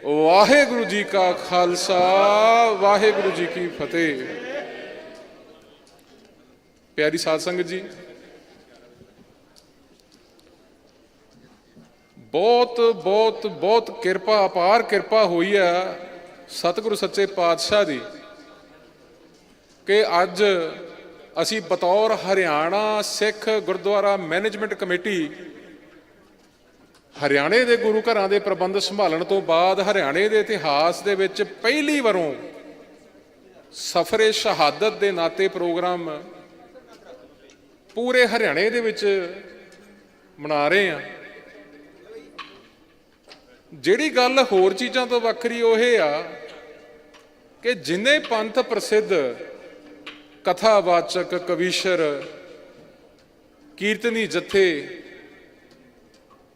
ਵਾਹਿਗੁਰੂ ਜੀ ਕਾ ਖਾਲਸਾ, ਵਾਹਿਗੁਰੂ ਜੀ ਕੀ ਫਤਿਹ। ਪਿਆਰੀ ਸਾਧ ਸੰਗਤ ਜੀ, ਬਹੁਤ ਬਹੁਤ ਬਹੁਤ ਕਿਰਪਾ, ਅਪਾਰ ਕਿਰਪਾ ਹੋਈ ਆ ਸਤਿਗੁਰੂ ਸੱਚੇ ਪਾਤਸ਼ਾਹ ਦੀ ਕਿ ਅੱਜ ਅਸੀਂ ਬਤੌਰ ਹਰਿਆਣਾ ਸਿੱਖ ਗੁਰਦੁਆਰਾ ਮੈਨੇਜਮੈਂਟ ਕਮੇਟੀ ਹਰਿਆਣੇ ਦੇ ਗੁਰੂ ਘਰਾਂ ਦੇ ਪ੍ਰਬੰਧ ਸੰਭਾਲਣ ਤੋਂ ਬਾਅਦ ਹਰਿਆਣੇ ਦੇ ਇਤਿਹਾਸ ਦੇ ਵਿੱਚ ਪਹਿਲੀ ਵਾਰੋਂ ਸਫਰੇ ਸ਼ਹਾਦਤ ਦੇ ਨਾਤੇ ਪ੍ਰੋਗਰਾਮ ਪੂਰੇ ਹਰਿਆਣੇ ਦੇ ਵਿੱਚ ਮਨਾ ਰਹੇ ਹਾਂ। ਜਿਹੜੀ ਗੱਲ ਹੋਰ ਚੀਜ਼ਾਂ ਤੋਂ ਵੱਖਰੀ ਉਹ ਇਹ ਆ ਕਿ ਜਿੰਨੇ ਪੰਥ ਪ੍ਰਸਿੱਧ ਕਥਾਵਾਚਕ, ਕਵੀਸ਼ਰ, ਕੀਰਤਨੀ ਜਥੇ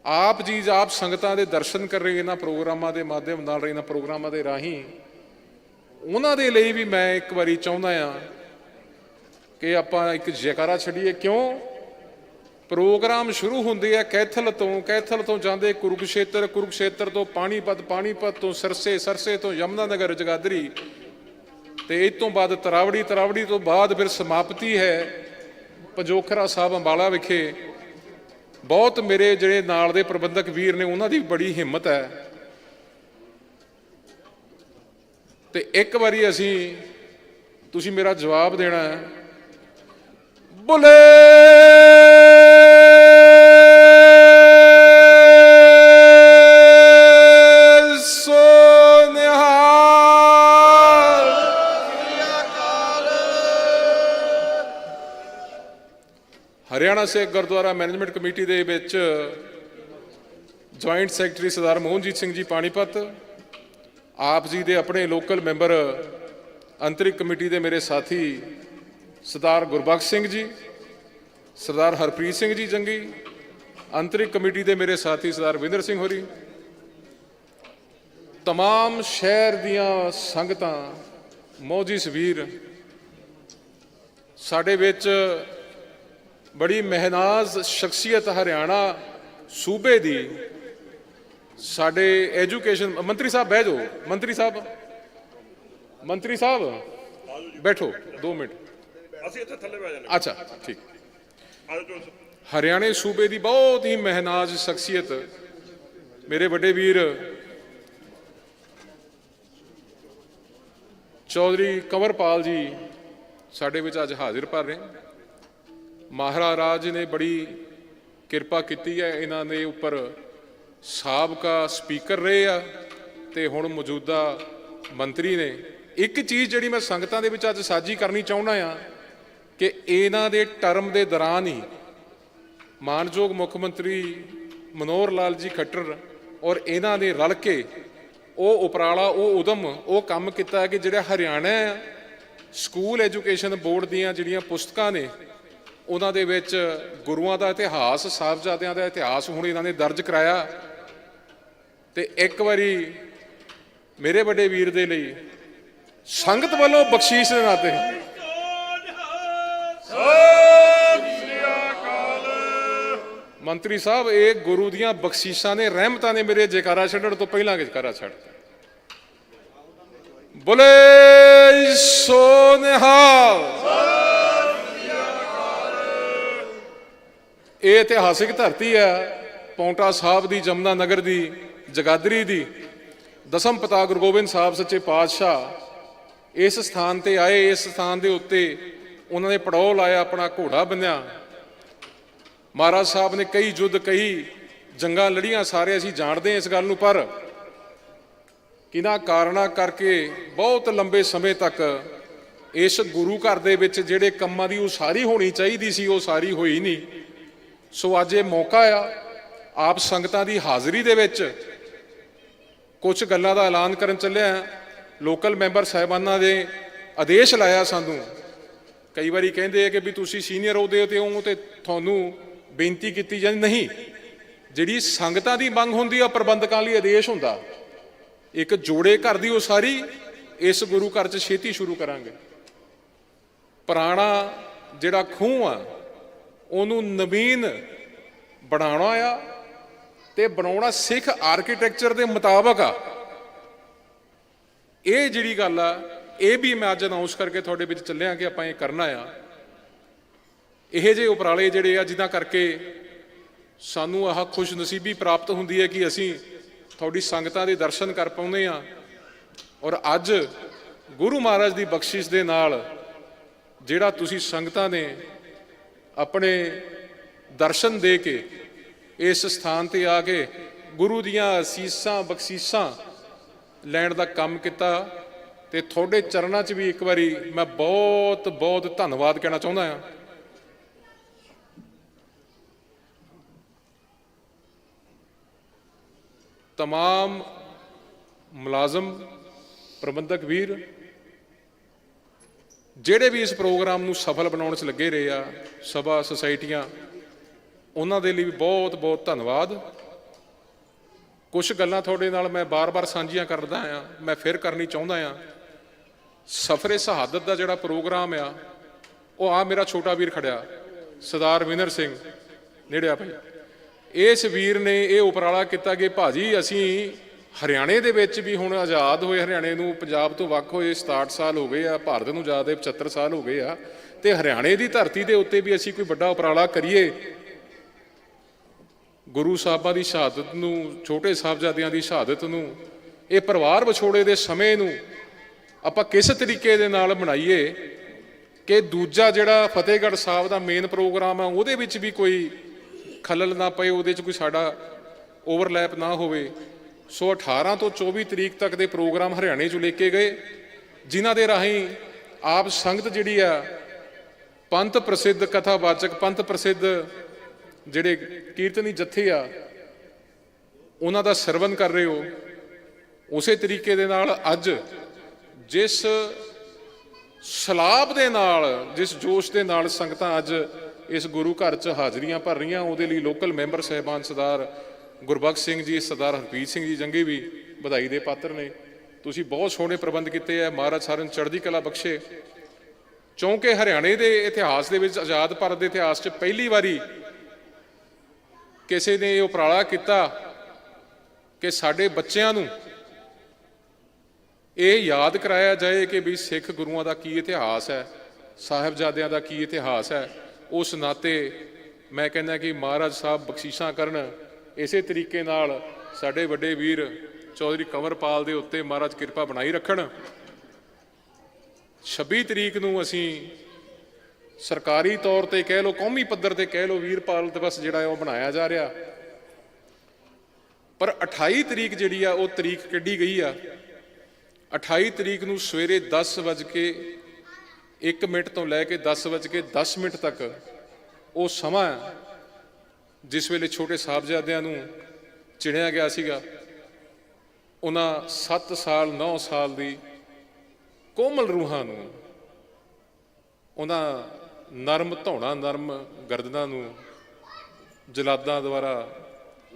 ਆਪ ਜੀ ਆਪ ਸੰਗਤਾਂ ਦੇ ਦਰਸ਼ਨ ਕਰ ਰਹੇ ਇਹਨਾਂ ਪ੍ਰੋਗਰਾਮਾਂ ਦੇ ਮਾਧਿਅਮ ਨਾਲ, ਇਹਨਾਂ ਪ੍ਰੋਗਰਾਮਾਂ ਦੇ ਰਾਹੀਂ, ਉਹਨਾਂ ਦੇ ਲਈ ਵੀ ਮੈਂ ਇੱਕ ਵਾਰੀ ਚਾਹੁੰਦਾ ਹਾਂ ਕਿ ਆਪਾਂ ਇੱਕ ਜੈਕਾਰਾ ਛੱਡੀਏ। ਕਿਉਂ? ਪ੍ਰੋਗਰਾਮ ਸ਼ੁਰੂ ਹੁੰਦੇ ਆ ਕੈਥਲ ਤੋਂ ਜਾਂਦੇ ਕੁਰੂਕਸ਼ੇਤਰ ਤੋਂ ਪਾਣੀਪਤ ਤੋਂ ਸਰਸੇ ਤੋਂ ਯਮੁਨਾ ਨਗਰ ਜਗਾਦਰੀ, ਤੇ ਇਸ ਤੋਂ ਬਾਅਦ ਤਰਾਵੜੀ ਤੋਂ ਬਾਅਦ ਫਿਰ ਸਮਾਪਤੀ ਹੈ ਪੰਜੋਖਰਾ ਸਾਹਿਬ ਅੰਬਾਲਾ ਵਿਖੇ। ਬਹੁਤ ਮੇਰੇ ਜਿਹੜੇ ਨਾਲ ਦੇ ਪ੍ਰਬੰਧਕ ਵੀਰ ਨੇ ਉਹਨਾਂ ਦੀ ਬੜੀ ਹਿੰਮਤ ਹੈ, ਤੇ ਇੱਕ ਵਾਰੀ ਅਸੀਂ ਤੁਸੀਂ ਮੇਰਾ ਜਵਾਬ ਦੇਣਾ ਹੈ, ਬੋਲੇ ਸੋ ਨਿਹਾਲ। ਹਰਿਆਣਾ ਸਿੱਖ ਗੁਰਦੁਆਰਾ ਮੈਨੇਜਮੈਂਟ ਕਮੇਟੀ ਦੇ ਵਿੱਚ ਜੁਆਇੰਟ ਸੈਕਟਰੀ ਸਰਦਾਰ ਮੋਹਨਜੀਤ ਸਿੰਘ ਜੀ ਪਾਣੀਪਤ, ਆਪ ਜੀ ਦੇ ਆਪਣੇ ਲੋਕਲ ਮੈਂਬਰ ਅੰਤਰਿਕ ਕਮੇਟੀ ਦੇ ਮੇਰੇ ਸਾਥੀ ਸਰਦਾਰ ਗੁਰਬਖਸ਼ ਸਿੰਘ ਜੀ, ਸਰਦਾਰ ਹਰਪ੍ਰੀਤ ਸਿੰਘ ਜੀ ਜੰਗੀ, ਅੰਤਰਿਕ ਕਮੇਟੀ ਦੇ ਮੇਰੇ ਸਾਥੀ ਸਰਦਾਰ ਵਿੰਦਰ ਸਿੰਘ ਹੋਰੀ, तमाम शहर दियां संगतां, मौजी सवीर, साडे विच बड़ी महनाज शख्सियत हरियाणा सूबे दी, साडे एजुकेशन मंत्री साहब बह जाओ, मंत्री साहब बैठो 2 मिनट। अच्छा ठीक। हरियाणे सूबे दी बहुत ही महनाज शख्सियत मेरे बड़े वीर चौधरी कंवरपाल जी साडे विच अज हाजिर भर रहे। महाराज ने बड़ी किरपा की है, इन्हां दे उपर साबका स्पीकर रहे आ ते हुण मौजूदा मंत्री ने। एक चीज़ जिहड़ी मैं संगतां दे विच अज साझी करनी चाहुंदा आ कि इन्हां दे टर्म दे दौरान ही मानयोग मुख मंत्री मनोहर लाल जी खट्टर और इन्हां ने रल के ਉਹ ਉਪਰਾਲਾ, ਉਹ ਉਦਮ, ਉਹ ਕੰਮ ਕੀਤਾ ਕਿ ਜਿਹੜਾ ਹਰਿਆਣਾ ਸਕੂਲ ਐਜੂਕੇਸ਼ਨ ਬੋਰਡ ਦੀਆਂ ਜਿਹੜੀਆਂ ਪੁਸਤਕਾਂ ਨੇ ਉਹਨਾਂ ਦੇ ਵਿੱਚ ਗੁਰੂਆਂ ਦਾ ਇਤਿਹਾਸ, ਸਾਹਿਬਜ਼ਾਦਿਆਂ ਦਾ ਇਤਿਹਾਸ ਹੁਣ ਇਹਨਾਂ ਨੇ ਦਰਜ ਕਰਾਇਆ। ਤੇ ਇੱਕ ਵਾਰੀ ਮੇਰੇ ਵੱਡੇ ਵੀਰ ਦੇ ਲਈ ਸੰਗਤ ਵੱਲੋਂ ਬਖਸ਼ੀਸ਼ ਦੇ ਨਾਤੇ ਮੰਤਰੀ ਸਾਹਿਬ, ਇਹ ਗੁਰੂ ਦੀਆਂ ਬਖਸ਼ੀਸ਼ਾਂ ਨੇ, ਰਹਿਮਤਾਂ ਨੇ ਮੇਰੇ ਜੈਕਾਰਾ ਛੱਡਣ ਤੋਂ ਪਹਿਲਾਂ ਜੈਕਾਰਾ ਛੱਡ ਬੋਲੇ ਸੋ ਨਿਹਾਲ। ਇਹ ਇਤਿਹਾਸਿਕ ਧਰਤੀ ਹੈ ਪੌਂਟਾ ਸਾਹਿਬ ਦੀ, ਜਮਨਾ ਨਗਰ ਦੀ, ਜਗਾਦਰੀ ਦੀ। ਦਸਮ ਪਿਤਾ ਗੁਰੂ ਗੋਬਿੰਦ ਸਾਹਿਬ ਸੱਚੇ ਪਾਤਸ਼ਾਹ ਇਸ ਸਥਾਨ ਤੇ ਆਏ। ਇਸ ਸਥਾਨ ਦੇ ਉੱਤੇ ਉਹਨਾਂ ਨੇ ਪੜਾਅ ਲਾਇਆ, ਆਪਣਾ ਘੋੜਾ ਬੰਨਿਆ। ਮਹਾਰਾਜ ਸਾਹਿਬ ਨੇ ਕਈ ਯੁੱਧ, ਕਈ ਜੰਗਾਂ ਲੜੀਆਂ, ਸਾਰੇ ਅਸੀਂ ਜਾਣਦੇ ਹਾਂ ਇਸ ਗੱਲ ਨੂੰ। ਪਰ ਕਿਹਨਾਂ ਕਾਰਨਾਂ ਕਰਕੇ ਬਹੁਤ ਲੰਬੇ ਸਮੇਂ ਤੱਕ ਇਸ ਗੁਰੂ ਘਰ ਦੇ ਵਿੱਚ ਜਿਹੜੇ ਕੰਮਾਂ ਦੀ ਉਸਾਰੀ ਹੋਣੀ ਚਾਹੀਦੀ ਸੀ, ਉਹ ਸਾਰੀ ਹੋਈ ਨਹੀਂ। ਸੋ ਅੱਜ ਇਹ ਮੌਕਾ ਆ ਆਪ ਸੰਗਤਾਂ ਦੀ ਹਾਜ਼ਰੀ ਦੇ ਵਿੱਚ ਕੁਝ ਗੱਲਾਂ ਦਾ ਐਲਾਨ ਕਰਨ ਚੱਲਿਆ। ਲੋਕਲ ਮੈਂਬਰ ਸਾਹਿਬਾਨਾਂ ਦੇ ਆਦੇਸ਼ ਲਾਇਆ ਸਾਨੂੰ। ਕਈ ਵਾਰੀ ਕਹਿੰਦੇ ਆ ਕਿ ਵੀ ਤੁਸੀਂ ਸੀਨੀਅਰ ਅਹੁਦੇ ਤੇ ਹੋ ਤੇ ਤੁਹਾਨੂੰ ਬੇਨਤੀ ਕੀਤੀ ਜਾਂਦੀ, ਨਹੀਂ। ਜਿਹੜੀ ਸੰਗਤਾਂ ਦੀ ਮੰਗ ਹੁੰਦੀ ਆ, ਪ੍ਰਬੰਧਕਾਂ ਲਈ ਆਦੇਸ਼ ਹੁੰਦਾ। ਇੱਕ ਜੋੜੇ ਘਰ ਦੀ ਉਸਾਰੀ ਇਸ ਗੁਰੂ ਘਰ 'ਚ ਛੇਤੀ ਸ਼ੁਰੂ ਕਰਾਂਗੇ। ਪੁਰਾਣਾ ਜਿਹੜਾ ਖੂਹ ਆ ਉਹਨੂੰ ਨਵੀਨ ਬਣਾਉਣਾ ਆ ਤੇ ਬਣਾਉਣਾ ਸਿੱਖ ਆਰਕੀਟੈਕਚਰ ਦੇ ਮੁਤਾਬਕ ਆ। ਇਹ ਜਿਹੜੀ ਗੱਲ ਆ, ਇਹ ਵੀ ਮੈਂ ਅੱਜ ਅਨਾਉਂਸ ਕਰਕੇ ਤੁਹਾਡੇ ਵਿੱਚ ਚੱਲਿਆ ਕਿ ਆਪਾਂ ਇਹ ਕਰਨਾ ਆ। ਇਹ ਜਿਹੇ ਉਪਰਾਲੇ ਜਿਹੜੇ ਆ ਜਿਨ੍ਹਾਂ ਕਰਕੇ ਸਾਨੂੰ ਆਹ ਖੁਸ਼ ਨਸੀਬੀ ਪ੍ਰਾਪਤ ਹੁੰਦੀ ਹੈ ਕਿ ਅਸੀਂ ਤੁਹਾਡੀ ਸੰਗਤਾਂ ਦੇ ਦਰਸ਼ਨ ਕਰ ਪਾਉਂਦੇ ਹਾਂ। ਔਰ ਅੱਜ ਗੁਰੂ ਮਹਾਰਾਜ ਦੀ ਬਖਸ਼ਿਸ਼ ਦੇ ਨਾਲ ਜਿਹੜਾ ਤੁਸੀਂ ਸੰਗਤਾਂ ਨੇ ਆਪਣੇ ਦਰਸ਼ਨ ਦੇ ਕੇ ਇਸ ਸਥਾਨ ਤੇ ਆ ਕੇ ਗੁਰੂ ਦੀਆਂ ਅਸੀਸਾਂ, ਬਖਸ਼ਿਸ਼ਾਂ ਲੈਣ ਦਾ ਕੰਮ ਕੀਤਾ, ਤੇ ਤੁਹਾਡੇ ਚਰਨਾਂ 'ਚ ਵੀ ਇੱਕ ਵਾਰੀ ਮੈਂ ਬਹੁਤ ਬਹੁਤ ਧੰਨਵਾਦ ਕਹਿਣਾ ਚਾਹੁੰਦਾ ਹਾਂ। तमाम मुलाजम, प्रबंधक वीर ਜਿਹੜੇ ਵੀ ਇਸ ਪ੍ਰੋਗਰਾਮ ਨੂੰ ਸਫਲ ਬਣਾਉਣ 'ਚ ਲੱਗੇ ਰਹੇ ਆ, ਸਭਾ, ਸੁਸਾਇਟੀਆਂ, ਉਹਨਾਂ ਦੇ ਲਈ ਵੀ ਬਹੁਤ ਬਹੁਤ ਧੰਨਵਾਦ। ਕੁਝ ਗੱਲਾਂ ਤੁਹਾਡੇ ਨਾਲ ਮੈਂ ਬਾਰ-ਬਾਰ ਸਾਂਝੀਆਂ ਕਰਦਾ ਆ, ਮੈਂ ਫਿਰ ਕਰਨੀ ਚਾਹੁੰਦਾ ਆ। ਸਫਰੇ ਸ਼ਹਾਦਤ ਦਾ ਜਿਹੜਾ ਪ੍ਰੋਗਰਾਮ ਆ, ਉਹ ਆ ਮੇਰਾ ਛੋਟਾ ਵੀਰ ਖੜਿਆ ਸਰਦਾਰ ਵਿੰਦਰ ਸਿੰਘ ਨੇੜਿਆ ਭਾਈ। ਇਸ ਵੀਰ ਨੇ ਇਹ ਉਪਰਾਲਾ ਕੀਤਾ ਕਿ ਭਾਜੀ ਅਸੀਂ ਹਰਿਆਣੇ ਦੇ ਵਿੱਚ ਵੀ ਹੁਣ ਆਜ਼ਾਦ ਹੋਏ, ਹਰਿਆਣੇ ਨੂੰ ਪੰਜਾਬ ਤੋਂ ਵੱਖ ਹੋਏ 67 ਸਾਲ ਹੋ ਗਏ ਆ, ਭਾਰਤ ਨੂੰ ਆਜ਼ਾਦ ਹੋਏ 75 ਸਾਲ ਹੋ ਗਏ ਆ, ਤੇ ਹਰਿਆਣੇ ਦੀ ਧਰਤੀ ਦੇ ਉੱਤੇ ਵੀ ਅਸੀਂ ਕੋਈ ਵੱਡਾ ਉਪਰਾਲਾ ਕਰੀਏ। ਗੁਰੂ ਸਾਹਿਬਾਂ ਦੀ ਸ਼ਹਾਦਤ ਨੂੰ, ਛੋਟੇ ਸਾਹਿਬਜ਼ਾਦਿਆਂ ਦੀ ਸ਼ਹਾਦਤ ਨੂੰ, ਇਹ ਪਰਿਵਾਰ ਵਿਛੋੜੇ ਦੇ ਸਮੇਂ ਨੂੰ ਆਪਾਂ ਕਿਸ ਤਰੀਕੇ ਦੇ ਨਾਲ ਬਣਾਈਏ ਕਿ ਦੂਜਾ ਜਿਹੜਾ ਫਤਿਹਗੜ੍ਹ ਸਾਹਿਬ ਦਾ ਮੇਨ ਪ੍ਰੋਗਰਾਮ ਆ ਉਹਦੇ ਵਿੱਚ ਵੀ ਕੋਈ ਖਲਲ ਨਾ ਪਏ, ਉਹਦੇ 'ਚ ਕੋਈ ਸਾਡਾ ਓਵਰਲੈਪ ਨਾ ਹੋਵੇ। ਸੋ 18 ਤੋਂ 24 ਤਰੀਕ ਤੱਕ ਦੇ ਪ੍ਰੋਗਰਾਮ ਹਰਿਆਣੇ 'ਚੋਂ ਲੈ ਕੇ ਗਏ, ਜਿਨ੍ਹਾਂ ਦੇ ਰਾਹੀਂ ਆਪ ਸੰਗਤ ਜਿਹੜੀ ਆ ਪੰਥ ਪ੍ਰਸਿੱਧ ਕਥਾਵਾਚਕ, ਪੰਥ ਪ੍ਰਸਿੱਧ ਜਿਹੜੇ ਕੀਰਤਨੀ ਜਥੇ ਆ ਉਹਨਾਂ ਦਾ ਸਰਵਨ ਕਰ ਰਹੇ ਹੋ। ਉਸੇ ਤਰੀਕੇ ਦੇ ਨਾਲ ਅੱਜ ਜਿਸ ਸਲਾਬ ਦੇ ਨਾਲ, ਜਿਸ ਜੋਸ਼ ਦੇ ਨਾਲ ਸੰਗਤਾਂ ਅੱਜ ਇਸ ਗੁਰੂ ਘਰ 'ਚ ਹਾਜ਼ਰੀਆਂ ਭਰ ਰਹੀਆਂ, ਉਹਦੇ ਲਈ ਲੋਕਲ ਮੈਂਬਰ ਸਾਹਿਬਾਨ ਸਰਦਾਰ ਗੁਰਬਖਸ਼ ਸਿੰਘ ਜੀ, ਸਰਦਾਰ ਹਰਪ੍ਰੀਤ ਸਿੰਘ ਜੀ ਜੰਗੀ ਵੀ ਵਧਾਈ ਦੇ ਪਾਤਰ ਨੇ। ਤੁਸੀਂ ਬਹੁਤ ਸੋਹਣੇ ਪ੍ਰਬੰਧ ਕੀਤੇ ਆ, ਮਹਾਰਾਜ ਸਾਰਿਆਂ ਨੂੰ ਚੜ੍ਹਦੀ ਕਲਾ ਬਖਸ਼ੇ। ਕਿਉਂਕਿ ਹਰਿਆਣੇ ਦੇ ਇਤਿਹਾਸ ਦੇ ਵਿੱਚ, ਆਜ਼ਾਦ ਭਾਰਤ ਦੇ ਇਤਿਹਾਸ 'ਚ ਪਹਿਲੀ ਵਾਰੀ ਕਿਸੇ ਨੇ ਇਹ ਉਪਰਾਲਾ ਕੀਤਾ ਕਿ ਸਾਡੇ ਬੱਚਿਆਂ ਨੂੰ ਇਹ ਯਾਦ ਕਰਾਇਆ ਜਾਏ ਕਿ ਵੀ ਸਿੱਖ ਗੁਰੂਆਂ ਦਾ ਕੀ ਇਤਿਹਾਸ ਹੈ, ਸਾਹਿਬਜ਼ਾਦਿਆਂ ਦਾ ਕੀ ਇਤਿਹਾਸ ਹੈ। ਉਸ ਨਾਤੇ ਮੈਂ ਕਹਿੰਦਾ ਕਿ ਮਹਾਰਾਜ ਸਾਹਿਬ ਬਖਸ਼ਿਸ਼ਾਂ ਕਰਨ। ਇਸੇ ਤਰੀਕੇ ਨਾਲ ਸਾਡੇ ਵੱਡੇ ਵੀਰ ਚੌਧਰੀ ਕੰਵਰਪਾਲ ਦੇ ਉੱਤੇ ਮਹਾਰਾਜ ਕਿਰਪਾ ਬਣਾਈ ਰੱਖਣ। 26 ਤਰੀਕ ਨੂੰ ਅਸੀਂ ਸਰਕਾਰੀ ਤੌਰ ਤੇ ਕਹਿ ਲਓ, ਕੌਮੀ ਪੱਧਰ ਤੇ ਕਹਿ ਲਓ, ਵੀਰਪਾਲ ਦਿਵਸ ਜਿਹੜਾ ਹੈ ਉਹ ਬਣਾਇਆ ਜਾ ਰਿਹਾ। ਪਰ 28 ਤਰੀਕ ਜਿਹੜੀ ਆ ਉਹ ਤਰੀਕ ਕੱਢੀ ਗਈ ਆ। 28 ਤਰੀਕ ਨੂੰ ਸਵੇਰੇ 10:01 ਤੋਂ ਲੈ ਕੇ 10:10 ਤੱਕ ਉਹ ਸਮਾਂ ਜਿਸ ਵੇਲੇ ਛੋਟੇ ਸਾਹਿਬਜ਼ਾਦਿਆਂ ਨੂੰ ਚਿਣਿਆ ਗਿਆ ਸੀਗਾ। ਉਹਨਾਂ 7 ਸਾਲ 9 ਸਾਲ ਦੀ ਕੋਮਲ ਰੂਹਾਂ ਨੂੰ, ਉਹਨਾਂ ਨਰਮ ਧੌਣਾ, ਨਰਮ ਗਰਦਨਾਂ ਨੂੰ ਜਲਾਦਾਂ ਦੁਆਰਾ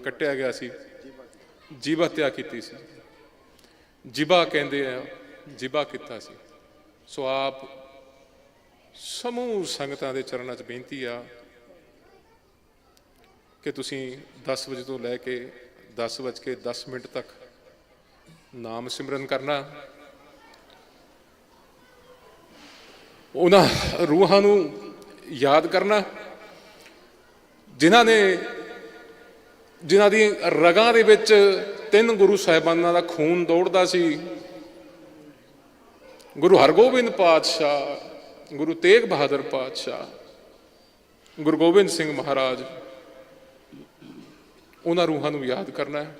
ਕੱਟਿਆ ਗਿਆ ਸੀ, ਜੀਵਾ ਹੱਤਿਆ ਕੀਤੀ ਸੀ। ਜਿਬਾ ਕਹਿੰਦੇ ਆ, ਜਿਬਾ ਕੀਤਾ ਸੀ। ਸੋ ਆਪ ਸਮੂਹ ਸੰਗਤਾਂ ਦੇ ਚਰਨਾਂ 'ਚ ਬੇਨਤੀ ਆ ਕਿ ਤੁਸੀਂ 10 ਵਜੇ ਤੋਂ ਲੈ ਕੇ 10:10 ਤੱਕ ਨਾਮ ਸਿਮਰਨ ਕਰਨਾ। ਉਹਨਾਂ ਰੂਹਾਂ ਨੂੰ ਯਾਦ ਕਰਨਾ ਜਿਨ੍ਹਾਂ ਦੀ ਰਗਾਂ ਦੇ ਵਿੱਚ 3 ਗੁਰੂ ਸਾਹਿਬਾਨਾਂ ਦਾ ਖੂਨ ਦੌੜਦਾ ਸੀ। ਗੁਰੂ ਹਰਗੋਬਿੰਦ ਪਾਤਸ਼ਾਹ, ਗੁਰੂ ਤੇਗ ਬਹਾਦਰ ਪਾਤਸ਼ਾਹ, ਗੁਰੂ ਗੋਬਿੰਦ ਸਿੰਘ ਮਹਾਰਾਜ, ਉਹਨਾਂ ਰੂਹਾਂ ਨੂੰ ਯਾਦ ਕਰਨਾ ਹੈ।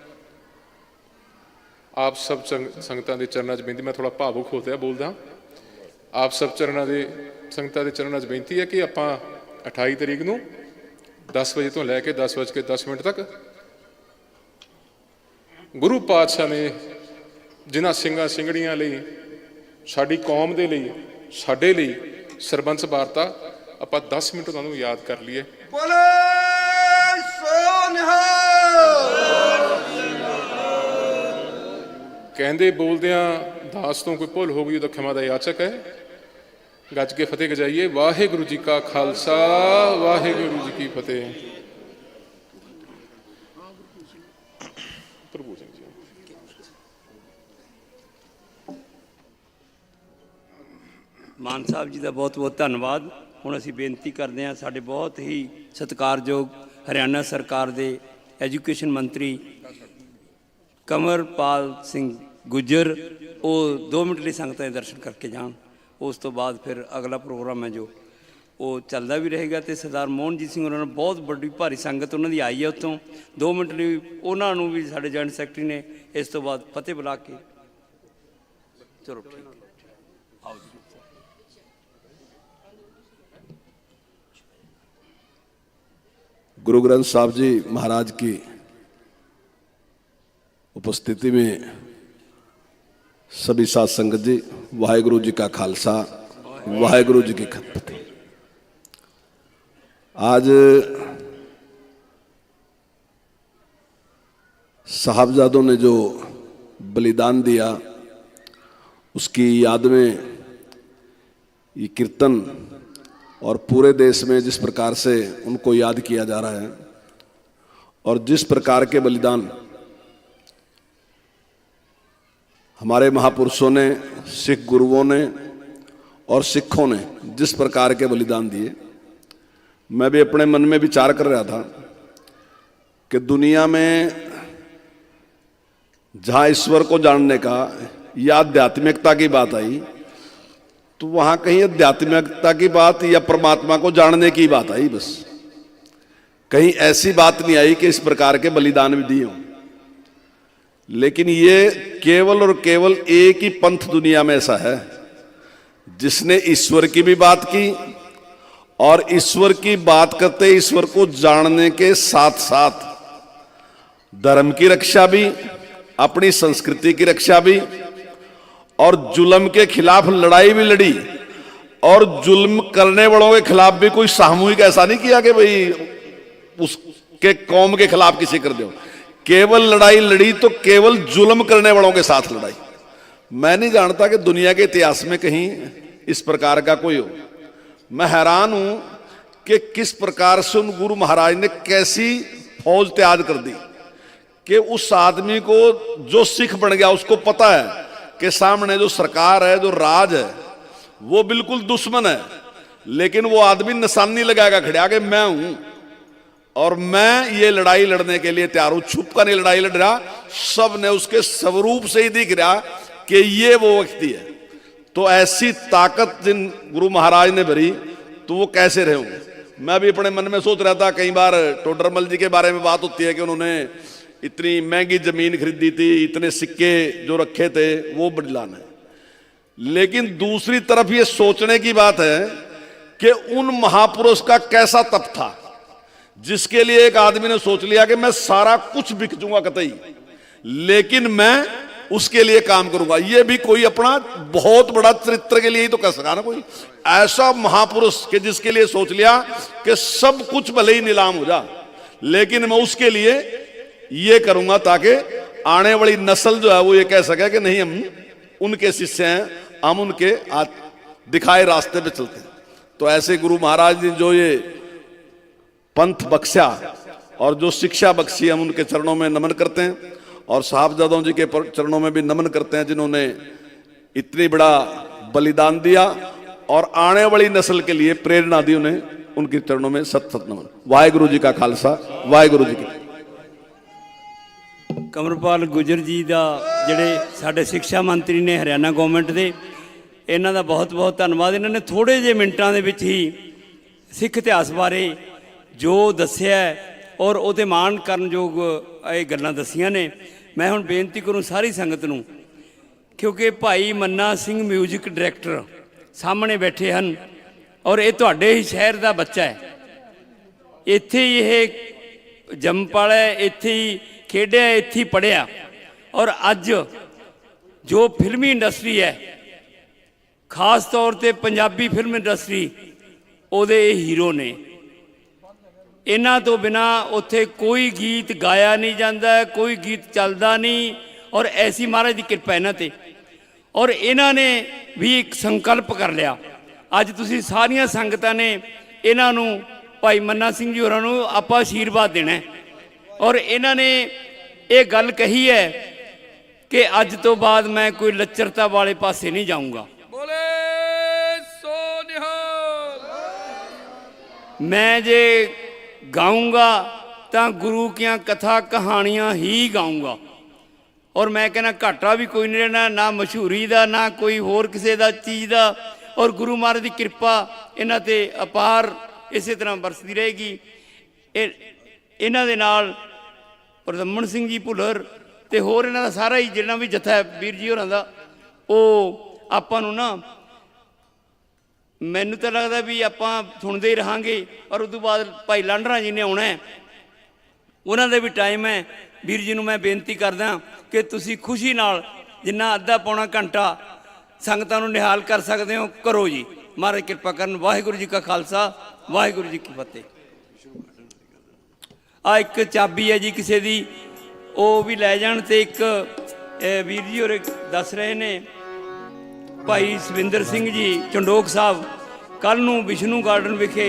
ਆਪ ਸਭ ਸੰਗਤਾਂ ਦੇ ਚਰਨਾਂ 'ਚ ਬੇਨਤੀ, ਮੈਂ ਥੋੜਾ ਭਾਵੁਕ ਹੋ ਗਿਆ ਬੋਲਦਾ, ਆਪ ਸਭ ਸੰਗਤਾਂ ਦੇ ਚਰਨਾਂ 'ਚ ਬੇਨਤੀ ਹੈ ਕਿ ਆਪਾਂ 28 ਤਰੀਕ ਨੂੰ 10 ਵਜੇ ਤੋਂ ਲੈ ਕੇ 10:10 ਤੱਕ ਗੁਰੂ ਪਾਤਸ਼ਾਹ ਨੇ ਜਿਨ੍ਹਾਂ ਸਿੰਘਾਂ ਸਿੰਘੜੀਆਂ ਲਈ, ਸਾਡੀ ਕੌਮ ਦੇ ਲਈ, ਸਾਡੇ ਲਈ ਸਰਬੰਸ ਵਾਰਤਾ, ਆਪਾਂ 10 ਮਿੰਟ ਉਹਨਾਂ ਨੂੰ ਯਾਦ ਕਰ ਲਈਏ। ਬੋਲੇ ਸੋ ਨਿਹਾਲ। ਕਹਿੰਦੇ ਬੋਲਦਿਆਂ ਦਾਸ ਤੋਂ ਕੋਈ ਭੁੱਲ ਹੋ ਗਈ ਤਾਂ ਖਿਮਾ ਦਾ ਯਾਚਕ ਹੈ। ਗੱਜ ਕੇ ਫਤਿਹ ਗਜਾਈਏ। ਵਾਹਿਗੁਰੂ ਜੀ ਕਾ ਖਾਲਸਾ, ਵਾਹਿਗੁਰੂ ਜੀ ਕੀ ਫਤਿਹ। ਪ੍ਰਭੂ ਸਿੰਘ ਜੀ। ਮਾਨ ਸਾਹਿਬ ਜੀ ਦਾ ਬਹੁਤ ਬਹੁਤ ਧੰਨਵਾਦ। ਹੁਣ ਅਸੀਂ ਬੇਨਤੀ ਕਰਦੇ ਹਾਂ, ਸਾਡੇ ਬਹੁਤ ਹੀ ਸਤਿਕਾਰਯੋਗ ਹਰਿਆਣਾ ਸਰਕਾਰ ਦੇ ਐਜੂਕੇਸ਼ਨ ਮੰਤਰੀ ਕੰਵਰਪਾਲ ਸਿੰਘ ਗੁੱਜਰ, ਉਹ 2 ਮਿੰਟ ਲਈ ਸੰਗਤਾਂ ਦੇ ਦਰਸ਼ਨ ਕਰਕੇ ਜਾਣ। ਉਸ ਤੋਂ ਬਾਅਦ ਫਿਰ ਅਗਲਾ ਪ੍ਰੋਗਰਾਮ ਹੈ ਜੋ ਉਹ ਚੱਲਦਾ ਵੀ ਰਹੇਗਾ। ਅਤੇ ਸਰਦਾਰ ਮੋਹਨਜੀਤ ਸਿੰਘ ਉਹਨਾਂ ਨੂੰ ਬਹੁਤ ਵੱਡੀ ਭਾਰੀ ਸੰਗਤ ਉਹਨਾਂ ਦੀ ਆਈ ਹੈ ਉੱਥੋਂ। 2 ਮਿੰਟ ਲਈ ਉਹਨਾਂ ਨੂੰ ਵੀ ਸਾਡੇ ਜੁਆਇੰਟ ਸੈਕਟਰੀ ਨੇ ਇਸ ਤੋਂ ਬਾਅਦ ਫਤਿਹ ਬੁਲਾ ਕੇ, ਚਲੋ ਠੀਕ ਹੈ, ਆਓ ਜੀ। गुरु ग्रंथ साहब जी महाराज की उपस्थिति में सभी साध संगत जी, वाहेगुरु जी का खालसा, वाहेगुरु जी की फतेह। आज साहबजादों ने जो बलिदान दिया, उसकी याद में ये कीर्तन और पूरे देश में जिस प्रकार से उनको याद किया जा रहा है और जिस प्रकार के बलिदान हमारे महापुरुषों ने, सिख गुरुओं ने और सिखों ने जिस प्रकार के बलिदान दिए, मैं भी अपने मन में विचार कर रहा था कि दुनिया में जहाँ ईश्वर को जानने का या आध्यात्मिकता की बात आई, तो वहां कहीं आध्यात्मिकता की बात या परमात्मा को जानने की बात आई, बस कहीं ऐसी बात नहीं आई कि इस प्रकार के बलिदान भी दिए हों। लेकिन ये केवल और केवल एक ही पंथ दुनिया में ऐसा है जिसने ईश्वर की भी बात की, और ईश्वर की बात करते ईश्वर को जानने के साथ साथ धर्म की रक्षा भी, अपनी संस्कृति की रक्षा भी, और जुल्म के खिलाफ लड़ाई भी लड़ी, और जुल्म करने वालों के खिलाफ भी कोई सामूहिक ऐसा नहीं किया कि भाई उसके कौम के खिलाफ किसी कर दो। केवल लड़ाई लड़ी तो केवल जुल्म करने वालों के साथ लड़ाई। मैं नहीं जानता कि दुनिया के इतिहास में कहीं इस प्रकार का कोई हो। मैं हैरान हूं कि किस प्रकार से उन गुरु महाराज ने कैसी फौज तैयार कर दी कि उस आदमी को जो सिख बन गया उसको पता है कि सामने जो सरकार है, जो राज है, वो बिल्कुल दुश्मन है, लेकिन वो आदमी निशानी लगाएगा खड़ा कि मैं हूं और मैं ये लड़ाई लड़ने के लिए तैयार हूं। छुप कर नहीं लड़ाई लड़ रहा, सब ने उसके स्वरूप से ही दिख रहा कि ये वो व्यक्ति है। तो ऐसी ताकत जिन गुरु महाराज ने भरी, तो वो कैसे रहे होंगे। मैं भी अपने मन में सोच रहा था, कई बार टोडरमल जी के बारे में बात होती है कि उन्होंने इतनी महंगी जमीन खरीदी थी, इतने सिक्के जो रखे थे वो बदलाना है। लेकिन दूसरी तरफ ये सोचने की बात है कि उन महापुरुष का कैसा तप था जिसके लिए एक आदमी ने सोच लिया कि मैं सारा कुछ बिक दूंगा कतई, लेकिन मैं उसके लिए काम करूंगा। ये भी कोई अपना बहुत बड़ा चरित्र के लिए ही तो कह सका ना कोई ऐसा महापुरुष के जिसके लिए सोच लिया कि सब कुछ भले ही नीलाम हो जा, लेकिन मैं उसके लिए ये करूंगा ताकि आने वाली नस्ल जो है वो ये कह सके कि नहीं हम उनके शिष्य हैं, हम उनके दिखाए रास्ते पे चलते हैं। तो ऐसे गुरु महाराज ने जो ये पंथ बख्शा और जो शिक्षा बख्शी, हम उनके चरणों में नमन करते हैं, और साहबजादों जी के चरणों में भी नमन करते हैं जिन्होंने इतनी बड़ा बलिदान दिया और आने वाली नस्ल के लिए प्रेरणा दी। उन्हें उनके चरणों में सत सत नमन। वाहिगुरु जी का खालसा, वाहिगुरु जी की। कमरपाल गुजर जी ਦਾ ਜਿਹੜੇ ਸਾਡੇ ਸਿੱਖਿਆ ਮੰਤਰੀ ਨੇ ਹਰਿਆਣਾ ਗਵਰਨਮੈਂਟ ਦੇ, ਇਹਨਾਂ ਦਾ ਬਹੁਤ ਬਹੁਤ ਧੰਨਵਾਦ। ਇਹਨਾਂ ਨੇ ਥੋੜੇ ਜਿਹੇ ਮਿੰਟਾਂ ਦੇ ਵਿੱਚ ਹੀ ਸਿੱਖ ਇਤਿਹਾਸ ਬਾਰੇ ਜੋ ਦੱਸਿਆ ਔਰ ਉਹਦੇ ਮਾਣ ਕਰਨਯੋਗ ਇਹ ਗੱਲਾਂ ਦੱਸੀਆਂ ਨੇ। ਮੈਂ ਹੁਣ ਬੇਨਤੀ ਕਰੂੰ ਸਾਰੀ ਸੰਗਤ ਨੂੰ, ਕਿਉਂਕਿ ਭਾਈ ਮੰਨਾ ਸਿੰਘ ਮਿਊਜ਼ਿਕ ਡਾਇਰੈਕਟਰ ਸਾਹਮਣੇ ਬੈਠੇ ਹਨ ਔਰ ਇਹ ਤੁਹਾਡੇ ਹੀ ਸ਼ਹਿਰ ਦਾ ਬੱਚਾ ਹੈ, ਇੱਥੇ ਹੀ ਇਹ ਜੰਮ ਪਲਿਆ ਹੈ, ਇੱਥੇ ਹੀ ਖੇਡਿਆ, ਇੱਥੇ ਹੀ ਪੜ੍ਹਿਆ, ਔਰ ਅੱਜ ਜੋ ਫਿਲਮੀ ਇੰਡਸਟਰੀ ਹੈ, ਖਾਸ ਤੌਰ ਤੇ ਪੰਜਾਬੀ ਫਿਲਮ ਇੰਡਸਟਰੀ, ਉਹਦੇ ਇਹ ਹੀਰੋ ਨੇ। ਇਹਨਾਂ ਤੋਂ ਬਿਨਾ ਉੱਥੇ ਕੋਈ ਗੀਤ ਗਾਇਆ ਨਹੀਂ ਜਾਂਦਾ, ਕੋਈ ਗੀਤ ਚੱਲਦਾ ਨਹੀਂ, ਔਰ ਐਸੀ ਮਹਾਰਾਜ ਦੀ ਕਿਰਪਾ ਇਹਨਾਂ ਤੇ। ਔਰ ਇਹਨਾਂ ਨੇ ਵੀ ਇੱਕ ਸੰਕਲਪ ਕਰ ਲਿਆ। ਅੱਜ ਤੁਸੀਂ ਸਾਰੀਆਂ ਸੰਗਤਾਂ ਨੇ ਇਹਨਾਂ ਨੂੰ, ਭਾਈ ਮੰਨਾ ਸਿੰਘ ਜੀ ਹੋਰਾਂ ਨੂੰ ਆਪਾਂ ਆਸ਼ੀਰਵਾਦ ਦੇਣਾ, ਔਰ ਇਹਨਾਂ ਨੇ ਇਹ ਗੱਲ ਕਹੀ ਹੈ ਕਿ ਅੱਜ ਤੋਂ ਬਾਅਦ ਮੈਂ ਕੋਈ ਲੱਚਰਤਾ ਵਾਲੇ ਪਾਸੇ ਨਹੀਂ ਜਾਊਂਗਾ। ਬੋਲੇ ਸੋ ਨਿਹਾਲ। मैं जे गाऊंगा तो गुरु की कथा कहानियाँ ही गाऊंगा, और मैं कहना घाटा भी कोई नहीं रहना, ना मशहूरी का ना कोई होर किसी का चीज़ का, और गुरु महाराज की कृपा इन्हां ते अपार इस तरह बरसती रहेगी। इन्हां दे नाल प्रदमन सिंह जी भुल्लर ते होर इन्हां दा सारा ही जिन्ना भी जत्था है वीर जी होरां दा, ਉਹ ਆਪਾਂ ਨੂੰ ਨਾ ਮੈਨੂੰ ਤਾਂ ਲੱਗਦਾ ਵੀ ਆਪਾਂ ਸੁਣਦੇ ਹੀ ਰਹਾਂਗੇ। ਔਰ ਉਸ ਤੋਂ ਬਾਅਦ ਭਾਈ ਲਾਂਡਰਾ ਜੀ ਨੇ ਆਉਣਾ ਹੈ, ਉਹਨਾਂ ਦੇ ਵੀ ਟਾਈਮ ਹੈ। ਵੀਰ ਜੀ ਨੂੰ ਮੈਂ ਬੇਨਤੀ ਕਰਦਾ ਕਿ ਤੁਸੀਂ ਖੁਸ਼ੀ ਨਾਲ ਜਿੰਨਾ ਅੱਧਾ ਪੌਣਾ ਘੰਟਾ ਸੰਗਤਾਂ ਨੂੰ ਨਿਹਾਲ ਕਰ ਸਕਦੇ ਹੋ ਕਰੋ ਜੀ। ਮਹਾਰਾਜ ਕਿਰਪਾ ਕਰਨ। ਵਾਹਿਗੁਰੂ ਜੀ ਕਾ ਖਾਲਸਾ, ਵਾਹਿਗੁਰੂ ਜੀ ਕੀ ਫਤਿਹ। ਆ ਇੱਕ ਚਾਬੀ ਹੈ ਜੀ ਕਿਸੇ ਦੀ, ਉਹ ਵੀ ਲੈ ਜਾਣ। ਤੇ ਇੱਕ ਵੀਰ ਜੀ ਹੋਰ ਦੱਸ ਰਹੇ ਨੇ ਭਾਈ ਸਵਿੰਦਰ ਸਿੰਘ ਜੀ ਚੰਡੋਕ ਸਾਹਿਬ, ਕੱਲ੍ਹ ਨੂੰ ਵਿਸ਼ਨੂੰ ਗਾਰਡਨ ਵਿਖੇ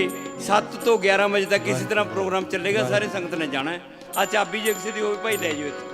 7 ਤੋਂ 11 ਵਜੇ ਤੱਕ ਇਸੇ ਤਰ੍ਹਾਂ ਪ੍ਰੋਗਰਾਮ ਚੱਲੇਗਾ। ਸਾਰੇ ਸੰਗਤ ਨੇ ਜਾਣਾ ਹੈ। ਆ ਚਾਬੀ ਜੇ ਕਿਸੇ ਦੀ ਹੋਵੇ ਭਾਈ ਲੈ ਜਾਓ ਇੱਥੇ।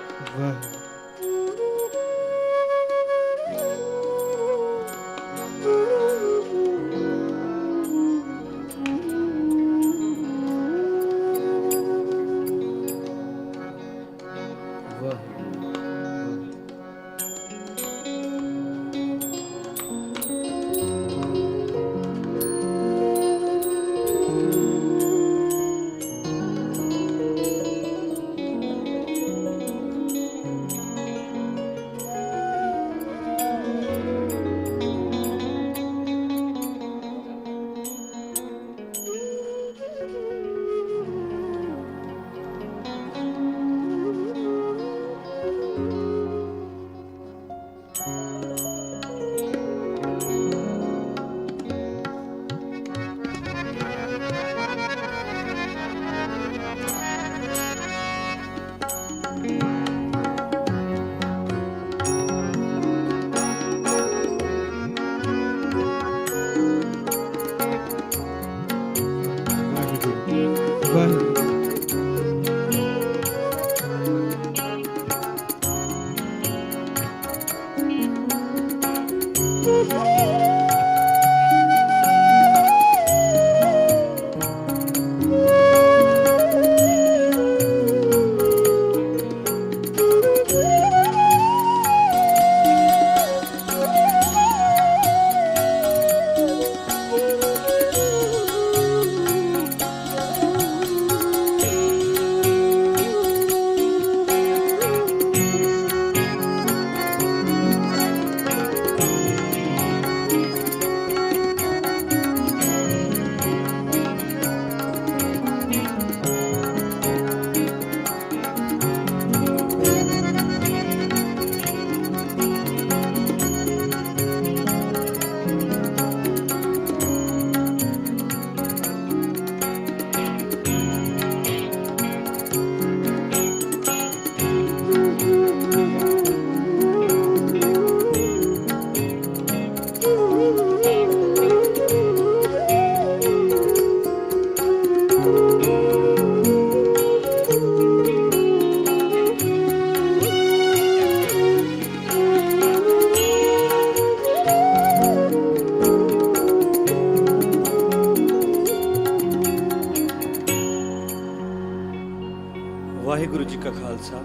ਵਾਹਿਗੁਰੂ ਜੀ ਕਾ ਖਾਲਸਾ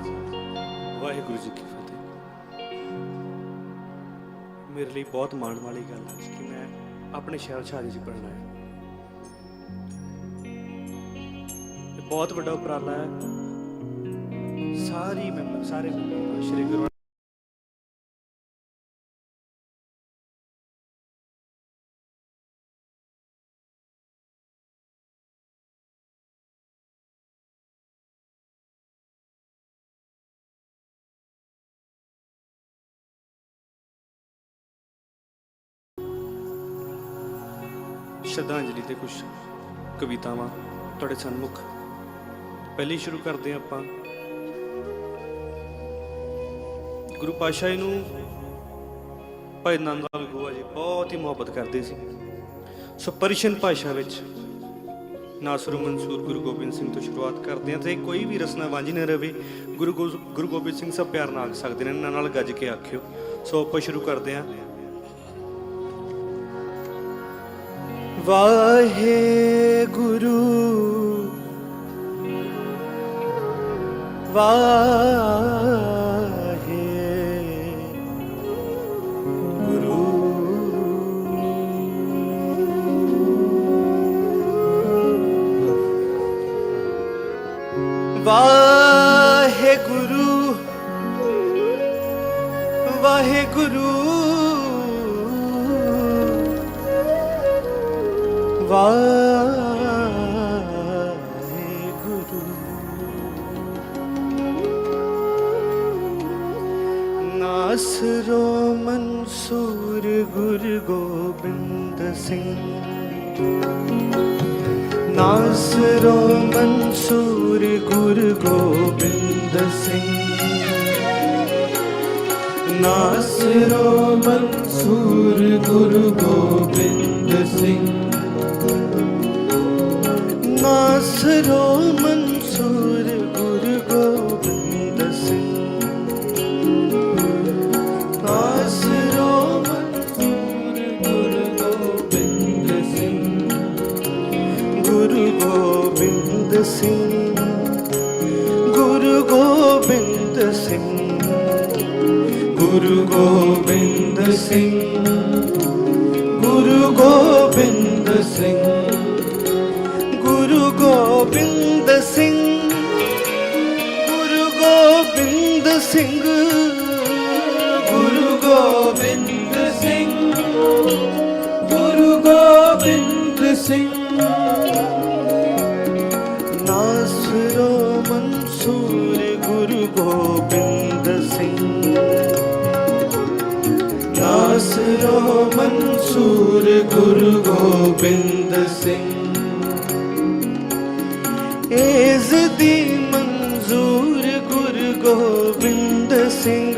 ਵਾਹਿਗੁਰੂ ਜੀ ਕੀ ਫਤਿਹ। ਮੇਰੇ ਲਈ ਬਹੁਤ ਮਾਣ ਵਾਲੀ ਗੱਲ ਹੈ ਕਿ ਮੈਂ ਆਪਣੇ ਸ਼ਹਿਰ ਛਾਜੇ 'ਚ ਪੜ੍ਹਨਾ ਹੈ। ਇਹ ਬਹੁਤ ਵੱਡਾ ਉਪਰਾਲਾ ਹੈ। ਸਾਰੇ ਮੈਂਬਰ ਸ਼੍ਰੀ ਗੁਰੂ ਸ਼ਰਧਾਂਜਲੀ ਤੇ ਕੁਝ ਕਵਿਤਾਵਾਂ ਤੁਹਾਡੇ ਸਨਮੁਖ। ਪਹਿਲੀ ਸ਼ੁਰੂ ਕਰਦੇ ਹਾਂ ਆਪਾਂ। ਗੁਰੂ ਪਾਤਸ਼ਾਹ ਜੀ ਨੂੰ ਭਾਈ ਨੰਦ ਲਾਲ ਗੋਆ ਜੀ ਬਹੁਤ ਹੀ ਮੁਹੱਬਤ ਕਰਦੇ ਸੀ। ਸੋ ਪਰਸ਼ੀਅਨ ਭਾਸ਼ਾ ਵਿੱਚ ਨਾਸਰ ਮਨਸੂਰ ਗੁਰੂ ਗੋਬਿੰਦ ਸਿੰਘ ਤੋਂ ਸ਼ੁਰੂਆਤ ਕਰਦੇ ਹਾਂ ਤੇ ਕੋਈ ਵੀ ਰਸਨਾ ਵਾਂਝੀ ਨਾ ਰਵੇ। ਗੁਰੂ ਗੋਬਿੰਦ ਸਿੰਘ ਸਭ ਪਿਆਰ ਨਾਲ ਆਖ ਸਕਦੇ ਨੇ, ਇਹਨਾਂ ਨਾਲ ਗੱਜ ਕੇ ਆਖਿਓ। ਸੋ ਆਪਾਂ ਸ਼ੁਰੂ ਕਰਦੇ ਹਾਂ। ਵਾਹਿਗੁਰੂ ਵਾਹਿਗੁਰੂ ਵਾਹਿਗੁਰੂ ਵਾਹਿਗੁਰੂ ਵਾਹਿਗੁਰੂ। ਨਾਸਰੋ ਮਨਸੂਰ ਗੁਰੂ ਗੋਬਿੰਦ ਸਿੰਘ, ਨਾਸਰੋ ਮਨਸੂਰ ਗੁਰੂ ਗੋਬਿੰਦ ਸਿੰਘ, ਨਾਸਰੋ ਮਨਸੂਰ ਗੁਰੂ ਗੋਬਿੰਦ ਸਿੰਘ, ਨਾਸਰੋ ਮਨਸੂਰ ਗੁਰੂ ਗੋਬਿੰਦ ਸਿੰਘ, ਨਾਸਰੋ ਮਨਸੂਰ ਗੁਰੂ ਗੋਬਿੰਦ ਸਿੰਘ, ਗੁਰੂ ਗੋਬਿੰਦ ਸਿੰਘ, ਗੁਰੂ ਗੋਬਿੰਦ ਸਿੰਘ, ਗੁਰੂ ਗੋਬਿੰਦ ਸਿੰਘ, ਗੁਰੂ ਗੋਬਿੰਦ ਸਿੰਘ, ਗੁਰੂ ਗੋਬਿੰਦ ਸਿੰਘ, ਗੁਰੂ ਗੋਬਿੰਦ ਸਿੰਘ, ਗੁਰੂ ਗੋਬਿੰਦ ਸਿੰਘ, ਗੁਰੂ ਗੋਬਿੰਦ ਸਿੰਘ, ਨਾਸਰੋ ਮਨਸੂਰ ਗੁਰੂ ਗੋਬਿੰਦ ਸਿੰਘ, ਨਾਸਰੋ ਮਨਸੂਰ ਗੁਰੂ ਗੋਬਿੰਦ ਸਿੰਘ, ਏਜ਼ ਦੀ ਮਨਜ਼ੂਰ ਗੁਰੂ ਗੋਬਿੰਦ ਸਿੰਘ,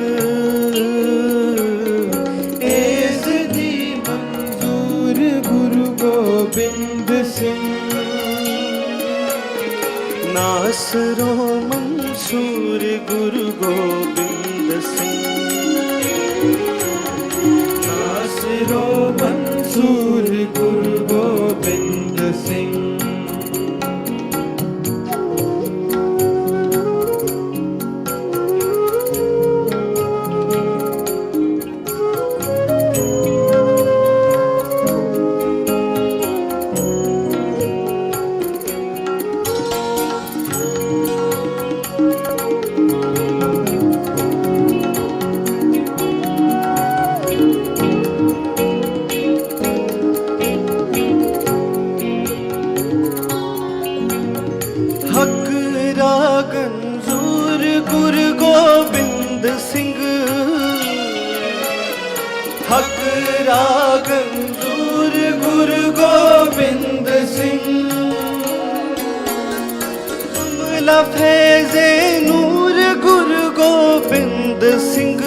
ਏਜ਼ ਦੀ ਮਨਜ਼ੂਰ ਗੁਰੂ ਗੋਬਿੰਦ ਸਿੰਘ, ਨਾਸਰੋ ਮਨਸੂਰ ਗੁਰੂ ਗੋਬਿੰਦ ਸਿੰਘ, ਨਾਸਰੋ मंसूर गुरु गोबिंद सिंह। हक रागंजूर गुरु गोबिंद सिंह। हक रागंजूर गुरु गोबिंद सिंह। जुमला फैज़े नूर गुरु गोबिंद सिंह।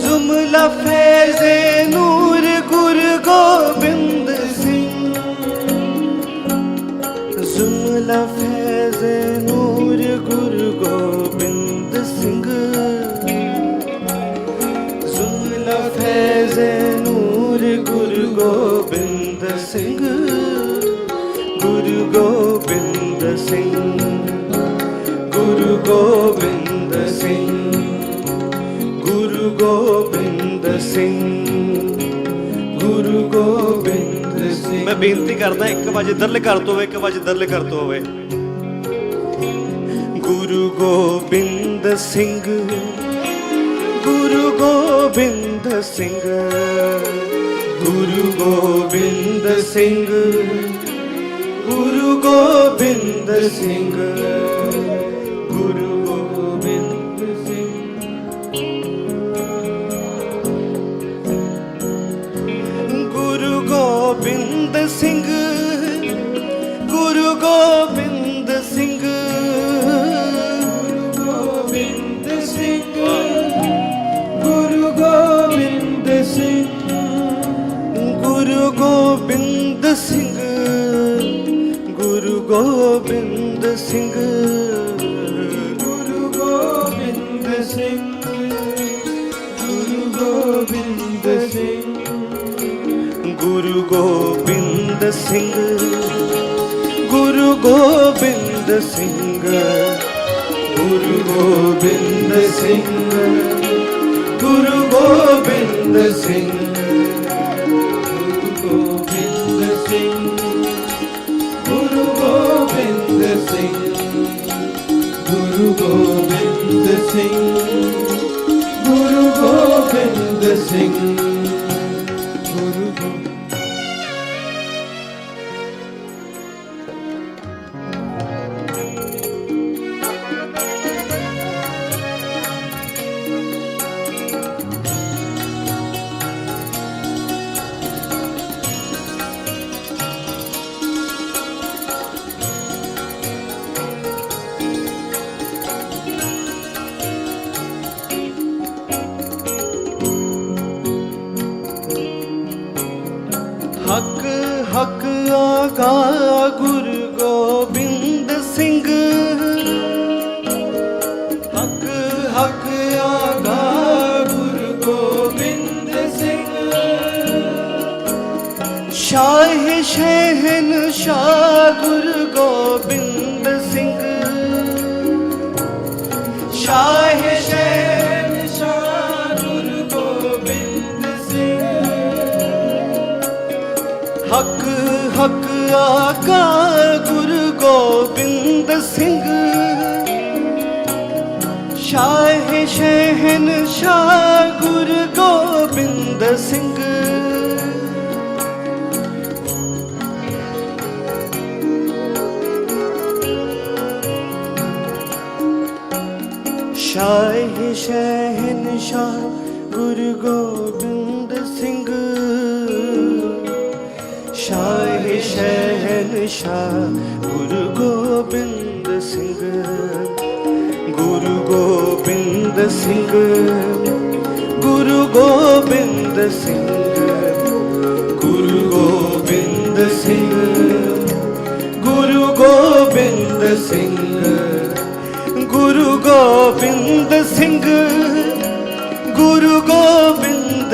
जुमला फैज़े नूर गुरु गोबिंद सिंह। जुमला फैज़े नूर गुरु गोबिंद सिंह। जुमला फैज़े नूर गुरु गोबिंद सिंह। गुरु गोबिंद सिंह। गुरु गोबिंद सिंह। गुरु गोबिंद सिंह। गुरु गोबिंद सिंह। मैं बेनती करदा एक आवाज इधरले कर तो होवे, एक आवाज इधरले कर तो होवे। गुरु गोबिंद सिंह। गुरु गोबिंद सिंह। गुरु गोबिंद सिंह। गुरु गोबिंद सिंह। गुरु गोबिंद सिंह। गुरु गोबिंद सिंह। गुरु गोबिंद सिंह। गोबिंद सिंह। गुरु गोबिंद सिंह। गुरु गोबिंद सिंह। गुरु गोबिंद सिंह। गुरु गोबिंद सिंह। गुरु गोबिंद सिंह। गुरु गोबिंद सिंह। गुरु गोबिंद सिंह। गुरु गोबिंद सिंह। गुरु गोबिंद सिंह। गुरु गोबिंद सिंह। गुरु गोबिंद सिंह। गुरु गोबिंद सिंह। गुरु गोबिंद सिंह। गुरु गोबिंद। हक हक आगा गुरु गोबिंद सिंह। हक हक आगा गुरु गोबिंद सिंह। शाह शहन शाह गुरु गोबिंद सिंह। शाह शहन शाह गुरु गोबिंद सिंह। हक हक आका गुरु गोबिंद सिंह। शाह शहन शाह गुरु गोबिंद सिंह। शाह शहन शाह गुरु गोबिंद सिंह। शाह शहन शाह गुरु गोबिंद सिंह। गुरु गोबिंद सिंह। गुरु गोबिंद सिंह। गुरु गोबिंद सिंह। गुरु गोबिंद सिंह। गुरु गोबिंद सिंह। गुरु गोबिंद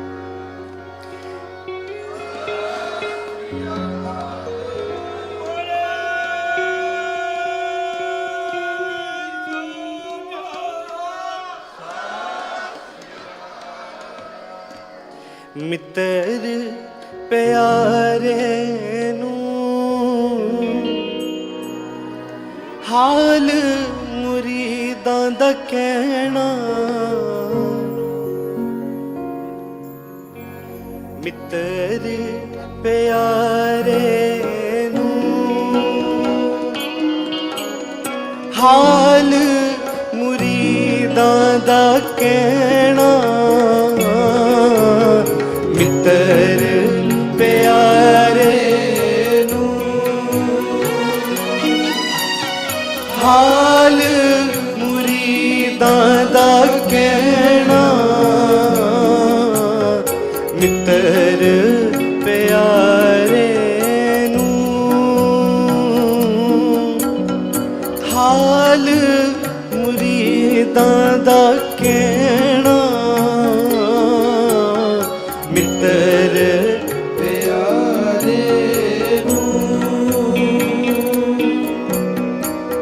ਮਿੱਤਰ ਪਿਆਰੇ ਨੂੰ ਹਾਲ ਮੁਰੀਦਾਂ ਦਾ ਕਹਿਣਾ, ਮਿੱਤਰ ਪਿਆਰੇ ਨੂੰ ਹਾਲ ਮੁਰੀਦਾਂ ਦਾ ਕਹਿਣਾ, ਮਿੱਤਰ ਪਿਆਰੇ ਨੂੰ ਹਾਲ ਮੁਰੀਦਾਂ ਦਾ ਕਹਿਣਾ, ਮਿੱਤਰ ਪਿਆਰੇ ਨੂੰ ਹਾਲ ਮੁਰੀਦਾਂ ਦਾ ਕਹਿਣਾ, ਮਿੱਤਰ ਪਿਆਰੇ ਨੂੰ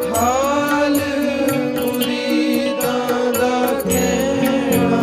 ਹਾਲ ਮੁਰੀਦਾਂ ਦਾ ਕਹਿਣਾ।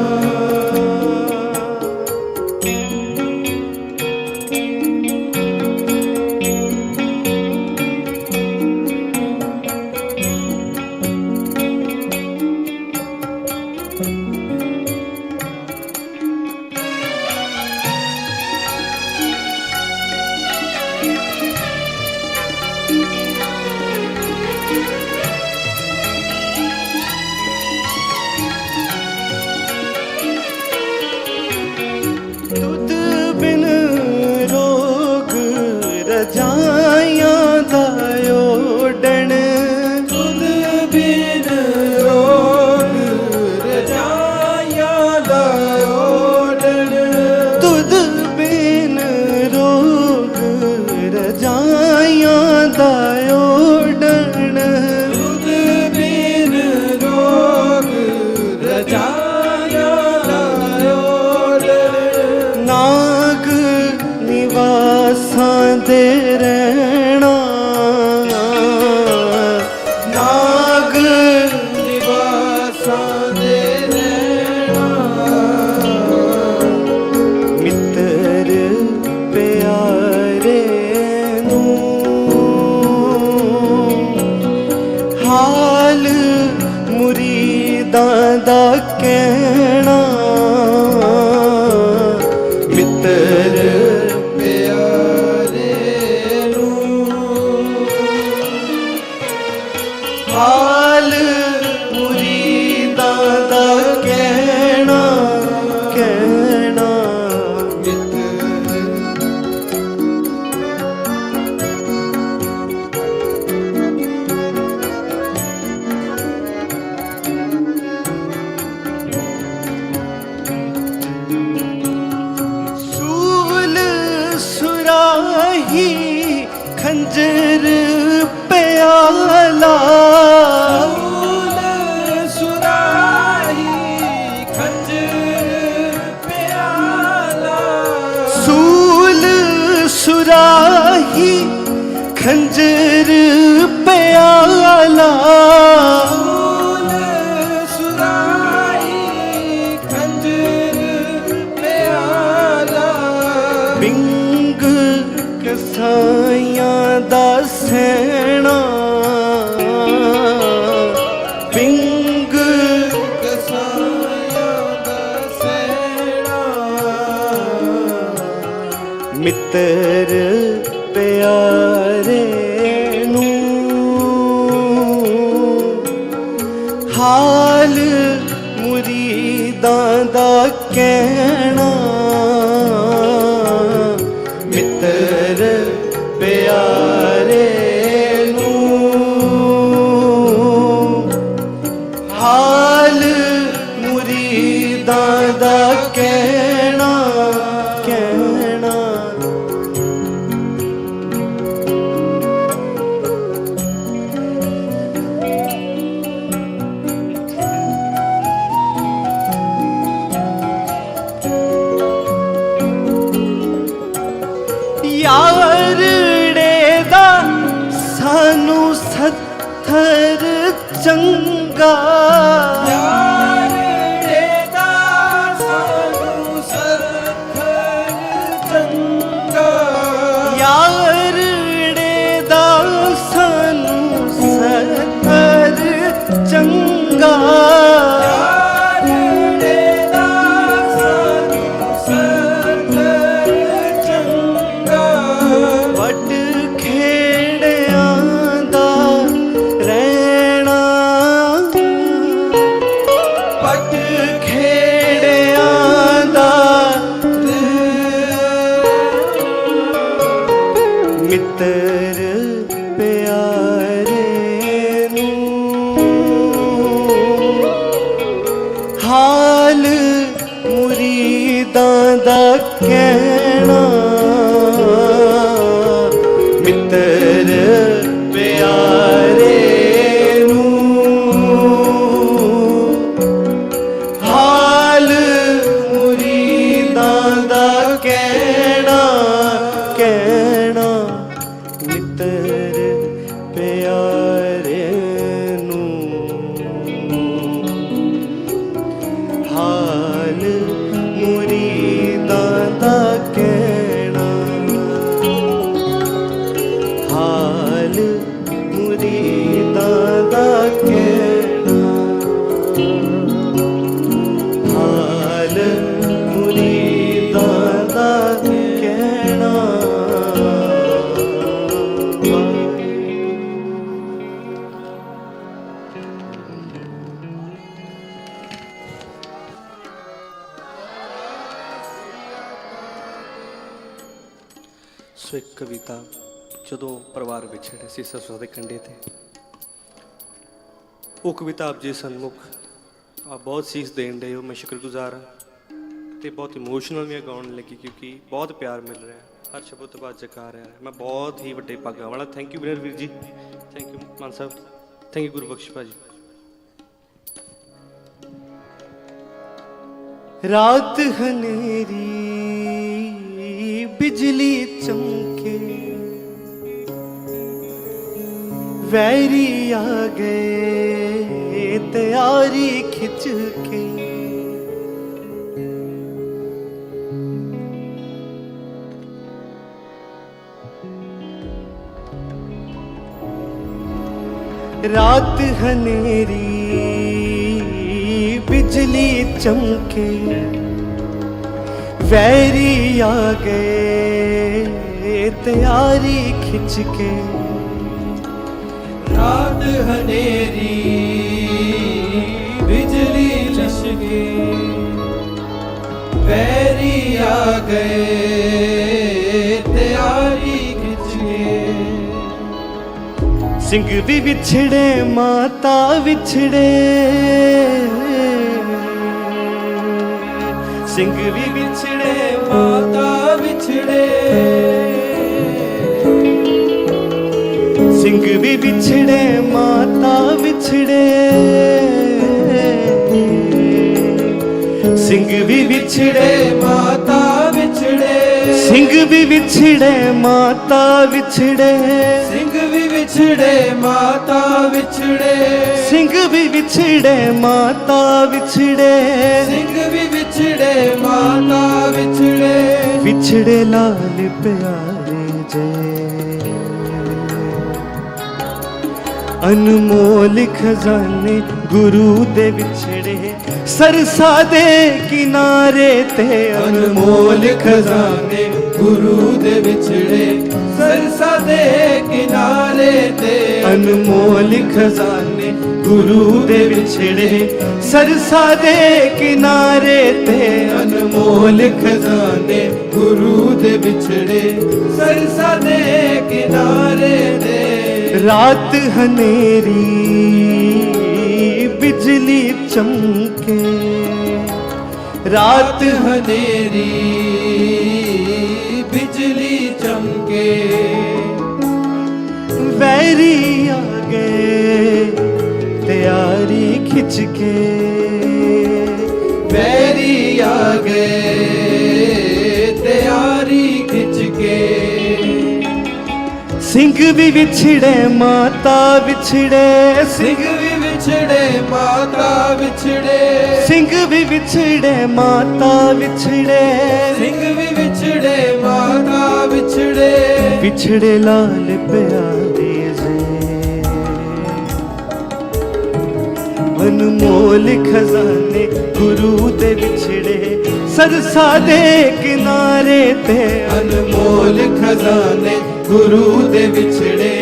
ਦੁੱਧ ਬਿਨ ਰੋਗ ਰਜਾਈਆਂ ਦਾ ਓਡਣ, ਦੁੱਧ ਬਿਨ ਰੋਗ ਰਜਾਈਆਂ ਦਾ ਓਡਣ, ਦੁੱਧ ਬਿਨ ਰੋਗ ਰਜਾਈਆਂ ਦਾ ਓਡਣ, ਦੁੱਧ ਬਿਨ ਰੋਗ ਰਜਾਈਆਂ ਦਾ ਓਡਣ, ਨਾਗ ਨਿਵਾਸਾਂ ਦੇ ਰਹਿਣਾ, ਨਾਗ ਨਿਵਾਸਾਂ ਦੇ ਰਹਿਣਾ, ਮਿੱਤਰ ਪਿਆਰੇ ਨੂੰ ਹਾਲ ਮੁਰੀਦਾਂ ਦਾ ਕਹਿਣਾ, ਮਿੱਤਰ ਪਿਆਰੇ ਨੂੰ ਹਾਲ ਮੁਰੀਦਾਂ ਦਾ ਕਹਿਣਾ, ਕਹਿਣਾ, ਮਿੱਤਰ ਸੂਲ ਸੁਰਾਹੀ ਖੰਜਰ ਪਿਆਲਾ, ਸੂਲ ਸੁਰਾਹੀ ਖੰਜਰ ਪਿਆਲਾ, ਸੂਲ ਸੁਰਾਹੀ ਖੰਜਰ ਪਿਆਲਾ, ਸੂਲ ਸੁਰਾਹੀ ਖੰਜਰ ਪਿਆਲਾ, ਬਿੰਗ ਕਸਾਈਆਂ ਦਾ ਸੈਣਾ, ਬਿੰਗ ਕਸਾਈਆਂ ਦਾ ਸੈਣਾ, ਮਿੱਤਰ ਪਿਆਰੇ ਨੂੰ ਹਾਲ ਮੁਰੀਦਾਂ ਦਾ ਕਹਿਣਾ, ਮਿੱਤਰ ਪਿਆਰੇ ਨੂੰ ਹਾਲ ਮੁਰੀਦਾਂ ਦਾ ਕਹਿਣਾ, ਕਹਿਣਾ। ਯਾਰੜੇ ਦਾ ਸਾਨੂੰ ਸੱਥਰ ਚੰਗਾ, ਯਾਰੜੇ ਦਾ ਸਾਨੂੰ ਸੱਥਰ ਮੁਰੀਦਾਂ ਦਾ ਕਹਿਣਾ ਮਿੱਤਰ ਪਿਆਰੇ ਨੂੰ ਹਾਲ ਮੁਰੀਦਾਂ ਦਾ ਕਹਿਣਾ ਕਹਿਣਾ ਮਿੱਤਰ ਪਿਆਰੇ ਨੂੰ ਹਾਲ ਮੁਰੀਦਾਂ ਦਾ ਕਹਿਣਾ ਹਾਲ ਮੁਰੀਦਾਂ ਦਾ ਕਹਿਣਾ ਹਾਲ ਮੁਰੀਦਾਂ ਦਾ ਕਹਿਣਾ ਸੋ ਇੱਕ ਕਵਿਤਾ ਜਦੋਂ ਪਰਿਵਾਰ ਵਿਛੜੇ ਸੀ ਸਰਸਵਤੀ ਦੇ ਕੰਢੇ ਤੇ, ਉਹ ਕਵਿਤਾ ਆਪ ਜੀ ਸਨਮੁਖ ਆਪ ਬਹੁਤ ਸੀਸ ਦੇਣ ਦੇ ਹੋ। ਮੈਂ ਸ਼ੁਕਰਗੁਜ਼ਾਰ ਹਾਂ ਤੇ ਬਹੁਤ ਇਮੋਸ਼ਨਲ ਵੀ ਗਾਉਣ ਲੱਗੀ ਕਿਉਂਕਿ ਬਹੁਤ ਪਿਆਰ ਮਿਲ ਰਿਹਾ ਹਰ ਸ਼ਬਦ ਤੋਂ ਬਾਅਦ ਜਕਾ ਰਿਹਾ। ਮੈਂ ਬਹੁਤ ਹੀ ਵੱਡੇ ਭਾਗਾਂ ਵਾਲਾ। ਥੈਂਕ ਯੂ ਵਿਨਰ ਵੀਰ ਜੀ, thank you Mann Sahib, thank you Gurbakhsh ਭਾਜੀ। रात हनेरी बिजली चमके वैरी आ गए तैयारी खिंच के रात हनेरी बिजली चमके वैरी आ गए तैयारी खिंच के रात हनेरी बिजली चमके वैरी आ गए तैयारी खिंच के सिंह भी बिछड़े माता बिछड़े सिंह भी बिछड़े माता बिछड़े सिंह भी बिछड़े माता बिछड़े सिंह भी बिछड़े माता बिछड़े सिंह भी बिछड़े माता बिछड़े सिंह भी बिछड़े माता बिछड़े सिंह भी बिछड़े माता बिछड़े सिंह भी बिछड़े माता बिछड़े बिछड़े लाल प्यारे जय अनमोल खजाने गुरु दे बिछड़े सरसा दे किनारे ते अनमोल खजाने गुरु दे बिछड़े सरसा दे किनारे ते अनमोल खजाने गुरु दे बिछड़े सरसा दे किनारे ते अनमोल खजाने गुरु दे बिछड़े सरसा दे किनारे ते रात हनेरी बिजली चमके रात हनेरी बिजली चमके वैरी आ गए तैयारी खिंच के वैरी आ गए तैयारी खिंच के सिंह भी बिछड़े माता बिछड़े सिंह भी बिछड़े माता बिछड़े सिंह भी बिछड़े माता बिछड़े सिंह भी बिछड़े माता बिछड़े बिछड़े लाल प्यारे से अनमोल खजाने गुरु दे बिछड़े सरसा दे किनारे ते अनमोल खजाने गुरु दे बिछड़े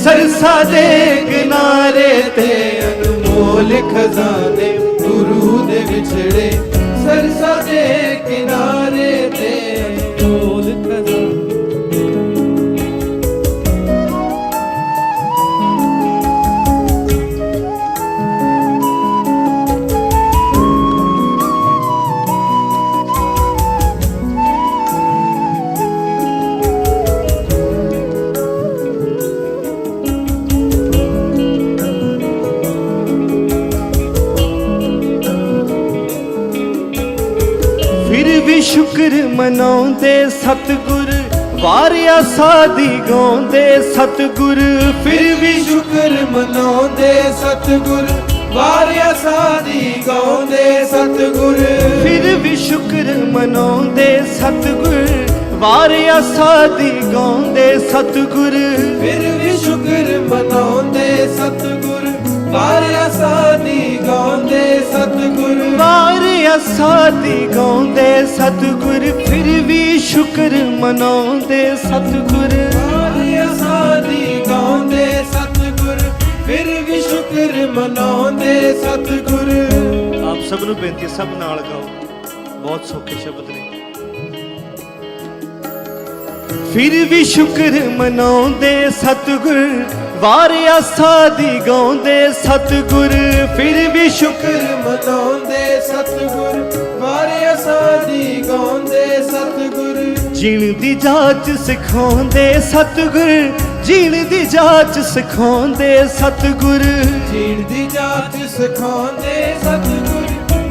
सरसा दे किनारे ते अनमोल खजाने गुरु दे बिछड़े सरसा दे किनारे ते अनमोल खजाने ਸ਼ੁਕਰ ਮਨਾਉਂਦੇ ਸਤਿਗੁਰ ਵਾਰਿਆ ਸਾਦੀ ਗਾਉਂਦੇ ਸਤਿਗੁਰ ਫਿਰ ਵੀ ਸ਼ੁਕਰ ਮਨਾਉਂਦੇ ਸਤਿਗੁਰ ਵਾਰਿਆ ਸਾਦੀ ਗਾਉਂਦੇ ਸਤਿਗੁਰ ਫਿਰ ਵੀ ਸ਼ੁਕਰ ਮਨਾਉਂਦੇ ਸਤਿਗੁਰ ਵਾਰਿਆ ਸਾਦੀ ਗਾਉਂਦੇ ਸਤਿਗੁਰ ਫਿਰ ਵੀ ਸ਼ੁਕਰ ਮਨਾਉਂਦੇ ਸਤਿਗੁਰ ਵਾਰਿਆ ਸਾਦੀ ਗਾਉਂਦੇ ਸਤਿਗੁਰ ਵਾਰਿਆ ਸਾਦੀ ਗਾਉਂਦੇ ਸਤਿਗੁਰ ਫਿਰ ਵੀ ਸ਼ੁਕਰ ਮਨਾਉਂਦੇ ਸਤਿਗੁਰ ਵਾਰਿਆ ਸਾਦੀ ਗਾਉਂਦੇ ਸਤਿਗੁਰ ਫਿਰ ਵੀ ਸ਼ੁਕਰ ਮਨਾਉਂਦੇ ਸਤਿਗੁਰ। ਆਪ ਸਭ ਨੂੰ ਬੇਨਤੀ, ਸਭ ਨਾਲ ਗਾਓ, ਬਹੁਤ ਸੌਖੇ ਸ਼ਬਦ ਨੇ। ਫਿਰ ਵੀ ਸ਼ੁਕਰ ਮਨਾਉਂਦੇ ਸਤਿਗੁਰ ਵਾਰਿਆ ਸਾਦੀ ਗਾਉਂਦੇ ਸਤਿਗੁਰ ਫਿਰ ਵੀ ਸ਼ੁਕਰ ਮਨਾਉਂਦੇ ਸਤਿਗੁਰ ਵਾਰਿਆ ਸਾਦੀ ਗਾਉਂਦੇ ਸਤਿਗੁਰ ਜੀਣ ਦੀ ਜਾਚ ਸਿਖਾਉਂਦੇ ਸਤਿਗੁਰ ਜੀਣ ਦੀ ਜਾਚ ਸਿਖਾਉਂਦੇ ਸਤਿਗੁਰ ਜੀਣ ਦੀ ਜਾਚ ਸਿਖਾਉਂਦੇ ਸਤਿਗੁਰ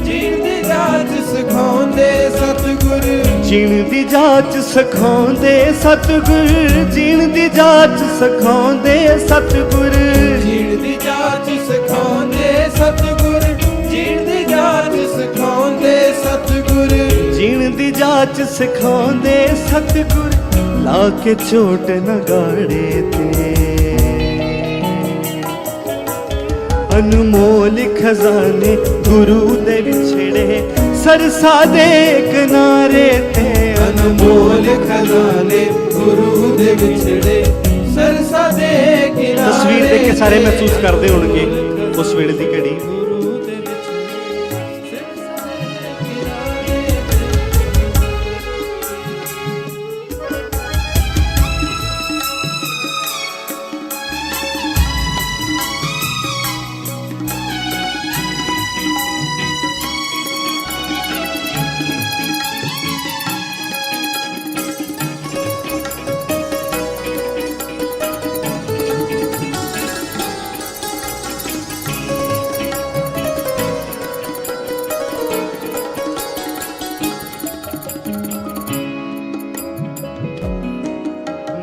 ਜੀਣ ਦੀ ਜਾਚ ਸਿਖਾਉਂਦੇ ਸਤਿਗੁਰ ਜੀਣ ਦੀ ਜਾਚ ਸਿਖਾਉਂਦੇ ਸਤਿਗੁਰ ਜੀਣ ਦੀ ਜਾਚ ਸਿਖਾਉਂਦੇ ਸਤਿਗੁਰ ਜੀਣ ਦੀ ਜਾਚ ਸਿਖਾਉਂਦੇ ਸਤਿਗੁਰ ਜੀਣ ਦੀ ਜਾਚ ਸਿਖਾਉਂਦੇ ਸਤਿਗੁਰ ਜੀਣ ਦੀ ਜਾਚ ਸਿਖਾਉਂਦੇ ਸਤਿਗੁਰ ਲਾ ਕੇ ਚੋਟ ਨਗਾੜੇ ਤੇ ਅਨਮੋਲ ਖਜ਼ਾਨੇ ਗੁਰੂ ਦੇ ਵਿਛੜੇ ਸਰਸਾ ਦੇ ਕਿਨਾਰੇ ਤੇ ਅਨਮੋਲ ਖਜ਼ਾਨੇ ਗੁਰੂ ਦੇ ਵਿਛੜੇ ਸਰਸਾ ਦੇ ਕਿਨਾਰੇ ਤਸਵੀਰ ਦੇਖ ਕੇ ਸਾਰੇ ਮਹਿਸੂਸ ਕਰਦੇ ਹੋਣਗੇ ਉਸ ਵੇਲੇ ਦੀ ਘੜੀ।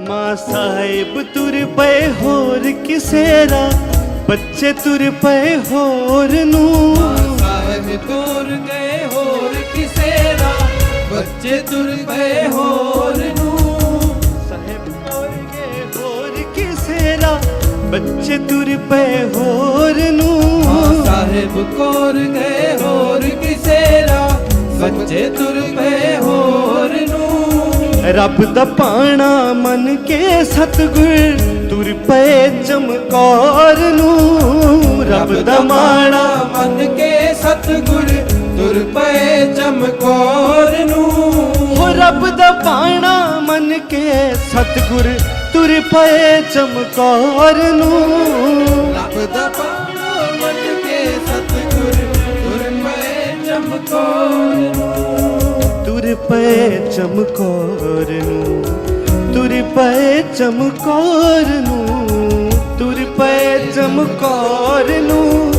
ਮਾਂ ਸਾਹਿਬ ਤੁਰ ਪਏ ਹੋਰ ਕਿਸੇ ਦਾ ਬੱਚੇ ਤੁਰ ਪਏ ਹੋਰ ਨੂੰ ਸਾਹਿਬ ਤੁਰ ਗਏ ਹੋਰ ਕਿਸੇ ਦਾ ਬੱਚੇ ਤੁਰ ਪਏ ਹੋਰ ਨੂੰ ਸਾਹਿਬ ਤੁਰ ਗਏ ਹੋਰ ਕਿਸੇ ਦਾ ਬੱਚੇ ਤੁਰ ਪਏ ਹੋਰ ਨੂੰ ਸਾਹਿਬ ਤੁਰ ਗਏ ਹੋਰ ਕਿਸੇ ਦਾ ਬੱਚੇ ਤੁਰ ਪਏ ਹੋਰ ਨੂੰ ਰੱਬ ਦਾ ਪਾਣਾ ਮੰਨ ਕੇ ਸਤਿਗੁਰ ਤੁਰ ਪਏ ਚਮਕੌਰ ਨੂੰ ਰੱਬ ਦਾ ਮਾਣਾ ਮੰਨ ਕੇ ਸਤਿਗੁਰ ਤੁਰ ਪਏ ਚਮਕੌਰ ਨੂੰ ਹੋ ਰੱਬ ਦਾ ਪਾਣਾ ਮੰਨ ਕੇ ਸਤਿਗੁਰ ਤੁਰ ਪਏ ਚਮਕੌਰ ਨੂੰ ਰੱਬ ਦਾ ਪਾਣਾ ਮੰਨ ਕੇ ਸਤਿਗੁਰ ਤੁਰ ਪਏ ਚਮਕੌਰ ਨੂੰ ਤੁਰ ਪਏ ਚਮਕੌਰ ਨੂੰ ਤੁਰ ਪਏ ਚਮਕੌਰ ਨੂੰ ਤੁਰ ਪਏ ਚਮਕੌਰ ਨੂੰ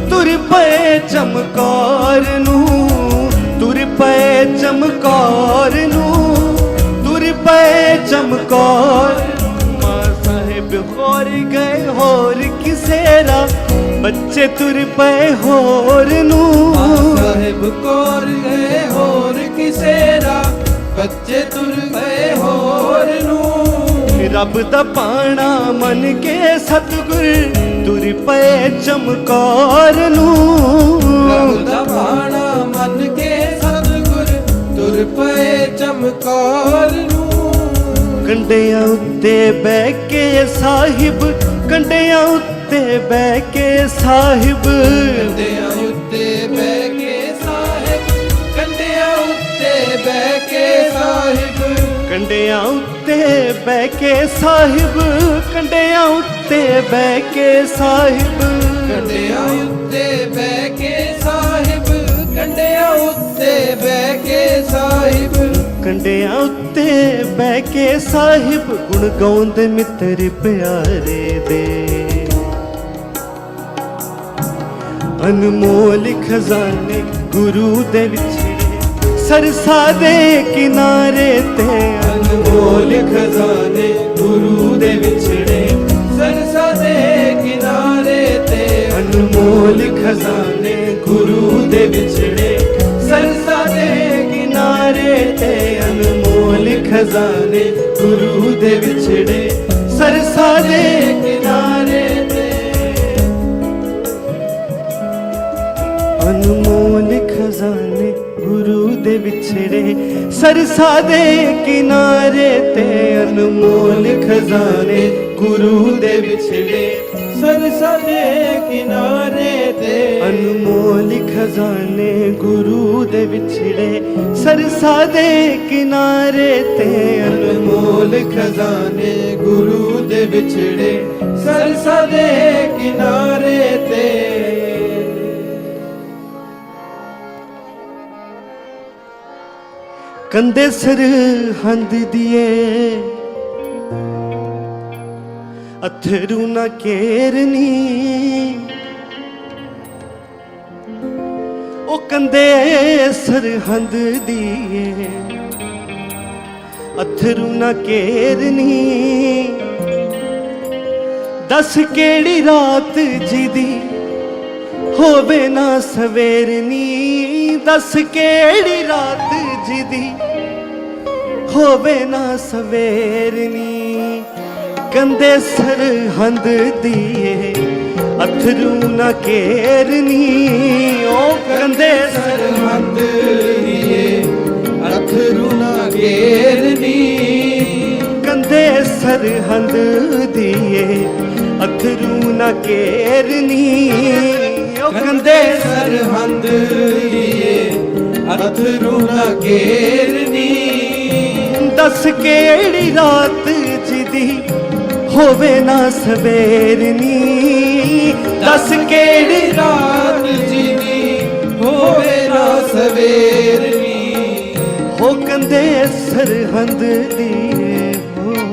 ਤੁਰ ਪਏ ਚਮਕੌਰ ਨੂੰ ਤੁਰ ਪਏ ਚਮਕੌਰ ਨੂੰ ਤੁਰ ਪਏ ਚਮਕੌਰ ਮਾਂ ਸਾਹਿਬ ਹੋਰ ਗਏ ਹੋਰ ਕਿਸੇ ਦਾ ਬੱਚੇ ਤੁਰ ਪਏ ਹੋਰ ਨੂੰ ਸਾਹਿਬ ਕੋਰ ਗਏ ਹੋਰ ਕਿਸੇ ਦਾ ਬੱਚੇ ਤੁਰ ਪਏ ਹੋਰ ਨੂੰ ਰੱਬ ਦਾ ਪਾਣਾ ਮੰਨ ਕੇ ਸਤਿਗੁਰ ਤੁਰ ਪਏ ਚਮਕੌਰ ਨੂੰ ਰੱਬ ਦਾ ਪਾਣਾ ਮੰਨ ਕੇ ਸਤਿਗੁਰ ਤੁਰ ਪਏ ਚਮਕੌਰ ਨੂੰ ਕੰਡਿਆਂ ਉੱਤੇ ਬਹਿ ਕੇ ਸਾਹਿਬ ਕੰਡਿਆਂ ਉੱਤੇ ਬਹਿ ਕੇ ਸਾਹਿਬ ਕੰਡਿਆਂ ਉੱਤੇ ਬਹਿ ਕੇ ਸਾਹਿਬ ਕੰਡਿਆਂ ਉੱਤੇ ਬਹਿ ਕੇ ਸਾਹਿਬ ਕੰਡਿਆਂ ਉੱਤੇ ਬਹਿ ਕੇ ਸਾਹਿਬ ਕੰਡਿਆਂ ਉੱਤੇ ਬਹਿ ਕੇ ਸਾਹਿਬ ਕੰਡਿਆਂ ਉੱਤੇ ਬਹਿ ਕੇ ਸਾਹਿਬ ਕੰਡਿਆਂ ਉੱਤੇ ਬਹਿ ਕੇ ਸਾਹਿਬ ਕੰਡਿਆਂ ਉੱਤੇ ਬਹਿ ਕੇ ਸਾਹਿਬ ਗੁਣ ਗਾਉਂਦੇ ਮਿੱਤਰ ਪਿਆਰੇ ਦੇ ਅਨਮੋਲ ਖਜ਼ਾਨੇ ਗੁਰੂ ਦੇ ਵਿਛੜੇ सरसा दे किनारे ते ਅਨਮੋਲ ਖਜ਼ਾਨੇ ਗੁਰੂ ਦੇ ਵਿਛੜੇ ਸਰਸਾ ਦੇ ਕਿਨਾਰੇ ਤੇ अनमोल खजाने गुरु दे बिछड़े सरसा दे किनारे ते अनमोल खजाने गुरु दे बिछड़े सरसा दे किनारे ते अनमोल खजाने गुरु दे बिछड़े सरसा दे किनारे ते अनमोल खजाने गुरु दे बिछड़े ਸਰਸਾ ਦੇ ਕਿਨਾਰੇ ਤੇ अनमोल खजाने गुरु दे बिछड़े सरसा दे किनारे ते ਅਨਮੋਲ ਖਜ਼ਾਨੇ ਗੁਰੂ ਦੇ ਵਿਛੜੇ ਸਰਸਾ ਦੇ ਕਿਨਾਰੇ ਤੇ कंधे सरहंद दिए अथरू न केरनी ओ कंधे सरहंद दिए अथरू न केरनी दस केड़ी रात जिदी होवे ना सवेरनी दस केड़ी रात जिदी होवे ना सवेरनी कंधे सरहंद दिए अथरू न केरनी ओ कंधे ਸਰਹੰਦ ਰੀਏ ਅਥਰੂ ਨਾ ਘੇਰਨੀ कंधे सरहंद दिए अथरू न केरनी ओ कंधे ਸਰਹੰਦ ਰੀਏ ਅਥਰੂ ਨਾ ਘੇਰਨੀ दस केड़ी रात जिदी होवे ना सवेरनी दस केड़ी ਰਾਤ ਜਿਨੀ ਹੋਵੇ ਨਾ ਸਵੇਰਨੀ हो कंधे सरहंद दिए हो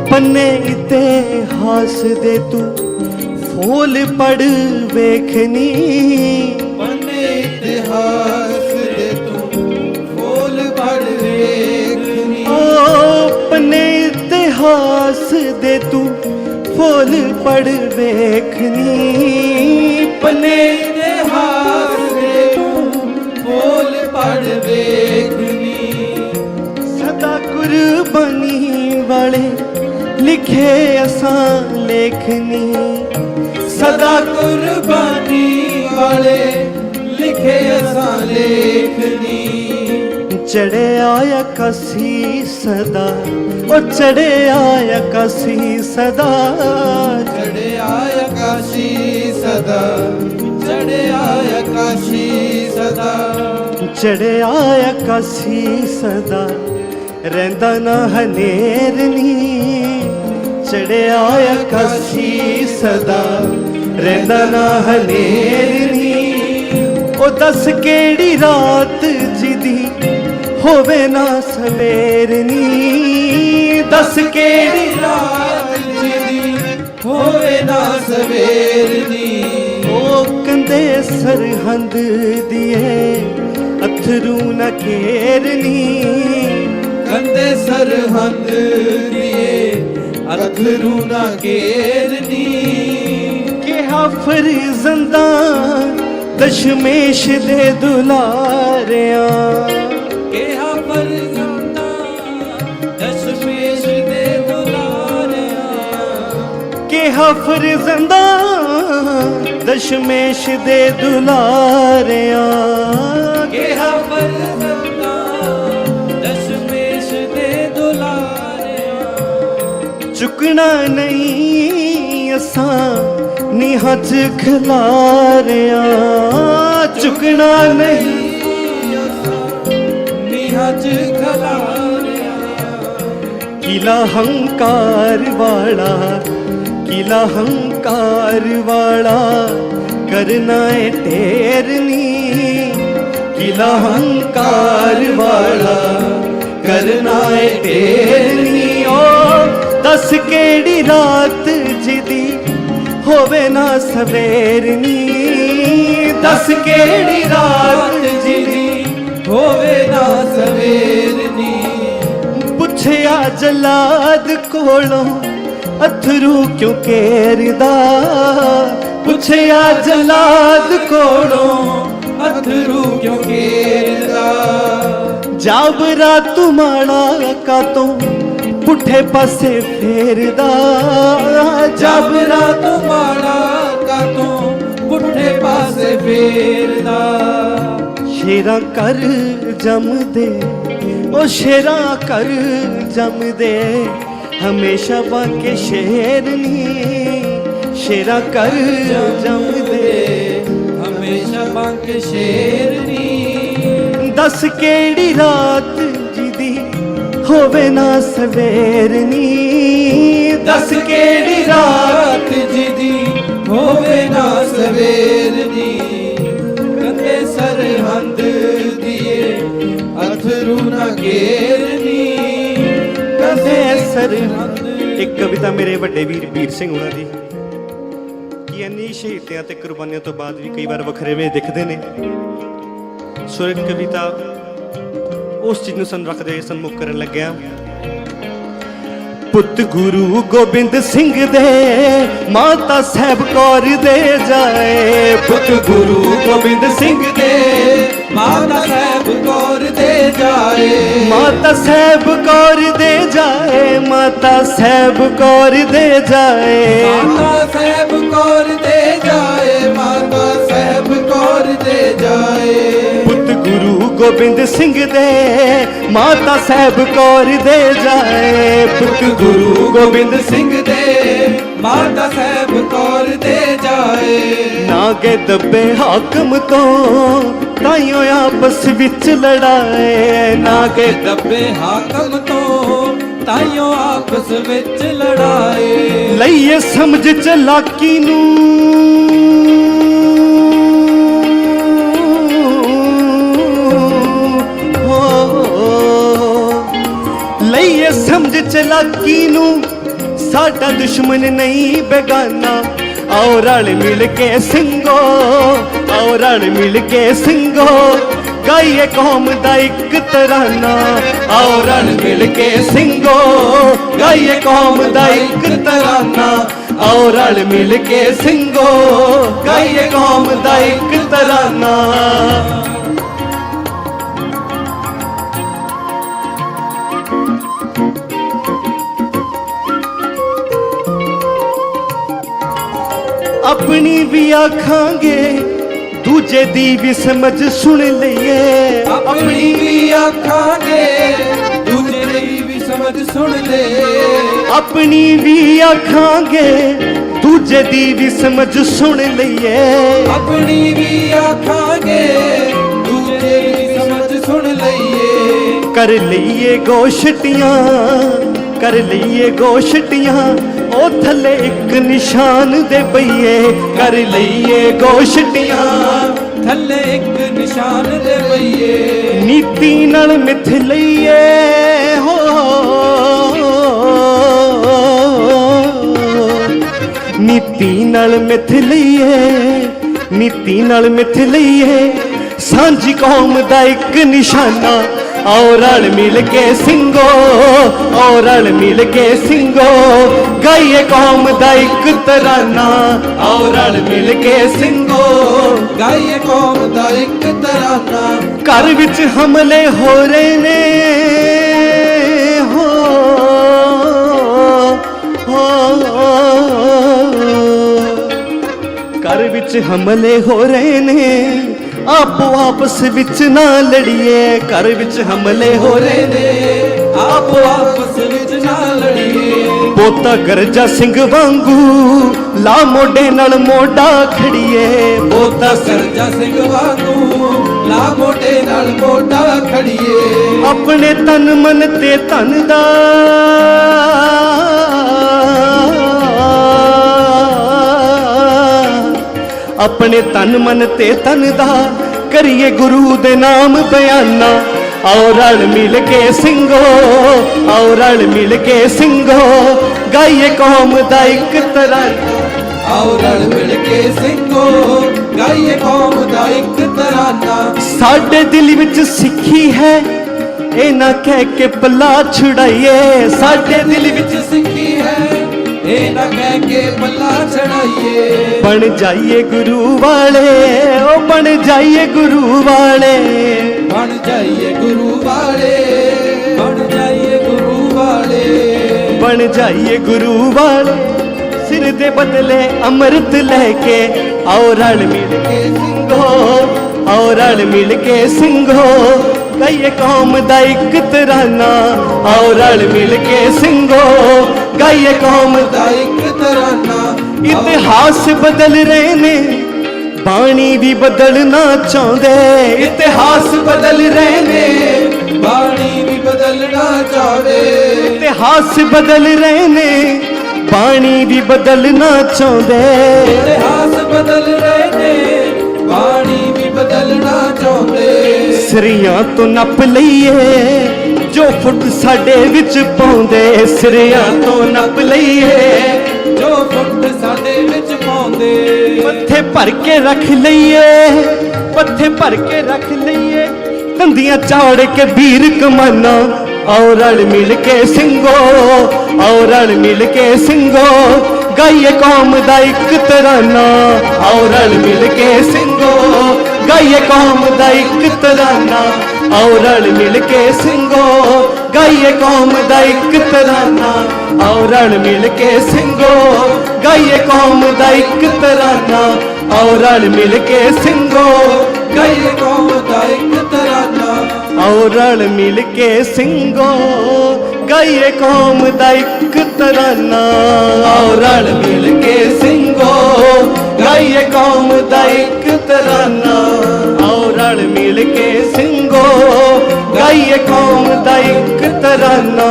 पन्ने इतिहास दे तू फूल पढ़ वेखनी ਪੰਨੇ ਇਤਿਹਾਸ ਦੇ ਤੂੰ ਫੋਲ ਪੜ ਵੇਖਨੀ ओ पन्ने इतिहास दे तू फूल पढ़ वेखनी पन्ने ਇਤਿਹਾਸ ਦੇ ਤੂੰ ਫੋਲ ਪੜ ਵੇਖਨੀ सदा कुर्बानी वाले लिखे असां लेखनी ਸਦਾ ਕੁਰਬਾਨੀ ਵਾਲੇ ਲਿਖੇ ਅਸਾਂ ਲੇਖਨੀ चढ़े आया कसी सदा ओ चढ़े आया कसी सदा ਚੜਿਆ ਆਕਾਸ਼ੀ ਸਦਾ ਚੜਿਆ ਆਕਾਸ਼ੀ ਸਦਾ चढ़े आया कसी सदा रहंदा ना हनेरनी चढ़े आया कसी सदा रहंदा ना हनेरनी ओ दस केड़ी रात जिदी होवे ना सवेरनी दस केड़ी ਰਾਤ ਜਿਹਦੀ ਹੋਵੇ ਨਾ ਸਵੇਰਨੀ ओ कंधे सरहंद दिए अथरू न केरनी ਕੰਦੇ ਸਰਹੰਦ ਦੀਏ ਅਥਰੂ ਨਾ ਘੇਰਨੀ ਕਿਹਾ ਫਰਜ਼ੰਦਾ ਦਸ਼ਮੇਸ਼ ਦੇ ਦੁਲਾਰਿਆਂ ਕਿਹਾ ਫਰਜ਼ੰਦਾ ਦਸ਼ਮੇਸ਼ ਦੇ ਦੁਲਾਰਿਆਂ ਕਿਹਾ ਫਰਜ਼ੰਦਾ ਦਸ਼ਮੇਸ਼ ਦੇ ਦੁਲਾਰਿਆਂ ਕਿਹਾ ਫਰਜ਼ੰਦਾ ਦਸ਼ਮੇਸ਼ ਦੇ ਦੁਲਾਰਿਆਂ ਚੁੱਕਣਾ ਨਹੀਂ ਅਸਾਂ ਨੀਹਾਂ 'ਚ ਖਿਲਾਰਿਆਂ ਚੁੱਕਣਾ ਨਹੀਂ ਦੁਨੀਆ 'ਚ ਖਲਾਰਿਆ। किला हंकार वाला, किला हंकार वाला करना है टेरनी। किला हंकार वाला करना है टेरनी। ओ दस केड़ी रात जिदी होवे ना सवेरनी। दस केड़ी रात जिदी ਹੋਵੇ ਨਾ ਸਵੇਰਨੀ। ਪੁੱਛਿਆ ਜਲਾਦ ਕੋਲੋਂ ਅਥਰੂ ਕਿਉਂ ਕੇਰਦਾ। ਪੁੱਛਿਆ ਜਲਾਦ ਕੋਲੋਂ ਅਥਰੂ ਕਿਉਂ ਕੇਰਦਾ। ਜਾਬਰਾ ਤੁਮਾੜਾ ਕਾਤੋਂ ਪੁੱਠੇ ਪਾਸੇ ਫੇਰਦਾ। ਜਾਬਰਾ ਤੁਮਾੜਾ ਕਾਤੋਂ ਪੁੱਠੇ ਪਾਸੇ ਫੇਰਦਾ। ਸ਼ੇਰਾਂ ਕਰ ਜੰਮਦੇ, ਉਹ ਸ਼ੇਰਾਂ ਕਰ ਜੰਮਦੇ ਹਮੇਸ਼ਾ ਬਾਕੇ ਸ਼ੇਰ ਨੀ। ਸ਼ੇਰਾਂ ਕਰ ਜੰਮਦੇ ਹਮੇਸ਼ਾ ਬਾਕੇ ਸ਼ੇਰ ਨੀ। ਦਸ ਕਿਹੜੀ ਰਾਤ ਜਿਹਦੀ ਹੋਵੇ ਨਾ ਸਵੇਰ ਨੀ। ਦਸ ਕਿਹੜੀ ਰਾਤ ਜਿਹਦੀ ਹੋਵੇ ਨਾ ਸਵੇਰ ਨੀ। ਕੰਦੇ ਸਰਹੰਦ ਦੀਏ ਅਥਰੂ ਨਾ ਘੇਰਨੀ। ਕੰਦੇ ਸਰਹੰਦ। ਇੱਕ ਕਵਿਤਾ ਮੇਰੇ ਵੱਡੇ ਵੀਰ ਵੀਰ ਸਿੰਘ ਉਹਨਾਂ ਦੀ ਕਿ ਇੰਨੀ ਸ਼ਹੀਦੀਆਂ ਤੇ ਕੁਰਬਾਨੀਆਂ ਤੋਂ ਬਾਅਦ ਵੀ ਕਈ ਵਾਰ ਵੱਖਰੇਵੇਂ ਦਿਖਦੇ ਨੇ। ਸੋ ਇੱਕ ਕਵਿਤਾ ਉਸ ਚੀਜ਼ ਨੂੰ ਰੱਖਦੇ ਸਨਮੁਖ ਕਰਨ ਲੱਗਿਆ। ਪੁੱਤ ਗੁਰੂ ਗੋਬਿੰਦ ਸਿੰਘ ਦੇ ਮਾਤਾ ਸਾਹਿਬ ਕੌਰ ਦੇ ਜਾਏ। ਪੁੱਤ ਗੁਰੂ ਗੋਬਿੰਦ ਸਿੰਘ ਦੇ ਮਾਤਾ ਸਾਹਿਬ ਕੌਰ ਦੇ ਜਾਏ। ਮਾਤਾ ਸਾਹਿਬ ਕੌਰ ਦੇ ਜਾਏ। ਮਾਤਾ ਸਾਹਿਬ ਕੌਰ ਦੇ ਜਾਏ। ਮਾਤਾ ਸਾਹਿਬ ਕੌਰ ਦੇ ਜਾਏ। ਮਾਤਾ ਸਾਹਿਬ ਕੌਰ ਦੇ ਜਾਏ। ਪੁੱਤ ਗੁਰੂ ਗੋਬਿੰਦ ਸਿੰਘ ਦੇ ਮਾਤਾ ਸਾਹਿਬ ਕੌਰ ਦੇ ਜਾਏ। ਪੁੱਤ ਗੁਰੂ ਗੋਬਿੰਦ ਸਿੰਘ ਦੇ ਮਾਤਾ ਸਾਹਿਬ ਕੌਰ ਦੇ ਜਾਏ। ਨਾਗੇ ਦੱਬੇ ਹਾਕਮ ਤੋਂ ਤਾਈਓ ਆਪਸ ਵਿੱਚ ਲੜਾਏ। ਨਾਗੇ ਦੱਬੇ ਹਾਕਮ ਤੋਂ ਤਾਈਓ ਆਪਸ ਵਿੱਚ ਲੜਾਏ। ਲਈਏ ਸਮਝ ਚਲਾਕੀ ਨੂੰ। ਲਈਏ ਸਮਝ ਚਲਾਕੀ ਨੂੰ ਸਾਡਾ ਦੁਸ਼ਮਣ ਨਹੀਂ ਬੇਗਾਨਾ। ਆਓ ਰਲ ਮਿਲ ਕੇ ਸਿੰਘੋ, ਆਓ ਰਲ ਮਿਲ ਕੇ ਸਿੰਘੋ ਗਾਈਏ ਕੌਮ ਦਾ ਇੱਕ ਤਰਾਨਾ। ਆਓ ਰਲ ਮਿਲ ਕੇ ਸਿੰਘੋ ਗਾਈਏ ਕੌਮ ਦਾ ਇੱਕ ਤਰਾਨਾ। ਆਓ ਰਲ ਮਿਲ ਕੇ ਸਿੰਘੋ ਗਾਈਏ ਕੌਮ ਦਾ ਇੱਕ ਤਰਾਨਾ। ਆਪਣੀ ਵੀ ਆਖਾਂਗੇ ਦੂਜੇ ਦੀ ਵੀ ਸਮਝ ਸੁਣ ਲਈਏ। ਆਪਣੀ ਵੀ ਆਖਾਂਗੇ ਦੂਜੇ ਦੀ ਵੀ ਸਮਝ ਸੁਣ ਲੈ। ਆਪਣੀ ਵੀ ਆਖਾਂਗੇ ਦੂਜੇ ਦੀ ਵੀ ਸਮਝ ਸੁਣ ਲਈਏ। ਆਪਣੀ ਵੀ ਆਖਾਂਗੇ ਦੂਜੇ ਦੀ ਸਮਝ ਸੁਣ ਲਈਏ। ਕਰ ਲਈਏ ਗੋਸ਼ਟੀਆਂ, ਕਰ ਲਈਏ ਗੋਸ਼ਟੀਆਂ ਉਹ ਥੱਲੇ ਇੱਕ ਨਿਸ਼ਾਨ ਦੇ ਪਈਏ। ਕਰ ਲਈਏ ਗੋਸ਼ਟੀਆਂ ਥੱਲੇ ਇੱਕ ਨਿਸ਼ਾਨ ਦੇ ਪਈਏ। ਨੀਤੀ ਨਾਲ ਮਿੱਥ ਲਈਏ ਹੋ। ਨੀਤੀ ਨਾਲ ਮਿੱਥ ਲਈਏ, ਨੀਤੀ ਨਾਲ ਮਿੱਥ ਲਈਏ ਸਾਂਝੀ ਕੌਮ ਦਾ ਇੱਕ ਨਿਸ਼ਾਨਾ। ਆਓ ਰਲ ਮਿਲ ਕੇ ਸਿੰਘੋ, ਆਓ ਰਲ ਮਿਲ ਕੇ ਸਿੰਘੋ ਗਾਈਏ ਕੌਮ ਦਾ ਇੱਕ ਤਰਾਨਾ। ਆਓ ਰਲ ਮਿਲ ਕੇ ਸਿੰਘੋ ਗਾਈਏ ਕੌਮ ਦਾ ਇੱਕ ਤਰਾਨਾ। ਘਰ ਵਿੱਚ ਹਮਲੇ ਹੋ ਰਹੇ ਨੇ ਹੋ, ਘਰ ਵਿੱਚ ਹਮਲੇ ਹੋ ਰਹੇ ਨੇ ਆਪੋ ਆਪਸ ਵਿੱਚ ਨਾ ਲੜੀਏ। ਘਰ ਵਿੱਚ ਹਮਲੇ ਹੋ ਰਹੇ ਨੇ ਆਪੋ ਆਪਸ ਵਿੱਚ ਨਾ ਲੜੀਏ। ਪੋਤਾ ਗਰਜਾ ਸਿੰਘ ਵਾਂਗੂ ਲਾ ਮੋਢੇ ਨਾਲ ਮੋਢਾ ਖੜੀਏ। ਪੋਤਾ ਗਰਜਾ ਸਿੰਘ ਵਾਂਗੂ ਲਾ ਮੋਢੇ ਨਾਲ ਮੋਢਾ ਖੜੀਏ। ਆਪਣੇ ਤਨ ਮਨ ਤੇ ਧਨ ਦਾ ਆਪਣੇ ਤਨ ਮਨ ਤੇ ਧਨ ਦਾ ਕਰੀਏ ਗੁਰੂ ਦੇ ਨਾਮ ਬਿਆਨਾ। आओ रल मिल के सिंगो, आओ रल मिल के सिंगो, गाइए कौम दा इक तराना। आओ रल मिल के सिंगो, गाइए कौम दा इक तराना। साडे दिल विच सिक्खी है ए ना कह के पला छुड़ाइए। साडे दिल विच सिक्खी है ए ना कह के पला छुड़ाइए। बन जाइए गुरु वाले, ओ बन जाइए गुरु वाले, बन जाइए गुरु वाले, बन जाइए गुरु वाले, बन जाइए गुरु वाले। सिर दे बदले अमृत लेके आओ रल मिल के सिंगो, आओ रल मिल के सिंगो, गाइए कौम दा इक तराना। आओ रल मिल के सिंगो, गाइए कौम दा इक तराना। इतिहास बदल रहे ने, बाणी भी बदलना चाहते। इतिहास बदल रहे ने, बाणी भी बदलना चाहते। इतिहास बदल रहे ने, बाणी भी बदलना चाहते। इतिहास बदल रहे ने, बाणी भी बदलना चाहते। सिरियां तो नप लईए जो फुट साडे विच पाउंदे। सिरियां तो नप लईए जो फुट साडे विच पाउंदे। पत्थे भर के रख लईए, पत्थे भर के रख लईए, दंदियां चाड़ के वीर कमाना। आओ रल मिल के सिंगो, आओ रल मिल के सिंगो, गाइए कौम दा इक तराना। आओ रल मिल के सिंगो, गाइए कौम दा इक तराना। आओ रल मिल के सिंगो, गाइए कौम दा इक तराना। आओ रल मिल के सिंगो, गाइए कौम दा इक तराना। आओ रल मिल के सिंगो, गाइए कौम दा इक तराना। आओ रल मिल के सिंगो, गाइए कौम दा इक तराना। आओ रल मिल के सिंगो, गाइए कौम दा इक तराना। आओ रल मिल के सिंगो, गाइए कौम दा इक तराना।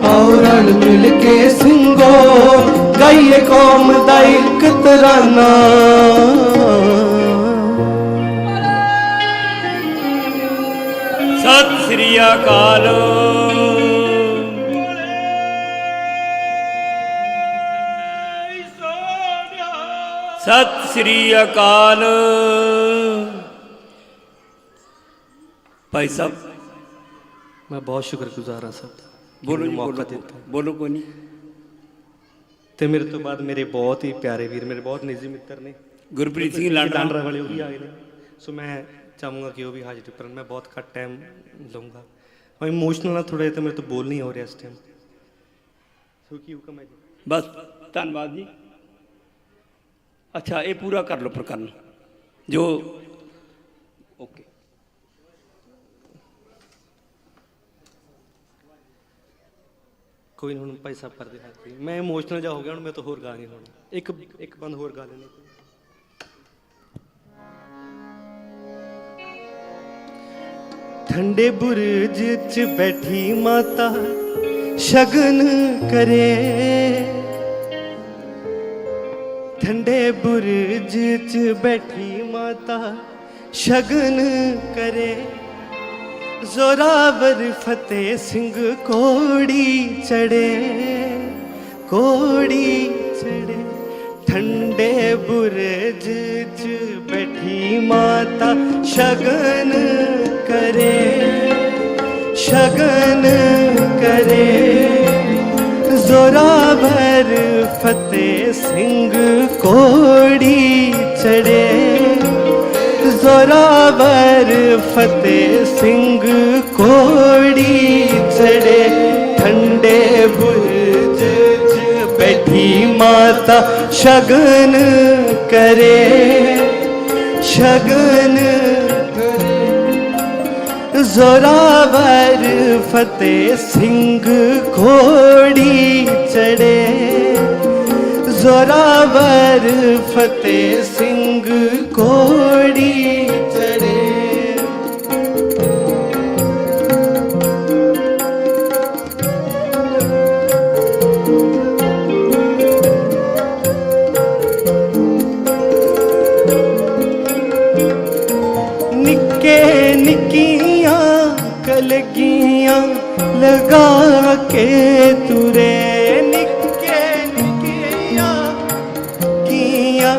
आओ रल मिल के सिंगो, गाइए कौम दा इक तराना। सत श्री अकाल। सत श्री अकाल। भाई साहब मैं बहुत शुक्रगुजार हाँ सब। बोलो जी, मौका बोलो, दिता बोलो कोई नहीं। ਤੇ ਮੇਰੇ ਤੋਂ ਬਾਅਦ ਮੇਰੇ ਬਹੁਤ ਹੀ ਪਿਆਰੇ ਵੀਰ, ਮੇਰੇ ਬਹੁਤ ਨਿੱਜੀ ਮਿੱਤਰ ਨੇ, ਗੁਰਪ੍ਰੀਤ ਸਿੰਘ ਲਾਂਡਰਾ ਵਾਲੇ, ਉਹ ਵੀ ਆ ਗਏ ਨੇ। ਸੋ ਮੈਂ ਚਾਹੂੰਗਾ ਕਿ ਉਹ ਵੀ ਹਾਜ਼ਰੀ ਭਰਨ। ਮੈਂ ਬਹੁਤ ਘੱਟ ਟਾਈਮ ਲਊਂਗਾ, ਮੈਂ ਇਮੋਸ਼ਨਲ ਨਾਲ ਥੋੜ੍ਹਾ ਜਿਹਾ, ਤਾਂ ਮੇਰੇ ਤੋਂ ਬੋਲ ਨਹੀਂ ਹੋ ਰਿਹਾ ਇਸ ਟਾਈਮ। ਸੋ ਕੀ ਹੁਕਮ ਹੈ ਜੀ? ਬਸ ਧੰਨਵਾਦ ਜੀ। ਅੱਛਾ, ਇਹ ਪੂਰਾ ਕਰ ਲਓ ਪ੍ਰਕਰਨ ਜੋ ਓਕੇ। ਕੋਈ ਨਹੀਂ, ਹੁਣ ਭਾਈ ਸਾਹਿਬ ਕਰਦੇ ਹਾਂ। ਮੈਂ ਇਮੋਸ਼ਨਲ ਜਾ ਹੋ ਗਿਆ ਹੁਣ, ਮੈਂ ਤਾਂ ਹੋਰ ਗਾ ਨਹੀਂ ਹੋਣਾ। ਇੱਕ ਬੰਦ ਹੋਰ ਗਾ ਲੈਣੇ। ਠੰਡੇ ਬੁਰਜ 'ਚ ਬੈਠੀ ਮਾਤਾ ਸ਼ਗਨ ਕਰੇ। ਠੰਡੇ ਬੁਰਜ 'ਚ ਬੈਠੀ ਮਾਤਾ ਸ਼ਗਨ ਕਰੇ। ਜ਼ੋਰਾਵਰ ਫਤਿਹ ਸਿੰਘ ਕੋੜੀ ਚੜੇ, ਕੋੜੀ ਚੜੇ। ਠੰਡੇ ਬੁਰਜ 'ਚ ਬੈਠੀ ਮਾਤਾ ਸ਼ਗਨ करे, शगन करे। जोरावर फतेह सिंह कोड़ी चढ़े, जोरावर फतेह सिंह कोड़ी चढ़े। ठंडे बुर्ज च बैठी माता शगन करे, शगन जोरावर फतेह सिंह घोड़ी चढ़े। जोरावर फतेह सिंह घोड़ी चढ़े। लगा के तुरे निक्के निक्किया कीया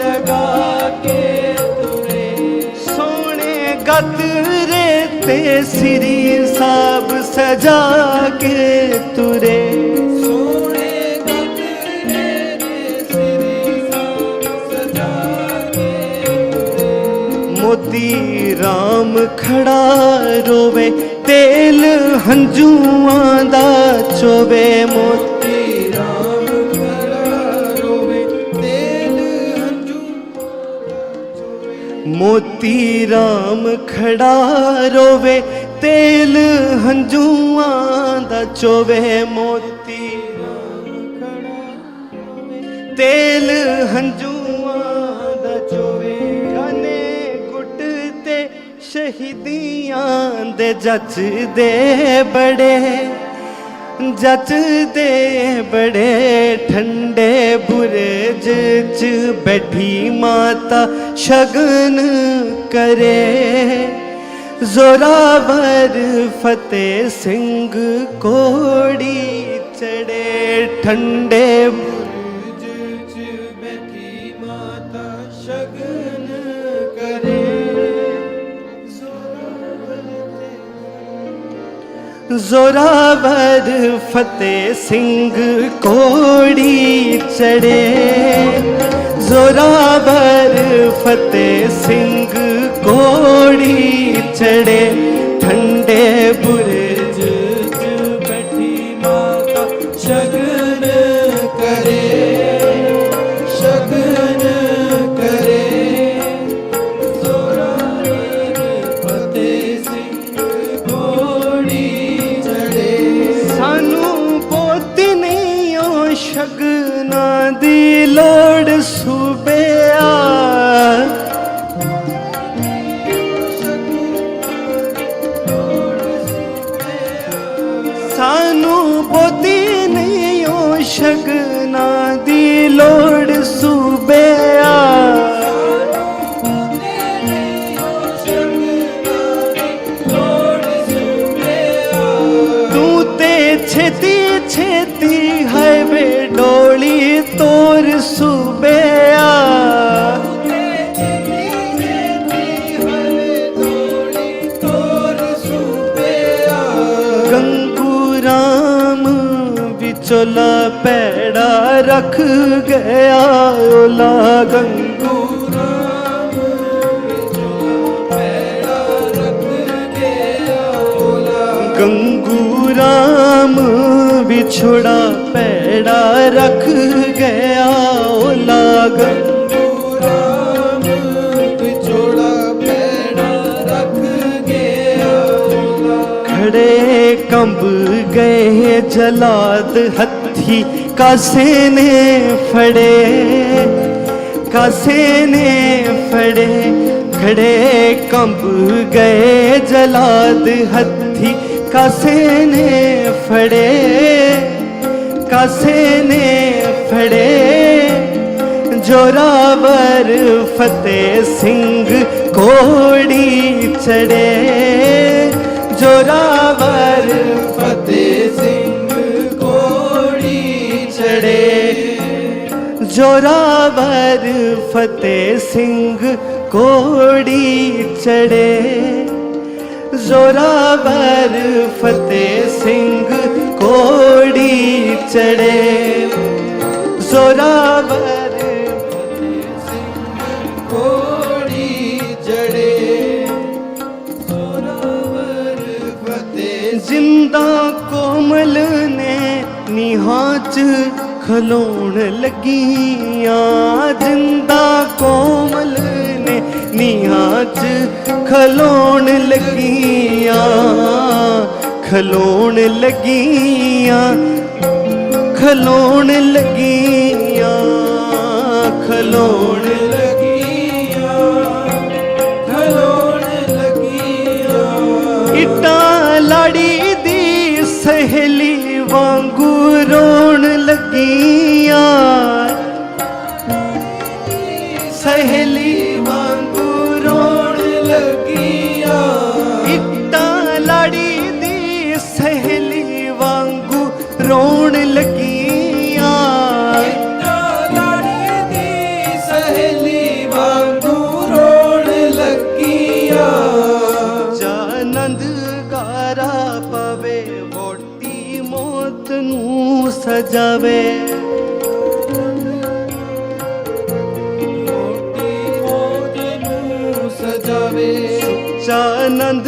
लगा के तुरे सोने गतरे ते सिरी साब सजा के तुरे सोने गतरे ते सिरी साब सजा के तुरे मोती राम खड़ा रोवे तेल हंजुआं दा चोवे मोती राम खड़ा रोवे तेल मोती राम खड़ा रोवे तेल हंजुआं दा चोवे मोती राम खड़ा रोवे तेल हंजुआं दा चोवे गाने गुट ते शहीदियां दे जचदे बड़े जचदे बड़े ठंडे बुरज च बैठी माता शगन करे जोरावर फतेह सिंह कोड़ी चढ़े ठंडे बुरज च बैठी माता शगन करे जोरावर फतेह सिंह कोड़ी चढ़े जोरावर फतेह सिंह कोड़ी चढ़े ठंडे बुरज च बैठी माता शगन करे शगन करे जोरावर फतेह सिंह कोड़ी सानू पोती नहीं ओ शगना दी लोड़ सूबेआ सानू पोती नहीं ओ शगना दी लोड़ सूबेआ छेती छेती है वे डोली तोर सुबेया गंगू राम बिचोला पैड़ा रख गया ओला गंगू राम बिचोला पैड़ा रख गया ओला गंगू राम बिछोड़ा पैड़ा रख गया ओला गंगू राम बिछोड़ा पैड़ा रख गया ओला खड़े कंब गए जलाद हथी कासे ने फड़े कासे ने फड़े खड़े कंब गए जलाद हथी कासे ने फड़े कासे ने फड़े जोरावर फतेह सिंह कोड़ी चढ़े जोरावर फतेह सिंह कोड़ी चढ़े जोरावर फतेह सिंह कोड़ी चढ़े जोरावर फतेह सिंह कोड़ी चढ़े जोरावर फतेह सिंह कोड़ी चढ़े जोरावर फतेह जिंदा कोमल ने निहाच खलोण लगियां जिंदा कोमल ने निहाच खलोण लगियां खलोण लगियां खलोण लगियां खलोण लगियां खलोण लगियां इटा लाड़ी दी सहेली वांगू रोण लगियां सहेली वांगू रोण लगियां इटा लाड़ी दी सहेली ਰੋਣ ਲੱਗੀਆਂ, ਲਾੜੀ ਦੀ ਸਹੇਲੀ ਵਾਂਗੂ ਰੋਣ ਲੱਗੀਆਂ। ਆਨੰਦ ਗਾਰਾ ਪਵੇ ਵੋਟੀ ਮੌਤ ਨੂੰ ਸਜਾਵੇ, ਆਨੰਦ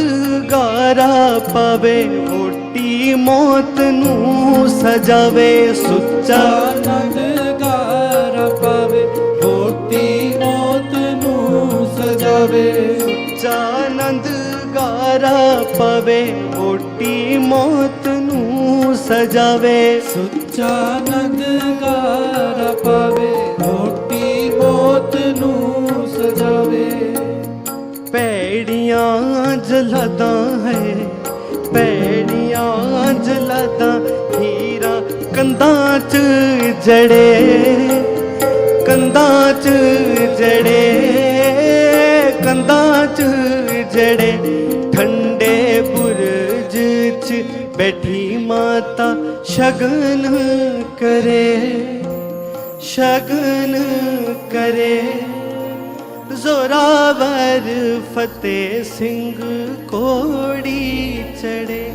ਗਾਰਾ ਪਵੇ ਵੋਟੀ ਮੌਤ ਨੂੰ ਸਜਾਵੇ। ਸੁੱਚਾ ਆਨੰਦ ਗਾਰਾ ਪਵੇ ਵੋਟੀ ਮੌਤ ਨੂੰ ਸਜਾਵੇ। ਆਨੰਦ ਗਾਰਾ ਪਵੇ ਵੋਟੀ ਮੌਤ ਨੂੰ ਸਜਾਵੇ। ਸੁੱਚਾ ਆਨੰਦ ਗਾਰਾ ਪਵੇ ਵੋਟੀ ਮੌਤ ਨੂੰ ਸਜਾਵੇ। ਭੈੜੀਆਂ ਜਲਾਦਾਂ ਹੈ, ਭੈੜੀਆਂ ਜਲਾਦਾਂ ਹੀਰਾ ਕੰਧਾਂ 'ਚ ਜੜੇ, ਕੰਧਾਂ 'ਚ ਜੜੇ, ਕੰਧਾਂ 'ਚ ਜੜੇ। ਠੰਡੇ ਬੁਰਜ 'ਚ ਬੈਠੀ ਮਾਤਾ ਸ਼ਗਨ ਕਰੇ, ਸ਼ਗਨ ਕਰੇ। ਜ਼ੋਰਾਵਰ ਫਤਿਹ ਸਿੰਘ ਕੋੜੀ ਚੜੇ,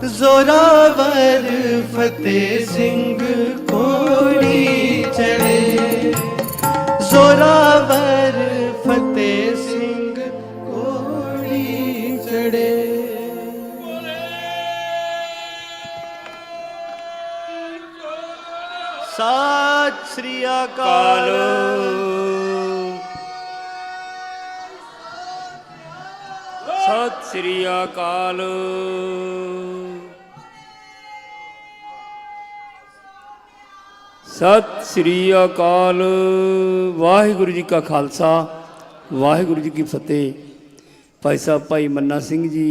ਜ਼ੋਰਾਵਰ ਫਤਿਹ ਸਿੰਘ ਕੋੜੀ ਚੜੇ, ਜ਼ੋਰਾਵਰ ਫਤਿਹ ਸਿੰਘ ਕੋੜੀ ਚੜੇ। ਸਤਿ ਸ੍ਰੀ ਅਕਾਲ। ਸਤਿ ਸ੍ਰੀ ਅਕਾਲ। ਸਤਿ ਸ੍ਰੀ ਅਕਾਲ। ਵਾਹਿਗੁਰੂ ਜੀ ਕਾ ਖਾਲਸਾ, ਵਾਹਿਗੁਰੂ ਜੀ ਕੀ ਫਤਿਹ। ਭਾਈ ਸਾਹਿਬ ਭਾਈ ਮੰਨਾ ਸਿੰਘ ਜੀ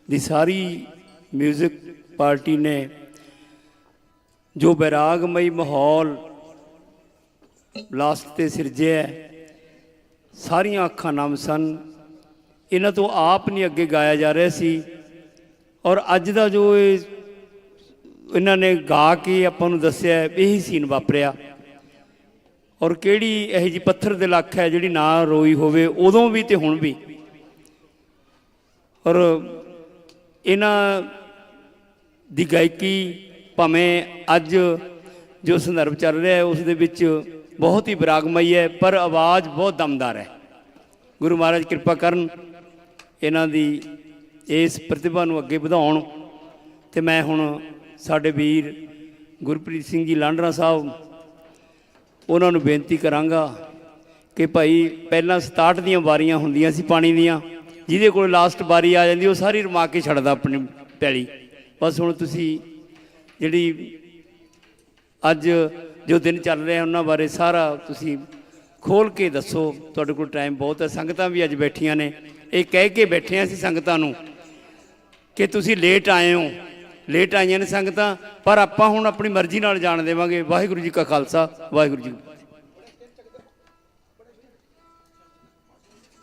ਦੀ ਸਾਰੀ ਮਿਊਜ਼ਿਕ ਪਾਰਟੀ ਨੇ ਜੋ ਬੈਰਾਗਮਈ ਮਾਹੌਲ ਲਾਸਟ ਤੇ ਸਿਰਜਿਆ, ਸਾਰੀਆਂ ਅੱਖਾਂ ਨਮ ਸਨ। ਇਹਨਾਂ ਤੋਂ ਆਪ ਨਹੀਂ ਅੱਗੇ ਗਾਇਆ ਜਾ ਰਿਹਾ ਸੀ, ਔਰ ਅੱਜ ਦਾ ਜੋ ਇਹ ਇਹਨਾਂ ਨੇ ਗਾ ਕੇ ਆਪਾਂ ਨੂੰ ਦੱਸਿਆ, ਇਹੀ ਸੀਨ ਵਾਪਰਿਆ। ਔਰ ਕਿਹੜੀ ਇਹੋ ਜਿਹੀ ਪੱਥਰ ਦੇ ਲੱਖ ਹੈ ਜਿਹੜੀ ਨਾ ਰੋਈ ਹੋਵੇ, ਉਦੋਂ ਵੀ ਤੇ ਹੁਣ ਵੀ। ਔਰ ਇਹਨਾਂ ਦੀ ਗਾਇਕੀ ਭਾਵੇਂ ਅੱਜ ਜੋ ਸੰਦਰਭ ਚੱਲ ਰਿਹਾ ਹੈ ਉਸ ਦੇ ਵਿੱਚ ਬਹੁਤ ਹੀ ਵਿਰਾਗਮਈ ਹੈ, ਪਰ ਆਵਾਜ਼ ਬਹੁਤ ਦਮਦਾਰ ਹੈ। ਗੁਰੂ ਮਹਾਰਾਜ ਕਿਰਪਾ ਕਰਨ ਇਹਨਾਂ ਦੀ ਇਸ ਪ੍ਰਤਿਭਾ ਨੂੰ ਅੱਗੇ ਵਧਾਉਣ। ਅਤੇ ਮੈਂ ਹੁਣ ਸਾਡੇ ਵੀਰ ਗੁਰਪ੍ਰੀਤ ਸਿੰਘ ਜੀ ਲਾਂਡਰਾ ਸਾਹਿਬ, ਉਹਨਾਂ ਨੂੰ ਬੇਨਤੀ ਕਰਾਂਗਾ ਕਿ ਭਾਈ ਪਹਿਲਾਂ 67 ਦੀਆਂ ਵਾਰੀਆਂ ਹੁੰਦੀਆਂ ਸੀ ਪਾਣੀ ਦੀਆਂ, ਜਿਹਦੇ ਕੋਲ ਲਾਸਟ ਵਾਰੀ ਆ ਜਾਂਦੀ ਉਹ ਸਾਰੀ ਰਮਾ ਕੇ ਛੱਡਦਾ ਆਪਣੀ ਪੈਲੀ। ਬਸ ਹੁਣ ਤੁਸੀਂ ਜਿਹੜੀ ਅੱਜ ਜੋ ਦਿਨ ਚੱਲ ਰਿਹਾ ਉਹਨਾਂ ਬਾਰੇ ਸਾਰਾ ਤੁਸੀਂ ਖੋਲ੍ਹ ਕੇ ਦੱਸੋ। ਤੁਹਾਡੇ ਕੋਲ ਟਾਈਮ ਬਹੁਤ ਹੈ, ਸੰਗਤਾਂ ਵੀ ਅੱਜ ਬੈਠੀਆਂ ਨੇ। ਇਹ ਕਹਿ ਕੇ ਬੈਠੇ ਹਾਂ ਅਸੀਂ ਸੰਗਤਾਂ ਨੂੰ ਕਿ ਤੁਸੀਂ ਲੇਟ ਆਏ ਹੋ, ਲੇਟ ਆਈਆਂ ਨੇ ਸੰਗਤਾਂ, ਪਰ ਆਪਾਂ ਹੁਣ ਆਪਣੀ ਮਰਜ਼ੀ ਨਾਲ ਜਾਣ ਦੇਵਾਂਗੇ। ਵਾਹਿਗੁਰੂ ਜੀ ਕਾ ਖਾਲਸਾ, ਵਾਹਿਗੁਰੂ ਜੀ।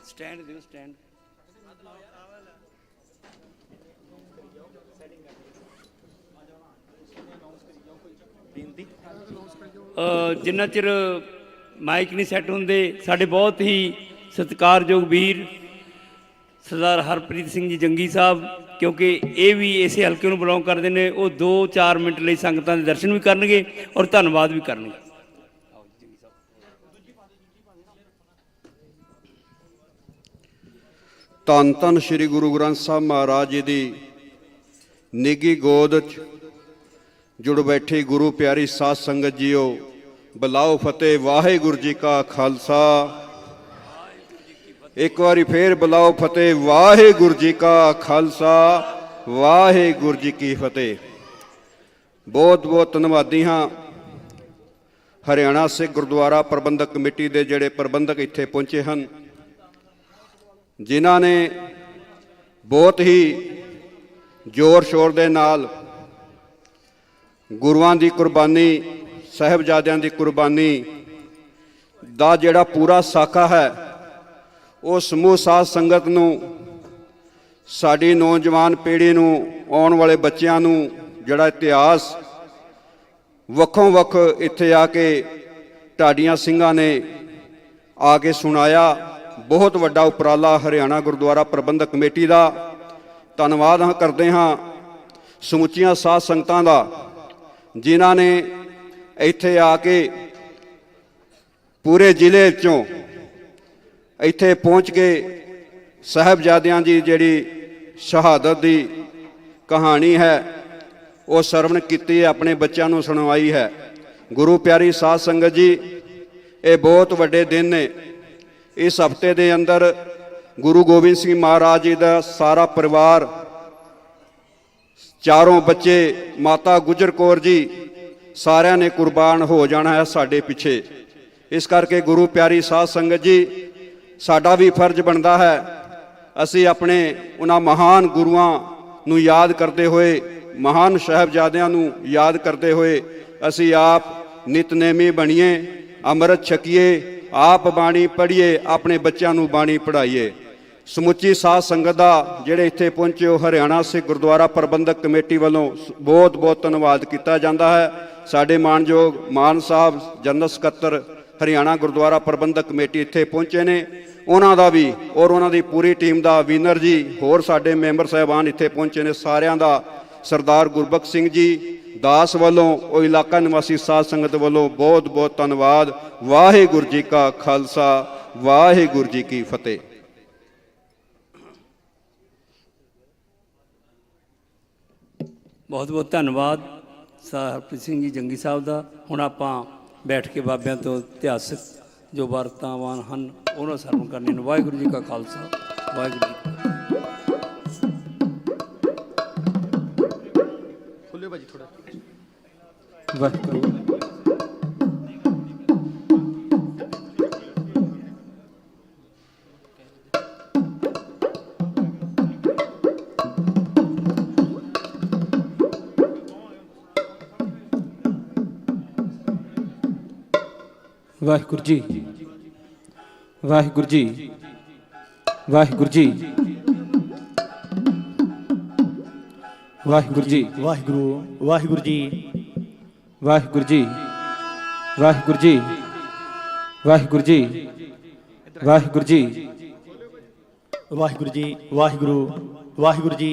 ਸਟੈਂਡ ਦਿਓ, ਸਟੈਂਡ। ਜਿੰਨਾ ਚਿਰ ਮਾਈਕ ਨਹੀਂ ਸੈੱਟ ਹੁੰਦੇ, ਸਾਡੇ ਬਹੁਤ ਹੀ ਸਤਿਕਾਰਯੋਗ ਵੀਰ ਸਰਦਾਰ ਹਰਪ੍ਰੀਤ ਸਿੰਘ ਜੀ ਜੰਗੀ ਸਾਹਿਬ, ਕਿਉਂਕਿ ਇਹ ਵੀ ਇਸੇ ਹਲਕੇ ਨੂੰ ਬਿਲੋਂਗ ਕਰਦੇ ਨੇ, ਉਹ 2-4 ਮਿੰਟ ਲਈ ਸੰਗਤਾਂ ਦੇ ਦਰਸ਼ਨ ਵੀ ਕਰਨਗੇ ਔਰ ਧੰਨਵਾਦ ਵੀ ਕਰਨਗੇ। ਧੰਨ ਧੰਨ ਸ੍ਰੀ ਗੁਰੂ ਗ੍ਰੰਥ ਸਾਹਿਬ ਮਹਾਰਾਜ ਜੀ ਦੀ ਨਿੱਘੀ ਗੋਦ 'ਚ ਜੁੜ ਬੈਠੀ ਗੁਰੂ ਪਿਆਰੀ ਸਾਧ ਸੰਗਤ ਜੀਓ, ਬੁਲਾਓ ਫਤਿਹ। ਵਾਹਿਗੁਰੂ ਜੀ ਕਾ ਖਾਲਸਾ। ਇੱਕ ਵਾਰੀ ਫੇਰ ਬੁਲਾਓ ਫਤਿਹ। ਵਾਹਿਗੁਰੂ ਜੀ ਕਾ ਖਾਲਸਾ, ਵਾਹਿਗੁਰੂ ਜੀ ਕੀ ਫਤਿਹ। ਬਹੁਤ ਬਹੁਤ ਧੰਨਵਾਦੀ ਹਾਂ ਹਰਿਆਣਾ ਸਿੱਖ ਗੁਰਦੁਆਰਾ ਪ੍ਰਬੰਧਕ ਕਮੇਟੀ ਦੇ ਜਿਹੜੇ ਪ੍ਰਬੰਧਕ ਇੱਥੇ ਪਹੁੰਚੇ ਹਨ, ਜਿਨ੍ਹਾਂ ਨੇ ਬਹੁਤ ਹੀ ਜ਼ੋਰ ਸ਼ੋਰ ਦੇ ਨਾਲ ਗੁਰੂਆਂ ਦੀ ਕੁਰਬਾਨੀ, ਸਾਹਿਬਜ਼ਾਦਿਆਂ ਦੀ ਕੁਰਬਾਨੀ ਦਾ ਜਿਹੜਾ ਪੂਰਾ ਸਾਕਾ ਹੈ, ਉਹ ਸਮੂਹ ਸਾਧ ਸੰਗਤ ਨੂੰ, ਸਾਡੀ ਨੌਜਵਾਨ ਪੀੜ੍ਹੀ ਨੂੰ, ਆਉਣ ਵਾਲੇ ਬੱਚਿਆਂ ਨੂੰ ਜਿਹੜਾ ਇਤਿਹਾਸ ਵੱਖੋਂ ਵੱਖ ਇੱਥੇ ਆ ਕੇ ਢਾਡੀਆਂ ਸਿੰਘਾਂ ਨੇ ਆ ਕੇ ਸੁਣਾਇਆ। ਬਹੁਤ ਵੱਡਾ ਉਪਰਾਲਾ ਹਰਿਆਣਾ ਗੁਰਦੁਆਰਾ ਪ੍ਰਬੰਧਕ ਕਮੇਟੀ ਦਾ। ਧੰਨਵਾਦ ਕਰਦੇ ਹਾਂ ਸਮੁੱਚੀਆਂ ਸਾਧ ਸੰਗਤਾਂ ਦਾ, ਜਿਨ੍ਹਾਂ ਨੇ ਇੱਥੇ ਆ ਕੇ ਪੂਰੇ ਜ਼ਿਲ੍ਹੇ 'ਚੋਂ ਇੱਥੇ ਪਹੁੰਚ ਕੇ ਸਾਹਿਬਜ਼ਾਦਿਆਂ ਦੀ ਜਿਹੜੀ ਸ਼ਹਾਦਤ ਦੀ ਕਹਾਣੀ ਹੈ ਉਹ ਸਰਵਣ ਕੀਤੀ ਹੈ, ਆਪਣੇ ਬੱਚਿਆਂ ਨੂੰ ਸੁਣਵਾਈ ਹੈ। ਗੁਰੂ ਪਿਆਰੀ ਸਾਧ ਸੰਗਤ ਜੀ, ਇਹ ਬਹੁਤ ਵੱਡੇ ਦਿਨ ਨੇ। ਇਸ ਹਫ਼ਤੇ ਦੇ ਅੰਦਰ ਗੁਰੂ ਗੋਬਿੰਦ ਸਿੰਘ ਮਹਾਰਾਜ ਜੀ ਦਾ ਸਾਰਾ ਪਰਿਵਾਰ, ਚਾਰੋਂ ਬੱਚੇ, ਮਾਤਾ ਗੁਜਰ ਕੌਰ ਜੀ, ਸਾਰਿਆਂ ਨੇ ਕੁਰਬਾਨ ਹੋ ਜਾਣਾ ਹੈ ਸਾਡੇ ਪਿੱਛੇ। ਇਸ ਕਰਕੇ ਗੁਰੂ ਪਿਆਰੀ ਸਾਧ ਸੰਗਤ ਜੀ, ਸਾਡਾ ਵੀ ਫਰਜ਼ ਬਣਦਾ ਹੈ ਅਸੀਂ ਆਪਣੇ ਉਹਨਾਂ ਮਹਾਨ ਗੁਰੂਆਂ ਨੂੰ ਯਾਦ ਕਰਦੇ ਹੋਏ, ਮਹਾਨ ਸਾਹਿਬਜ਼ਾਦਿਆਂ ਨੂੰ ਯਾਦ ਕਰਦੇ ਹੋਏ ਅਸੀਂ ਆਪ ਨਿਤਨੇਮੀ ਬਣੀਏ, ਅੰਮ੍ਰਿਤ ਛਕੀਏ, ਆਪ ਬਾਣੀ ਪੜ੍ਹੀਏ, ਆਪਣੇ ਬੱਚਿਆਂ ਨੂੰ ਬਾਣੀ ਪੜ੍ਹਾਈਏ। ਸਮੁੱਚੀ ਸਾਧ ਸੰਗਤ ਦਾ ਜਿਹੜੇ ਇੱਥੇ ਪਹੁੰਚੇ ਹੋ ਹਰਿਆਣਾ ਸਿੱਖ ਗੁਰਦੁਆਰਾ ਪ੍ਰਬੰਧਕ ਕਮੇਟੀ ਵੱਲੋਂ ਬਹੁਤ ਬਹੁਤ ਧੰਨਵਾਦ ਕੀਤਾ ਜਾਂਦਾ ਹੈ। ਸਾਡੇ ਮਾਨਯੋਗ ਮਾਨ ਸਾਹਿਬ ਜਨਰਲ ਸਕੱਤਰ ਹਰਿਆਣਾ ਗੁਰਦੁਆਰਾ ਪ੍ਰਬੰਧਕ ਕਮੇਟੀ ਇੱਥੇ ਪਹੁੰਚੇ ਨੇ, ਉਹਨਾਂ ਦਾ ਵੀ ਔਰ ਉਹਨਾਂ ਦੀ ਪੂਰੀ ਟੀਮ ਦਾ, ਵੀਨਰ ਜੀ, ਹੋਰ ਸਾਡੇ ਮੈਂਬਰ ਸਾਹਿਬਾਨ ਇੱਥੇ ਪਹੁੰਚੇ ਨੇ, ਸਾਰਿਆਂ ਦਾ, ਸਰਦਾਰ ਗੁਰਬਖਸ਼ ਸਿੰਘ ਜੀ ਦਾਸ ਵੱਲੋਂ, ਉਹ ਇਲਾਕਾ ਨਿਵਾਸੀ ਸਾਧ ਸੰਗਤ ਵੱਲੋਂ ਬਹੁਤ ਬਹੁਤ ਧੰਨਵਾਦ। ਵਾਹਿਗੁਰੂ ਜੀ ਕਾ ਖਾਲਸਾ, ਵਾਹਿਗੁਰੂ ਜੀ ਕੀ ਫਤਿਹ। ਬਹੁਤ ਬਹੁਤ ਧੰਨਵਾਦ ਹਰਪ੍ਰੀਤ ਸਿੰਘ ਜੀ ਜੰਗੀ ਸਾਹਿਬ ਦਾ। ਹੁਣ ਆਪਾਂ ਬੈਠ ਕੇ ਬਾਬਿਆਂ ਤੋਂ ਇਤਿਹਾਸਕ ਜੋ ਵਾਰਤਾਵਾਂ ਹਨ ਉਹਨਾਂ ਸਰਵਣ ਕਰਨੇ ਨੂੰ। ਵਾਹਿਗੁਰੂ ਜੀ ਕਾ ਖਾਲਸਾ, ਵਾਹਿਗੁਰੂ ਜੀ ਕੀ ਫਤਿਹ। ਖੁੱਲੇ ਭਾਜੀ ਥੋੜਾ। ਵਾਹਿਗੁਰੂ ਵਾਹਿਗੁਰੂ ਜੀ, ਵਾਹਿਗੁਰੂ ਜੀ, ਵਾਹਿਗੁਰੂ ਜੀ, ਵਾਹਿਗੁਰੂ ਜੀ, ਵਾਹਿਗੁਰੂ, ਵਾਹਿਗੁਰੂ ਜੀ, ਵਾਹਿਗੁਰੂ ਜੀ, ਵਾਹਿਗੁਰੂ ਜੀ, ਵਾਹਿਗੁਰੂ ਜੀ, ਵਾਹਿਗੁਰੂ ਜੀ, ਵਾਹਿਗੁਰੂ ਜੀ, ਵਾਹਿਗੁਰੂ, ਵਾਹਿਗੁਰੂ ਜੀ,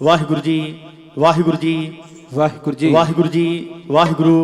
ਵਾਹਿਗੁਰੂ ਜੀ, ਵਾਹਿਗੁਰੂ ਜੀ, ਵਾਹਿਗੁਰੂ ਜੀ, ਵਾਹਿਗੁਰੂ ਜੀ, ਵਾਹਿਗੁਰੂ।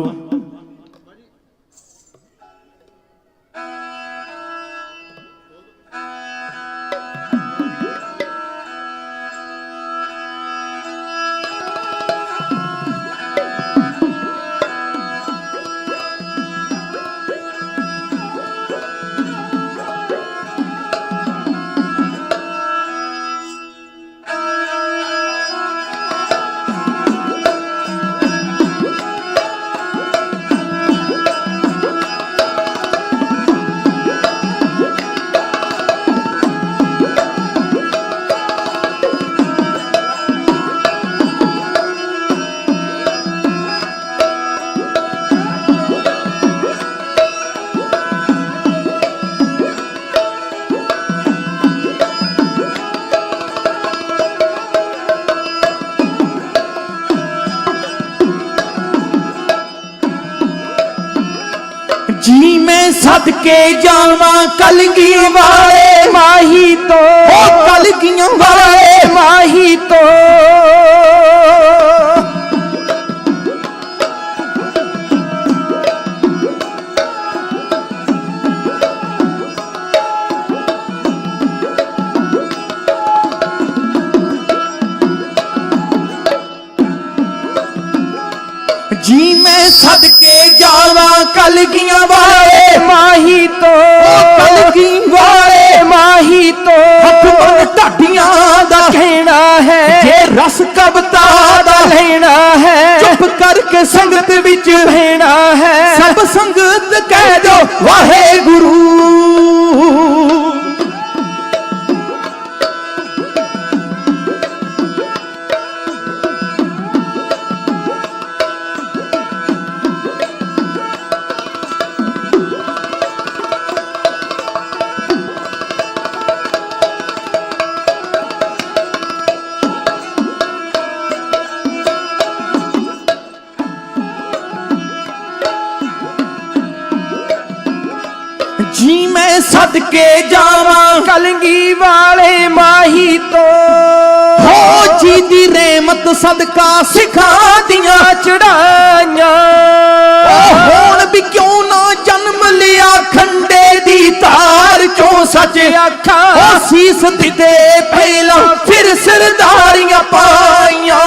जी मैं सदके जावा कलगी वाले माही तो, कलगियां वाले माही तो। जी मैं सदके जावा कलगियां वाले माही तो, कलगी वाले माही तो। हक ढाडियां दा कहना है, जे रस कविता दा लेना है, चुप करके संगत विच रहना है। सब संगत कह दो वाहे गुरु। सदके जावा कलंगी वाले माही तो हो जी दी रहमत सदका सिखा दिया चढ़ाइया हुण भी क्यों ना जन्म लिया खंडे दी तार चों सच आखा शीस दिते पहला फिर सरदारियां पाइया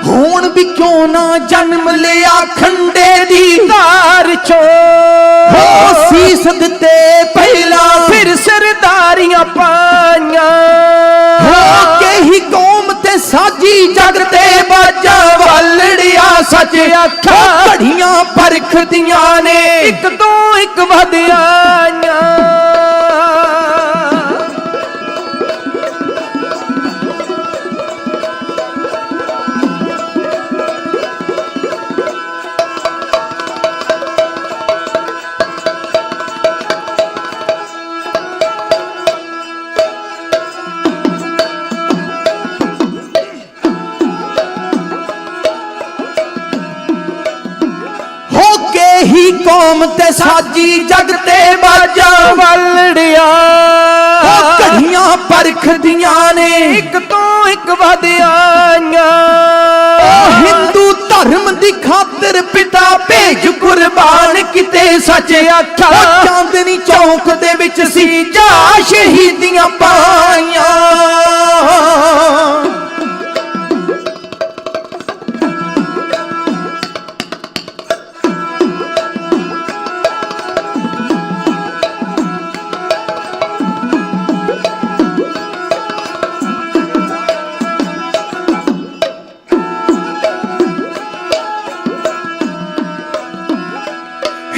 हुण भी क्यों ना जन्म लिया खंडे दी तार चो हो शीस दिते पहला फिर सरदारियां पाइया हो के ही कौम ते साजी जगते बाजा वालड़िया सच आखा घड़ियां परख दियां ने एक तो एक वधिया ही कौम ते साजी जगते बाजा वालड़िया घड़ियां परख दियां ने एक तो एक वधिया हिंदू धर्म दी खातिर पिता भेज कुर्बान किते सच आखा चांदनी चौक दे विच सी जा शहीदियां पाइयां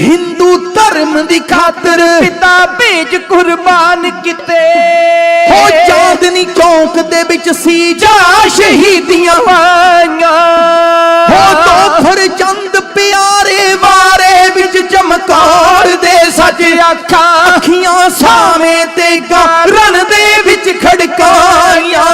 हिंदू धर्म दी खातिर पिता भेज कुर्बान किते हो चांदनी चौक दे विच सी जा शहीदियां पाइयां हो तो फिर चंद प्यारे वारे विच चमकार दे सच आखा अखियां सावे ते रण दे विच खड़काइयां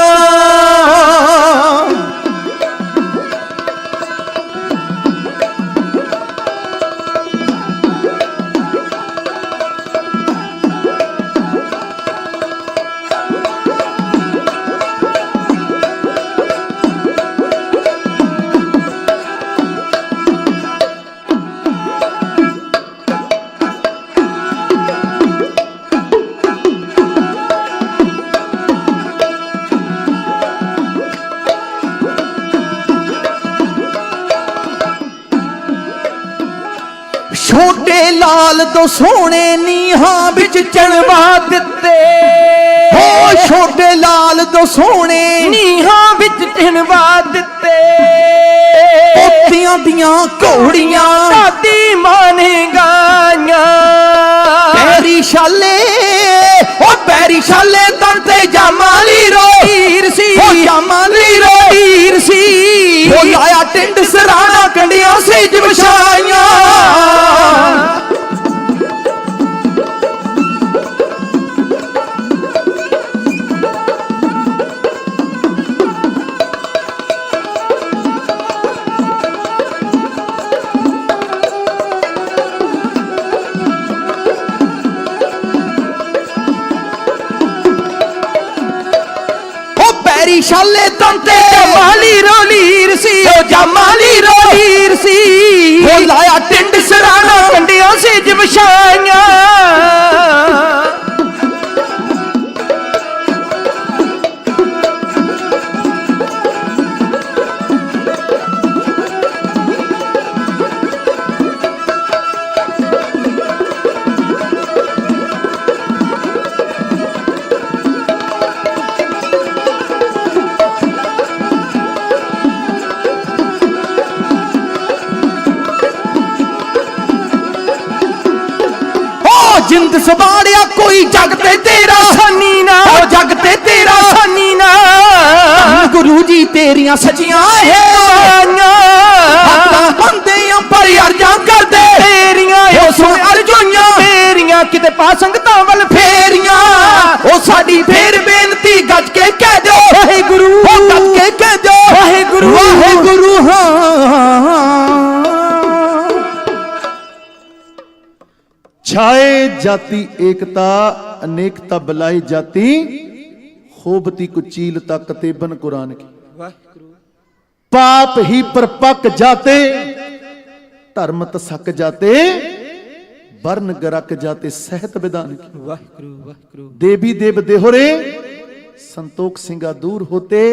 छोटे लाल तो सोने नीहां बिच चढ़वा दिते हो छोटे लाल तो सोने नीहां बिच चढ़वा दिते पोतियां दियां घोड़ियां दादी माने गाइयां पैरी शाले ओ पैरी शाले तंते जामाली रोहीर सी ओ जामाली रोहीर सी ओ लाया टिंड सराना कंडियां से जवशाइयां शाले तंते जमाली रोलीर सी ओ जमाली रोलीर सी ओ लाया टिंड सराना कंडियों से जवशाइयां जिंद सवाड़िया कोई जगते तेरा सानी ना, जगते तेरा सानी ना। ਵਾਹਿਗੁਰੂ ਜੀ ਤੇਰੀਆਂ ਸੱਚੀਆਂ ਹੈਵਾਈਆਂ ਹੱਥਾਂ ਬੰਦਿਆਂ ਪਰ ਅਰਜ਼ਾਂ ਕਰਦੇ ਤੇਰੀਆਂ ਉਹ ਸੁਣ ਅਰਜ਼ੋਈਆਂ ਮੇਰੀਆਂ ਕਿਤੇ ਪਾ ਸੰਗਤਾਂ ਵੱਲ ਫੇਰੀਆਂ ਉਹ ਸਾਡੀ ਫੇਰ ਬੇਨਤੀ ਗੱਜ ਕੇ ਕਹਿ ਦਿਓ ਵਾਹਿਗੁਰੂ ਉਹ ਗੱਜ ਕੇ ਕਹਿ ਦਿਓ ਵਾਹਿਗੁਰੂ ਵਾਹਿਗੁਰੂ ਹਾਂ। छाए जाति एकता अनेकता बलाई जाति होबती कुचीलता कतेबन कुरान की पाप ही पर पक जाते धर्म तसक जाते वर्ण गरक जाते सहत विधान की देवी देव देहोरे संतोख सिंगा दूर होते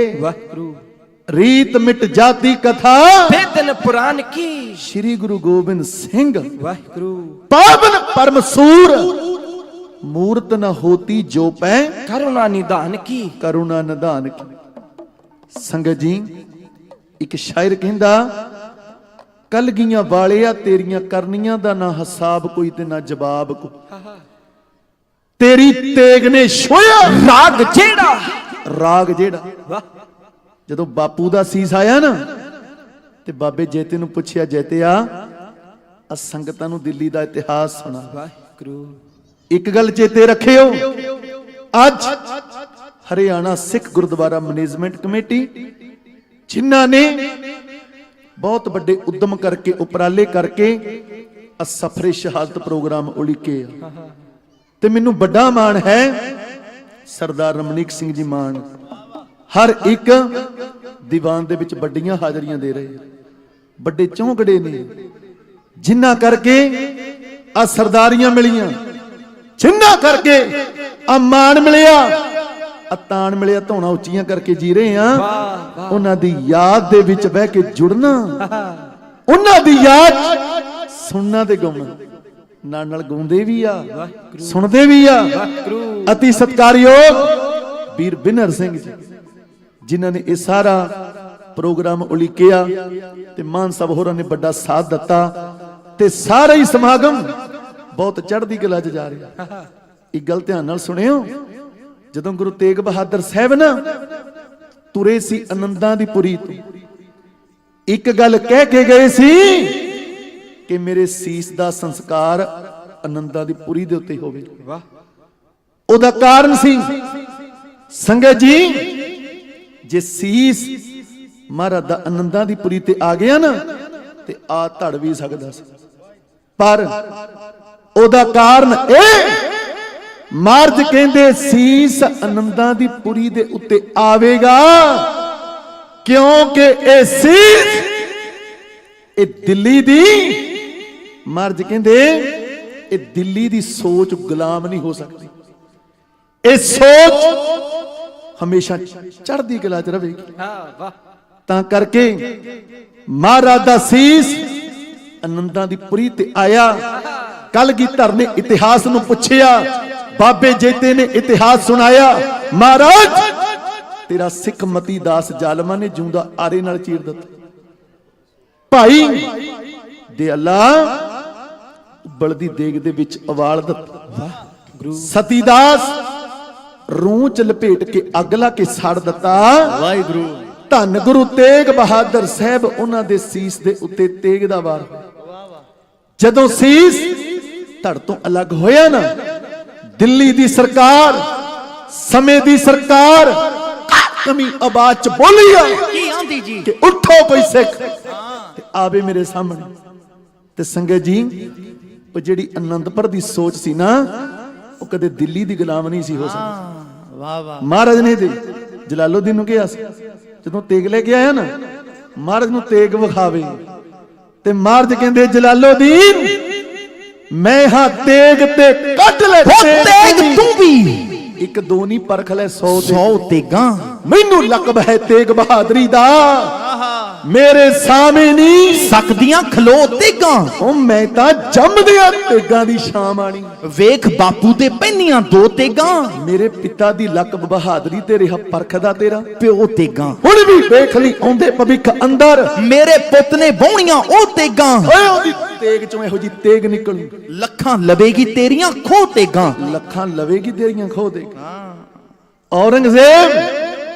रीत मिट जाती कथा वेदन पुराण की श्री गुरु गोबिंद सिंह वाहिगुरु पावन परम सूर मूर्त न होती जो पै करुणा निदान की करुणा निदान की। संगत जी एक शायर कहंदा कलगियां वालिया तेरियां करनियां दा ना हिसाब कोई ते ना जवाब को तेरी तेग ने छोया राग जेड़ा ਜਦੋਂ ਬਾਪੂ ਦਾ ਸੀਸ ਆਇਆ ਨਾ ਤੇ ਬਾਬੇ ਜੇਤੇ ਨੂੰ ਪੁੱਛਿਆ ਜੇਤਿਆ ਆ ਸੰਗਤਾਂ ਨੂੰ ਦਿੱਲੀ ਦਾ ਇਤਿਹਾਸ ਸੁਣਾ ਵਾਹਿਗੁਰੂ ਇੱਕ ਗੱਲ ਚੇਤੇ ਰੱਖਿਓ ਅੱਜ ਹਰਿਆਣਾ ਸਿੱਖ ਗੁਰਦੁਆਰਾ ਮੈਨੇਜਮੈਂਟ ਕਮੇਟੀ ਜਿਨ੍ਹਾਂ ਨੇ ਬਹੁਤ ਵੱਡੇ ਉਦਮ ਕਰਕੇ ਉਪਰਾਲੇ ਕਰਕੇ ਆ ਸਫਰੇ ਸ਼ਹਾਦਤ ਪ੍ਰੋਗਰਾਮ ਉਲੀਕੇ ਆ ਤੇ ਮੈਨੂੰ ਵੱਡਾ ਮਾਣ ਹੈ ਸਰਦਾਰ ਰਮਨੀਕ ਸਿੰਘ ਜੀ ਮਾਨ हर एक दीवान दे विच बड़ियां हाजरियां दे रहे बड़े चौंकड़े ने जिन्ना करके आ सरदारियां मिलियां जिन्ना करके आ मान मिलिया आ तान मिलिया धौना उच्चियां करके जी रहे हैं उन्हां दी याद दे विच बह के जुड़ना उन्हां दी याद सुनना ते गाउणा नाल गाउंदे भी आ सुनदे भी आ अति सत्कारयोग वीर बिनर सिंह जी जिन्होंने ये सारा प्रोग्राम उलीकिया ते मान साहब होरां ने बड़ा साथ दिता ते सारा ही समागम बहुत चढ़दी कला च जा रहा। एक गल ध्यान नाल सुनियो जदों गुरु तेग बहादुर साहब ना तुरे सी आनंदां दी पुरी तो एक गल कह के गए सी कि मेरे सीस दा संस्कार आनंदां दी पुरी दे उत्ते होवे ओदा कारण सी संगत जी जे सीस महाराज दा आनंदां दी पुरी ते आ गया ना ते आ धड़ भी सकदा सी पर ओदा कारण ए मार्ज कहंदे सीस आनंदां दी पुरी दे उत्ते आवेगा क्योंकि ए सीस ए दिल्ली दी मार्ज कहंदे ए दिल्ली दी सोच गुलाम नहीं हो सकती ए सोच हमेशा चढ़दी कला च रहेगी तां करके महाराज दा सीस आनंदां दी पुरी ते आया। कलगीधर ने इतिहास नूं पुछया बाबे जेते ने इतिहास सुनाया महाराज तेरा सिख मती दास जालमा ने जूंदा आरे नाल चीर दिता भाई दे अल्लाह उबलदी देग दे विच उबाल दिता सतीदास रूह च लपेट के अग ला के सड़ दिता वाहिगुरू धन गुरु तेग बहादुर साहब उन्हां दे सीस दे उत्ते तेग दा वार जदों सीस धड़ तो अलग होया ना दिल्ली दी सरकार समय दी सरकार कमी आवाज च बोली की आंदी जी कि उठो कोई सिख ते आवे मेरे सामने ते संगत जी ओ जेड़ी आनंदपुर दी सोच सी ना ਉਹ ਕਦੇ ਦਿੱਲੀ ਦੀ ਗੁਲਾਮ ਨਹੀਂ ਸੀ ਹੋ ਸਕਦੀ ਵਾਹ ਵਾਹ ਮਹਾਰਾਜ ਨੇ ਤੇ ਜਲਾਲਉਦੀਨ ਨੂੰ ਕਿਹਾ ਸੀ ਜਦੋਂ ਤੇਗ ਲੈ ਕੇ ਆਇਆ ਨਾ ਮਹਾਰਾਜ ਨੂੰ ਤੇਗ ਵਿਖਾਵੇ ਤੇ ਮਹਾਰਾਜ ਕਹਿੰਦੇ ਜਲਾਲਉਦੀਨ ਮੈਂ ਹਾਂ ਤੇਗ ਤੇ ਕੱਢ ਲੈ ਤੇਗ ਤੂੰ ਵੀ ਇੱਕ ਦੋ ਨਹੀਂ ਪਰਖ ਲੈ 100 ਤੇਗਾਂ ਮੈਨੂੰ ਲਕਬ ਹੈ ਤੇਗ ਬਹਾਦਰੀ ਦਾ ਮੇਰੇ ਸਾਹਮਣੇ ਨਹੀਂ ਸਕਦੀਆਂ ਖਲੋ ਤੇਗਾਂ ਉਹ ਮੈਂ ਤਾਂ ਜੰਮਦਿਆਂ ਤੇਗਾਂ ਦੀ ਸ਼ਾਮ ਆਣੀ ਵੇਖ ਬਾਪੂ ਤੇ ਪੈਨੀਆਂ ਦੋ ਤੇਗਾਂ ਮੇਰੇ ਪਿਤਾ ਦੀ ਲਕਬ ਬਹਾਦਰੀ ਤੇ ਰਿਹਾ ਪਰਖਦਾ ਤੇਰਾ ਪਿਓ ਤੇਗਾਂ ਹੁਣ ਵੀ ਵੇਖ ਲਈ ਆਉਂਦੇ ਭਵਿੱਖ ਅੰਦਰ ਮੇਰੇ ਪੁੱਤ ਨੇ ਬਾਉਣੀਆਂ ਉਹ ਤੇਗਾਂ ਓਏ ਉਹਦੀ ਤੇਗ ਚੋਂ ਇਹੋ ਜੀ ਤੇਗ ਨਿਕਲੂ ਲੱਖਾਂ ਲਵੇਗੀ ਤੇਰੀਆਂ ਖੋ ਤੇਗਾਂ ਲੱਖਾਂ ਲਵੇਗੀ ਤੇਰੀਆਂ ਖੋ ਤੇਗਾਂ ਔਰੰਗਜ਼ੇਬ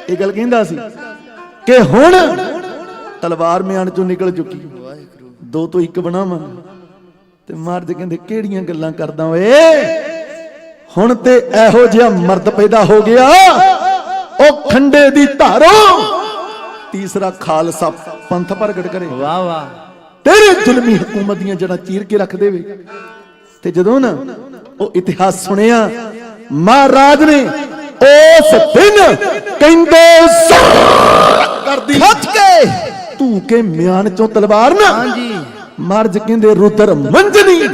ਇਹ ਗੱਲ ਕਹਿੰਦਾ ਸੀ ਕਿ ਹੁਣ ਤਲਵਾਰ ਮਿਆਨ ਚੋਂ ਨਿਕਲ ਚੁੱਕੀ, ਦੋ ਤੋਂ ਇੱਕ ਬਣਾਵਾਂਗੇ। ਤੇ ਮਹਾਰਾਜ ਕਹਿੰਦੇ ਕਿਹੜੀਆਂ ਗੱਲਾਂ ਕਰਦਾ ਓਏ, ਹੁਣ ਤੇ ਇਹੋ ਜਿਹਾ ਮਰਦ ਪੈਦਾ ਹੋ ਗਿਆ, ਉਹ ਖੰਡੇ ਦੀ ਧਾਰੋ ਤੀਸਰਾ ਖਾਲਸਾ ਪੰਥ ਪ੍ਰਗਟ ਕਰੇ। ਵਾਹ ਵਾਹ, ਤੇਰੇ ਜ਼ੁਲਮੀ ਹਕੂਮਤ ਦੀਆਂ ਜੜਾਂ ਚੀਰ ਕੇ ਰੱਖ ਦੇਵੇ। ਤੇ ਜਦੋਂ ਨਾ ਉਹ ਇਤਿਹਾਸ ਸੁਣਿਆ, ਮਹਾਰਾਜ ਨੇ ਉਸ ਦਿਨ ਕਹਿੰਦੇ ਕਰਦੀ ਖੱਚ ਕੇ ਧੂ ਕੇ ਮਿਆਨ ਚੋਂ ਤਲਵਾਰ ਨਾ, ਹਾਂਜੀ ਮਹਾਰਾਜ ਕਹਿੰਦੇ ਰੁਦਰ ਮੰਜਨੀ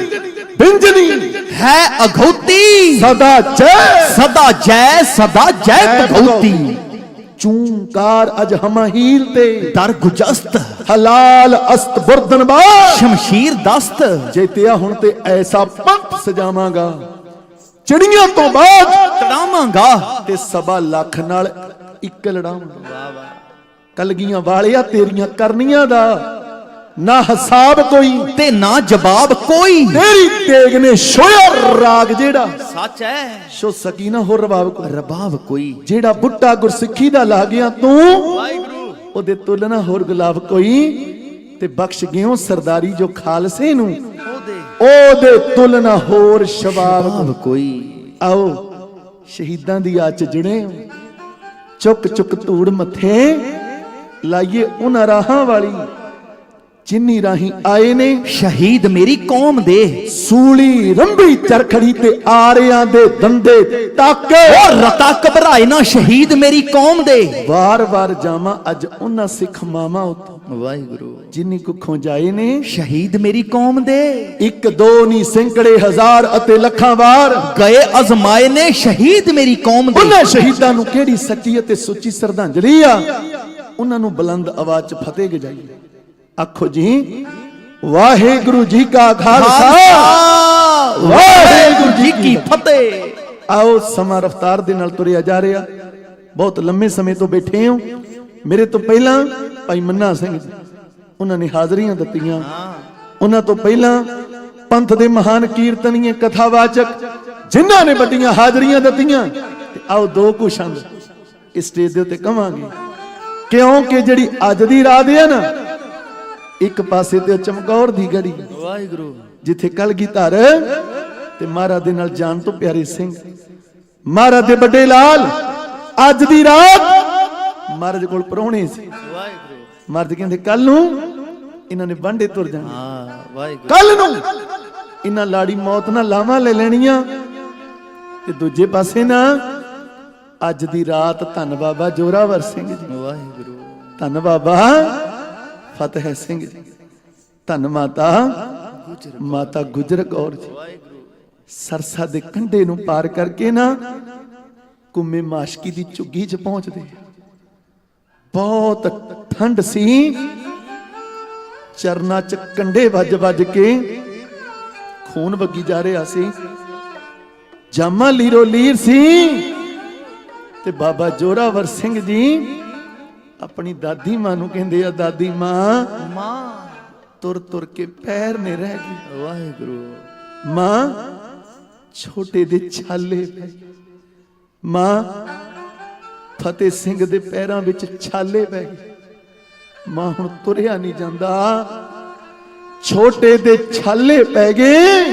ਬਿੰਜਨੀ है अघौती ਸਦਾ ਜੈ सदा जय सदा जय अघौती ਚੂੰਕਾਰ ਅਜ ਹਮਾਹੀਲ ਤੇ दर गुजस्त ਹਲਾਲ ਅਸਤ ਬੁਰਦਨਬਾਜ਼ शमशीर दस्त ਜੇਤਿਆ ਹੁਣ ਤੇ ਐਸਾ ਪੰਥ ਸਜਾਵਾਂਗਾ, ਚਿੜੀਆਂ ਤੋਂ ਬਾਅਦ तड़ावांगा ਤੇ ਸਵਾ ਲੱਖ ਨਾਲ ਇੱਕ ਲੜਾਵਾਂਗਾ। ਕਲਗੀਆਂ ਵਾਲਿਆ ਤੇਰੀਆਂ ਕਰਨੀਆਂ ਦਾ ਨਾ ਹਿਸਾਬ ਕੋਈ, ते ना जवाब कोई ਤੇਰੀ ਤੇਗ ਨੇ ਛੋਇਆ ਰਾਗ ਜਿਹੜਾ सच है ਛੋ ਸਕੀ ਨਾ ਹੋ ਰਬਾਬ ਕੋਈ। रबाब कोई ਜਿਹੜਾ ਬੁੱਟਾ ਗੁਰਸਿੱਖੀ ਦਾ ਲਾ ਗਿਆ ਤੂੰ, ਉਹਦੇ ਤੁਲਨਾ ਹੋਰ ਗੁਲਾਬ ਕੋਈ। ਤੇ ਬਖਸ਼ ਗਿਓ ਸਰਦਾਰੀ ਜੋ ਖਾਲਸੇ ਨੂੰ, ਉਹਦੇ ਤੁਲਨਾ ਹੋਰ ਸ਼ਬਾਬ कोई ਆਓ ਸ਼ਹੀਦਾਂ ਦੀ ਆਚ ਚ ਜੁੜੇ ਹੋ, ਚੁੱਕ ਚੁੱਕ ਧੂੜ ਮੱਥੇ ਲਾਈਏ ਉਹਨਾਂ ਰਾਹਾਂ ਵਾਲੀ ਜਿੰਨੀ ਰਾਹੀਂ ਆਏ ਨੇ। शहीद मेरी कौम दे ਸੂਲੀ ਰੰਭੀ ਚਰਖੜੀ ਤੇ ਆਰਿਆਂ ਦੇ ਦੰਦੇ ਟਾਕੇ, और रता घबराए ना शहीद मेरी कौम दे ਵਾਰ-ਵਾਰ ਜਾਵਾਂ ਅੱਜ ਉਹਨਾਂ ਸਿੱਖ ਮਾਮਾ ਉੱਤੇ वाहिगुरु ਜਿੰਨੀ ਕੁੱਖੋਂ ਜਾਏ ਨੇ। शहीद मेरी कौम दे ਇੱਕ ਦੋ ਨਹੀਂ ਸੈਂਕੜੇ ਹਜ਼ਾਰ ਅਤੇ ਲੱਖਾਂ ਵਾਰ गए अजमाए ने शहीद मेरी कौम दे ਉਹਨਾਂ ਸ਼ਹੀਦਾਂ ਨੂੰ ਕਿਹੜੀ ਸੱਚੀ ਅਤੇ ਸੁੱਚੀ ਸ਼ਰਧਾਂਜਲੀ ਆ, ਉਹਨਾਂ ਨੂੰ ਬੁਲੰਦ ਆਵਾਜ਼ 'ਚ ਫਤਿਹ ਗਜਾਈ। ਆਖੋ ਜੀ ਵਾਹਿਗੁਰੂ ਜੀ ਕਾ ਖਾਲਸਾ वाहिगुरु जी की फतेह। ਆਓ ਸਮਾਂ ਰਫ਼ਤਾਰ ਦੇ ਨਾਲ ਤੁਰਿਆ ਜਾ ਰਿਹਾ, ਬਹੁਤ ਲੰਮੇ ਸਮੇਂ ਤੋਂ ਬੈਠੇ ਹਾਂ। ਮੇਰੇ ਤੋਂ ਪਹਿਲਾਂ ਭਾਈ ਮੰਨਾ ਸਿੰਘ ਜੀ ਉਹਨਾਂ ਨੇ ਹਾਜ਼ਰੀਆਂ ਦਿੱਤੀਆਂ, ਉਹਨਾਂ ਤੋਂ ਪਹਿਲਾਂ ਪੰਥ ਦੇ ਮਹਾਨ ਕੀਰਤਨੀਏ ਕਥਾਵਾਚਕ ਜਿਨ੍ਹਾਂ ਨੇ ਵੱਡੀਆਂ ਹਾਜ਼ਰੀਆਂ ਦਿੱਤੀਆਂ। ਤੇ ਆਓ ਦੋ ਕੁ ਛੰਦ ਇਸ ਸਟੇਜ ਦੇ ਉੱਤੇ ਕਵਾਂਗੇ, ਕਿਉਂਕਿ ਜਿਹੜੀ ਅੱਜ ਦੀ ਰਾਤ ਹੈ ਨਾ, ਇੱਕ ਪਾਸੇ ਤੇ ਚਮਕੌਰ ਦੀ ਗੜੀ वाहिगुरु ਜਿੱਥੇ ਕਲਗੀਧਰ ਤੇ ਮਹਾਰਾਜ ਦੇ ਨਾਲ ਜਾਣ ਤੋਂ ਪਿਆਰੇ ਸਿੰਘ ਮਹਾਰਾਜ ਦੇ ਵੱਡੇ ਲਾਲ ਅੱਜ ਦੀ ਰਾਤ ਮਹਾਰਾਜ ਕੋਲ ਪ੍ਰਾਹੁਣੇ ਸੀ। ਮਹਾਰਾਜ ਕਹਿੰਦੇ ਕੱਲ ਨੂੰ ਇਹਨਾਂ ਨੇ ਵਾਂਢੇ ਤੁਰ ਜਾਣਾ, ਕੱਲ ਨੂੰ ਇਹਨਾਂ ਲਾੜੀ ਮੌਤ ਨਾਲ ਲਾਵਾਂ ਲੈ ਲੈਣੀਆਂ। ਤੇ ਦੂਜੇ ਪਾਸੇ ਨਾ ਅੱਜ ਦੀ ਰਾਤ ਧੰਨ ਬਾਬਾ ਜੋਰਾਵਰ ਸਿੰਘ ਜੀ, वाहिगुरु ਧੰਨ ਬਾਬਾ ਫਤਿਹ ਸਿੰਘ ਜੀ, ਧੰਨ ਮਾਤਾ ਗੁਜਰ ਕੌਰ ਜੀ, ਸਰਸਾ ਦੇ ਕੰਢੇ ਨੂੰ ਪਾਰ ਕਰਕੇ ਨਾ ਕੁੰਮੇ ਮਾਸ਼ਕੀ ਦੀ ਝੁੱਗੀ 'ਚ ਪਹੁੰਚਦੇ। ਬਹੁਤ ਠੰਡ ਸੀ, ਚਰਨਾਂ 'ਚ ਕੰਡੇ ਵੱਜ ਕੇ ਖੂਨ ਵਗੀ ਜਾ ਰਿਹਾ ਸੀ, ਜਾਮਾ ਲੀਰੋ ਲੀਰ ਸੀ। ਤੇ ਬਾਬਾ ਜੋਰਾਵਰ ਸਿੰਘ ਜੀ ਆਪਣੀ ਦਾਦੀ ਮਾਂ ਨੂੰ ਕਹਿੰਦੇ ਆ, ਦਾਦੀ ਮਾਂ ਤੁਰ ਤੁਰ ਕੇ ਪੈਰ ਨੇ ਰਹਿ ਗਏ। वाहिगुरु ਮਾਂ ਛੋਟੇ ਦੇ ਛਾਲੇ ਪੈ, ਮਾਂ ਫਤਿਹ ਸਿੰਘ ਦੇ ਪੈਰਾਂ ਵਿੱਚ ਛਾਲੇ ਪੈ ਗਏ। ਮਾਂ ਹੁਣ ਤੁਰਿਆ ਨਹੀਂ ਜਾਂਦਾ, ਛੋਟੇ ਦੇ ਛਾਲੇ ਪੈ ਗਏ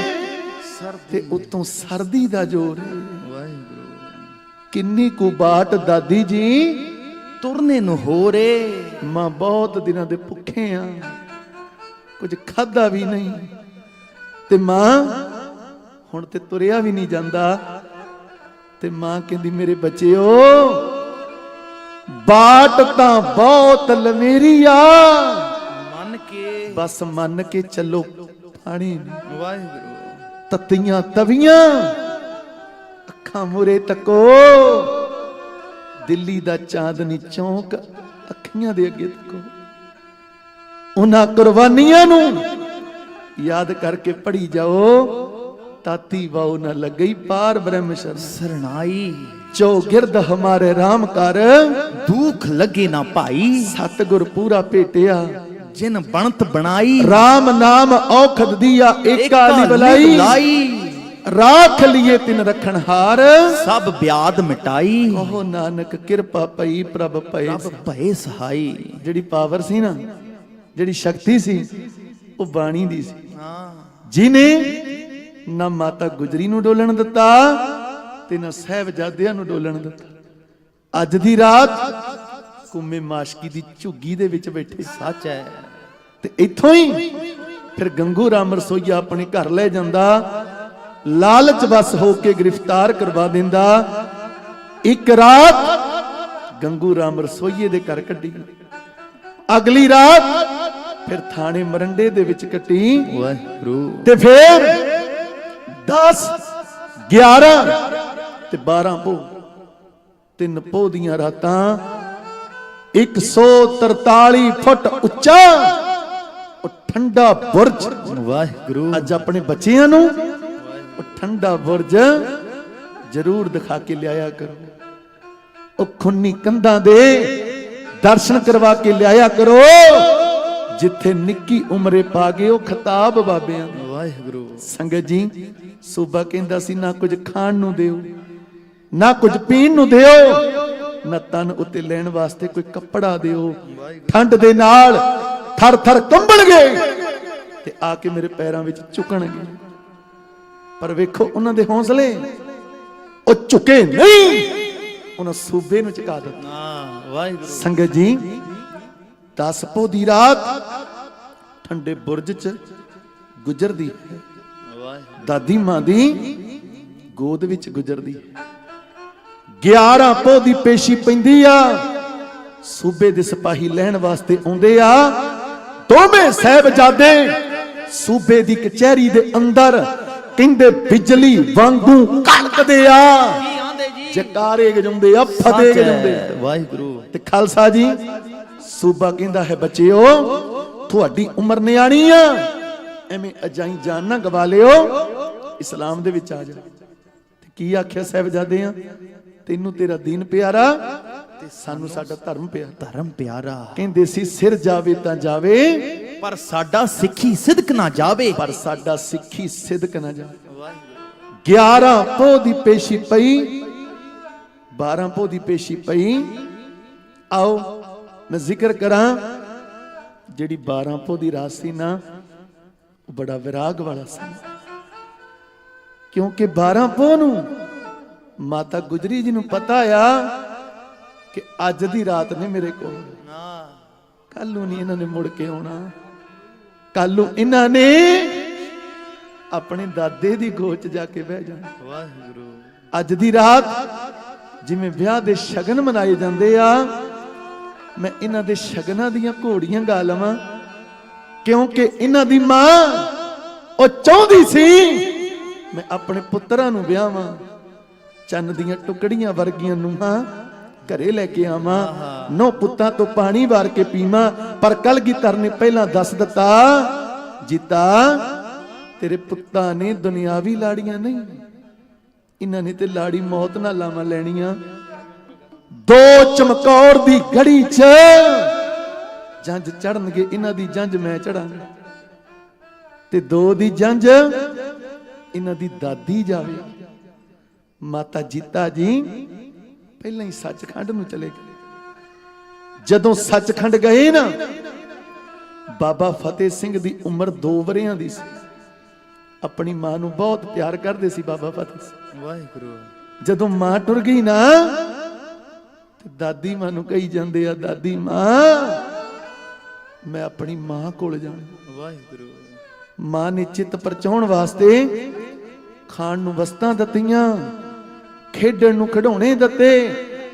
ਤੇ ਉਤੋਂ ਸਰਦੀ ਦਾ ਜ਼ੋਰ। ਕਿੰਨੀ ਕੁ ਬਾਟ ਦਾਦੀ ਜੀ तुरने नु हो रे ਮਾਂ ਬਹੁਤ ਦਿਨਾਂ ਦੇ ਭੁੱਖੇ ਆ, ਕੁਝ ਖਾਦਾ ਵੀ ਨਹੀਂ। ਤੇ ਮਾਂ ਹੁਣ ਤੇ ਤੁਰਿਆ ਵੀ ਨਹੀਂ ਜਾਂਦਾ। ਤੇ ਮਾਂ ਕਹਿੰਦੀ ਮੇਰੇ ਬੱਚਿਓ ਬਾਟ ਤਾਂ ਬਹੁਤ ਲਮੇਰੀ ਆ, मन के ਬਸ ਮੰਨ ਕੇ ਚੱਲੋ ਪਾਣੀ ਨਹੀਂ। वाहिगुरु ਤਤੀਆਂ ਤਵੀਆਂ ਅੱਖਾਂ ਮੁਰੇ ਤੱਕੋ, ਦਿੱਲੀ ਦਾ ਚਾਂਦਨੀ ਚੌਂਕ ਅੱਖੀਆਂ ਦੇ ਅੱਗੇ ਤੱਕੋ। ਉਹਨਾਂ ਕੁਰਬਾਨੀਆਂ ਨੂੰ ਯਾਦ ਕਰਕੇ ਪੜੀ ਜਾਓ, ਤਾਤੀ ਵਾਉ ਨਾ ਲੱਗਈ ਪਾਰ ਬ੍ਰਹਮ ਸ਼ਰਨ सरनाई ਚੌਗਿਰਦ ਹਮਾਰੇ ਰਾਮ ਕਰ, दुख लगे ना भाई ਸਤਿਗੁਰ ਪੂਰਾ ਭੇਟਿਆ। जिन बनत बनाई ਰਾਮ ਨਾਮ ਔਖਦ ਦੀਆ ਏਕਾ ਨੀ ਬਲਾਈ। ਰਾਖ ਲਿਏ ਤਿਨ ਰਖਣ ਹਾਰ, ਸਭ ਬਿਆਦ ਮਿਟਾਈ, ਉਹ ਨਾਨਕ ਕਿਰਪਾ ਪਈ ਪ੍ਰਭ ਪਏ ਭਏ ਸਹਾਈ। ਜਿਹੜੀ ਪਾਵਰ ਸੀ ਨਾ, ਜਿਹੜੀ ਸ਼ਕਤੀ ਸੀ, ਉਹ ਬਾਣੀ ਦੀ ਸੀ। ਜਿਹਨੇ ਨਾ ਮਾਤਾ ਗੁਜਰੀ ਨੂੰ ਡੋਲਣ ਦਿੱਤਾ ਤੇ ਨਾ ਸਾਹਿਬਜ਼ਾਦਿਆਂ ਨੂੰ ਡੋਲਣ ਦਿੱਤਾ। ਅੱਜ ਦੀ ਰਾਤ ਕੁੰਮੇ ਮਾਸ਼ਕੀ ਦੀ ਝੁੱਗੀ ਦੇ ਵਿੱਚ ਬੈਠੇ, ਸੱਚ ਹੈ। ਤੇ ਇੱਥੋਂ ਹੀ ਫਿਰ ਗੰਗੂ ਰਾਮ ਰਸੋਈਆ ਆਪਣੇ ਘਰ ਲੈ ਜਾਂਦਾ, ਲਾਲਚ ਬਸ ਹੋ ਕੇ ਗ੍ਰਿਫਤਾਰ ਕਰਵਾ ਦਿੰਦਾ। ਇੱਕ ਰਾਤ ਗੰਗੂ ਰਾਮ ਰਸੋਈਏ ਦੇ ਘਰ ਕੱਢੀ, ਅਗਲੀ ਰਾਤ ਫਿਰ ਥਾਣੇ ਮਰੰਡੇ ਦੇ ਵਿੱਚ ਕੱਟੀ, ਤੇ ਫਿਰ 10 11 ਤੇ 12 ਪੋ, 3 ਪੋ ਦੀਆਂ ਰਾਤਾਂ 143 ਫੁੱਟ ਉੱਚਾ ਉਹ ਠੰਡਾ ਬੁਰਜ। ਵਾਹਿਗੁਰੂ, ਅੱਜ ਆਪਣੇ ਬੱਚਿਆਂ ਨੂੰ ਉਹ ਠੰਡਾ ਬੁਰਜ ਜ਼ਰੂਰ ਦਿਖਾ ਕੇ ਲਿਆਇਆ ਕਰੋ। ਉਹ ਖੁੰਨੀ ਕੰਧਾਂ ਦੇ ਦਰਸ਼ਨ ਕਰਵਾ ਕੇ ਲਿਆਇਆ ਕਰੋ, ਜਿੱਥੇ ਨਿੱਕੀ ਉਮਰੇ ਪਾ ਗਏ ਉਹ ਖਿਤਾਬ ਬਾਬਿਆਂ ਦੇ। ਵਾਹਿਗੁਰੂ। ਸੰਗਤ ਜੀ, ਸੂਬਾ ਕਹਿੰਦਾ ਸੀ ਨਾ ਕੁਝ ਖਾਣ ਨੂੰ ਦਿਓ, ਨਾ ਕੁਝ ਪੀਣ ਨੂੰ ਦਿਓ, ਨਾ ਤਨ ਉੱਤੇ ਲੈਣ ਵਾਸਤੇ ਕੋਈ ਕੱਪੜਾ ਦਿਓ। ਠੰਡ ਦੇ ਨਾਲ ਥਰ ਥਰ ਕੰਬਣਗੇ ਤੇ ਆ ਕੇ ਮੇਰੇ ਪੈਰਾਂ ਵਿੱਚ ਝੁਕਣਗੇ। ਪਰ ਵੇਖੋ ਉਹਨਾਂ ਦੇ ਹੌਸਲੇ, ਉਹ ਝੁਕੇ ਨਹੀਂ, ਉਹਨਾਂ ਸੂਬੇ ਨੂੰ ਝੁਕਾ ਦਿੱਤਾ। ਵਾਹਿਗੁਰੂ। ਸੰਗਤ ਜੀ, 10 ਪੋ ਦੀ ਰਾਤ ਠੰਡੇ ਬੁਰਜ 'ਚ ਗੁਜ਼ਰਦੀ ਹੈ। ਦਾਦੀ ਮਾਂ ਦੀ ਗੋਦ ਵਿੱਚ ਗੁਜ਼ਰਦੀ ਹੈ। 11 ਪੋ ਦੀ ਪੇਸ਼ੀ ਪੈਂਦੀ ਆ, ਸੂਬੇ ਦੇ ਸਿਪਾਹੀ ਲੈਣ ਵਾਸਤੇ ਆਉਂਦੇ ਆ। ਦੋਵੇਂ ਸਾਹਿਬਜ਼ਾਦੇ ਸੂਬੇ ਦੀ ਕਚਹਿਰੀ ਦੇ ਅੰਦਰ ਕਹਿੰਦੇ ਬਿਜਲੀ ਵਾਂਗੂ ਕੜਕਦੇ ਆ, ਜਕਾਰੇ ਗਜਾਉਂਦੇ ਆ, ਫਤਿਹ ਗਜਾਉਂਦੇ ਆ। ਵਾਹਿਗੁਰੂ। ਤੇ ਖਾਲਸਾ ਜੀ, ਸੂਬਾ ਕਹਿੰਦਾ ਹੈ ਬੱਚਿਓ, ਤੁਹਾਡੀ ਉਮਰ ਨਿਆਣੀ ਆ, ਐਵੇਂ ਅਜਾਈ ਜਾਨ ਨਾ ਗਵਾ ਲਿਓ, ਇਸਲਾਮ ਦੇ ਵਿੱਚ ਆ ਜਾ। ਤੇ ਕੀ ਆਖਿਆ ਸਾਹਿਬਜ਼ਾਦੇ ਆ, ਤੈਨੂੰ ਤੇਰਾ ਦੀਨ ਪਿਆਰਾ ਤੇ ਸਾਨੂੰ ਸਾਡਾ ਧਰਮ ਪਿਆਰਾ। ਧਰਮ ਪਿਆਰਾ। ਕਹਿੰਦੇ ਸੀ ਸਿਰ ਜਾਵੇ ਤਾਂ ਜਾਵੇ, ਪਰ ਸਾਡਾ ਸਿੱਖੀ ਸਿਦਕ ਨਾ ਜਾਵੇ, ਪਰ ਸਾਡਾ ਸਿੱਖੀ ਸਿਦਕ ਨਾ ਜਾਵੇ। 11 ਪੋ ਦੀ ਪੇਸ਼ੀ ਪਈ, 12 ਪੋ ਦੀ ਪੇਸ਼ੀ ਪਈ। ਆਓ ਮੈਂ ਜ਼ਿਕਰ ਕਰਾਂ, ਜਿਹੜੀ 12 ਪੋ ਦੀ ਰਾਤ ਸੀ ਨਾ, ਉਹ ਬੜਾ ਵਿਰਾਗ ਵਾਲਾ ਸੀ, ਕਿਉਂਕਿ 12 ਪੋ ਨੂੰ ਮਾਤਾ ਗੁਜਰੀ ਜੀ ਨੂੰ ਪਤਾ ਆ ਕਿ ਅੱਜ ਦੀ ਰਾਤ ਨੇ ਮੇਰੇ ਕੋਲ, ਕੱਲ ਨੂੰ ਨਹੀਂ ਇਹਨਾਂ ਨੇ ਮੁੜ ਕੇ ਆਉਣਾ, ਕੱਲ ਨੂੰ ਇਹਨਾਂ ਨੇ ਆਪਣੇ ਦਾਦੇ ਦੀ ਗੋਚ ਜਾ ਕੇ ਬਹਿ ਜਾਣਾ। ਵਾਹਿਗੁਰੂ। ਅੱਜ ਦੀ ਰਾਤ ਜਿਵੇਂ ਵਿਆਹ ਦੇ ਸ਼ਗਨ ਮਨਾਏ ਜਾਂਦੇ ਆ, ਮੈਂ ਇਹਨਾਂ ਦੇ ਸ਼ਗਨਾਂ ਦੀਆਂ ਘੋੜੀਆਂ ਗਾ ਲਵਾਂ, ਕਿਉਂਕਿ ਇਹਨਾਂ ਦੀ ਮਾਂ ਉਹ ਚਾਹੁੰਦੀ ਸੀ ਮੈਂ ਆਪਣੇ ਪੁੱਤਰਾਂ ਨੂੰ ਵਿਆਹਾਂ, ਚੰਨ ਦੀਆਂ ਟੁਕੜੀਆਂ ਵਰਗੀਆਂ ਨੂੰਹਾਂ ਘਰੇ ਲੈ ਕੇ ਆਵਾਂ, 9 ਪੁੱਤਾਂ ਤੋਂ ਪਾਣੀ ਵਾਰ ਕੇ ਪੀਵਾਂ। ਪਰ ਕਲਗੀਧਰ ਨੇ ਪਹਿਲਾਂ ਦੱਸ ਦਿੱਤਾ, ਜੀਤਾ ਤੇਰੇ ਪੁੱਤਾਂ ਨੇ ਦੁਨਿਆਵੀ ਲਾੜੀਆਂ ਨਹੀਂ, ਇਹਨਾਂ ਨੇ ਤੇ ਲਾੜੀ ਮੌਤ ਨਾਲ ਲਾਵਾਂ ਲੈਣੀਆਂ। 2 ਚਮਕੌਰ ਦੀ ਘੜੀ 'ਚ ਜੰਜ ਚੜਨਗੇ, ਇਹਨਾਂ ਦੀ ਜੰਜ ਮੈਂ ਚੜਾਂਗਾ, ਤੇ 2 ਦੀ ਜੰਜ ਇਹਨਾਂ ਦੀ ਦਾਦੀ ਜਾਵੇ। ਮਾਤਾ ਜੀਤਾ ਜੀ ਪਹਿਲਾਂ ਹੀ ਸੱਚਖੰਡ ਨੂੰ ਚਲੇ ਗਏ। ਜਦੋਂ ਸੱਚਖੰਡ ਗਏ ਨਾ, ਬਾਬਾ ਫਤਿਹ ਸਿੰਘ ਦੀ ਉਮਰ 2 ਵਰਿਆਂ ਦੀ ਸੀ। ਆਪਣੀ ਮਾਂ ਨੂੰ ਬਹੁਤ ਪਿਆਰ ਕਰਦੇ ਸੀ ਬਾਬਾ ਫਤਿਹ ਸਿੰਘ। ਵਾਹਿਗੁਰੂ। ਜਦੋਂ ਮਾਂ ਟੁਰ ਗਈ ਨਾ, ਤੇ ਦਾਦੀ ਮਾਂ ਨੂੰ ਕਹੀ ਜਾਂਦੇ ਆ, ਦਾਦੀ ਮਾਂ ਮੈਂ ਆਪਣੀ ਮਾਂ ਕੋਲ ਜਾਣਾ। ਵਾਹਿਗੁਰੂ। ਮਾਂ ਨੇ ਚਿੱਤ ਪਰਚਾਉਣ ਵਾਸਤੇ ਖਾਣ ਨੂੰ ਵਸਤਾਂ ਦਿੱਤੀਆਂ, ਖੇਡਣ ਨੂੰ ਖਿਡੌਣੇ ਦਿੱਤੇ।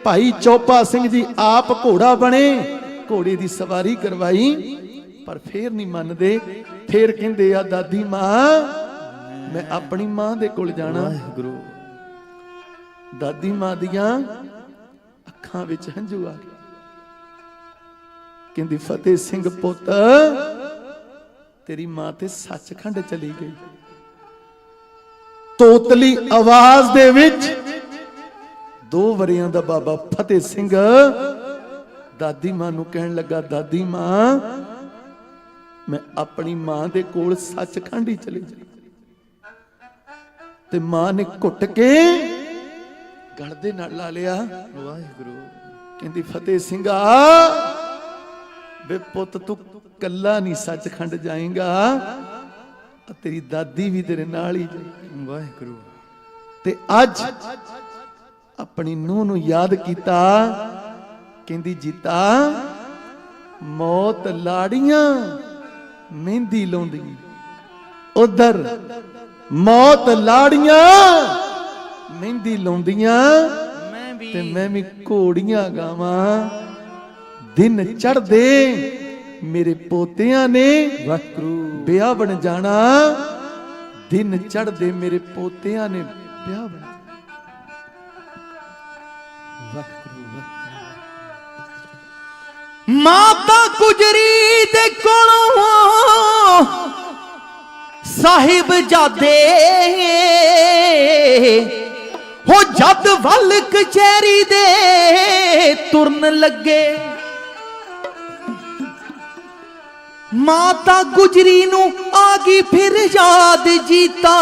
ਭਾਈ ਚੋਪਾ ਸਿੰਘ ਜੀ ਆਪ ਘੋੜਾ ਬਣੇ, ਘੋੜੇ ਦੀ ਸਵਾਰੀ ਕਰਵਾਈ, ਪਰ ਫੇਰ ਨਹੀਂ ਮੰਨਦੇ। ਫੇਰ ਕਹਿੰਦੇ ਆ, ਦਾਦੀ ਮਾਂ ਮੈਂ ਆਪਣੀ ਮਾਂ ਦੇ ਕੋਲ ਜਾਣਾ। ਵਾਹਿਗੁਰੂ। ਦਾਦੀ ਮਾਂ ਦੀਆਂ ਅੱਖਾਂ ਵਿੱਚ ਹੰਝੂ ਆ ਗਏ। ਕਹਿੰਦੀ, ਫਤਿਹ ਸਿੰਘ ਪੁੱਤ ਤੇਰੀ ਮਾਂ ਤੇ ਸੱਚਖੰਡ ਚਲੀ ਗਈ। ਤੋਤਲੀ ਆਵਾਜ਼ ਦੇ ਵਿੱਚ 2 ਵਰਿਆਂ ਦਾ ਬਾਬਾ ਫਤਿਹ ਸਿੰਘ ਦਾਦੀ ਮਾਂ ਨੂੰ ਕਹਿਣ ਲੱਗਾ, ਦਾਦੀ ਮਾਂ ਮੈਂ ਆਪਣੀ ਮਾਂ ਦੇ ਕੋਲ ਸੱਚਖੰਡ ਹੀ ਚਲੇ ਜਾ। ਤੇ ਮਾਂ ਨੇ ਘੁੱਟ ਕੇ ਗਲ ਦੇ ਨਾਲ ਲਾ ਲਿਆ। ਵਾਹਿਗੁਰੂ ਕਹਿੰਦੀ ਫਤਿਹ ਸਿੰਘਾ ਵੇ ਪੁੱਤ ਤੂੰ ਕੱਲਾ ਨਹੀਂ ਸੱਚਖੰਡ ਜਾਏਗਾ, ਤੇਰੀ ਦਾਦੀ ਵੀ ਤੇਰੇ ਨਾਲ ਹੀ ਜਾਏਗੀ। ਵਾਹਿਗੁਰੂ। ਤੇ ਅੱਜ ਆਪਣੀ ਨੂੰਹ ਨੂੰ ਯਾਦ ਕੀਤਾ, ਕਹਿੰਦੀ ਜੀਤਾ ਮੌਤ ਲਾੜੀਆਂ ਮਹਿੰਦੀ ਲਾਉਂਦੀ, ਉਧਰ ਮੌਤ ਲਾੜੀਆਂ ਮਹਿੰਦੀ ਲਾਉਂਦੀਆਂ ਤੇ ਮੈਂ ਵੀ ਘੋੜੀਆਂ ਗਾਵਾਂ। ਦਿਨ ਚੜ੍ਹਦੇ ਮੇਰੇ ਪੋਤਿਆਂ ਨੇ ਵਾਹਿਗੁਰੂ ਵਿਆਹ ਬਣ ਜਾਣਾ, ਦਿਨ ਚੜ੍ਹਦੇ ਮੇਰੇ ਪੋਤਿਆਂ ਨੇ ਵਿਆਹ ਬਣ ਮਾਤਾ ਗੁਜਰੀ ਦੇ ਕੋਲੋਂ ਸਾਹਿਬ ਜਾਦੇ ਹੋ ਜਦ ਵੱਲ ਕਚਹਿਰੀ ਦੇ ਤੁਰਨ ਲੱਗੇ। ਮਾਤਾ ਗੁਜਰੀ ਨੂੰ ਆ ਗਈ ਫਿਰ ਯਾਦ ਜੀਤਾ,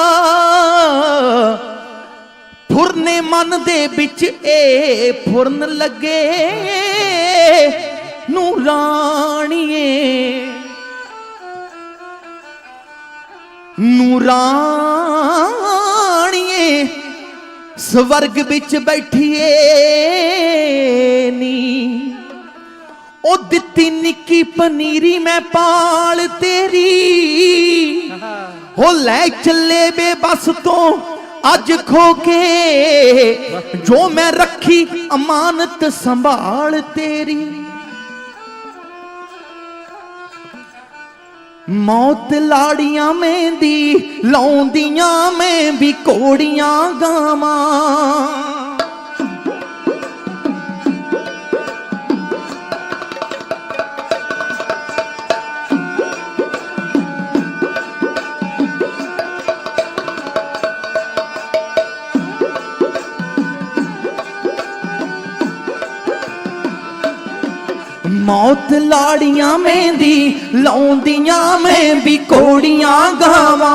ਫੁਰਨੇ ਮਨ ਦੇ ਵਿੱਚ ਇਹ ਫੁਰਨ ਲੱਗੇ। ਨੂਰਾਣੀਏ ਨੂਰਾਣੀਏ ਸਵਰਗ ਵਿੱਚ ਬੈਠੀਏ ਨੀ, ਉਹ ਦਿੱਤੀ ਨਿੱਕੀ ਪਨੀਰੀ ਮੈਂ ਪਾਲ ਤੇਰੀ, ਉਹ ਲੈ ਚੱਲੇ ਬੇਬਸ ਤੋਂ ਅੱਜ ਖੋ ਕੇ, ਜੋ ਮੈਂ ਰੱਖੀ ਅਮਾਨਤ ਸੰਭਾਲ ਤੇਰੀ। ਮੌਤ ਲਾੜੀਆਂ ਮਹਿੰਦੀ ਲਾਉਂਦੀਆਂ, ਮੈਂ ਵੀ ਘੋੜੀਆਂ ਗਾਵਾਂ। ਮੌਤ ਲਾੜੀਆਂ ਮਹਿੰਦੀ ਲਾਉਂਦੀਆਂ, ਮੈਂ ਵੀ ਘੋੜੀਆਂ ਗਾਵਾਂ।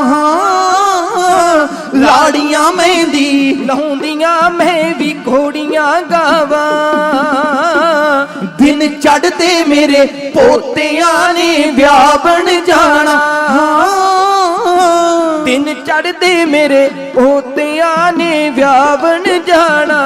ਲਾੜੀਆਂ ਮਹਿੰਦੀ ਲਾਉਂਦੀਆਂ, ਮੈਂ ਵੀ ਘੋੜੀਆਂ ਗਾਵਾਂ। ਦਿਨ ਚੜ੍ਹਦੇ ਮੇਰੇ ਪੋਤਿਆਂ ਨੇ ਵਿਆਹ ਬਣ ਜਾਣਾ, ਦਿਨ ਚੜ੍ਹਦੇ ਮੇਰੇ ਪੋਤਿਆਂ ਨੇ ਵਿਆਹ ਬਣ ਜਾਣਾ।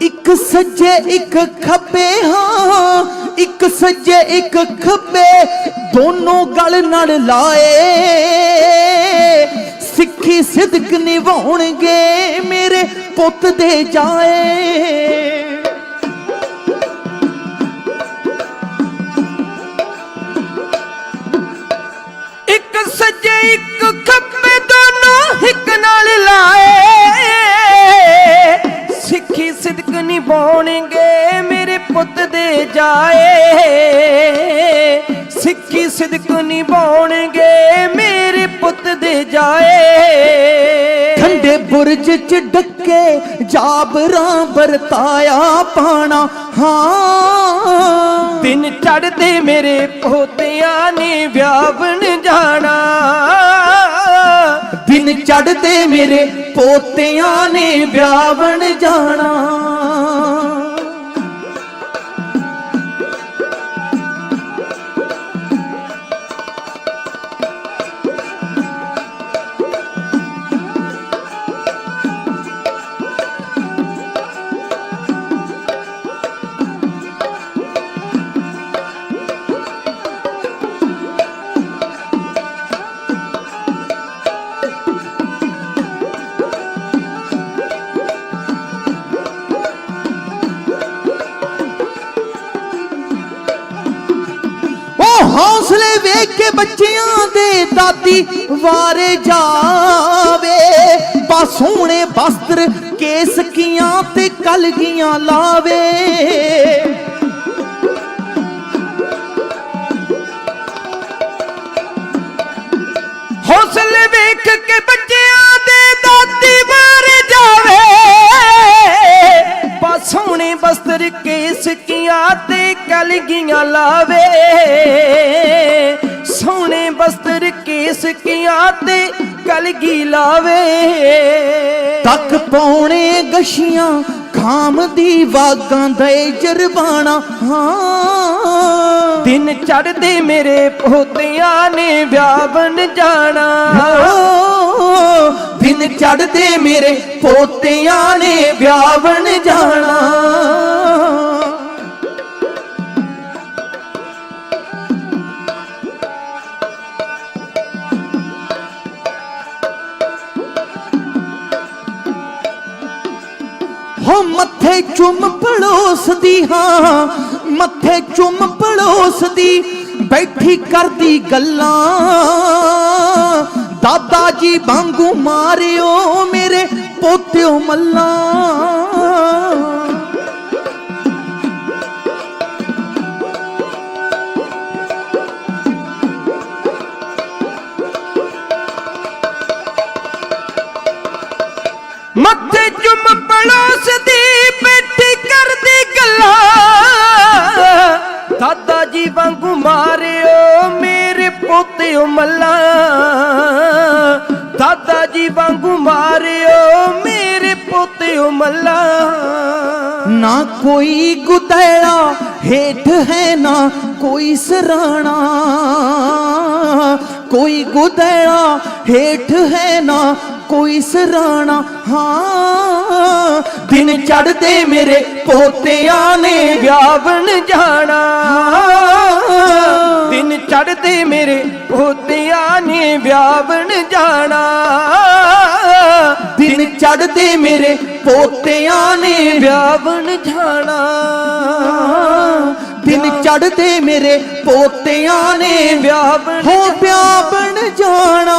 ਇੱਕ ਸੱਜੇ ਇੱਕ ਖੱਬੇ, ਹਾਂ ਇੱਕ ਸੱਜੇ ਇੱਕ ਖੱਬੇ, ਦੋਨੋਂ ਗਲ ਨਾਲ ਲਾਏ। ਸਿੱਖੀ ਸਿਦਕ ਨਿਭਾਉਣਗੇ ਮੇਰੇ ਪੁੱਤ ਦੇ ਜਾਏ। ਇੱਕ ਸੱਜੇ ਇੱਕ ਖੱਬੇ, ਦੋਨੋਂ ਇੱਕ ਨਾਲ ਲਾਏ। ਸਿੱਖੀ ਸਿਦਕ ਨਿਭਾਉਣਗੇ ਮੇਰੇ ਪੁੱਤ ਦੇ ਜਾਏ। ਸਿੱਖੀ ਸਿਦਕ ਨਿਭਾਉਣਗੇ ਮੇਰੇ ਪੁੱਤ ਦੇ ਜਾਏ। ਠੰਡੇ ਬੁਰਜ ਚ ਡੱਕੇ ਜਾਬਰਾਂ ਵਰਤਾਇਆ ਪਾਣਾ, ਹਾਂ ਦਿਨ ਚੜ੍ਹਦੇ ਮੇਰੇ ਪੋਤਿਆਂ ਨੇ ਵਿਆਹ ਬਣ ਜਾਣਾ। ਦਿਨ ਚੜ੍ਹਦੇ ਮੇਰੇ ਪੋਤਿਆਂ ਨੇ ਵਿਆਹ ਬਣ ਜਾਣਾ। ਬੱਚਿਆਂ ਦੇ ਦਾਦੀ ਵਾਰੇ ਜਾਵੇ, ਬਾ ਸੋਹਣੇ ਵਸਤਰ ਕੇਸਕੀਆਂ ਤੇ ਕਲਗੀਆਂ ਲਾਵੇ। ਹੌਸਲੇ ਵੇਖ ਕੇ ਬੱਚਿਆਂ ਦੇ ਦਾਦੀ ਵਾਰੇ ਜਾਵੇ, ਬਾ ਸੋਹਣੇ ਵਸਤਰ ਕੇਸਕੀਆਂ ਤੇ ਕਲਗੀਆਂ ਲਾਵੇ। ਸੋਹਣੇ ਵਸਤਰ ਕੇਸਕੀਆਂ ਤੇ ਕਲਗੀ ਲਾਵੇ। ਤੱਕ ਪਾਉਣੇ ਗਸ਼ੀਆਂ ਖਾਮ ਦੀ ਵਾਗਾਂ ਦੇ ਜਰਬਾਣਾ। ਹਾਂ ਦਿਨ ਚੜ੍ਹਦੇ ਮੇਰੇ ਪੋਤਿਆਂ ਨੇ ਵਿਆਹਣ ਜਾਣਾ। ਦਿਨ ਚੜ੍ਹਦੇ ਮੇਰੇ ਪੋਤਿਆਂ ਨੇ ਵਿਆਹਣ ਜਾਣਾ। ਹੋ ਮੱਥੇ ਚੁੰਮ ਪੜੋਸਦੀ, ਹਾਂ ਮੱਥੇ ਚੁੰਮ ਪੜੋਸਦੀ, ਬੈਠੀ ਕਰਦੀ ਗੱਲਾਂ। ਦਾਦਾ ਜੀ ਵਾਂਗੂ ਮਾਰਿਓ ਮੇਰੇ ਪੋਤਿਓ ਮੱਲਾਂ। ਮੱਥੇ ਚੁੰਮ ਪੜੋਸਦੀ, ਬੈਠੀ ਕਰਦੀ ਗੱਲਾਂ। ਦਾਦਾ ਜੀ ਵਾਂਗੂ ਮਾਰਿਓ ਮੇਰੇ ਪੋਤਿਓ ਮੱਲਾਂ। ਦਾਦਾ ਜੀ ਵਾਂਗੂ ਮਾਰਿਓ ਮੇਰੇ ਪੋਤਿਓ ਮੱਲਾਂ। ਨਾ ਕੋਈ ਗੁਦੈਲਾ ਹੇਠ ਹੈ ਨਾ ਕੋਈ ਸਰਾਣਾ, ਕੋਈ ਗੁਦੈਲਾ ਹੇਠ ਹੈ ਨਾ ਕੋਈ ਸਰਾਣਾ। ਹਾਂ ਦਿਨ ਚੜ੍ਹਦੇ ਮੇਰੇ ਪੋਤਿਆਂ ਨੇ ਵਿਆਹਣ ਜਾਣਾ। ਦਿਨ ਚੜ੍ਹਦੇ ਮੇਰੇ ਪੋਤਿਆਂ ਨੇ ਵਿਆਹਣ ਜਾਣਾ। ਦਿਨ ਚੜ੍ਹਦੇ ਮੇਰੇ ਪੋਤਿਆਂ ਨੇ ਵਿਆਹਣ ਜਾਣਾ। ਦਿਨ ਚੜ੍ਹਦੇ ਮੇਰੇ ਪੋਤਿਆਂ ਨੇ ਵਿਆਹਣ ਹੋ ਵਿਆਹਣ ਜਾਣਾ।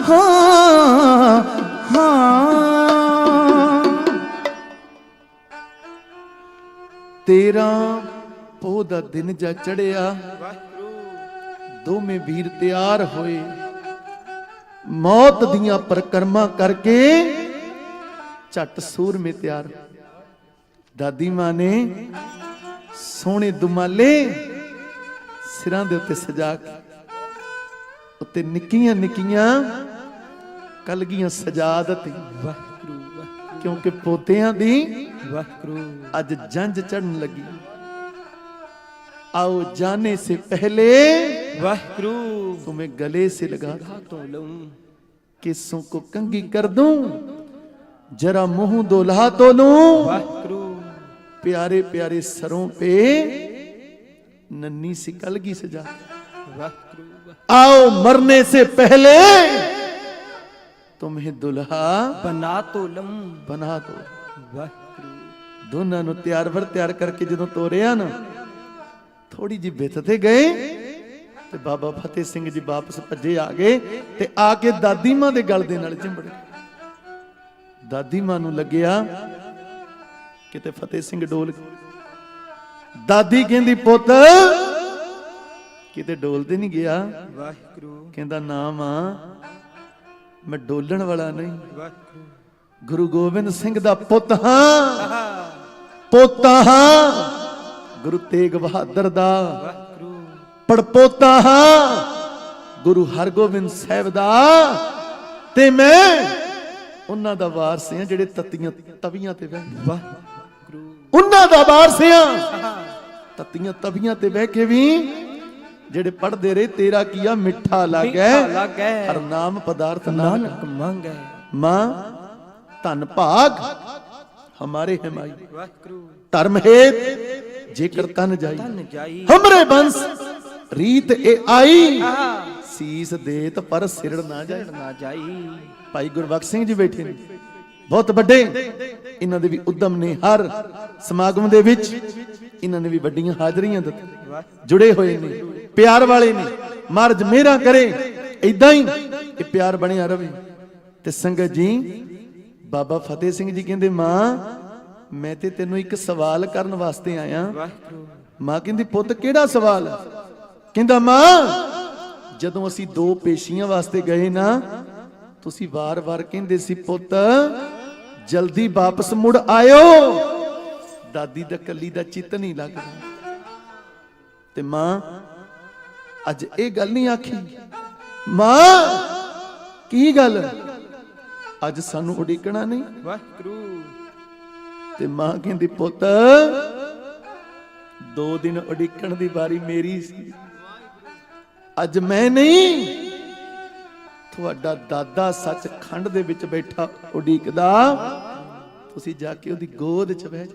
ਹਾਂ ਹਾਂ 13 ਪੋਹ ਦਾ ਦਿਨ ਜਾ ਚੜਿਆ, ਦੋਵੇਂ ਵੀਰ ਤਿਆਰ ਹੋਏ। ਮੌਤ ਦੀਆਂ ਪਰਕਰਮਾਂ ਕਰਕੇ ਝੱਟ ਸੂਰਮੇ ਤਿਆਰ। ਦਾਦੀ ਮਾਂ ਨੇ ਸੋਹਣੇ ਦੁਮਾਲੇ ਸਿਰਾਂ ਦੇ ਉੱਤੇ ਸਜਾ ਕੇ, ਉੱਤੇ ਨਿੱਕੀਆਂ ਨਿੱਕੀਆਂ ਕਲਗੀਆਂ ਸਜਾ ਦਿੱਤੀ। ਕਿਉਂਕਿ ਪੋਤਿਆਂ ਦੀ ਅੱਜ ਜੰਜ ਚੜਨ लगी। आओ जाने से पहले वाहिगुरु तुम्हें गले से लगा तो लूं, केसों को कंघी कर दूं, जरा मुंह दोल्हा तो लूं। वाहिगुरु प्यारे प्यारे सरों पे नन्ही सी कलगी सजा। वाहिगुरु आओ मरने से पहले तुम्हें दुल्हा बना तो लूं। बना दो। वाहिगुरु ਦੋਨਾਂ ਨੂੰ ਤਿਆਰ ਵਰ ਤਿਆਰ ਕਰਕੇ ਜਦੋਂ ਤੋਰਿਆ ਨਾ, ਥੋੜੀ ਜਿਹੀ ਬਿੱਤ ਤੇ ਗਏ ਤੇ ਬਾਬਾ ਫਤਿਹ ਸਿੰਘ ਜੀ ਵਾਪਸ ਭੱਜੇ ਆ ਗਏ ਤੇ ਆ ਕੇ ਦਾਦੀ ਮਾਂ ਦੇ ਗਲ ਦੇ ਨਾਲ ਚਿੰਬੜ ਗਏ। ਦਾਦੀ ਮਾਂ ਨੂੰ ਲੱਗਿਆ ਕਿਤੇ ਫਤਿਹ ਸਿੰਘ ਡੋਲ। ਦਾਦੀ ਕਹਿੰਦੀ ਪੁੱਤ ਕਿਤੇ ਡੋਲ ਤੇ ਨਹੀਂ ਗਿਆ? ਵਾਹਿਗੁਰੂ ਕਹਿੰਦਾ ਨਾ ਮਾਂ, ਮੈਂ ਡੋਲਣ ਵਾਲਾ ਨਹੀਂ, ਵਾਹਿਗੁਰੂ ਗੁਰੂ ਗੋਬਿੰਦ ਸਿੰਘ ਦਾ ਪੁੱਤ ਹਾਂ, ਪੋਤਾ ਹਾਂ, ਗੁਰੂ ਤੇਗ ਬਹਾਦਰ ਦਾ ਪੜਪੋਤਾ ਹਾਂ, ਗੁਰੂ ਹਰਗੋਬਿੰਦ ਸਾਹਿਬ ਦਾ। ਤੇ ਮੈਂ ਉਹਨਾਂ ਦਾ ਵਾਰਸ ਹਾਂ ਜਿਹੜੇ ਤੱਤੀਆਂ ਤਵੀਆਂ ਤੇ ਬਹਿ, ਵਾਹਿਗੁਰੂ ਉਹਨਾਂ ਦਾ ਵਾਰਸ ਹਾਂ ਤੱਤੀਆਂ ਤਵੀਆਂ ਤੇ ਬਹਿ ਕੇ ਵੀ ਜਿਹੜੇ ਪੜਦੇ ਰਹੇ ਤੇਰਾ ਕੀਆ ਮਿੱਠਾ ਲੱਗੈ, ਹਰ ਨਾਮ ਪਦਾਰਥ ਨਾਨਕ ਮੰਗੈ। ਮਾਂ ਧਨ ਭਾਗ ਹਮਾਰੇ ਹਮਾਈ, ਵਾਹਿਗੁਰੂ ਧਰਮ ਹੇਤ ਜੇਕਰ ਤਨ ਜਾਈ, ਜਾਈ ਹਮਰੇ ਬੰਸ ਰੀਤ ਇਹ ਆਈ, ਸੀਸ ਦੇਤ ਪਰ ਸਿਰੜ ਨਾ ਜਾਏ। ਨਾ ਜਾਈ। ਭਾਈ ਗੁਰਬਖਸ਼ ਸਿੰਘ ਜੀ ਬੈਠੇ ਨੇ, ਬਹੁਤ ਵੱਡੇ, ਇਹਨਾਂ ਦੇ ਵੀ ਉਦਮ ਨੇ। ਹਰ ਸਮਾਗਮ ਦੇ ਵਿੱਚ ਇਹਨਾਂ ਨੇ ਵੀ ਵੱਡੀਆਂ ਹਾਜ਼ਰੀਆਂ ਦਿੱਤੀਆਂ, ਜੁੜੇ ਹੋਏ ਨੇ, ਪਿਆਰ ਵਾਲੇ ਨੇ। ਮਹਾਰਾਜ ਮੇਰਾ ਕਰੇ। ਇਦਾਂ ਹੀ ਇਹ ਪਿਆਰ ਬਣਿਆ ਰਵੇ। ਤੇ ਸੰਗਤ ਜੀ, ਬਾਬਾ ਫਤਿਹ ਸਿੰਘ ਜੀ ਕਹਿੰਦੇ ਮਾਂ ਮੈਂ ਤੇ ਤੈਨੂੰ ਇੱਕ ਸਵਾਲ ਕਰਨ ਵਾਸਤੇ ਆਇਆ। ਮਾਂ ਕਹਿੰਦੀ ਪੁੱਤ ਕਿਹੜਾ ਸਵਾਲ? ਕਹਿੰਦਾ ਮਾਂ ਜਦੋਂ ਅਸੀਂ 2 ਪੇਸ਼ੀਆਂ ਵਾਸਤੇ ਗਏ ਨਾ, ਤੁਸੀਂ ਵਾਰ-ਵਾਰ ਕਹਿੰਦੇ ਸੀ ਪੁੱਤ ਜਲਦੀ ਵਾਪਸ ਮੁੜ ਆਇਓ। ਦਾਦੀ ਦਾ ਕੱਲੀ ਦਾ ਚਿੱਤ ਨਹੀਂ ਲੱਗਦਾ। ਤੇ ਮਾਂ ਅੱਜ ਇਹ ਗੱਲ ਨਹੀਂ ਆਖੀ। ਮਾਂ ਕੀ ਗੱਲ? ਅੱਜ ਸਾਨੂੰ ਉਡੀਕਣਾ ਨਹੀਂ? ਵਾਹਿਗੁਰੂ। ਤੇ ਮਾਂ ਕਹਿੰਦੀ ਪੁੱਤ 2 ਦਿਨ ਉਡੀਕਣ ਦੀ ਵਾਰੀ ਮੇਰੀ ਸੀ। ਅੱਜ ਮੈਂ ਨਹੀਂ, ਤੁਹਾਡਾ ਦਾਦਾ ਸੱਚਖੰਡ ਦੇ ਵਿੱਚ ਬੈਠਾ ਉਡੀਕਦਾ। ਤੁਸੀਂ ਜਾ ਕੇ ਉਹਦੀ ਗੋਦ 'ਚ ਬਹਿ ਜਾ।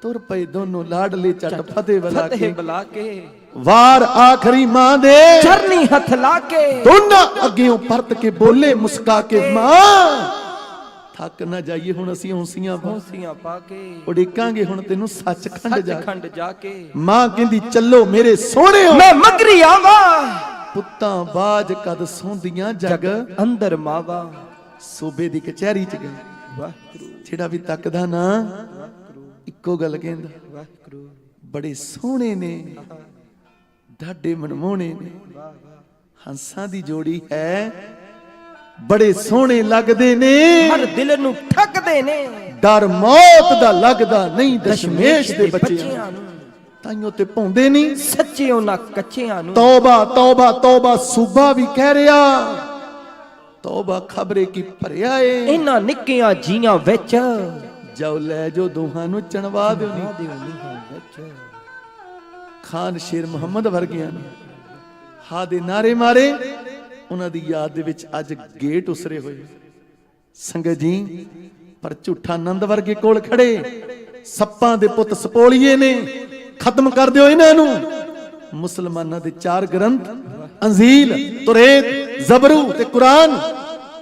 ਤੁਰ ਪਏ ਦੋਨੋਂ ਲਾਡਲੇ ਝਟ ਫਤਿਹ ਬੁਲਾ ਕੇ ਵਾਰ ਆਖਰੀ ਮਾਂ ਦੇ ਚਰਨੀ ਹੱਥ ਲਾ ਕੇ ਦੋਨਾਂ ਅੱਗਿਓਂ ਪਰਤ ਕੇ ਬੋਲੇ ਮੁਸਕਾ ਕੇ ਮਾਂ ਥੱਕ ਨਾ ਜਾਈਏ ਹੁਣ ਅਸੀਂ ਹੌਂਸੀਆਂ ਪਾ ਕੇ ਉਡੀਕਾਂਗੇ ਹੁਣ ਤੈਨੂੰ ਸੱਚਖੰਡ ਜਾ ਕੇ। ਮਾਂ ਕਹਿੰਦੀ ਚੱਲੋ ਮੇਰੇ ਸੋਹਣਿਓ ਮੈਂ ਮਗਰੀ ਆਵਾਂ ਪੁੱਤਾਂ ਬਾਜ ਕਦ ਸੌਂਦੀਆਂ ਜਗ ਅੰਦਰ ਮਾਵਾ। ਸੂਬੇ ਦੀ ਕਚਹਿਰੀ 'ਚ ਗਏ। ਵਾਹਿਗੁਰੂ। ਜਿਹੜਾ ਵੀ ਤੱਕਦਾ ਨਾ ਇੱਕੋ ਗੱਲ ਕਹਿੰਦਾ ਵਾਹਿਗੁਰੂ। ਬੜੇ ਸੋਹਣੇ ਨੇ, ਢਾਡੇ ਮਨਮੋਹਣੇ ਨੇ, ਹੰਸਾਂ ਦੀ ਜੋੜੀ ਹੈ, ਬੜੇ ਸੋਹਣੇ ਲੱਗਦੇ ਨੇ, ਹਰ ਦਿਲ ਨੂੰ ਠੱਗਦੇ ਨੇ। ਡਰ ਮੌਤ ਦਾ ਲੱਗਦਾ ਨਹੀਂ ਦਸ਼ਮੇਸ਼ ਦੇ ਬੱਚਿਆਂ ਨੂੰ। ਤਾਈਓ ਤੇ ਪਾਉਂਦੇ ਨਹੀਂ ਸੱਚੇ ਉਹਨਾਂ ਕੱਚਿਆਂ ਨੂੰ। ਤੌਬਾ ਤੌਬਾ ਤੌਬਾ ਸੂਬਾ ਵੀ ਕਹਿ ਰਿਹਾ, ਤੌਬਾ ਖਬਰੇ ਕੀ ਭਰਿਆ ਏ ਇਹਨਾਂ ਨਿੱਕੀਆਂ ਜੀਆਂ ਵਿੱਚ। ਜਾਓ ਲੈ ਜੋ ਦੋਹਾਂ ਨੂੰ ਚਣਵਾ ਦਿਓ ਨੀ। ਖਾਨ ਸ਼ੇਰ ਮੁਹੰਮਦ ਵਰਗਿਆਂ ਨੇ ਹਾ ਦੇ ਨਾਰੇ ਮਾਰੇ। ਉਹਨਾਂ ਦੀ ਯਾਦ ਦੇ ਵਿੱਚ ਅੱਜ ਗੇਟ ਉਸਰੇ ਹੋਏ। ਸੰਗਤ ਜੀ, ਪਰ ਝੂਠਾ ਆਨੰਦ ਵਰਗੇ ਕੋਲ ਖੜੇ ਸੱਪਾਂ ਦੇ ਪੁੱਤ ਸਪੋਲੀਏ ਨੇ। ਖਤਮ ਕਰ ਦਿਓ ਇਹਨਾਂ ਨੂੰ। ਮੁਸਲਮਾਨਾਂ ਦੇ 4 ਗ੍ਰੰਥ ਅੰਜੀਲ, ਤੁਰੇਤ, ਜ਼ਬਰੂ ਤੇ ਕੁਰਾਨ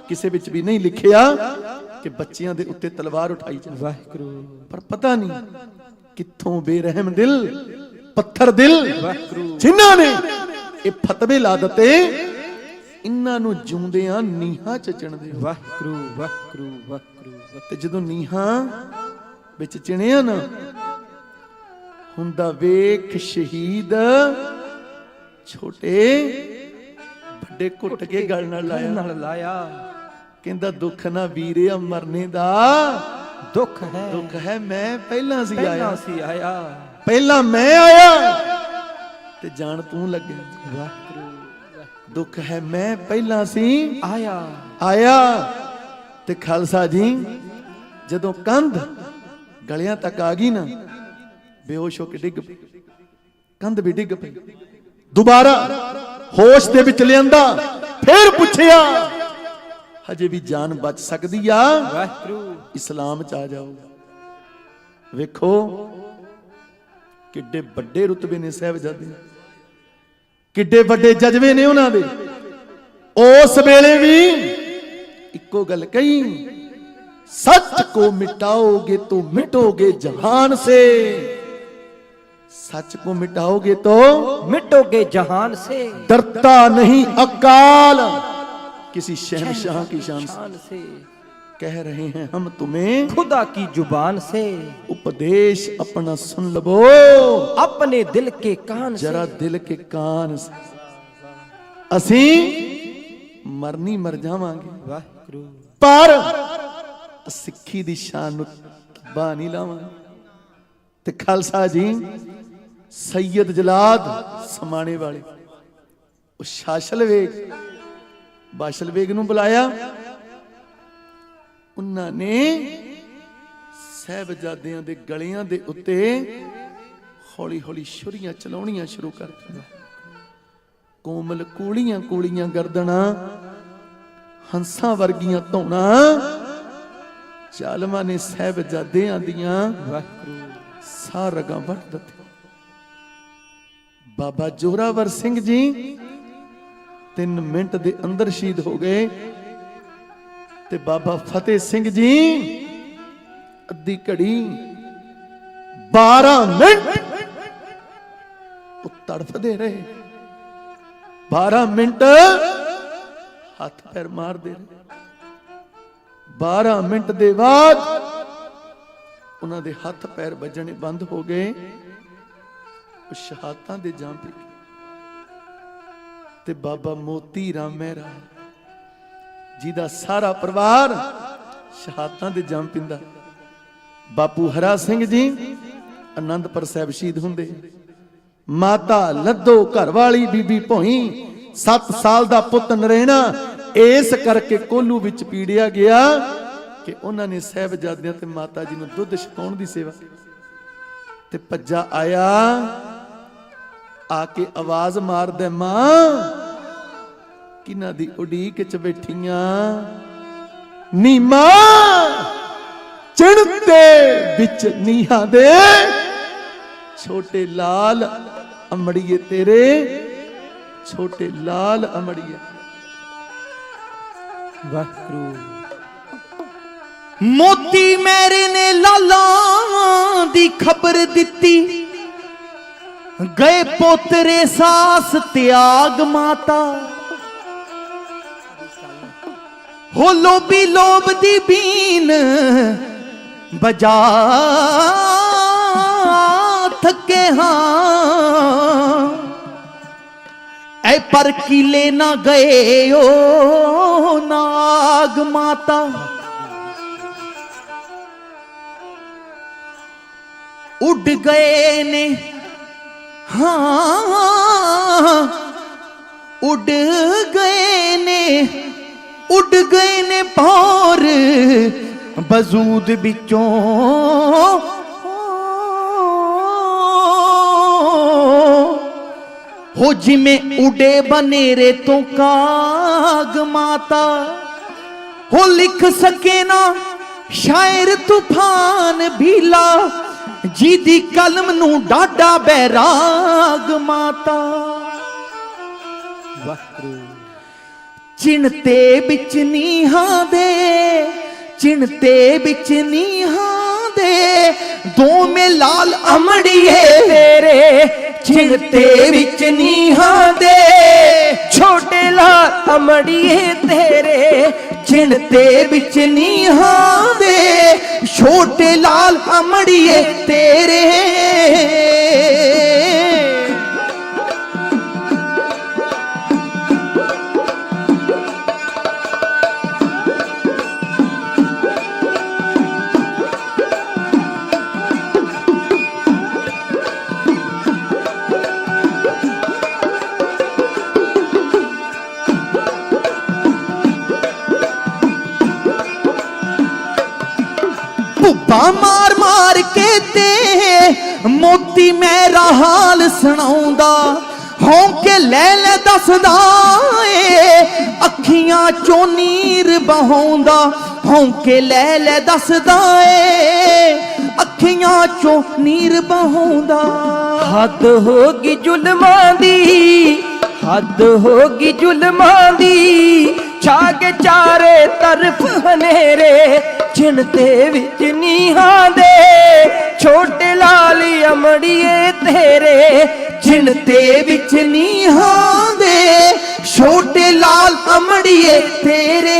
ਕਿਸੇ ਵਿੱਚ ਵੀ ਨਹੀਂ ਲਿਖਿਆ ਕਿ ਬੱਚਿਆਂ ਦੇ ਉੱਤੇ ਤਲਵਾਰ ਉਠਾਈ ਜਾਵੇ। ਵਾਹਿਗੁਰੂ। ਪਰ ਪਤਾ ਨਹੀਂ ਕਿੱਥੋਂ ਬੇਰਹਿਮ ਦਿਲ, ਪੱਥਰ ਦਿਲ ਜਿਨ੍ਹਾਂ ਨੇ ਇਹ ਫਤਵੇ ਲਾ ਦਿੱਤੇ, ਇਹਨਾਂ ਨੂੰ ਜਿਉਂਦਿਆਂ ਨੀਹਾਂ ਚ ਚਿਣਦੇ। ਵਾਹਿਗੁਰੂ ਵਾਹਿਗੁਰੂ ਵਾਹਿਗੁਰੂ। ਤੇ ਜਦੋਂ ਨੀਹਾਂ ਵਿੱਚ ਚਿਣਿਆ ਨਾ, ਹੁੰਦਾ ਵੇਖ ਸ਼ਹੀਦ ਛੋਟੇ ਵੱਡੇ ਘੁੱਟ ਕੇ ਗਲ ਨਾਲ ਲਾਇਆ। ਕਹਿੰਦਾ ਦੁੱਖ ਨਾ ਵੀਰੇ ਮਰਨੇ ਦਾ, ਦੁੱਖ ਹੈ ਮੈਂ ਪਹਿਲਾਂ ਸੀ ਆਇਆ। ਪਹਿਲਾਂ ਮੈਂ ਆਇਆ ਤੇ ਜਾਣ ਤੂੰ ਲੱਗੇ। ਦੁੱਖ ਹੈ ਮੈਂ ਪਹਿਲਾਂ ਸੀ ਆਇਆ। ਤੇ ਖਾਲਸਾ ਜੀ ਜਦੋਂ ਕੰਧ ਗਲਿਆਂ ਤੱਕ ਆ ਗਈ ਨਾ, ਬੇਹੋਸ਼ ਹੋ ਕੇ ਡਿੱਗ ਪਈ। ਕੰਧ ਵੀ ਡਿੱਗ ਪਈ। ਦੁਬਾਰਾ ਹੋਸ਼ ਦੇ ਵਿੱਚ ਲਿਆਂਦਾ, ਫੇਰ ਪੁੱਛਿਆ ਹਜੇ ਵੀ ਜਾਨ ਬਚ ਸਕਦੀ ਆ? ਵਾਹਿਗੁਰੂ। ਇਸਲਾਮ ਚ ਆ ਜਾਓ। ਵੇਖੋ ਕਿੱਡੇ ਵੱਡੇ ਰੁਤਬੇ ਨੇ ਸਾਹਿਬਜ਼ਾਦੇ, ਕਿੱਡੇ ਵੱਡੇ ਜਜ਼ਬੇ ਨੇ ਉਹਨਾਂ ਦੇ। ਉਸ ਵੇਲੇ ਵੀ ਇੱਕੋ ਗੱਲ ਕਹੀ, सच को मिटाओगे तो मिटोगे जहान से। सच को मिटाओगे तो मिटोगे जहान से। डरता नहीं अकाल किसी शहनशाह की शान से। कह रहे हैं हम तुम्हें खुदा की जुबान से। उपदेश अपना सुन लो अपने दिल के कान से। जरा दिल के कान से। असी मरनी मर जावांगे पर सिक्खी दी शान नूं तब्बा नहीं लावांगे। ते खालसा जी सैयद जलाद समाने वाले उस शाशल वेग बाशल वेग नूं बुलाया। उन्हां ने साहिबजादियां दे गलियां दे उत्ते हौली हौली छुरियां चलाउणियां शुरू कर दित्तियां। कोमल कूलियां कूलियां गर्दना हंसां वर्गियां धौणा ਜ਼ਾਲਮਾਂ ਨੇ ਸਾਹਿਬਜ਼ਾਦਿਆਂ ਦੀਆਂ ਸਾਹ ਰਗਾਂ ਵੱਢ ਦਿੱਤੀਆਂ। ਬਾਬਾ ਜੋਰਾਵਰ ਸਿੰਘ ਜੀ 3 ਮਿੰਟ ਦੇ ਅੰਦਰ ਸ਼ਹੀਦ ਹੋ ਗਏ ਤੇ ਬਾਬਾ ਫਤਿਹ ਸਿੰਘ ਜੀ ਅੱਧੀ ਘੜੀ 12 ਮਿੰਟ ਉਹ ਤੜਫਦੇ ਰਹੇ। 12 ਮਿੰਟ ਹੱਥ ਪੈਰ ਮਾਰਦੇ ਰਹੇ। 12 ਮਿੰਟ ਦੇ ਬਾਅਦ ਉਹਨਾਂ ਦੇ ਹੱਥ ਪੈਰ ਵੱਜਣੇ ਬੰਦ ਹੋ ਗਏ। ਉਹ ਸ਼ਹਾਦਤਾਂ ਦੇ ਜਾਮ ਪੀ ਗਏ। ਤੇ ਬਾਬਾ ਮੋਤੀ ਰਾਮ ਮਹਿਰਾ ਜਿਹਦਾ ਸਾਰਾ ਪਰਿਵਾਰ ਸ਼ਹਾਦਤਾਂ ਦੇ ਜਾਮ ਪੀਂਦਾ। ਬਾਪੂ ਹਰਾ ਸਿੰਘ ਜੀ ਆਨੰਦਪੁਰ ਸਾਹਿਬ ਸ਼ਹੀਦ ਹੁੰਦੇ। ਮਾਤਾ ਲੱਦੋ ਘਰ ਵਾਲੀ ਬੀਬੀ ਭੋਈ 7 ਸਾਲ ਦਾ ਪੁੱਤ ਨਰੈਣਾ ਇਸ ਕਰਕੇ ਕੋਲੂ ਵਿੱਚ ਪੀੜਿਆ ਗਿਆ ਕਿ ਉਹਨਾਂ ਨੇ ਸਾਹਿਬਜ਼ਾਦਿਆਂ ਤੇ ਮਾਤਾ ਜੀ ਨੂੰ ਦੁੱਧ ਛਕਾਉਣ ਦੀ ਸੇਵਾ ਤੇ ਭੱਜਾ ਆਇਆ। ਆ ਕੇ ਆਵਾਜ਼ ਮਾਰਦਾ, ਮਾਂ ਕਿਨਾਂ ਦੀ ਉਡੀਕ ਚ ਬੈਠੀਆਂ ਨੀ ਮਾਂ ਚਿਣਤੇ ਵਿੱਚ ਨੀਹਾਂ ਦੇ ਛੋਟੇ ਲਾਲ ਅਮੜੀਏ ਤੇਰੇ ਛੋਟੇ ਲਾਲ ਅਮੜੀਏ। ਵਾਹਿਗੁਰੂ। ਮੋਤੀ ਮੇਰੇ ਨੇ ਲਾਲਾਂ ਦੀ ਖਬਰ ਦਿੱਤੀ, ਗਏ ਪੋਤਰੇ ਸਾਸ ਤਿਆਗ ਮਾਤਾ। ਹੋ ਲੋਬੀ ਲੋਬ ਦੀ ਬੀਨ ਬਜਾ ਥੱਕੇ ਹਾਂ ਐ ਪਰ ਕੀਲੇ ਨਾ ਗਏ ਓ ਨਾਗ ਮਾਤਾ। ਉੱਡ ਗਏ ਨੇ ਹਾਂ ਉੱਡ ਗਏ ਨੇ ਭੌਰ ਬਜ਼ੂਦ ਵਿੱਚੋਂ ਹੋ ਜਿਵੇਂ ਉਡੇ ਬਨੇਰੇ ਤੋਂ ਕਾਗ ਮਾਤਾ। ਹੋ ਲਿਖ ਸਕੇ ਨਾ ਸ਼ਾਇਰ ਤੂਫਾਨ ਭੀਲਾ ਜਿਹਦੀ ਕਲਮ ਨੂੰ ਡਾਡਾ ਬੈਰਾਗ ਮਾਤਾ। ਵਾਹਿਗੁਰੂ। ਚਿਣਤੇ ਵਿੱਚ ਨੀਹਾਂ ਦੇ ਚਿਣਤੇ ਵਿੱਚ ਨੀਹਾਂ ਦੇ ਦੋਵੇਂ ਲਾਲ ਅਮੜੀਏ ਤੇਰੇ ਚਿਣਤੇ ਵਿੱਚ ਨੀਹਾਂ ਦੇ ਛੋਟੇ ਲਾਲ ਅਮੜੀਏ ਤੇਰੇ ਚਿਣਤੇ ਵਿੱਚ ਨੀਹਾਂ ਦੇ ਛੋਟੇ ਲਾਲ ਅਮੜੀਏ ਤੇਰੇ। ਭੁੱਬਾ ਮਾਰ ਮਾਰ ਕੇ ਤੇ ਮੋਤੀ ਮੇਰਾ ਹਾਲ ਸੁਣਾਉਂਦਾ ਹੌਂਕੇ ਲੈ ਲੈ ਦੱਸਦਾ ਏ ਅੱਖੀਆਂ ਚੋਂ ਨੀਰ ਬਹਾਉਂਦਾ ਹੌਂਕੇ ਲੈ ਲੈ ਦੱਸਦਾ ਏ ਅੱਖੀਆਂ ਚੋਂ ਨੀਰ ਬਹਾਉਂਦਾ। ਹੱਦ ਹੋ ਗਈ ਜ਼ੁਲਮਾਂ ਦੀ ਹੱਦ ਹੋ ਗਈ ਜ਼ੁਲਮਾਂ ਦੀ ਛਾਗੇ ਚਾਰੇ ਤਰਫ ਹਨੇਰੇ ਚਿਣਤੇ ਵਿੱਚ ਨੀਹਾਂ ਦੇ ਛੋਟੇ ਲਾਲੀ ਅਮੜੀਏ ਤੇਰੇ ਚਿਣਤੇ ਵਿੱਚ ਨੀਹਾਂ ਦੇ ਛੋਟੇ ਲਾਲ ਅਮੜੀਏ ਤੇਰੇ।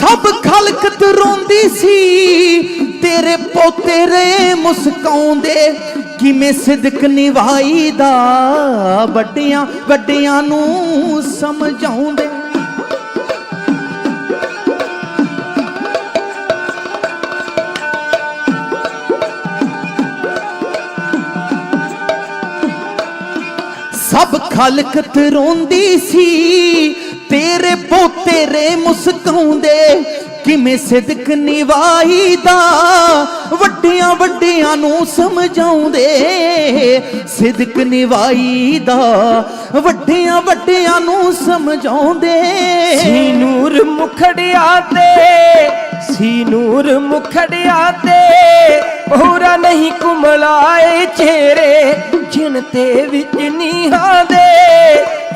ਸਭ ਖਲਕਤ ਰੋਂਦੀ ਸੀ ਤੇਰੇ ਪੋਤੇ ਰੇ ਮੁਸਕਾਉਂਦੇ ਕਿਵੇਂ ਸਿਦਕ ਨਿਭਾਈ ਦਾ ਵੱਡਿਆਂ ਵੱਡਿਆਂ ਨੂੰ ਸਮਝਾਉਂਦੇ। ਸਭ ਖਲਕਤ ਰੋਂਦੀ ਸੀ ਤੇਰੇ ਪੋਤੇ ਰੇ ਮੁਸਕਾਉਂਦੇ ਕਿਵੇਂ ਸਿਦਕ ਨਿਵਾਈ ਦਾ ਵੱਡਿਆਂ ਵੱਡਿਆਂ ਨੂੰ ਸਮਝਾਉਂਦੇ, ਸਿਦਕ ਨਿਵਾਈ ਦਾ ਵੱਡਿਆਂ ਵੱਡਿਆਂ ਨੂੰ ਸਮਝਾਉਂਦੇ। ਸੀ ਨੂਰ ਮੁਖੜਿਆ ਤੇ, ਸੀ ਨੂਰ ਮੁਖੜਿਆ ਤੇ ਪੂਰਾ ਨਹੀਂ ਕੁਮਲਾਏ ਚਿਹਰੇ, ਜਿਨ ਤੇ ਵਿੱਚ ਨੀਹਾਂ ਦੇ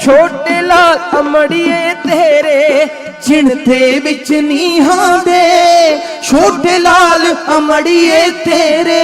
ਛੋਟੇ ਲਾਲ ਅਮੜੀਏ ਤੇਰੇ, ਜਿਨ ਤੇ ਵਿੱਚ ਨੀਹਾਂ ਦੇ ਛੋਟੇ ਲਾਲ ਅਮੜੀਏ ਤੇਰੇ।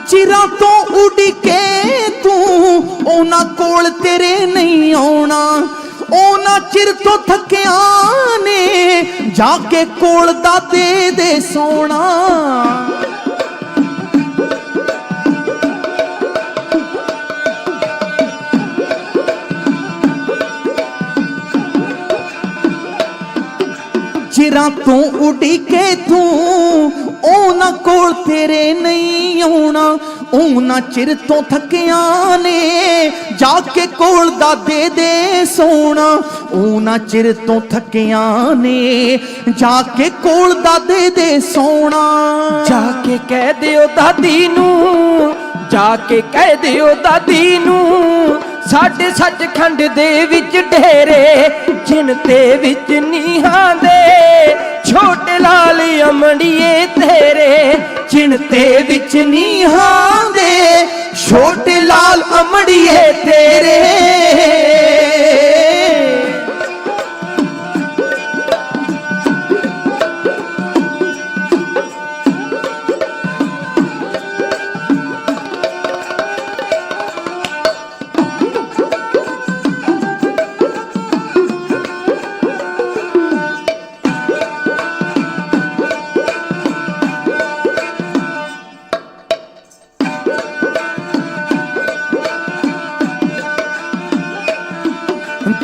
ਚਿਰਾਂ ਤੋਂ ਉਡੀਕੇ ਤੂੰ ਉਹਨਾਂ ਕੋਲ ਤੇਰੇ ਨਹੀਂ ਆਉਣਾ, ਉਹਨਾਂ ਚਿਰ ਤੋਂ ਥੱਕਿਆ ਨੇ ਜਾ ਕੇ ਕੋਲ ਦਾਦੇ ਦੇ ਸੋਣਾ। ਚਿਰਾਂ ਤੋਂ ਉਡੀਕੇ ਤੂੰ ਉਹਨਾਂ ਕੋਲ ਤੇਰੇ ਨਹੀਂ ਆਉਣਾ, ਉਹਨਾਂ ਚਿਰ ਤੋਂ ਥੱਕਿਆ ਨੇ ਜਾ ਕੇ ਕੋਲ ਦਾਦੇ ਦੇ ਸੋਣਾ। ਉਹਨਾਂ ਚਿਰ ਤੋਂ ਥੱਕਿਆ ਨੇ ਜਾ ਕੇ ਕੋਲ ਦਾਦੇ ਦੇ ਸੋਣਾ। ਜਾ ਕੇ ਕਹਿ ਦਿਓ ਦਾਦੀ ਨੂੰ, ਜਾ ਕੇ ਕਹਿ ਦਿਓ ਦਾਦੀ ਨੂੰ ਸਾਡੇ ਸੱਚਖੰਡ ਦੇ ਵਿੱਚ ਡੇਰੇ, ਜਿਨ ਤੇ ਵਿੱਚ ਨੀਹਾਂ ਦੇ ਛੋਟੇ ਲਾਲ ਅਮੜੀਏ ਤੇਰੇ, ਜਿਨ ਤੇ ਵਿੱਚ ਨੀਹਾਂ ਦੇ ਛੋਟੇ ਲਾਲ ਅਮੜੀਏ ਤੇਰੇ।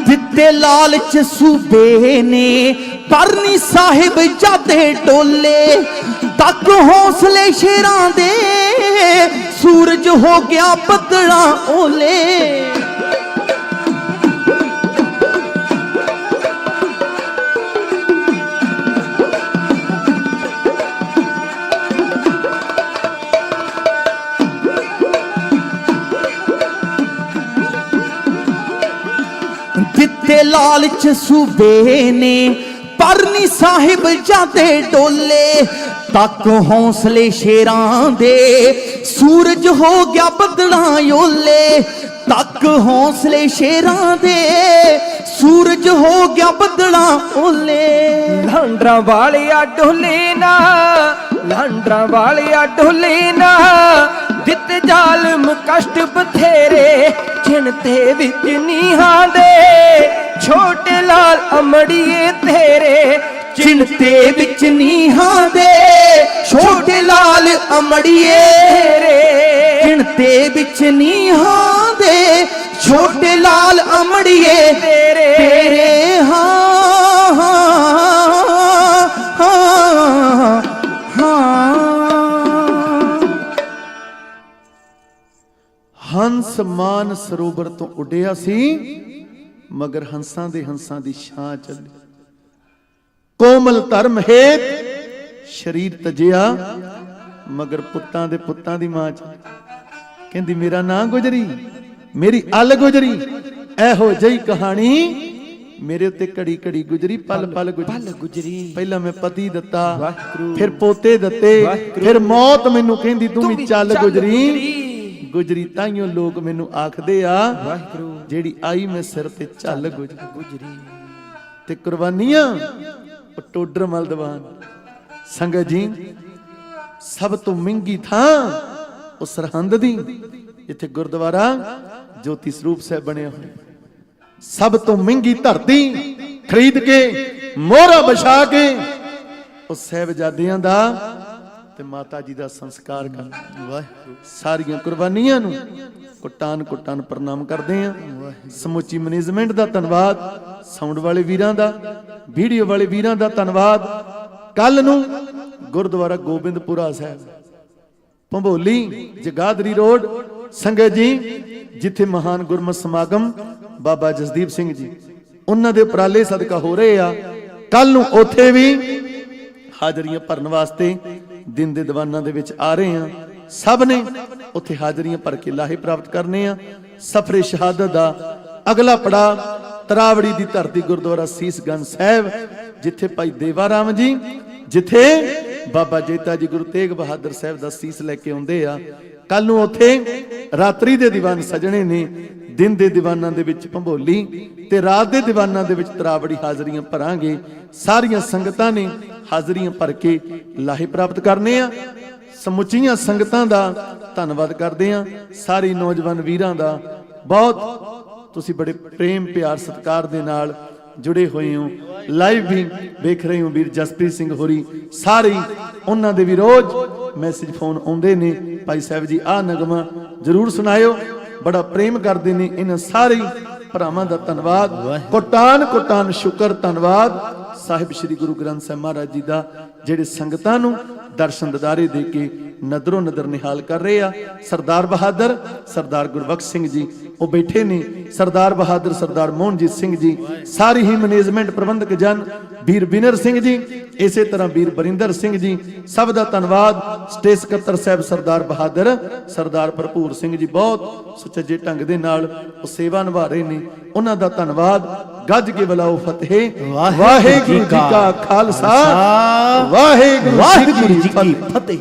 ਦਿੱਤੇ ਲਾਲਚ ਸੂਬੇ ਨੇ ਕਰਨੀ ਸਾਹਿਬ ਜਾਦੇ ਡੋਲੇ, ਤੱਕ ਹੌਸਲੇ ਸ਼ੇਰਾਂ ਦੇ ਸੂਰਜ ਹੋ ਗਿਆ ਬੱਦਲਾਂ ਓਲੇ। ਦਿੱਤੇ ਲਾਲਚ ਸੂਬੇ ਨੇ ਪਰਨੀ ਸਾਹਿਬ ਜਾਦੇ ਡੋਲੇ, ਤੱਕ ਹੌਸਲੇ ਸ਼ੇਰਾਂ ਦੇ ਸੂਰਜ ਹੋ ਗਿਆ ਬੱਦਲਾਂ ਓਲੇ। ਤੱਕ ਹੌਸਲੇ ਸ਼ੇਰਾਂ ਦੇ ਸੂਰਜ ਹੋ ਗਿਆ ਬੱਦਲਾਂ ਓਲੇ। ਲਾਂਡਰਾਂ ਵਾਲਿਆ ਡੋਲੇ ਨਾ, ਲਾਂਡਰਾਂ ਵਾਲਿਆ ਡੋਲੇ ਨਾ ਦਿੱਤੇ ਜ਼ਾਲਮ ਕਸ਼ਟ ਬਥੇਰੇ, ਜਿਨ ਤੇ ਵਿੱਚ ਨੀਹਾਂ ਦੇ ਛੋਟੇ ਲਾਲ ਅਮੜੀਏ ਤੇਰੇ, ਜਿਨ ਤੇ ਵਿੱਚ ਨੀਹਾਂ ਦੇ ਛੋਟੇ ਲਾਲ ਅਮੜੀਏ ਤੇਰੇ। ਜਿਨ ਤੇ ਵਿੱਚ ਨੀਹਾਂ ਦੇ ਛੋਟੇ ਲਾਲ ਅਮੜੀਏ ਤੇਰੇ। ਹਾਂ ਹਾਂ ਹਾਂ। ਹੰਸ ਮਾਨ ਸਰੋਵਰ ਤੋਂ ਉੱਡਿਆ ਸੀ, ਮਗਰ ਹੰਸਾਂ ਦੇ ਹੰਸਾਂ ਦੀ ਛਾਂ ਚੱਲੀ। ਕੋਮਲ ਧਰਮ ਹੇਤ ਸ਼ਰੀਰ ਤਜਿਆ, ਮਗਰ ਪੁੱਤਾਂ ਦੇ ਪੁੱਤਾਂ ਦੀ ਮਾਂ ਚੱਲੀ। ਕਹਿੰਦੀ ਮੇਰਾ ਨਾਂ ਗੁਜਰੀ, ਮੇਰੀ ਅਲ ਗੁਜਰੀ, ਇਹੋ ਜਿਹੀ ਕਹਾਣੀ ਮੇਰੇ ਉੱਤੇ ਘੜੀ ਘੜੀ ਗੁਜਰੀ, ਪਲ ਪਲ ਗੁਜਰੀ। ਪਹਿਲਾਂ ਮੈਂ ਪਤੀ ਦਿੱਤਾ, ਫਿਰ ਪੋਤੇ ਦਿੱਤੇ, ਫਿਰ ਮੌਤ ਮੈਨੂੰ ਕਹਿੰਦੀ ਤੂੰ ਵੀ ਚੱਲ ਗੁਜਰੀ। ਗੁਜਰੀ ਤਾਈਓ ਲੋਕ ਮੈਨੂੰ ਆਖਦੇ ਆ, ਜਿਹੜੀ ਆਈ ਮੈਂ ਸਿਰ ਤੇ ਚੱਲ ਗੁਜਰੀ। ਤੇ ਕੁਰਬਾਨੀਆਂ ਉਹ ਟੋਡਰ ਮਲ ਦੀਵਾਨ। ਸੰਗਤ ਜੀ, ਸਭ ਤੋਂ ਮਹਿੰਗੀ ਥਾਂ ਉਹ ਸਰਹੰਦ ਦੀ, ਜਿੱਥੇ ਗੁਰਦੁਆਰਾ ਜੋਤੀ ਸਰੂਪ ਸਾਹਿਬ ਬਣਿਆ ਹੋਇਆ। ਸਭ ਤੋਂ ਮਹਿੰਗੀ ਧਰਤੀ ਖਰੀਦ ਕੇ ਮੋਹਰਾ ਵਿਛਾ ਕੇ ਉਹ ਸਾਹਿਬਜ਼ਾਦਿਆਂ ਦਾ ਤੇ ਮਾਤਾ ਜੀ ਦਾ ਸੰਸਕਾਰ ਕਰ। ਸਾਰੀਆਂ ਕੁਰਬਾਨੀਆਂ ਨੂੰ ਕੁੱਟਾਨ ਕੁੱਟਾਨ ਪ੍ਰਣਾਮ ਕਰਦੇ ਆ। ਸਮੁੱਚੀ ਮੈਨੇਜਮੈਂਟ ਦਾ ਧੰਨਵਾਦ, ਸਾਊਂਡ ਵਾਲੇ ਵੀਰਾਂ ਦਾ, ਵੀਡੀਓ ਵਾਲੇ ਵੀਰਾਂ ਦਾ ਧੰਨਵਾਦ। ਕੱਲ ਨੂੰ ਗੁਰਦੁਆਰਾ ਗੋਬਿੰਦਪੁਰਾ ਸਾਹਿਬ ਭੰਬੋਲੀ ਜਗਾਦਰੀ ਰੋਡ ਸੰਗਤ ਜੀ, ਜਿੱਥੇ ਮਹਾਨ ਗੁਰਮਤਿ ਸਮਾਗਮ ਬਾਬਾ ਜਸਦੀਪ ਸਿੰਘ ਜੀ ਉਹਨਾਂ ਦੇ ਉਪਰਾਲੇ ਸਦਕਾ ਹੋ ਰਹੇ ਆ, ਕੱਲ ਨੂੰ ਉੱਥੇ ਵੀ ਹਾਜ਼ਰੀਆਂ ਭਰਨ ਵਾਸਤੇ ਦਿਨ ਦੇ ਦੀਵਾਨਾਂ ਦੇ ਵਿੱਚ ਆ ਰਹੇ ਆ। ਸਭ ਨੇ ਉੱਥੇ ਹਾਜ਼ਰੀਆਂ ਭਰ ਕੇ ਲਾਹੇ ਪ੍ਰਾਪਤ ਕਰਨੇ ਆ। ਸਫਰੇ ਸ਼ਹਾਦਤ ਦਾ ਅਗਲਾ ਪੜਾਅ ਤਰਾਵੜੀ ਦੀ ਧਰਤੀ ਗੁਰਦੁਆਰਾ ਸੀਸਗੰਜ ਸਾਹਿਬ, ਜਿੱਥੇ ਭਾਈ ਦੇਵਾ ਰਾਮ ਜੀ, ਜਿੱਥੇ ਬਾਬਾ ਜੇਤਾ ਜੀ ਗੁਰੂ ਤੇਗ ਬਹਾਦਰ ਸਾਹਿਬ ਦਾ ਸੀਸ ਲੈ ਕੇ ਆਉਂਦੇ ਆ। ਕੱਲ ਨੂੰ ਉੱਥੇ ਰਾਤਰੀ ਦੇ ਦੀਵਾਨ ਸਜਣੇ ਨੇ, ਦਿਨ ਦੇ ਦੀਵਾਨਾਂ ਦੇ ਵਿੱਚ ਭੰਬੋਲੀ ਤੇ ਰਾਤ ਦੇ ਦੀਵਾਨਾਂ ਦੇ ਵਿੱਚ ਤਰਾਵੜੀ ਹਾਜ਼ਰੀਆਂ ਭਰਾਂਗੇ। ਸਾਰੀਆਂ ਸੰਗਤਾਂ ਨੇ ਹਾਜ਼ਰੀਆਂ ਭਰ ਕੇ ਲਾਹੇ ਪ੍ਰਾਪਤ ਕਰਨੇ ਆ। ਸਮੁੱਚੀਆਂ ਸੰਗਤਾਂ ਦਾ ਧੰਨਵਾਦ ਕਰਦੇ ਆ। ਸਾਰੇ ਨੌਜਵਾਨ ਵੀਰਾਂ ਦਾ ਬਹੁਤ, ਤੁਸੀਂ ਬੜੇ ਪ੍ਰੇਮ ਪਿਆਰ ਸਤਿਕਾਰ ਦੇ ਨਾਲ ਜੁੜੇ ਹੋਏ ਹੋ। ਲਾਈਵ ਵੀ ਵੇਖ ਰਹੇ ਹੋ ਵੀਰ ਜਸਪ੍ਰੀਤ ਸਿੰਘ ਹੋਰੀ, ਸਾਰੇ ਉਹਨਾਂ ਦੇ ਵੀ ਰੋਜ਼ ਮੈਸੇਜ ਫੋਨ ਆਉਂਦੇ ਨੇ, ਭਾਈ ਸਾਹਿਬ ਜੀ ਆਹ ਨਗਮਾ ਜਰੂਰ ਸੁਣਾਇਓ। ਬੜਾ ਪ੍ਰੇਮ ਕਰਦੇ ਨੇ। ਇਹਨਾਂ ਸਾਰੇ ਭਰਾਵਾਂ ਦਾ ਧੰਨਵਾਦ, ਕੋਟਾਨ ਕੋਟਾਨ ਸ਼ੁਕਰ ਧੰਨਵਾਦ ਸਾਹਿਬ ਸ੍ਰੀ ਗੁਰੂ ਗ੍ਰੰਥ ਸਾਹਿਬ ਮਹਾਰਾਜ ਜੀ ਦਾ, ਜਿਹੜੇ ਸੰਗਤਾਂ ਨੂੰ ਦਰਸ਼ਨ ਦਿਦਾਰੇ ਦੇ ਕੇ ਨਦਰੋਂ ਨਦਰ ਨਿਹਾਲ ਕਰ ਰਹੇ ਆ। ਸਰਦਾਰ ਬਹਾਦਰ ਸਰਦਾਰ ਗੁਰਬਖਸ਼ ਸਿੰਘ ਜੀ ਉਹ ਬੈਠੇ ਨੇ, ਸਰਦਾਰ ਬਹਾਦਰ ਸਰਦਾਰ ਮੋਹਨਜੀਤ ਸਿੰਘ ਜੀ, ਸਾਰੀ ਹੀ ਮੈਨੇਜਮੈਂਟ ਪ੍ਰਬੰਧਕ ਜਨ, ਵੀਰ ਬਿਨਰ ਸਿੰਘ ਜੀ, ਇਸੇ ਤਰ੍ਹਾਂ ਵੀਰ ਬਰਿੰਦਰ ਸਿੰਘ ਜੀ, ਸਭ ਦਾ ਧੰਨਵਾਦ। ਸਟੇਜ ਸਕੱਤਰ ਸਾਹਿਬ ਸਰਦਾਰ ਬਹਾਦਰ ਸਰਦਾਰ ਭਰਪੂਰ ਸਿੰਘ ਜੀ ਬਹੁਤ ਸੁਚੱਜੇ ਢੰਗ ਦੇ ਨਾਲ ਉਹ ਸੇਵਾ ਨਿਭਾ ਰਹੇ ਨੇ, ਉਹਨਾਂ ਦਾ ਧੰਨਵਾਦ। ਗੱਜ ਕੇ ਬੁਲਾਓ ਫਤਿਹ। ਵਾਹਿਗੁਰੂ ਜੀ ਕਾ ਖਾਲਸਾ, ਵਾਹਿਗੁਰੂ ਜੀ ਕੀ ਫਤਿਹ।